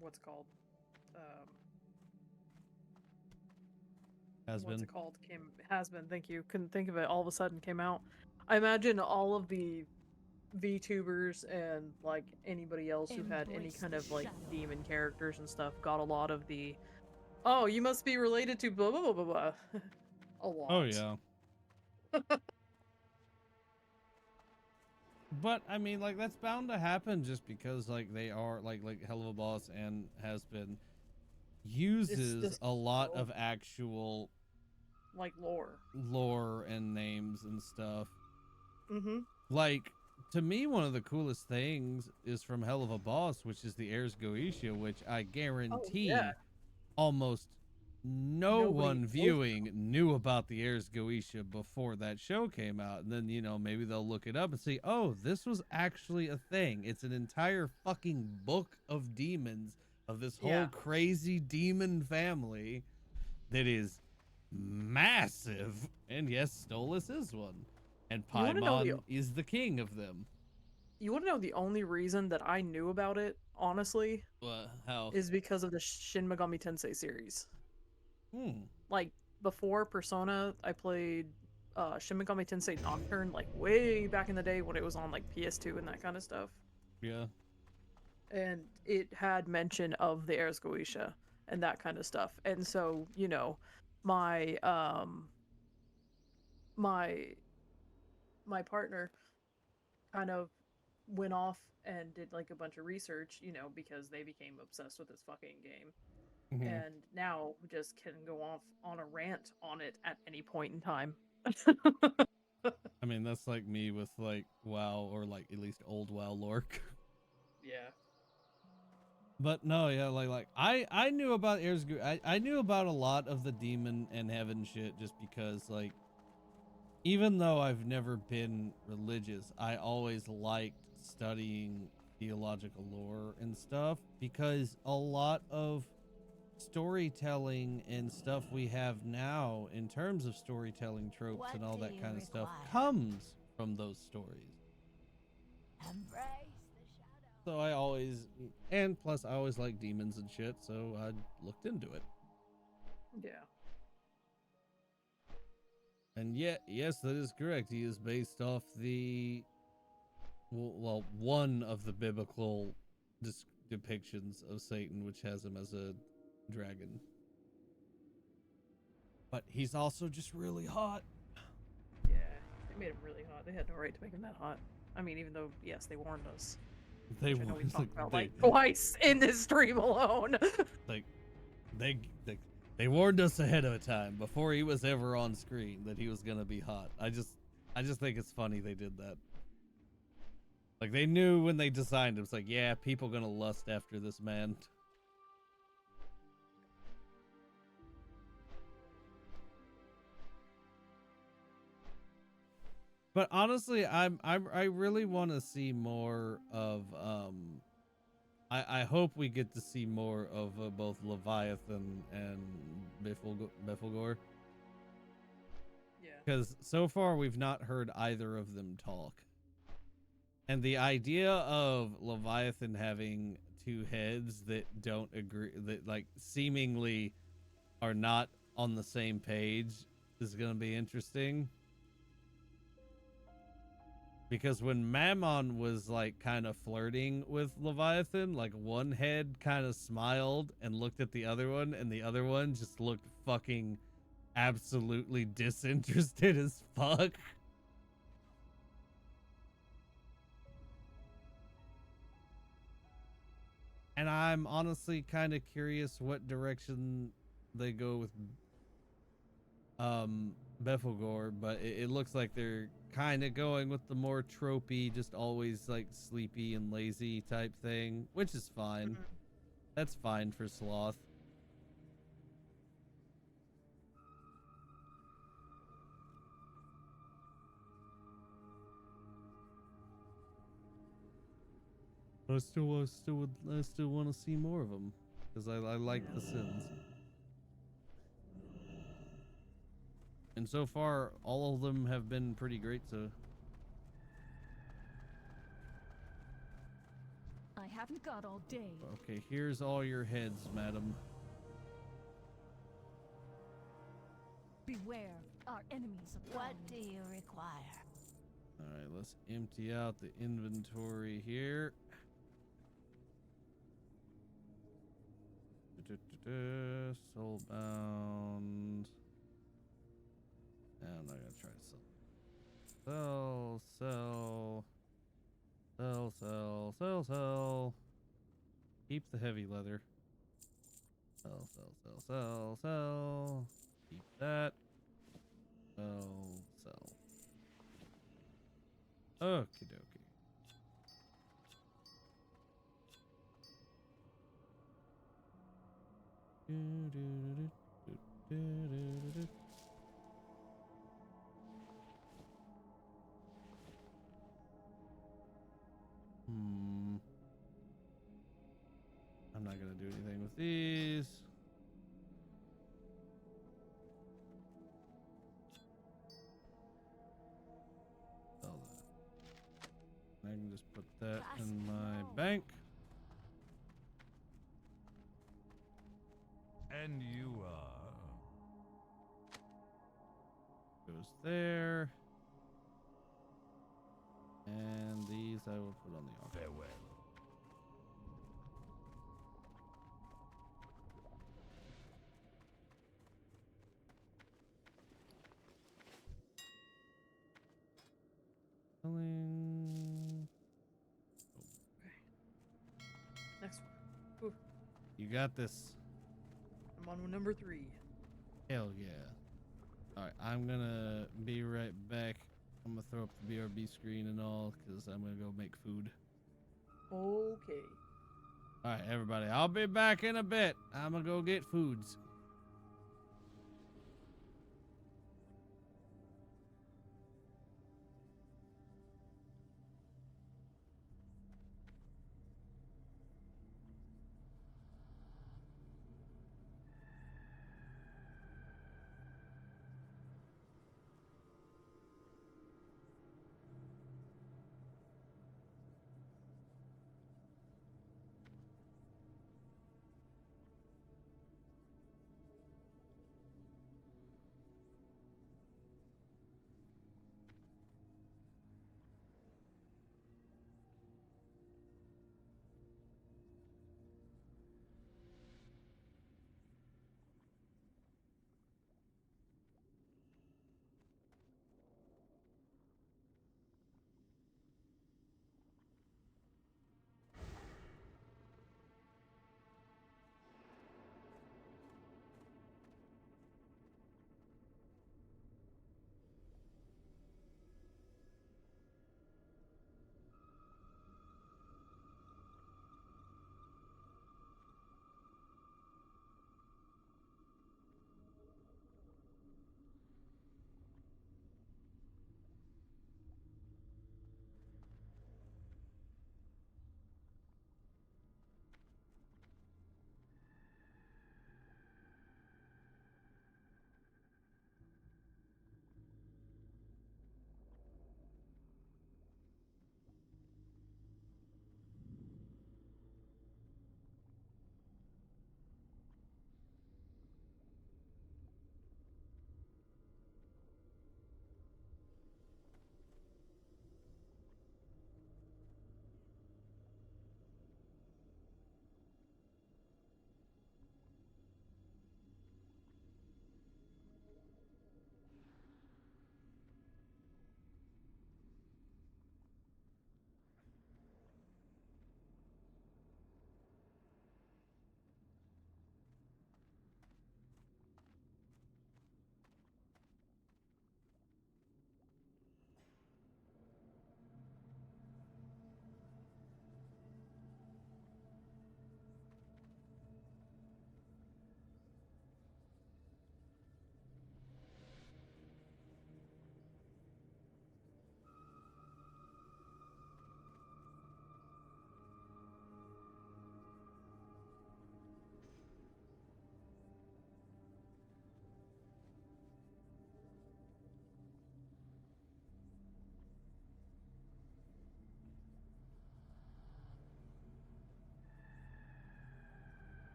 what's it called? Has What's been. it called? Has been, thank you. Couldn't think of it, all of a sudden came out. I imagine all of the VTubers and like anybody else who had any Embrace kind the of like shadow. demon characters and stuff got a lot of the, oh, you must be related to blah blah blah blah blah. A lot. Oh yeah. But I mean, like, that's bound to happen just because like they are like Hell of a Boss and Has Been uses just a lot so- of actual Like lore. lore and names and stuff. Mm-hmm. Like, to me, one of the coolest things is from Hell of a Boss, which is the Heirs Goetia, which I guarantee yeah. almost no Nobody one knows viewing knew about the Heirs Goetia before that show came out. And then, you know, maybe they'll look it up and see, oh, this was actually a thing. It's an entire fucking book of demons, of this whole Yeah. crazy demon family that is massive. And yes, Stolas is one. And You wanna know Paimon is the king of them. You want to know the only reason that I knew about it, honestly, How? is because of the Shin Megami Tensei series. Hmm. Like, before Persona, I played Shin Megami Tensei Nocturne, like, way back in the day when it was on, like, PS2 and that kind of stuff. Yeah. And it had mention of the Heirs Goetia and that kind of stuff. And so, you know, my partner kind of went off and did like a bunch of research, you know, because they became obsessed with this fucking game. Mhm. And now just can go off on a rant on it at any point in time. I mean, that's like me with like WoW, or like at least old WoW lore. Yeah. But no, yeah, like I knew about I knew about a lot of the demon and heaven shit just because, like, even though I've never been religious, I always liked studying theological lore and stuff, because a lot of storytelling and stuff we have now in terms of storytelling tropes What and all do that you kind of stuff require? comes from those stories. Embrace the shadow. So I always, and plus I always liked demons and shit, so I looked into it. Yeah. And yet, yes, that is correct. He is based off the, well, one of the biblical depictions of Satan, which has him as a dragon. But he's also just really hot. Yeah. They made him really hot. They had no right to make him that hot. I mean, even though, yes, they warned us. They Which I know we was talked about they, like twice in this stream alone. like they warned us ahead of time before he was ever on screen that he was gonna be hot. I just think it's funny they did that. Like, they knew when they designed him. It's like, yeah, people gonna lust after this man. But honestly, I really want to see more of I hope we get to see more of both Leviathan and Bifflegor. Yeah. Because so far we've not heard either of them talk. And the idea of Leviathan having two heads that don't agree, that like seemingly are not on the same page, is going to be interesting. Because when Mammon was like kind of flirting with Leviathan, like one head kind of smiled and looked at the other one, and the other one just looked fucking absolutely disinterested as fuck. And I'm honestly kind of curious what direction they go with Befilgor, but it looks like they're kind of going with the more tropey, just always like sleepy and lazy type thing, which is fine. Mhm. That's fine for Sloth. I still want to see more of them because I like the Sins. And so far, all of them have been pretty great. So I haven't got all day. okay, here's all your heads, madam. Beware, our enemies are What do you require? All right, let's empty out the inventory here. Soulbound. I'm not gonna try to sell. Keep the heavy leather. Sell. Keep that. Sell. Okie dokie. I'm not gonna do anything with these. Sell that. I can just put that in my bank. And you are. Goes there. And these I will put on the auction. Farewell. Selling. You got this. I'm on number 3. Hell yeah. All right, I'm gonna be right back. I'm gonna throw up the BRB screen and all, because I'm gonna go make food. Okay. All right, everybody, I'll be back in a bit. I'm gonna go get foods.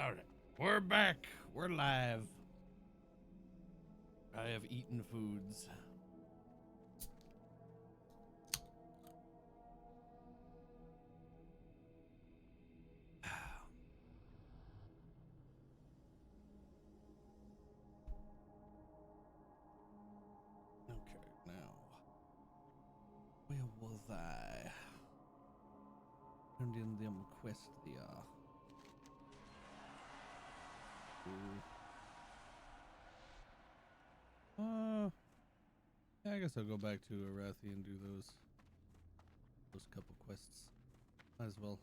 All right, we're back. We're live. I have eaten foods. Okay, now where was I? Turned in them quest there. Yeah, I guess I'll go back to Arathi and do those couple quests. Might as well.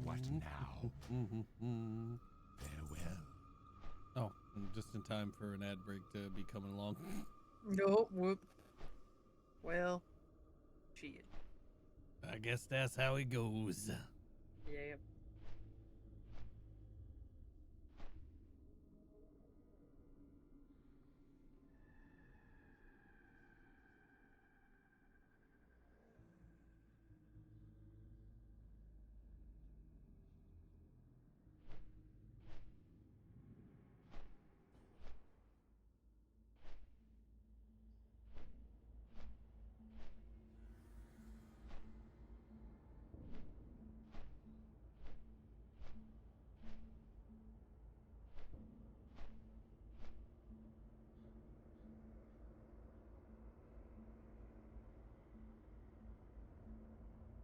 What now? Farewell. Oh, and just in time for an ad break to be coming along. Nope. Whoop. Well, shit. I guess that's how it goes. Yep.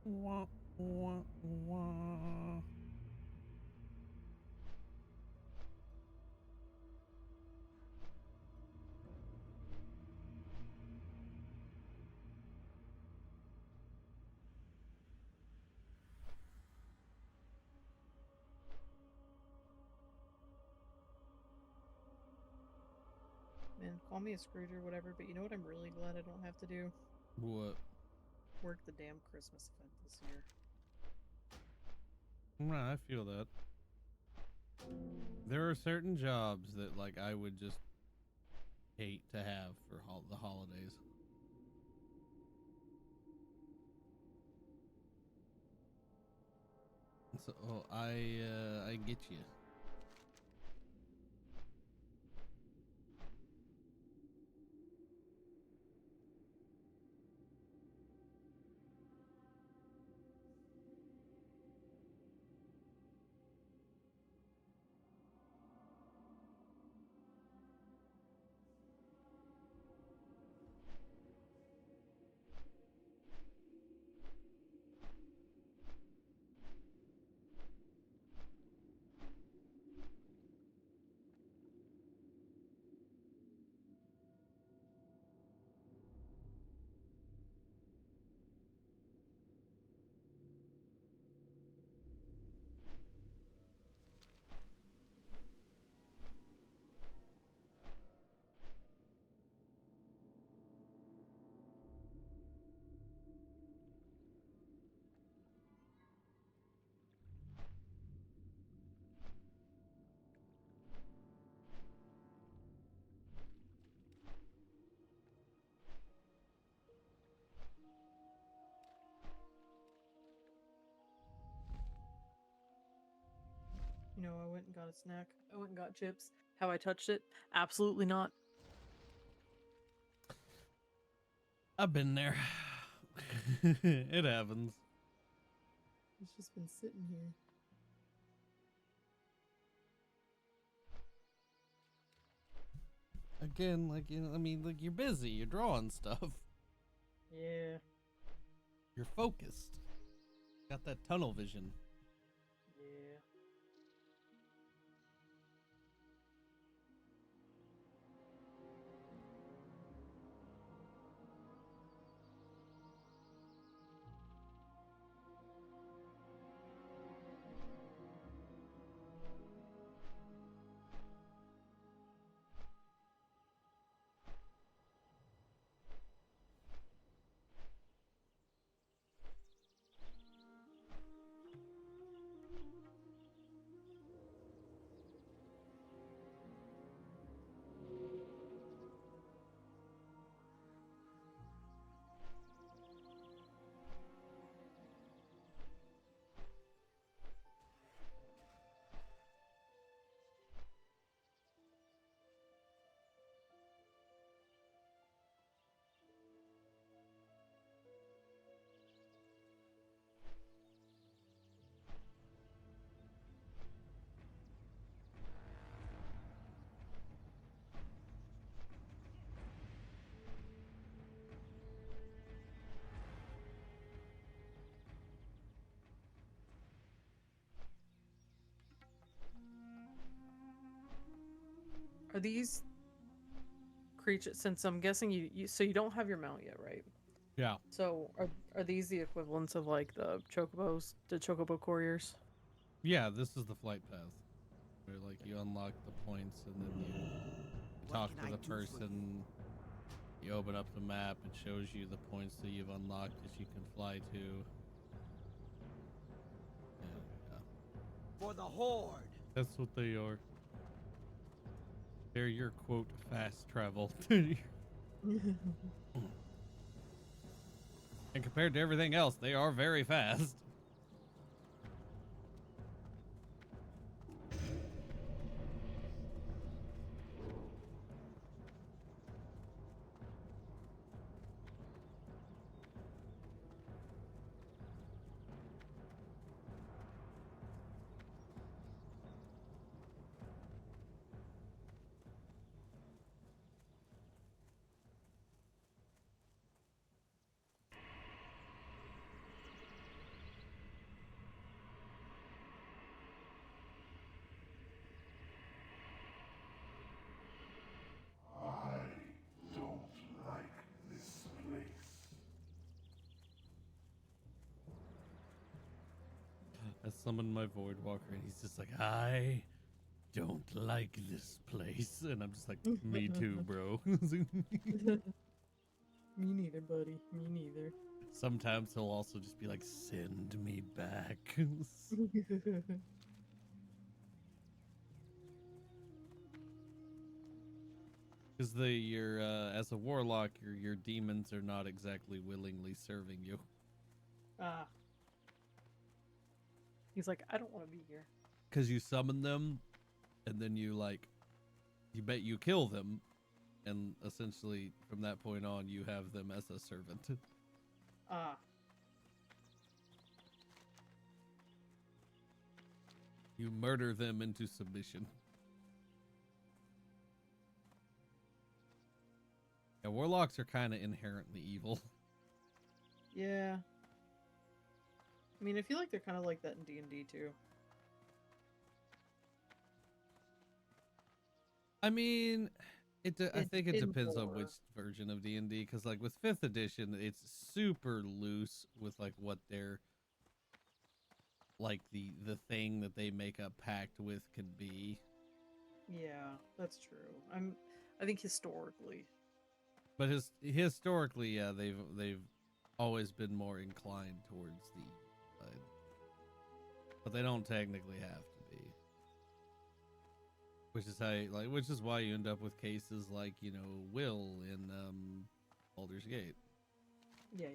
Wah, wah, wah. Man, call me a Scrooge or whatever, but you know what I'm really glad I don't have to do? What? Work the damn Christmas event this year. Right, I feel that. There are certain jobs that, like, I would just hate to have for the holidays. So, I get you. You know, I went and got a snack. I went and got chips. How I touched it? Absolutely not. I've been there. It happens. It's just been sitting here. Again, like, you know, I mean, like, you're busy, you're drawing stuff. Yeah. You're focused. Got that tunnel vision. Yeah. Are these creatures? Since I'm guessing so you don't have your mount yet, right? Yeah. So are these the equivalents of like the chocobos, the chocobo couriers? Yeah, this is the flight path. Where like you unlock the points and then you talk to the person. You open up the map, it shows you the points that you've unlocked that you can fly to. Yeah. For the Horde. That's what they are. They're your quote fast travel. And compared to everything else, they are very fast. I summoned my Void Walker and he's just like, I don't like this place. And I'm just like, me too, bro. Me neither, buddy. Me neither. Sometimes he'll also just be like, send me back. Because your as a warlock, your demons are not exactly willingly serving you. Ah. He's like, I don't want to be here. Because you summon them, and then you you kill them, and essentially from that point on, you have them as a servant. Ah. You murder them into submission. Yeah, warlocks are kind of inherently evil. Yeah. I mean, I feel like they're kind of like that in D&D too. I mean, I think it in depends on lore. which version of D&D, because like with 5th edition, it's super loose with like what they're like the thing that they make a pact with can be. Yeah, that's true. I think historically. But historically, yeah, they've always been more inclined towards the evil side, but they don't technically have to be. Which is why you end up with cases like, you know, Will in Baldur's Gate. Yeah.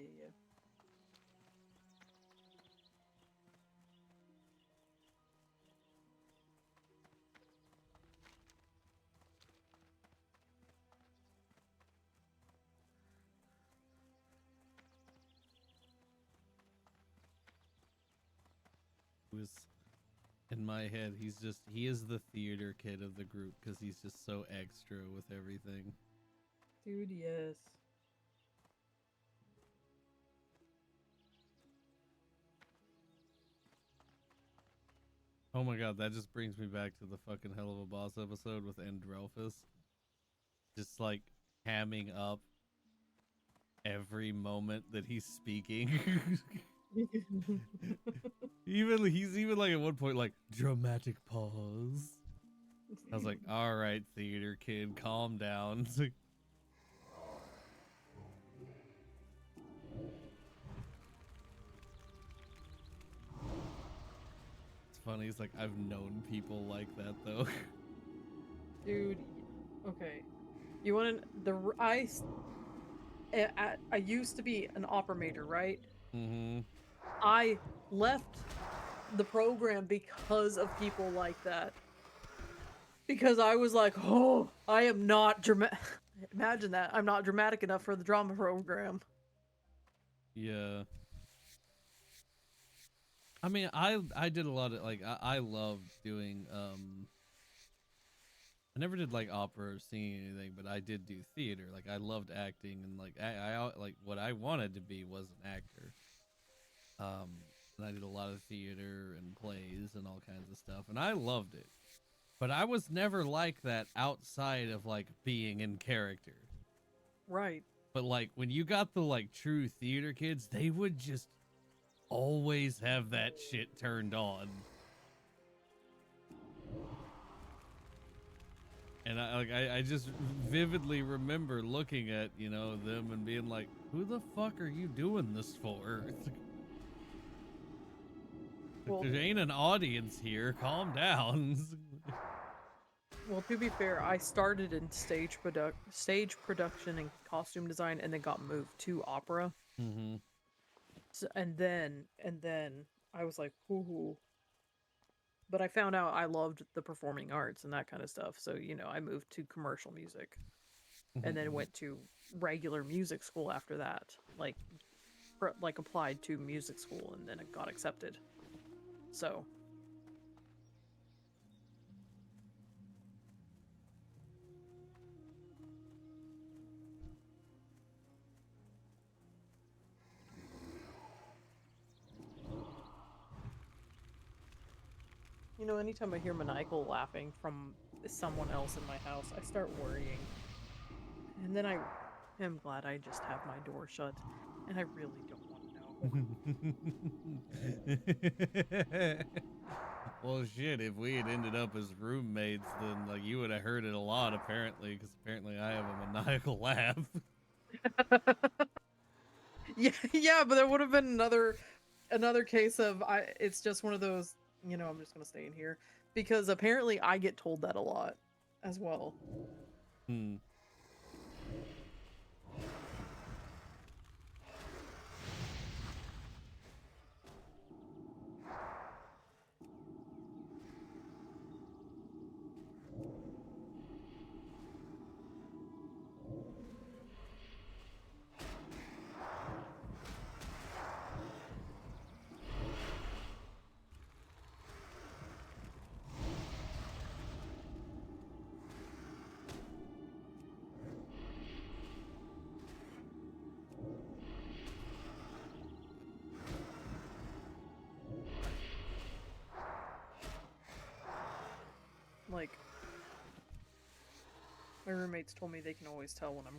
Was in my head, he is the theater kid of the group because he's just so extra with everything. Dude, yes. Oh my god, that just brings me back to the fucking Hell of a Boss episode with Andrelphus. Just like hamming up every moment that he's speaking. He's even like at one point like dramatic pause. I was like, all right, theater kid, calm down. It's like, it's funny. He's like, I've known people like that though. Dude, okay. You want I used to be an opera major, right? Mm-hmm. I left the program because of people like that. Because I was like, oh, I am not dramatic. Imagine that. I'm not dramatic enough for the drama program. Yeah. I mean, I did a lot of like I loved doing I never did like opera or singing or anything, but I did do theater. Like I loved acting, and like I like what I wanted to be was an actor. And I did a lot of theater and plays and all kinds of stuff, and I loved it. But I was never like that outside of like being in character. Right. But like when you got the like true theater kids, they would just always have that shit turned on. And I just vividly remember looking at, you know, them and being like, who the fuck are you doing this for? Well, There ain't an audience here. Calm down. well, to be fair, I started in stage production and costume design, and then got moved to opera. Mm-hmm. So, and then I was like, ooh. But I found out I loved the performing arts and that kind of stuff. So, you know, I moved to commercial music and then went to regular music school after that. Like applied to music school, and then it got accepted. So. You know, anytime I hear maniacal laughing from someone else in my house, I start worrying. And then I am glad I just have my door shut, and I really don't want to know. Well, shit, if we had ended up as roommates, then like you would have heard it a lot, apparently, because apparently I have a maniacal laugh. Yeah, but there would have been another case of it's just one of those, you know, I'm just gonna stay in here, because apparently I get told that a lot as well. Hmm. Like, my roommates told me they can always tell when I'm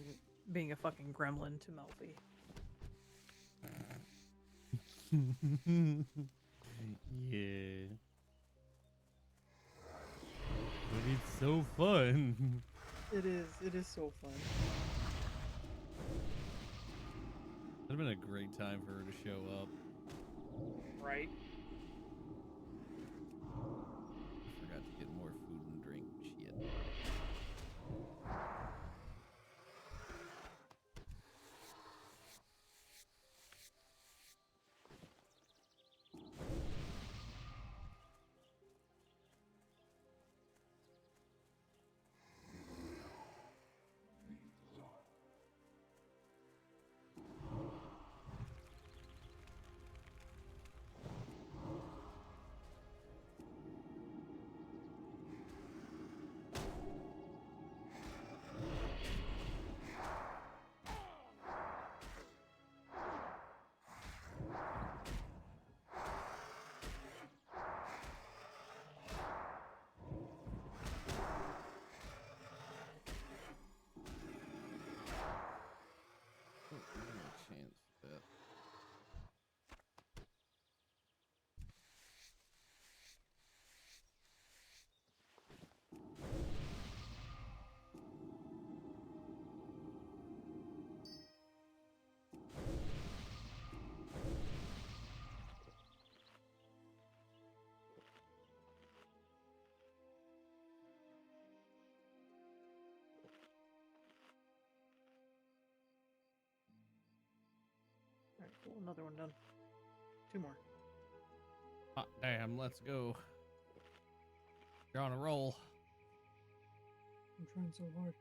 being a fucking gremlin to Melfi. Yeah. But it's so fun. It is so fun. It'd have been a great time for her to show up. Right? I forgot to get more food and drink. Shit. Alright, cool. Another one done. 2 more. Hot damn, let's go. You're on a roll. I'm trying so hard.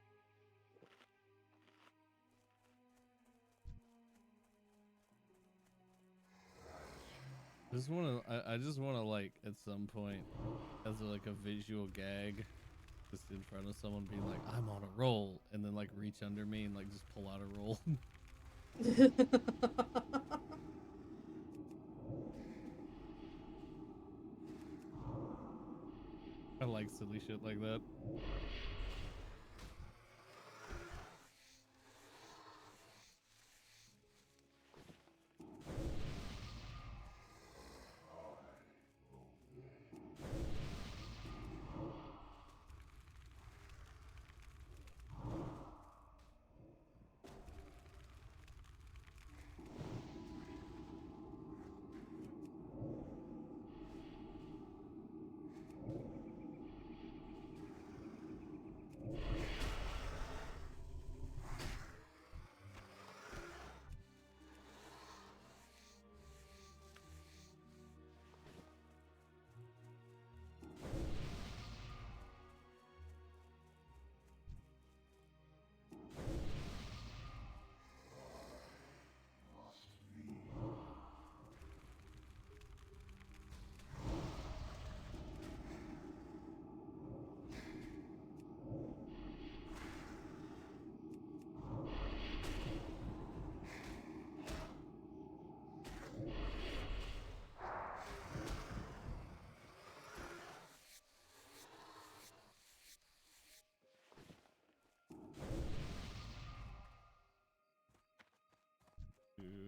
I just wanna like at some point as like a visual gag, just in front of someone being like, I'm on a roll, and then like reach under me and like just pull out a roll. I like silly shit like that.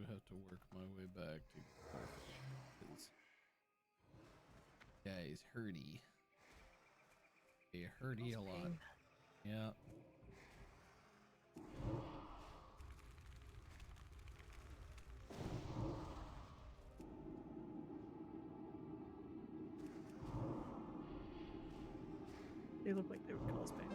Have to work my way back to yeah, he's hurdy. He hurdy a lot. Yeah. They look like they would cause pain.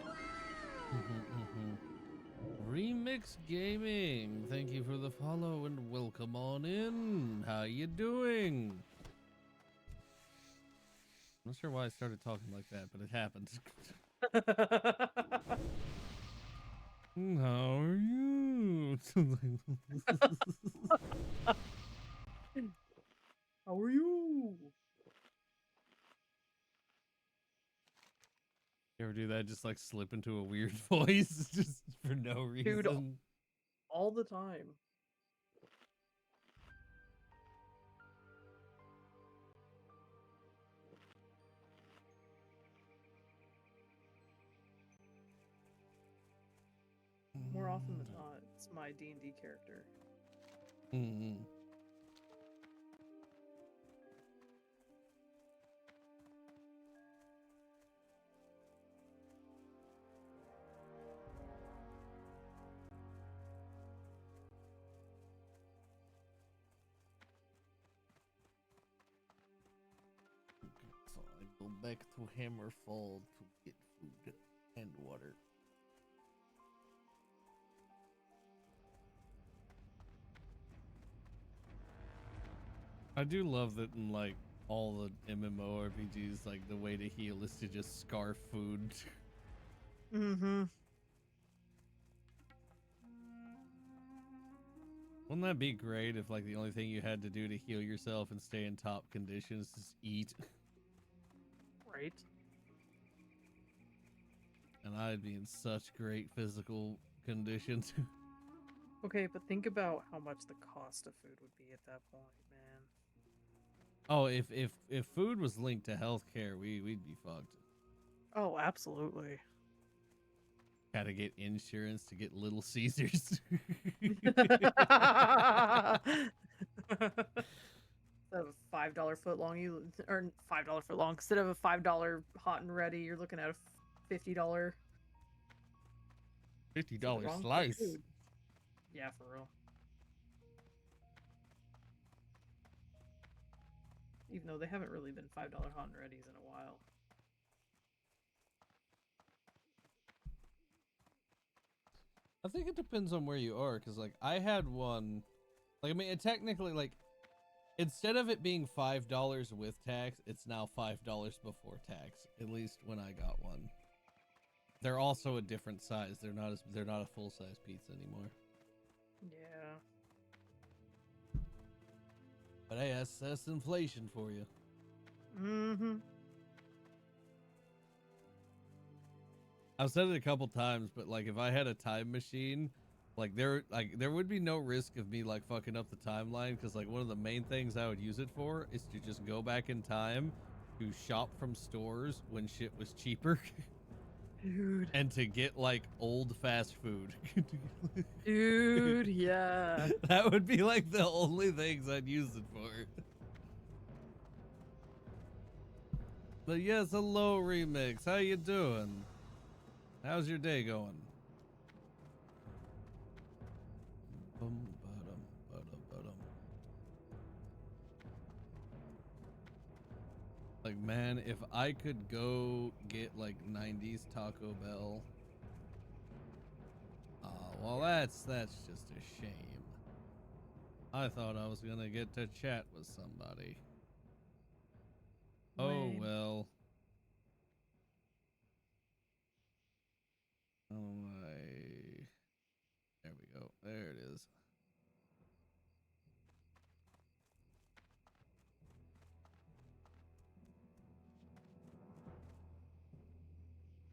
Remix Gaming, thank you for the follow and welcome on in. How you doing? I'm not sure why I started talking like that, but it happened. How are you? How are you? You ever do that? Just like slip into a weird voice just for no reason? Dude, all the time. More often than not, it's my D&D character. Mm-hmm. So I go back to Hammerfall to get food and water. I do love that in like all the MMORPGs, like the way to heal is to just scarf food. Mm-hmm. Wouldn't that be great if like the only thing you had to do to heal yourself and stay in top conditions is eat? Right. And I'd be in such great physical conditions. Okay, but think about how much the cost of food would be at that point, man. Oh, if food was linked to healthcare, we'd be fucked. Oh, absolutely. Gotta get insurance to get Little Caesars. Instead of a $5 foot long, or $5 foot long. Instead of a $5 hot and ready, you're looking at a $50 $50 slice. food. Yeah, for real. Even though they haven't really been $5 hot and readies in a while. I think it depends on where you are, because like I had one, like I mean, it technically like instead of it being $5 with tax, it's now $5 before tax. At least when I got one. They're also a different size. They're not a full size pizza anymore. Yeah. But hey, that's inflation for you. Mm-hmm. I've said it a couple times, but like if I had a time machine, there would be no risk of me like fucking up the timeline, because like one of the main things I would use it for is to just go back in time to shop from stores when shit was cheaper Dude. and to get like old fast food. Dude, yeah. That would be like the only things I'd use it for. But yes, hello Remix. How you doing? How's your day going? Like, man, if I could go get like 90s Taco Bell. Well, that's just a shame. I thought I was gonna get to chat with somebody. Oh Lame. well. Oh my. There we go. There it is.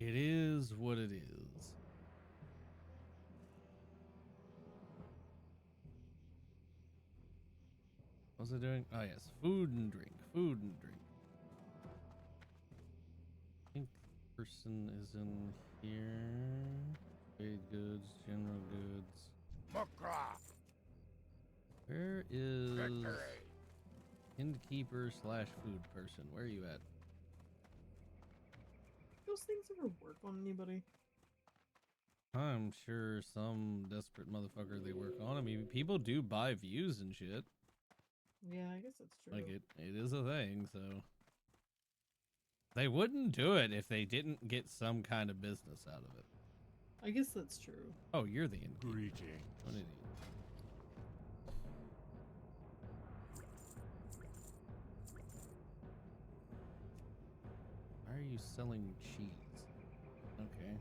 It is what it is. What's it doing? Oh yes, food and drink. Food and drink. I think the person is in here. Trade goods, general goods. Mukra. Where is Victory. innkeeper / food person? Where are you at? Those things ever work on anybody? I'm sure some desperate motherfucker they work on. I mean, people do buy views and shit. Yeah, I guess that's true. Like it is a thing, so they wouldn't do it if they didn't get some kind of business out of it. I guess that's true. Oh, you're the innkeeper. Greeting. What an idiot. Why are you selling cheese? Okay.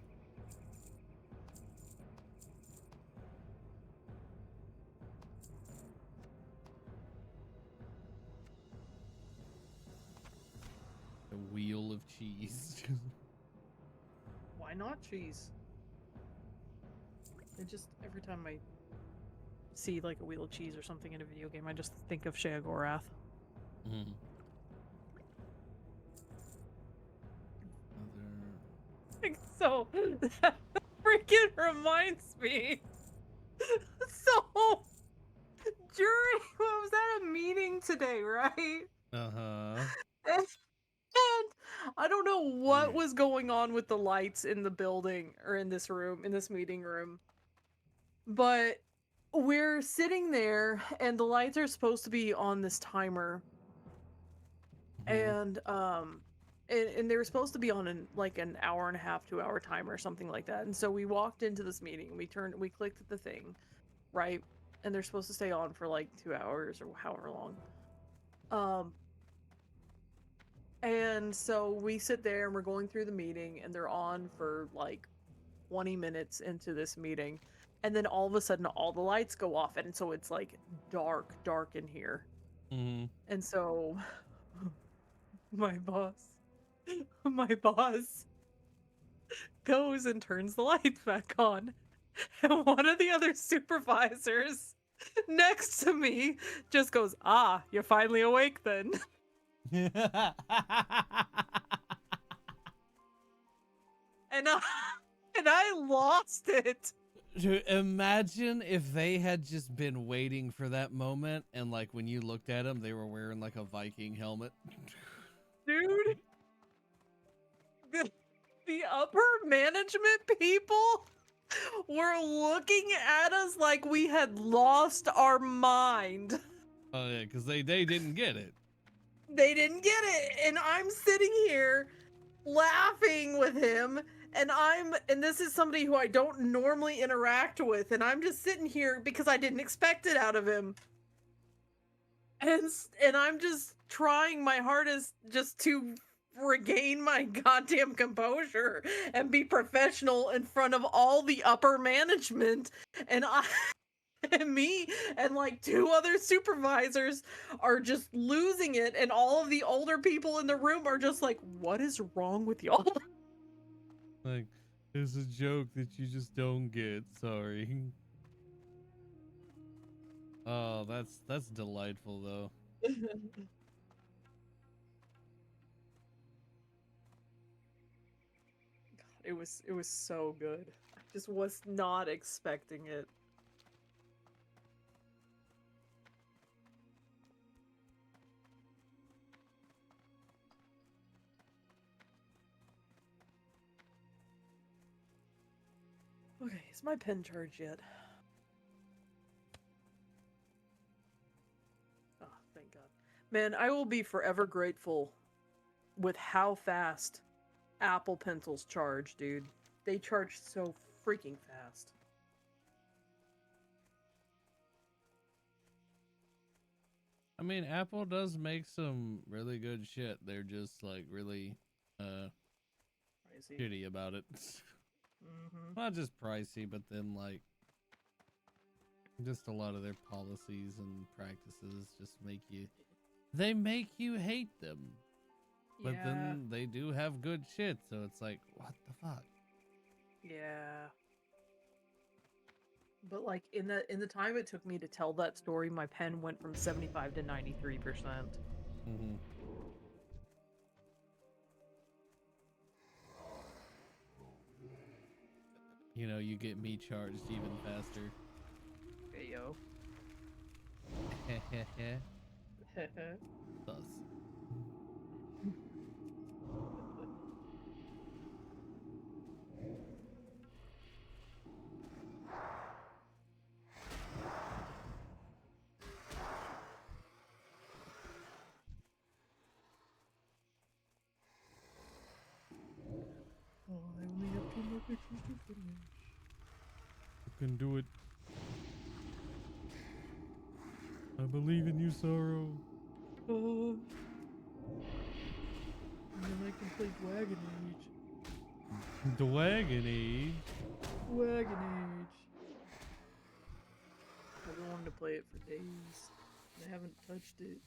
The wheel of cheese. Why not cheese? It just every time I see like a wheel of cheese or something in a video game, I just think of Sheogorath. Mm. Like, so that freaking reminds me. So during what was that a meeting today, right? Uh-huh. And I don't know what was going on with the lights in the building or in this room, in this meeting room. But we're sitting there and the lights are supposed to be on this timer. And they were supposed to be on an hour and a half, 2-hour timer or something like that. And so we walked into this meeting, we clicked the thing, right? And they're supposed to stay on for like 2 hours or however long. And so we sit there and we're going through the meeting and they're on for like 20 minutes into this meeting. And then all of a sudden all the lights go off and so it's like dark in here. Mm-hmm. And so my boss goes and turns the lights back on. And one of the other supervisors next to me just goes, "Ah, you're finally awake then." And I lost it. Dude, imagine if they had just been waiting for that moment and like when you looked at them, they were wearing like a Viking helmet. Dude. The upper management people were looking at us like we had lost our mind. Oh yeah, because they didn't get it. They didn't get it. And I'm sitting here laughing with him. And this is somebody who I don't normally interact with. And I'm just sitting here because I didn't expect it out of him. And I'm just trying my hardest just to regain my goddamn composure and be professional in front of all the upper management. And me and like 2 other supervisors are just losing it. And all of the older people in the room are just like, what is wrong with y'all? Like, it's a joke that you just don't get. Sorry. Oh, that's delightful though. It was so good. I just was not expecting it. Okay, is my pen charged yet? Oh, thank God. Man, I will be forever grateful with how fast Apple Pencils charge, dude. They charge so freaking fast. I mean, Apple does make some really good shit. They're just like really Crazy. shitty about it. Mm-hmm. Not just pricey, but then like just a lot of their policies and practices just make you hate them. But Yeah. then they do have good shit, so it's like, what the fuck? Yeah. But like in the time it took me to tell that story, my pen went from 75 to 93%. Mm-hmm. You know, you get me charged even faster. Hey yo. Thus. Oh, I only have 2 more pictures to finish. You can do it. I believe in you, Sorrow. And then I can play Dragon Age. Dragon Age. Dragon Age. I've been wanting to play it for days. I haven't touched it.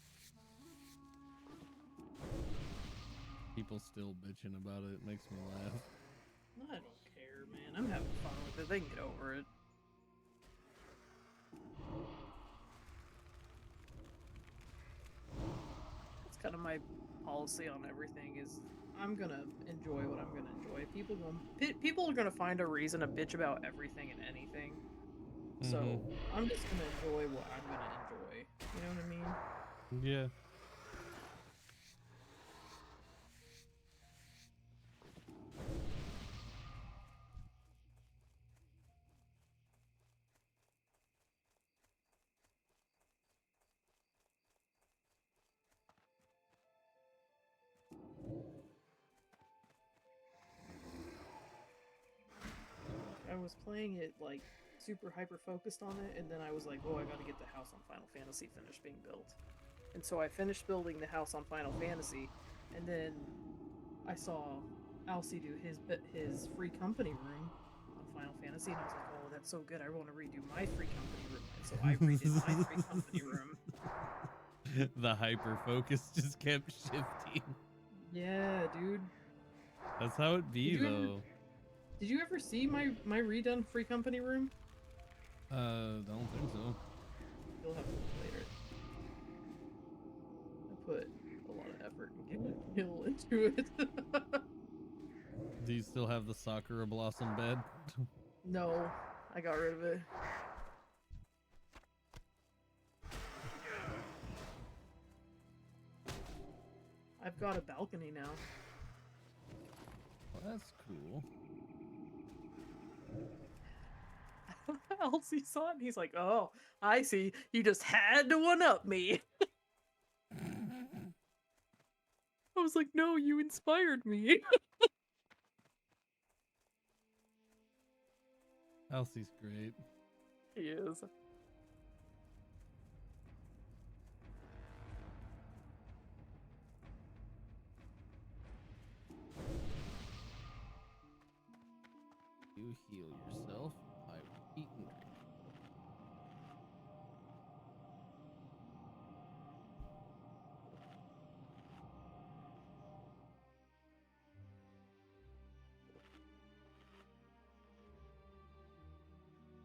People still bitching about it. It makes me laugh. I don't care, man. I'm having fun with it. They can get over it. That's kind of my policy on everything is I'm gonna enjoy what I'm gonna enjoy. People are gonna find a reason to bitch about everything and anything. So I'm just gonna enjoy what I'm gonna enjoy. You know what I mean? Yeah. I was playing it like super hyper focused on it, and then I was like, oh, I gotta get the house on Final Fantasy finished being built. And so I finished building the house on Final Fantasy, and then I saw Alcy do his free company room on Final Fantasy, and I was like, oh, that's so good. I want to redo my free company room. And so I redid my free company room. The hyper focus just kept shifting. Yeah, dude. That's how it be, though. Did you ever see my redone free company room? Don't think so. You'll have to look later. I put a lot of effort and skill into it. Do you still have the Sakura Blossom bed? No, I got rid of it. I've got a balcony now. Well, that's cool. Elsie saw it and he's like, oh, I see. You just had to one-up me. I was like, no, you inspired me. Elsie's great. He is. You heal yourself by eating.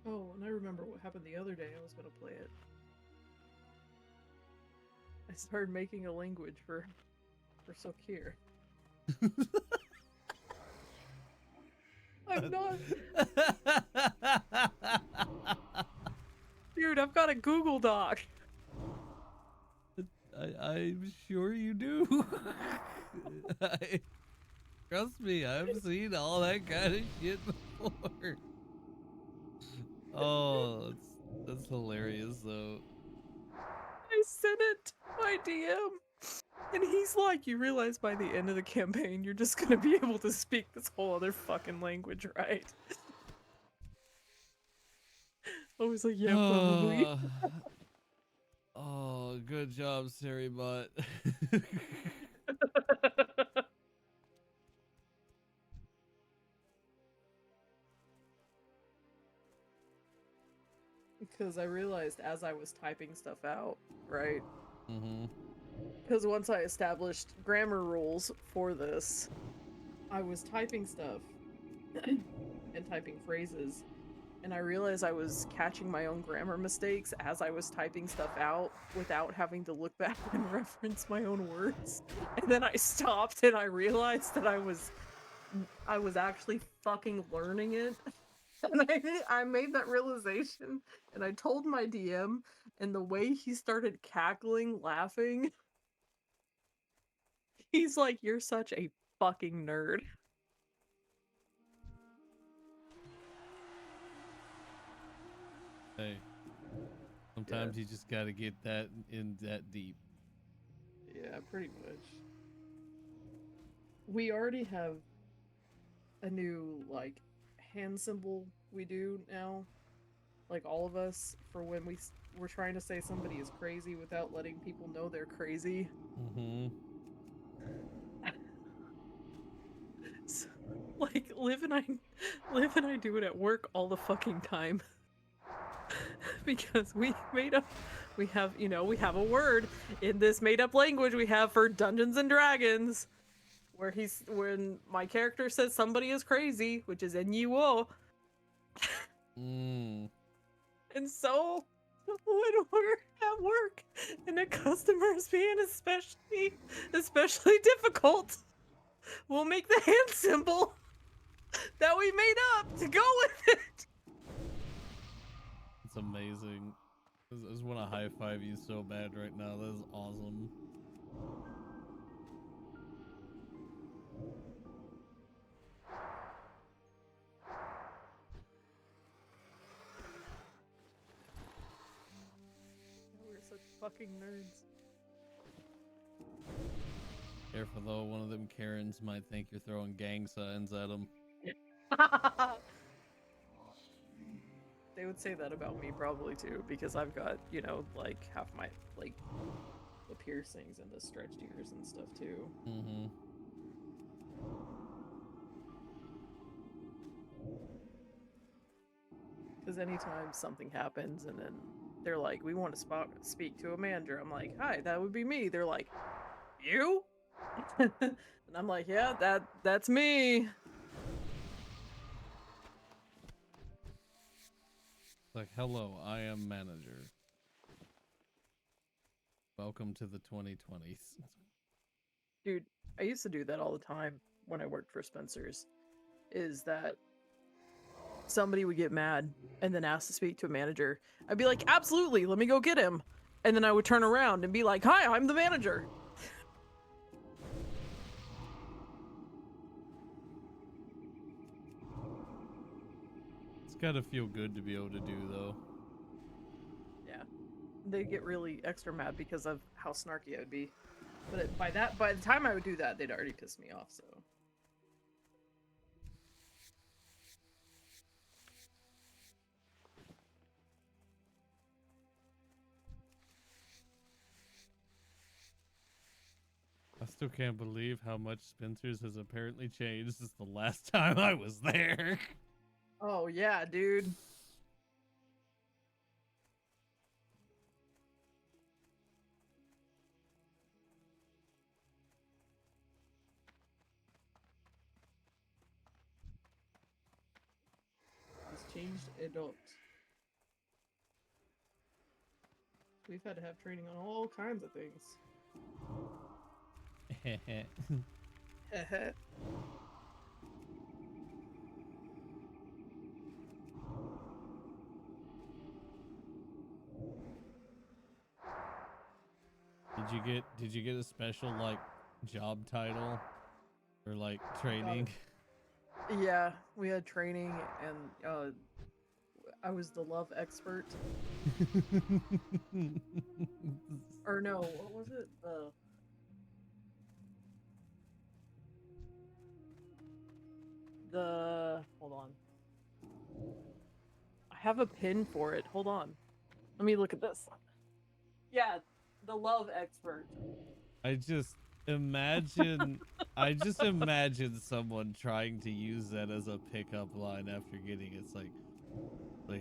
Oh, and I remember what happened the other day. I was gonna play it. I started making a language for Sokir. I'm not. Dude, I've got a Google Doc. I'm sure you do. Trust me, I've seen all that kind of shit before. Oh, that's hilarious though. I sent it to my DM. And he's like, you realize by the end of the campaign, you're just gonna be able to speak this whole other fucking language, right? I was like, yeah, probably. Oh, good job, Sarybot. Because I realized as I was typing stuff out, right? Mm-hmm. Because once I established grammar rules for this, I was typing stuff and typing phrases, and I realized I was catching my own grammar mistakes as I was typing stuff out without having to look back and reference my own words. And then I stopped and I realized that I was actually fucking learning it. And I made that realization, and I told my DM, and the way he started cackling, laughing, he's like, "You're such a fucking nerd." Hey, sometimes you just gotta get that in that deep. Yeah, pretty much. We already have a new, like, hand symbol we do now. Like, all of us, for when we're trying to say somebody is crazy without letting people know they're crazy. Mm-hmm. So, like, Liv and I do it at work all the fucking time. Because we have, you know, we have a word in this made up language we have for Dungeons and Dragons, where when my character says somebody is crazy, which is NUO. Mm. And so when we're at work and a customer is being especially difficult, we'll make the hand symbol that we made up to go with it. It's amazing. I just want to high five you so bad right now. That is awesome. We're such fucking nerds. Careful though, one of them Karens might think you're throwing gang signs at them. They would say that about me probably too, because I've got, you know, like half my, like, the piercings and the stretched ears and stuff too. Mm-hmm. Because anytime something happens and then they're like, we want to speak to a manager, I'm like, hi, that would be me. They're like, you? And I'm like, yeah, that's me. Like, hello, I am manager. Welcome to the 2020s. Dude, I used to do that all the time when I worked for Spencer's. Is that somebody would get mad and then ask to speak to a manager. I'd be like, absolutely, let me go get him. And then I would turn around and be like, hi, I'm the manager. It's gotta feel good to be able to do, though. Yeah. They'd get really extra mad because of how snarky I would be. But by the time I would do that, they'd already pissed me off, so. I still can't believe how much Spencer's has apparently changed since the last time I was there. Oh, yeah, dude. It's changed a lot. We've had to have training on all kinds of things. did you get a special like job title or like training? Yeah, we had training, and I was the love expert. Or no, what was it? Hold on. I have a pin for it. Hold on. Let me look at this. Yeah, the love expert. I just imagine someone trying to use that as a pickup line after getting it. It's like,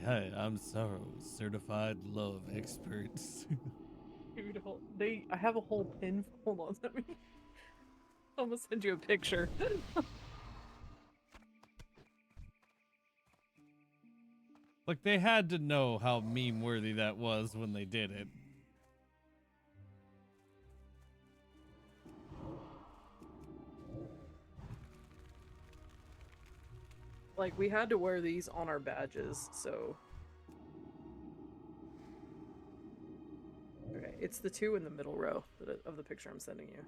hey, I'm Sorrow, certified love expert. Dude, I have a whole pin. Hold on, let me. I'm gonna send you a picture. Like they had to know how meme worthy that was when they did it. Like, we had to wear these on our badges, so. Okay, it's the two in the middle row of the picture I'm sending you.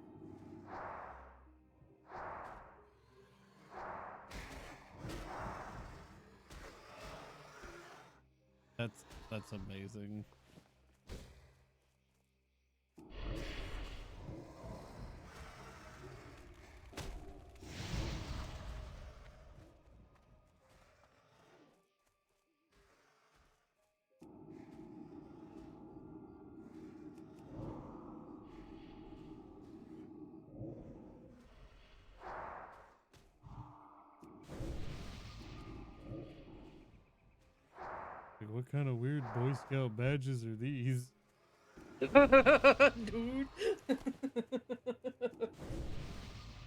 That's amazing. Like, what kind of weird Boy Scout badges are these? Dude.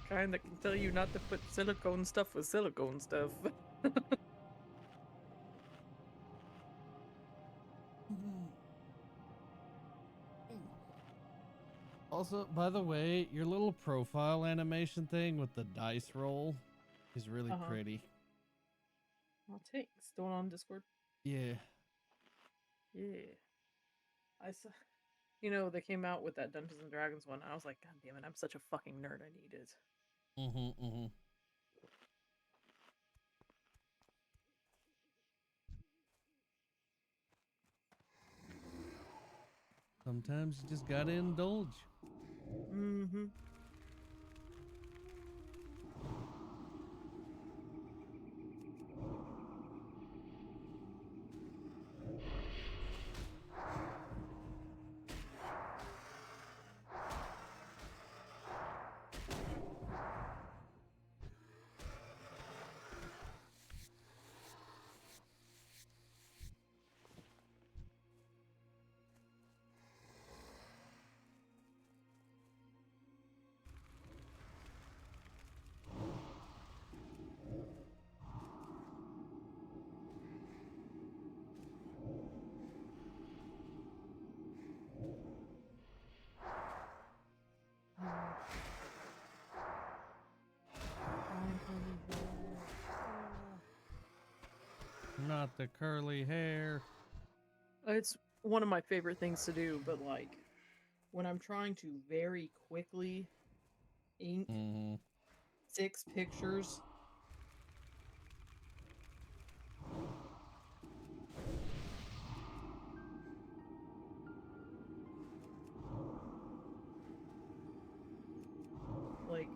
Kind that can tell you not to put silicone stuff with silicone stuff. Also, by the way, your little profile animation thing with the dice roll is really pretty. Well, thanks. Going on Discord? Yeah. Yeah. I saw. You know, they came out with that Dungeons and Dragons one. I was like, God damn it, I'm such a fucking nerd. I need it. Sometimes you just gotta indulge. Mm-hmm. Not the curly hair. It's one of my favorite things to do, but like, when I'm trying to very quickly ink 6 pictures. Like,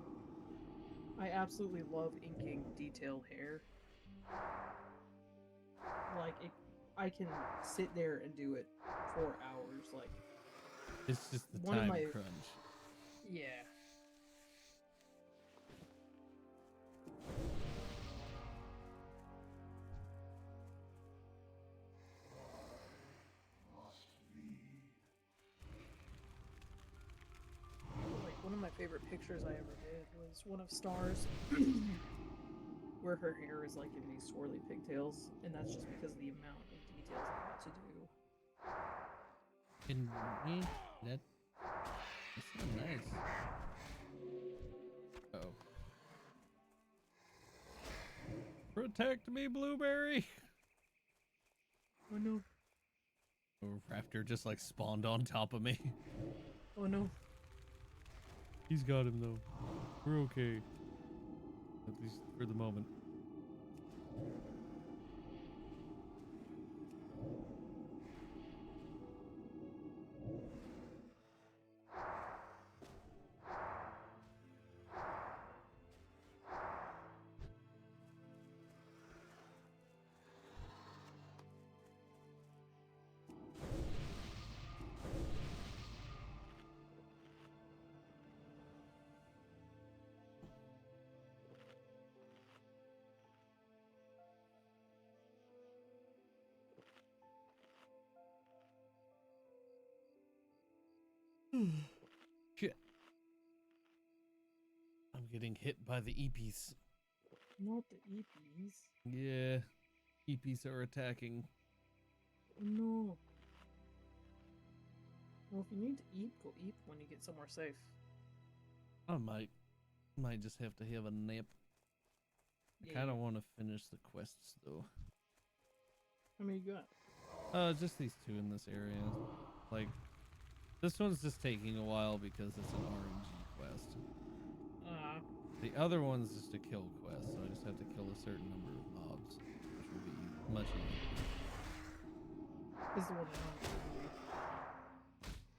I absolutely love inking detailed hair. Like, I can sit there and do it for hours. Like, It's just the one of time my crunch. yeah. Like, one of my favorite pictures I ever did was one of Stars, where her hair is like in these swirly pigtails, and that's just because of the amount of details I had to do. And that's so nice. Oh. Protect me, Blueberry! Oh no. A raptor just like spawned on top of me. Oh no. He's got him though. We're okay. At least for the moment. Shit. I'm getting hit by the EPs. Not the EPs. Yeah. EPs are attacking. No. Well, if you need to eat, go eat when you get somewhere safe. I might just have to have a nap. I Yeah. kind of want to finish the quests though. How many you got? Just these two in this area. Like, this one's just taking a while because it's an RNG quest. The other one's just a kill quest, so I just have to kill a certain number of mobs, which will be much easier. This is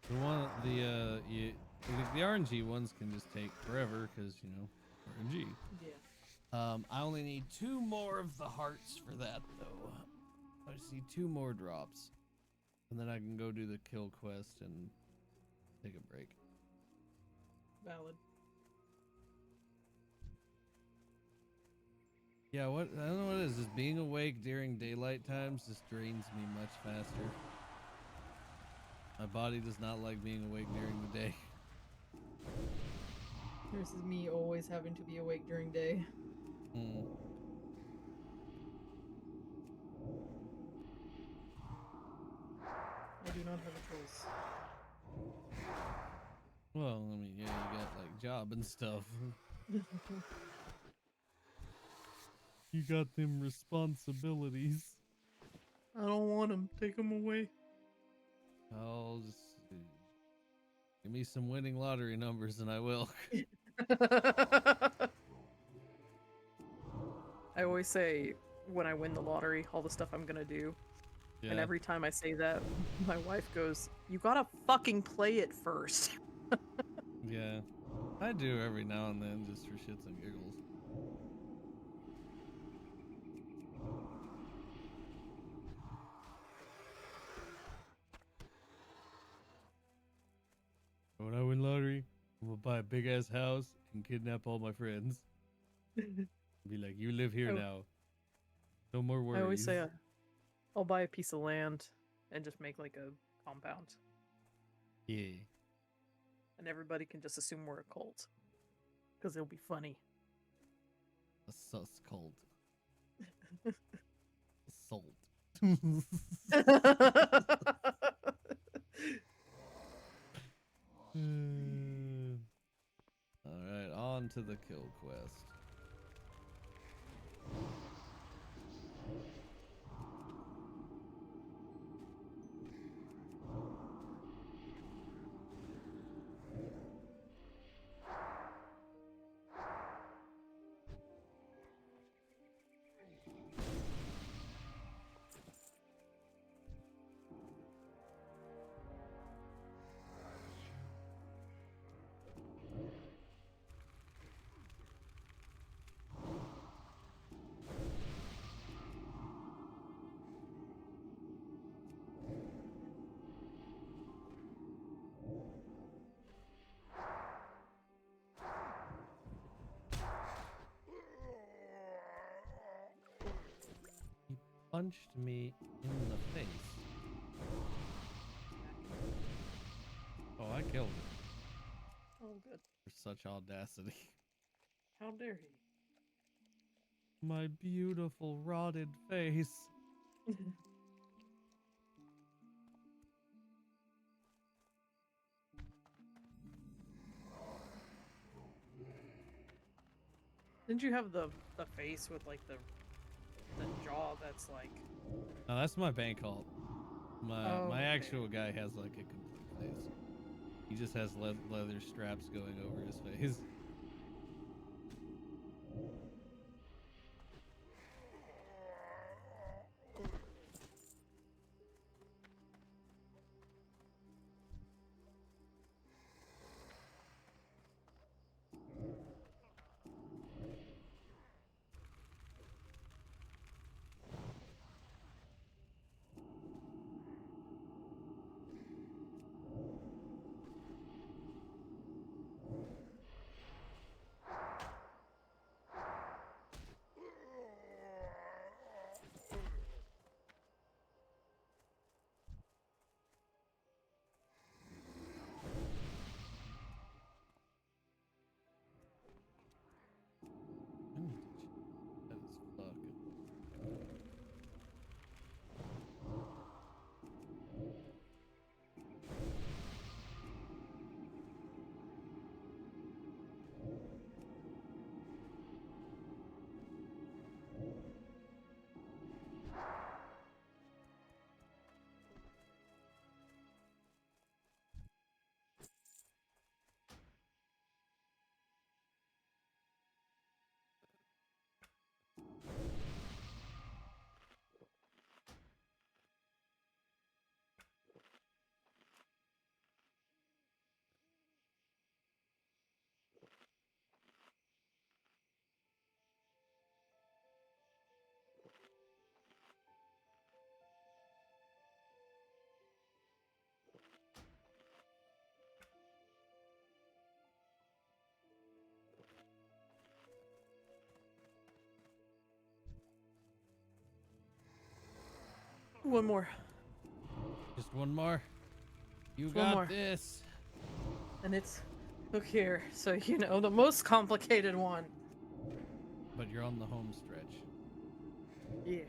the one The RNG ones can just take forever because, you know, RNG. Yeah. I only need 2 more of the hearts for that though. I just need 2 more drops, and then I can go do the kill quest and take a break. Valid. Yeah, I don't know what it is. Just being awake during daylight times just drains me much faster. My body does not like being awake during the day. Versus me always having to be awake during day. Mm. I do not have a choice. Well, I mean, yeah, you got like job and stuff. You got them responsibilities. I don't want them. Take them away. I'll just give me some winning lottery numbers and I will. I always say when I win the lottery, all the stuff I'm gonna do. Yeah. And every time I say that, my wife goes, "You gotta fucking play it first." Yeah. I do every now and then just for shits and giggles. When I win lottery, I'm gonna buy a big ass house and kidnap all my friends. Be like, you live here now. No more worries. I always say, I'll buy a piece of land and just make like a compound. Yeah. And everybody can just assume we're a cult. Because it'll be funny. A sus cult. Assault. Alright, on to the kill quest. Punched me in the face. Oh, I killed it. Oh, good. For such audacity. How dare he? My beautiful rotted face. Didn't you have the face with like the jaw that's like... No, that's my bank alt. My Oh, my okay. actual guy has like a complete face. He just has leather straps going over his face. That is fucking. One more. Just one more. You Just one got more. this. And it's look here, so you know the most complicated one. But you're on the home stretch. Yeah.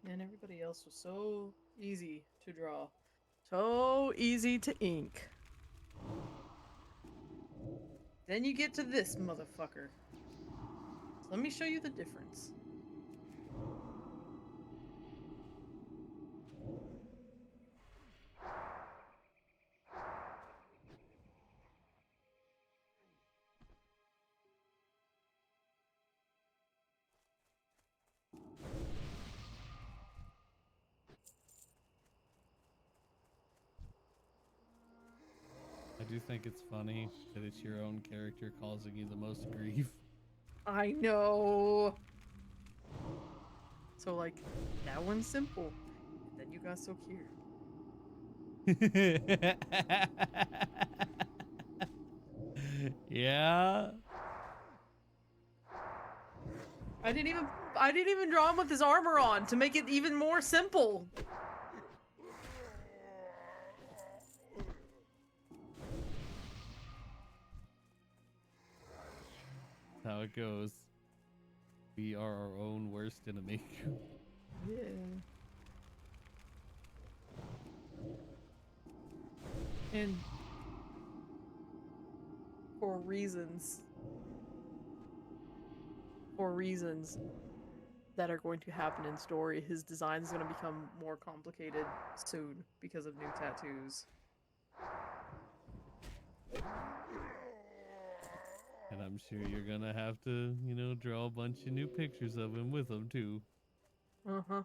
And everybody else was so easy to draw. So easy to ink. Then you get to this motherfucker. So let me show you the difference. I do think it's funny that it's your own character causing you the most grief. I know. So like, that one's simple. And then you got so cute. Yeah. I didn't even draw him with his armor on to make it even more simple. That's how it goes. We are our own worst enemy. Yeah. And for reasons that are going to happen in story, his design is going to become more complicated soon because of new tattoos. And I'm sure you're gonna have to, you know, draw a bunch of new pictures of him with him too. Uh-huh.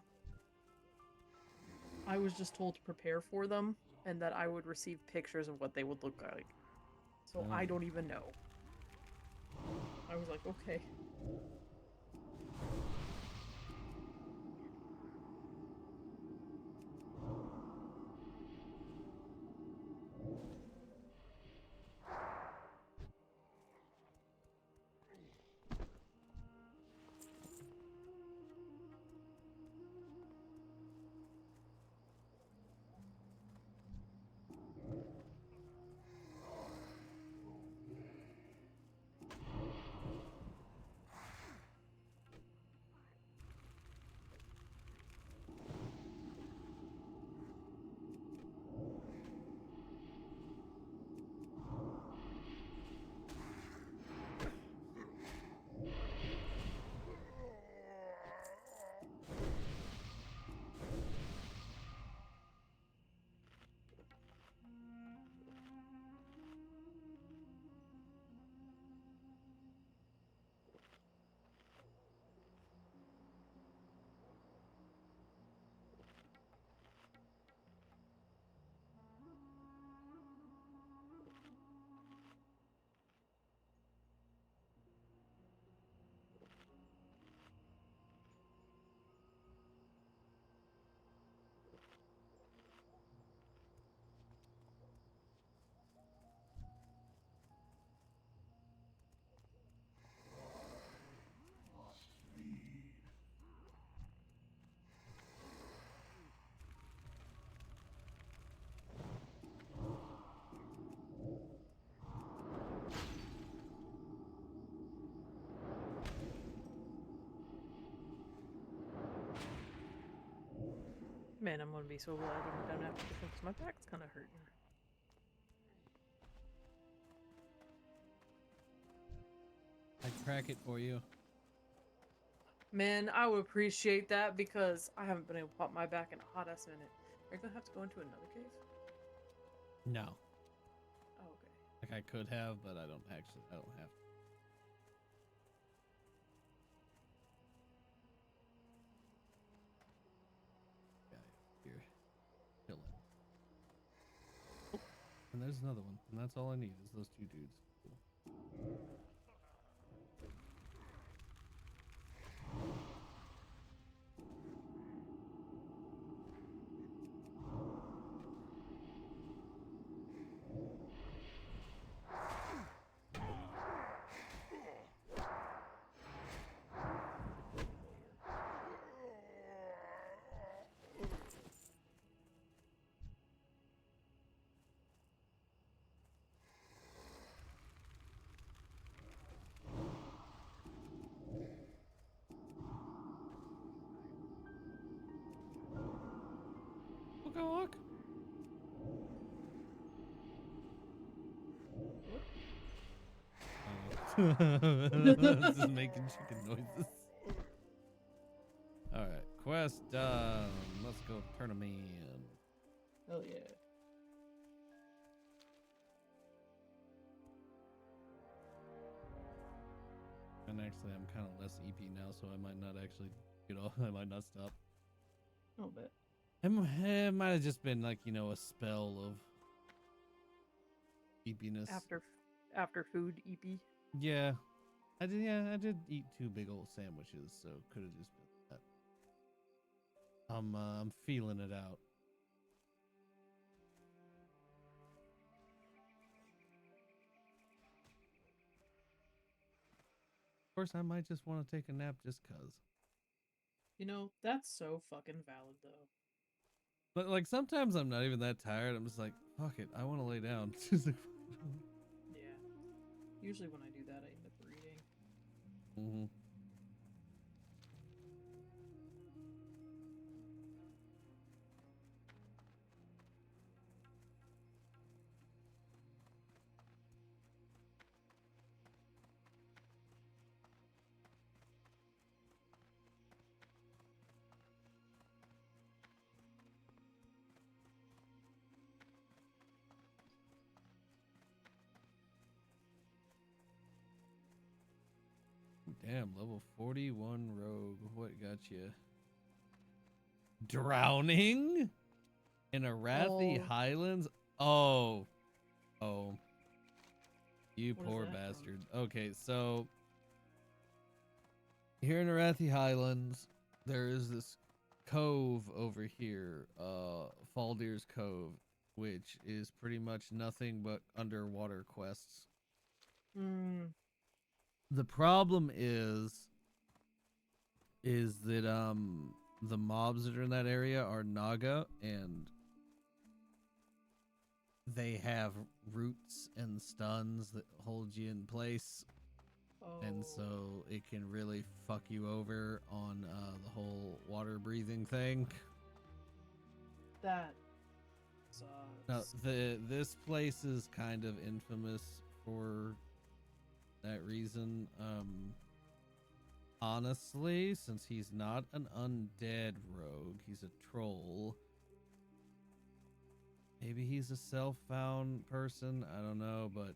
I was just told to prepare for them and that I would receive pictures of what they would look like. So I don't even know. I was like, okay. Man, I'm gonna be so glad I'm done after this one 'cause my back's kind of hurting. I crack it for you. Man, I would appreciate that because I haven't been able to pop my back in a hot ass minute. Are you gonna have to go into another cave? No. Oh, okay. Like I could have, but I don't have to. Yeah, here. Chilling. Oh, and there's another one. And that's all I need is those two dudes. Cool. Walk. Just making chicken noises. Alright, quest done. Let's go turn them in. Hell yeah. And actually, I'm kind of less EP now, so I might not actually, I might not stop. I'll bet. It might have just been like, a spell of EPness. After food, EP. Yeah. I did eat 2 big old sandwiches, so could have just been that. I'm feeling it out. Of course, I might just want to take a nap just cuz. That's so fucking valid though. But like sometimes I'm not even that tired. I'm just like, fuck it, I want to lay down. Yeah. Usually when I do that, I end up reading. Mm-hmm. Damn, level 41 rogue. What got you? Drowning in Arathi Highlands? Oh. You What is poor that from? bastard. Okay, so here in Arathi Highlands, there is this cove over here, Faldir's Cove, which is pretty much nothing but underwater quests. The problem is that the mobs that are in that area are Naga, and they have roots and stuns that hold you in place. And so it can really fuck you over on the whole water breathing thing. That sucks. Now, this place is kind of infamous for that reason. Honestly, since he's not an undead rogue, he's a troll. Maybe he's a self-found person. I don't know, but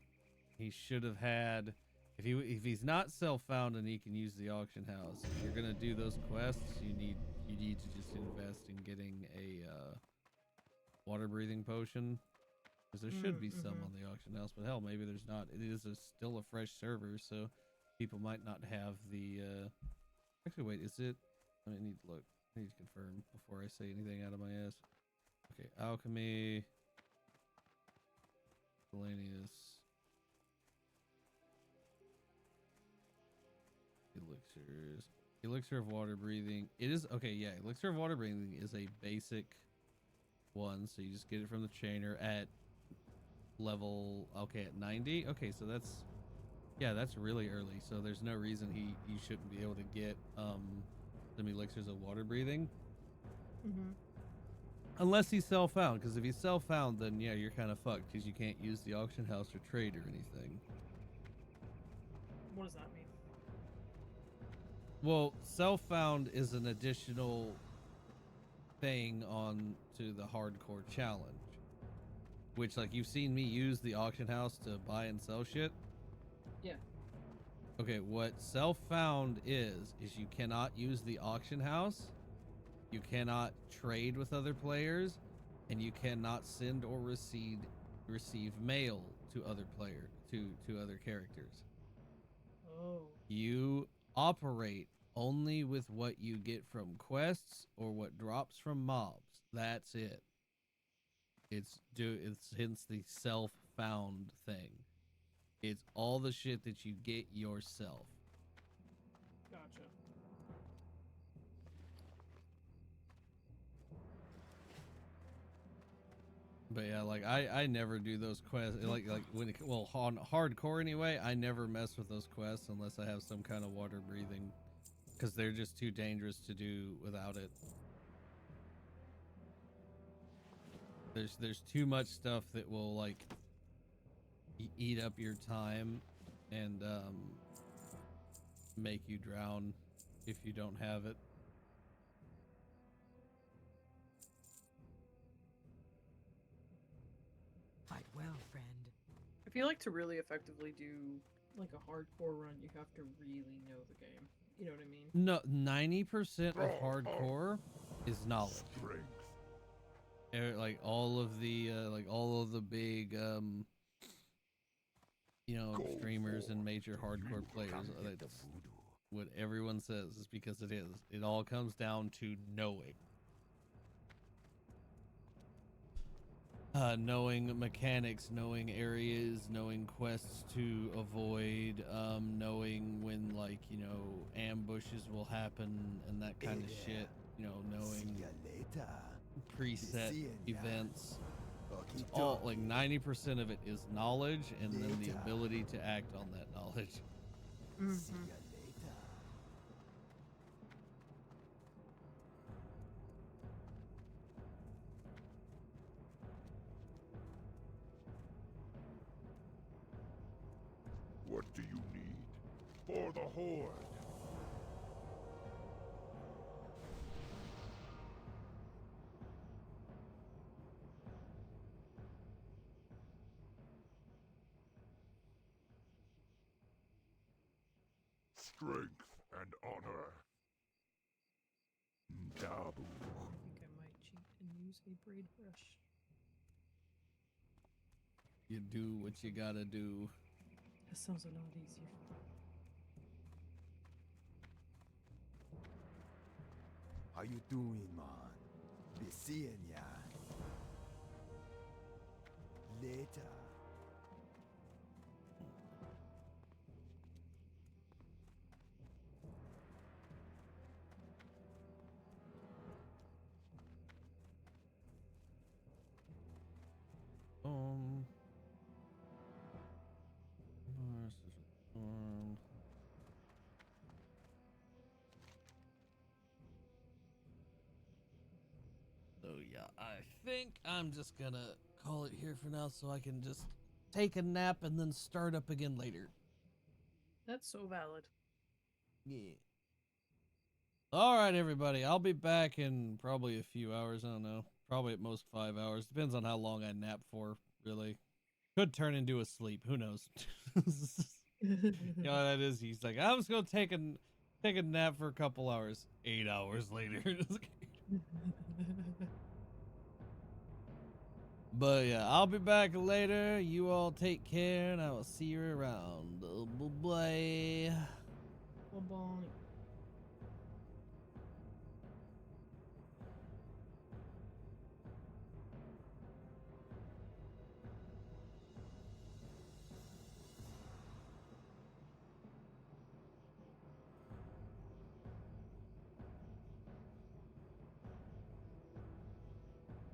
he should have had. If he's not self-found and he can use the auction house, if you're gonna do those quests, you need to just invest in getting a water breathing potion, because there should be some on the auction house. But hell, maybe there's not. It is still a fresh server, so people might not have the. Actually, wait, is it? I need to look. I need to confirm before I say anything out of my ass. Okay, alchemy, miscellaneous. Elixirs. Elixir of water breathing. It is okay, yeah. Elixir of water breathing is a basic one, so you just get it from the chainer at level at 90. Okay, so that's really early. So there's no reason you shouldn't be able to get some elixirs of water breathing. Unless he's self-found, because if he's self-found, then yeah, you're kind of fucked, because you can't use the auction house or trade or anything. What does that mean? Well, self-found is an additional thing on to the hardcore challenge, which, like, you've seen me use the auction house to buy and sell shit. Yeah. Okay, what self-found is you cannot use the auction house, you cannot trade with other players, and you cannot send or receive mail to other to other characters. Oh. You operate only with what you get from quests or what drops from mobs. That's it. It's hence the self-found thing. It's all the shit that you get yourself. Gotcha. But yeah, like I never do those quests. Like when well, on hardcore anyway, I never mess with those quests unless I have some kind of water breathing, because they're just too dangerous to do without it. There's too much stuff that will like eat up your time and make you drown if you don't have it. Fight well, friend. I feel like to really effectively do like a hardcore run, you have to really know the game. You know what I mean? No, 90% of hardcore is knowledge. Like all of the big you know, streamers and major hardcore players, that's what everyone says, is because it is. It all comes down to knowing. Knowing mechanics, knowing areas, knowing quests to avoid, knowing when, like, you know, ambushes will happen and that kind of shit, you know, knowing preset events. It's all, like, 90% of it is knowledge, and then the ability to act on that knowledge. What do you need? For the Horde! Strength and honor. Dabu. I think I might cheat and use a braid brush. You do what you gotta do. That sounds a lot easier. How you doing, man? Be seeing ya. Later. So yeah, I think I'm just gonna call it here for now so I can just take a nap and then start up again later. That's so valid. Yeah. All right, everybody. I'll be back in probably a few hours. I don't know. Probably at most 5 hours. Depends on how long I nap for, really. Could turn into a sleep. Who knows? You know what that is? He's like, I'm just going to take a nap for a couple hours. 8 hours later. But yeah, I'll be back later. You all take care, and I will see you around. Bye-bye. Bye-bye.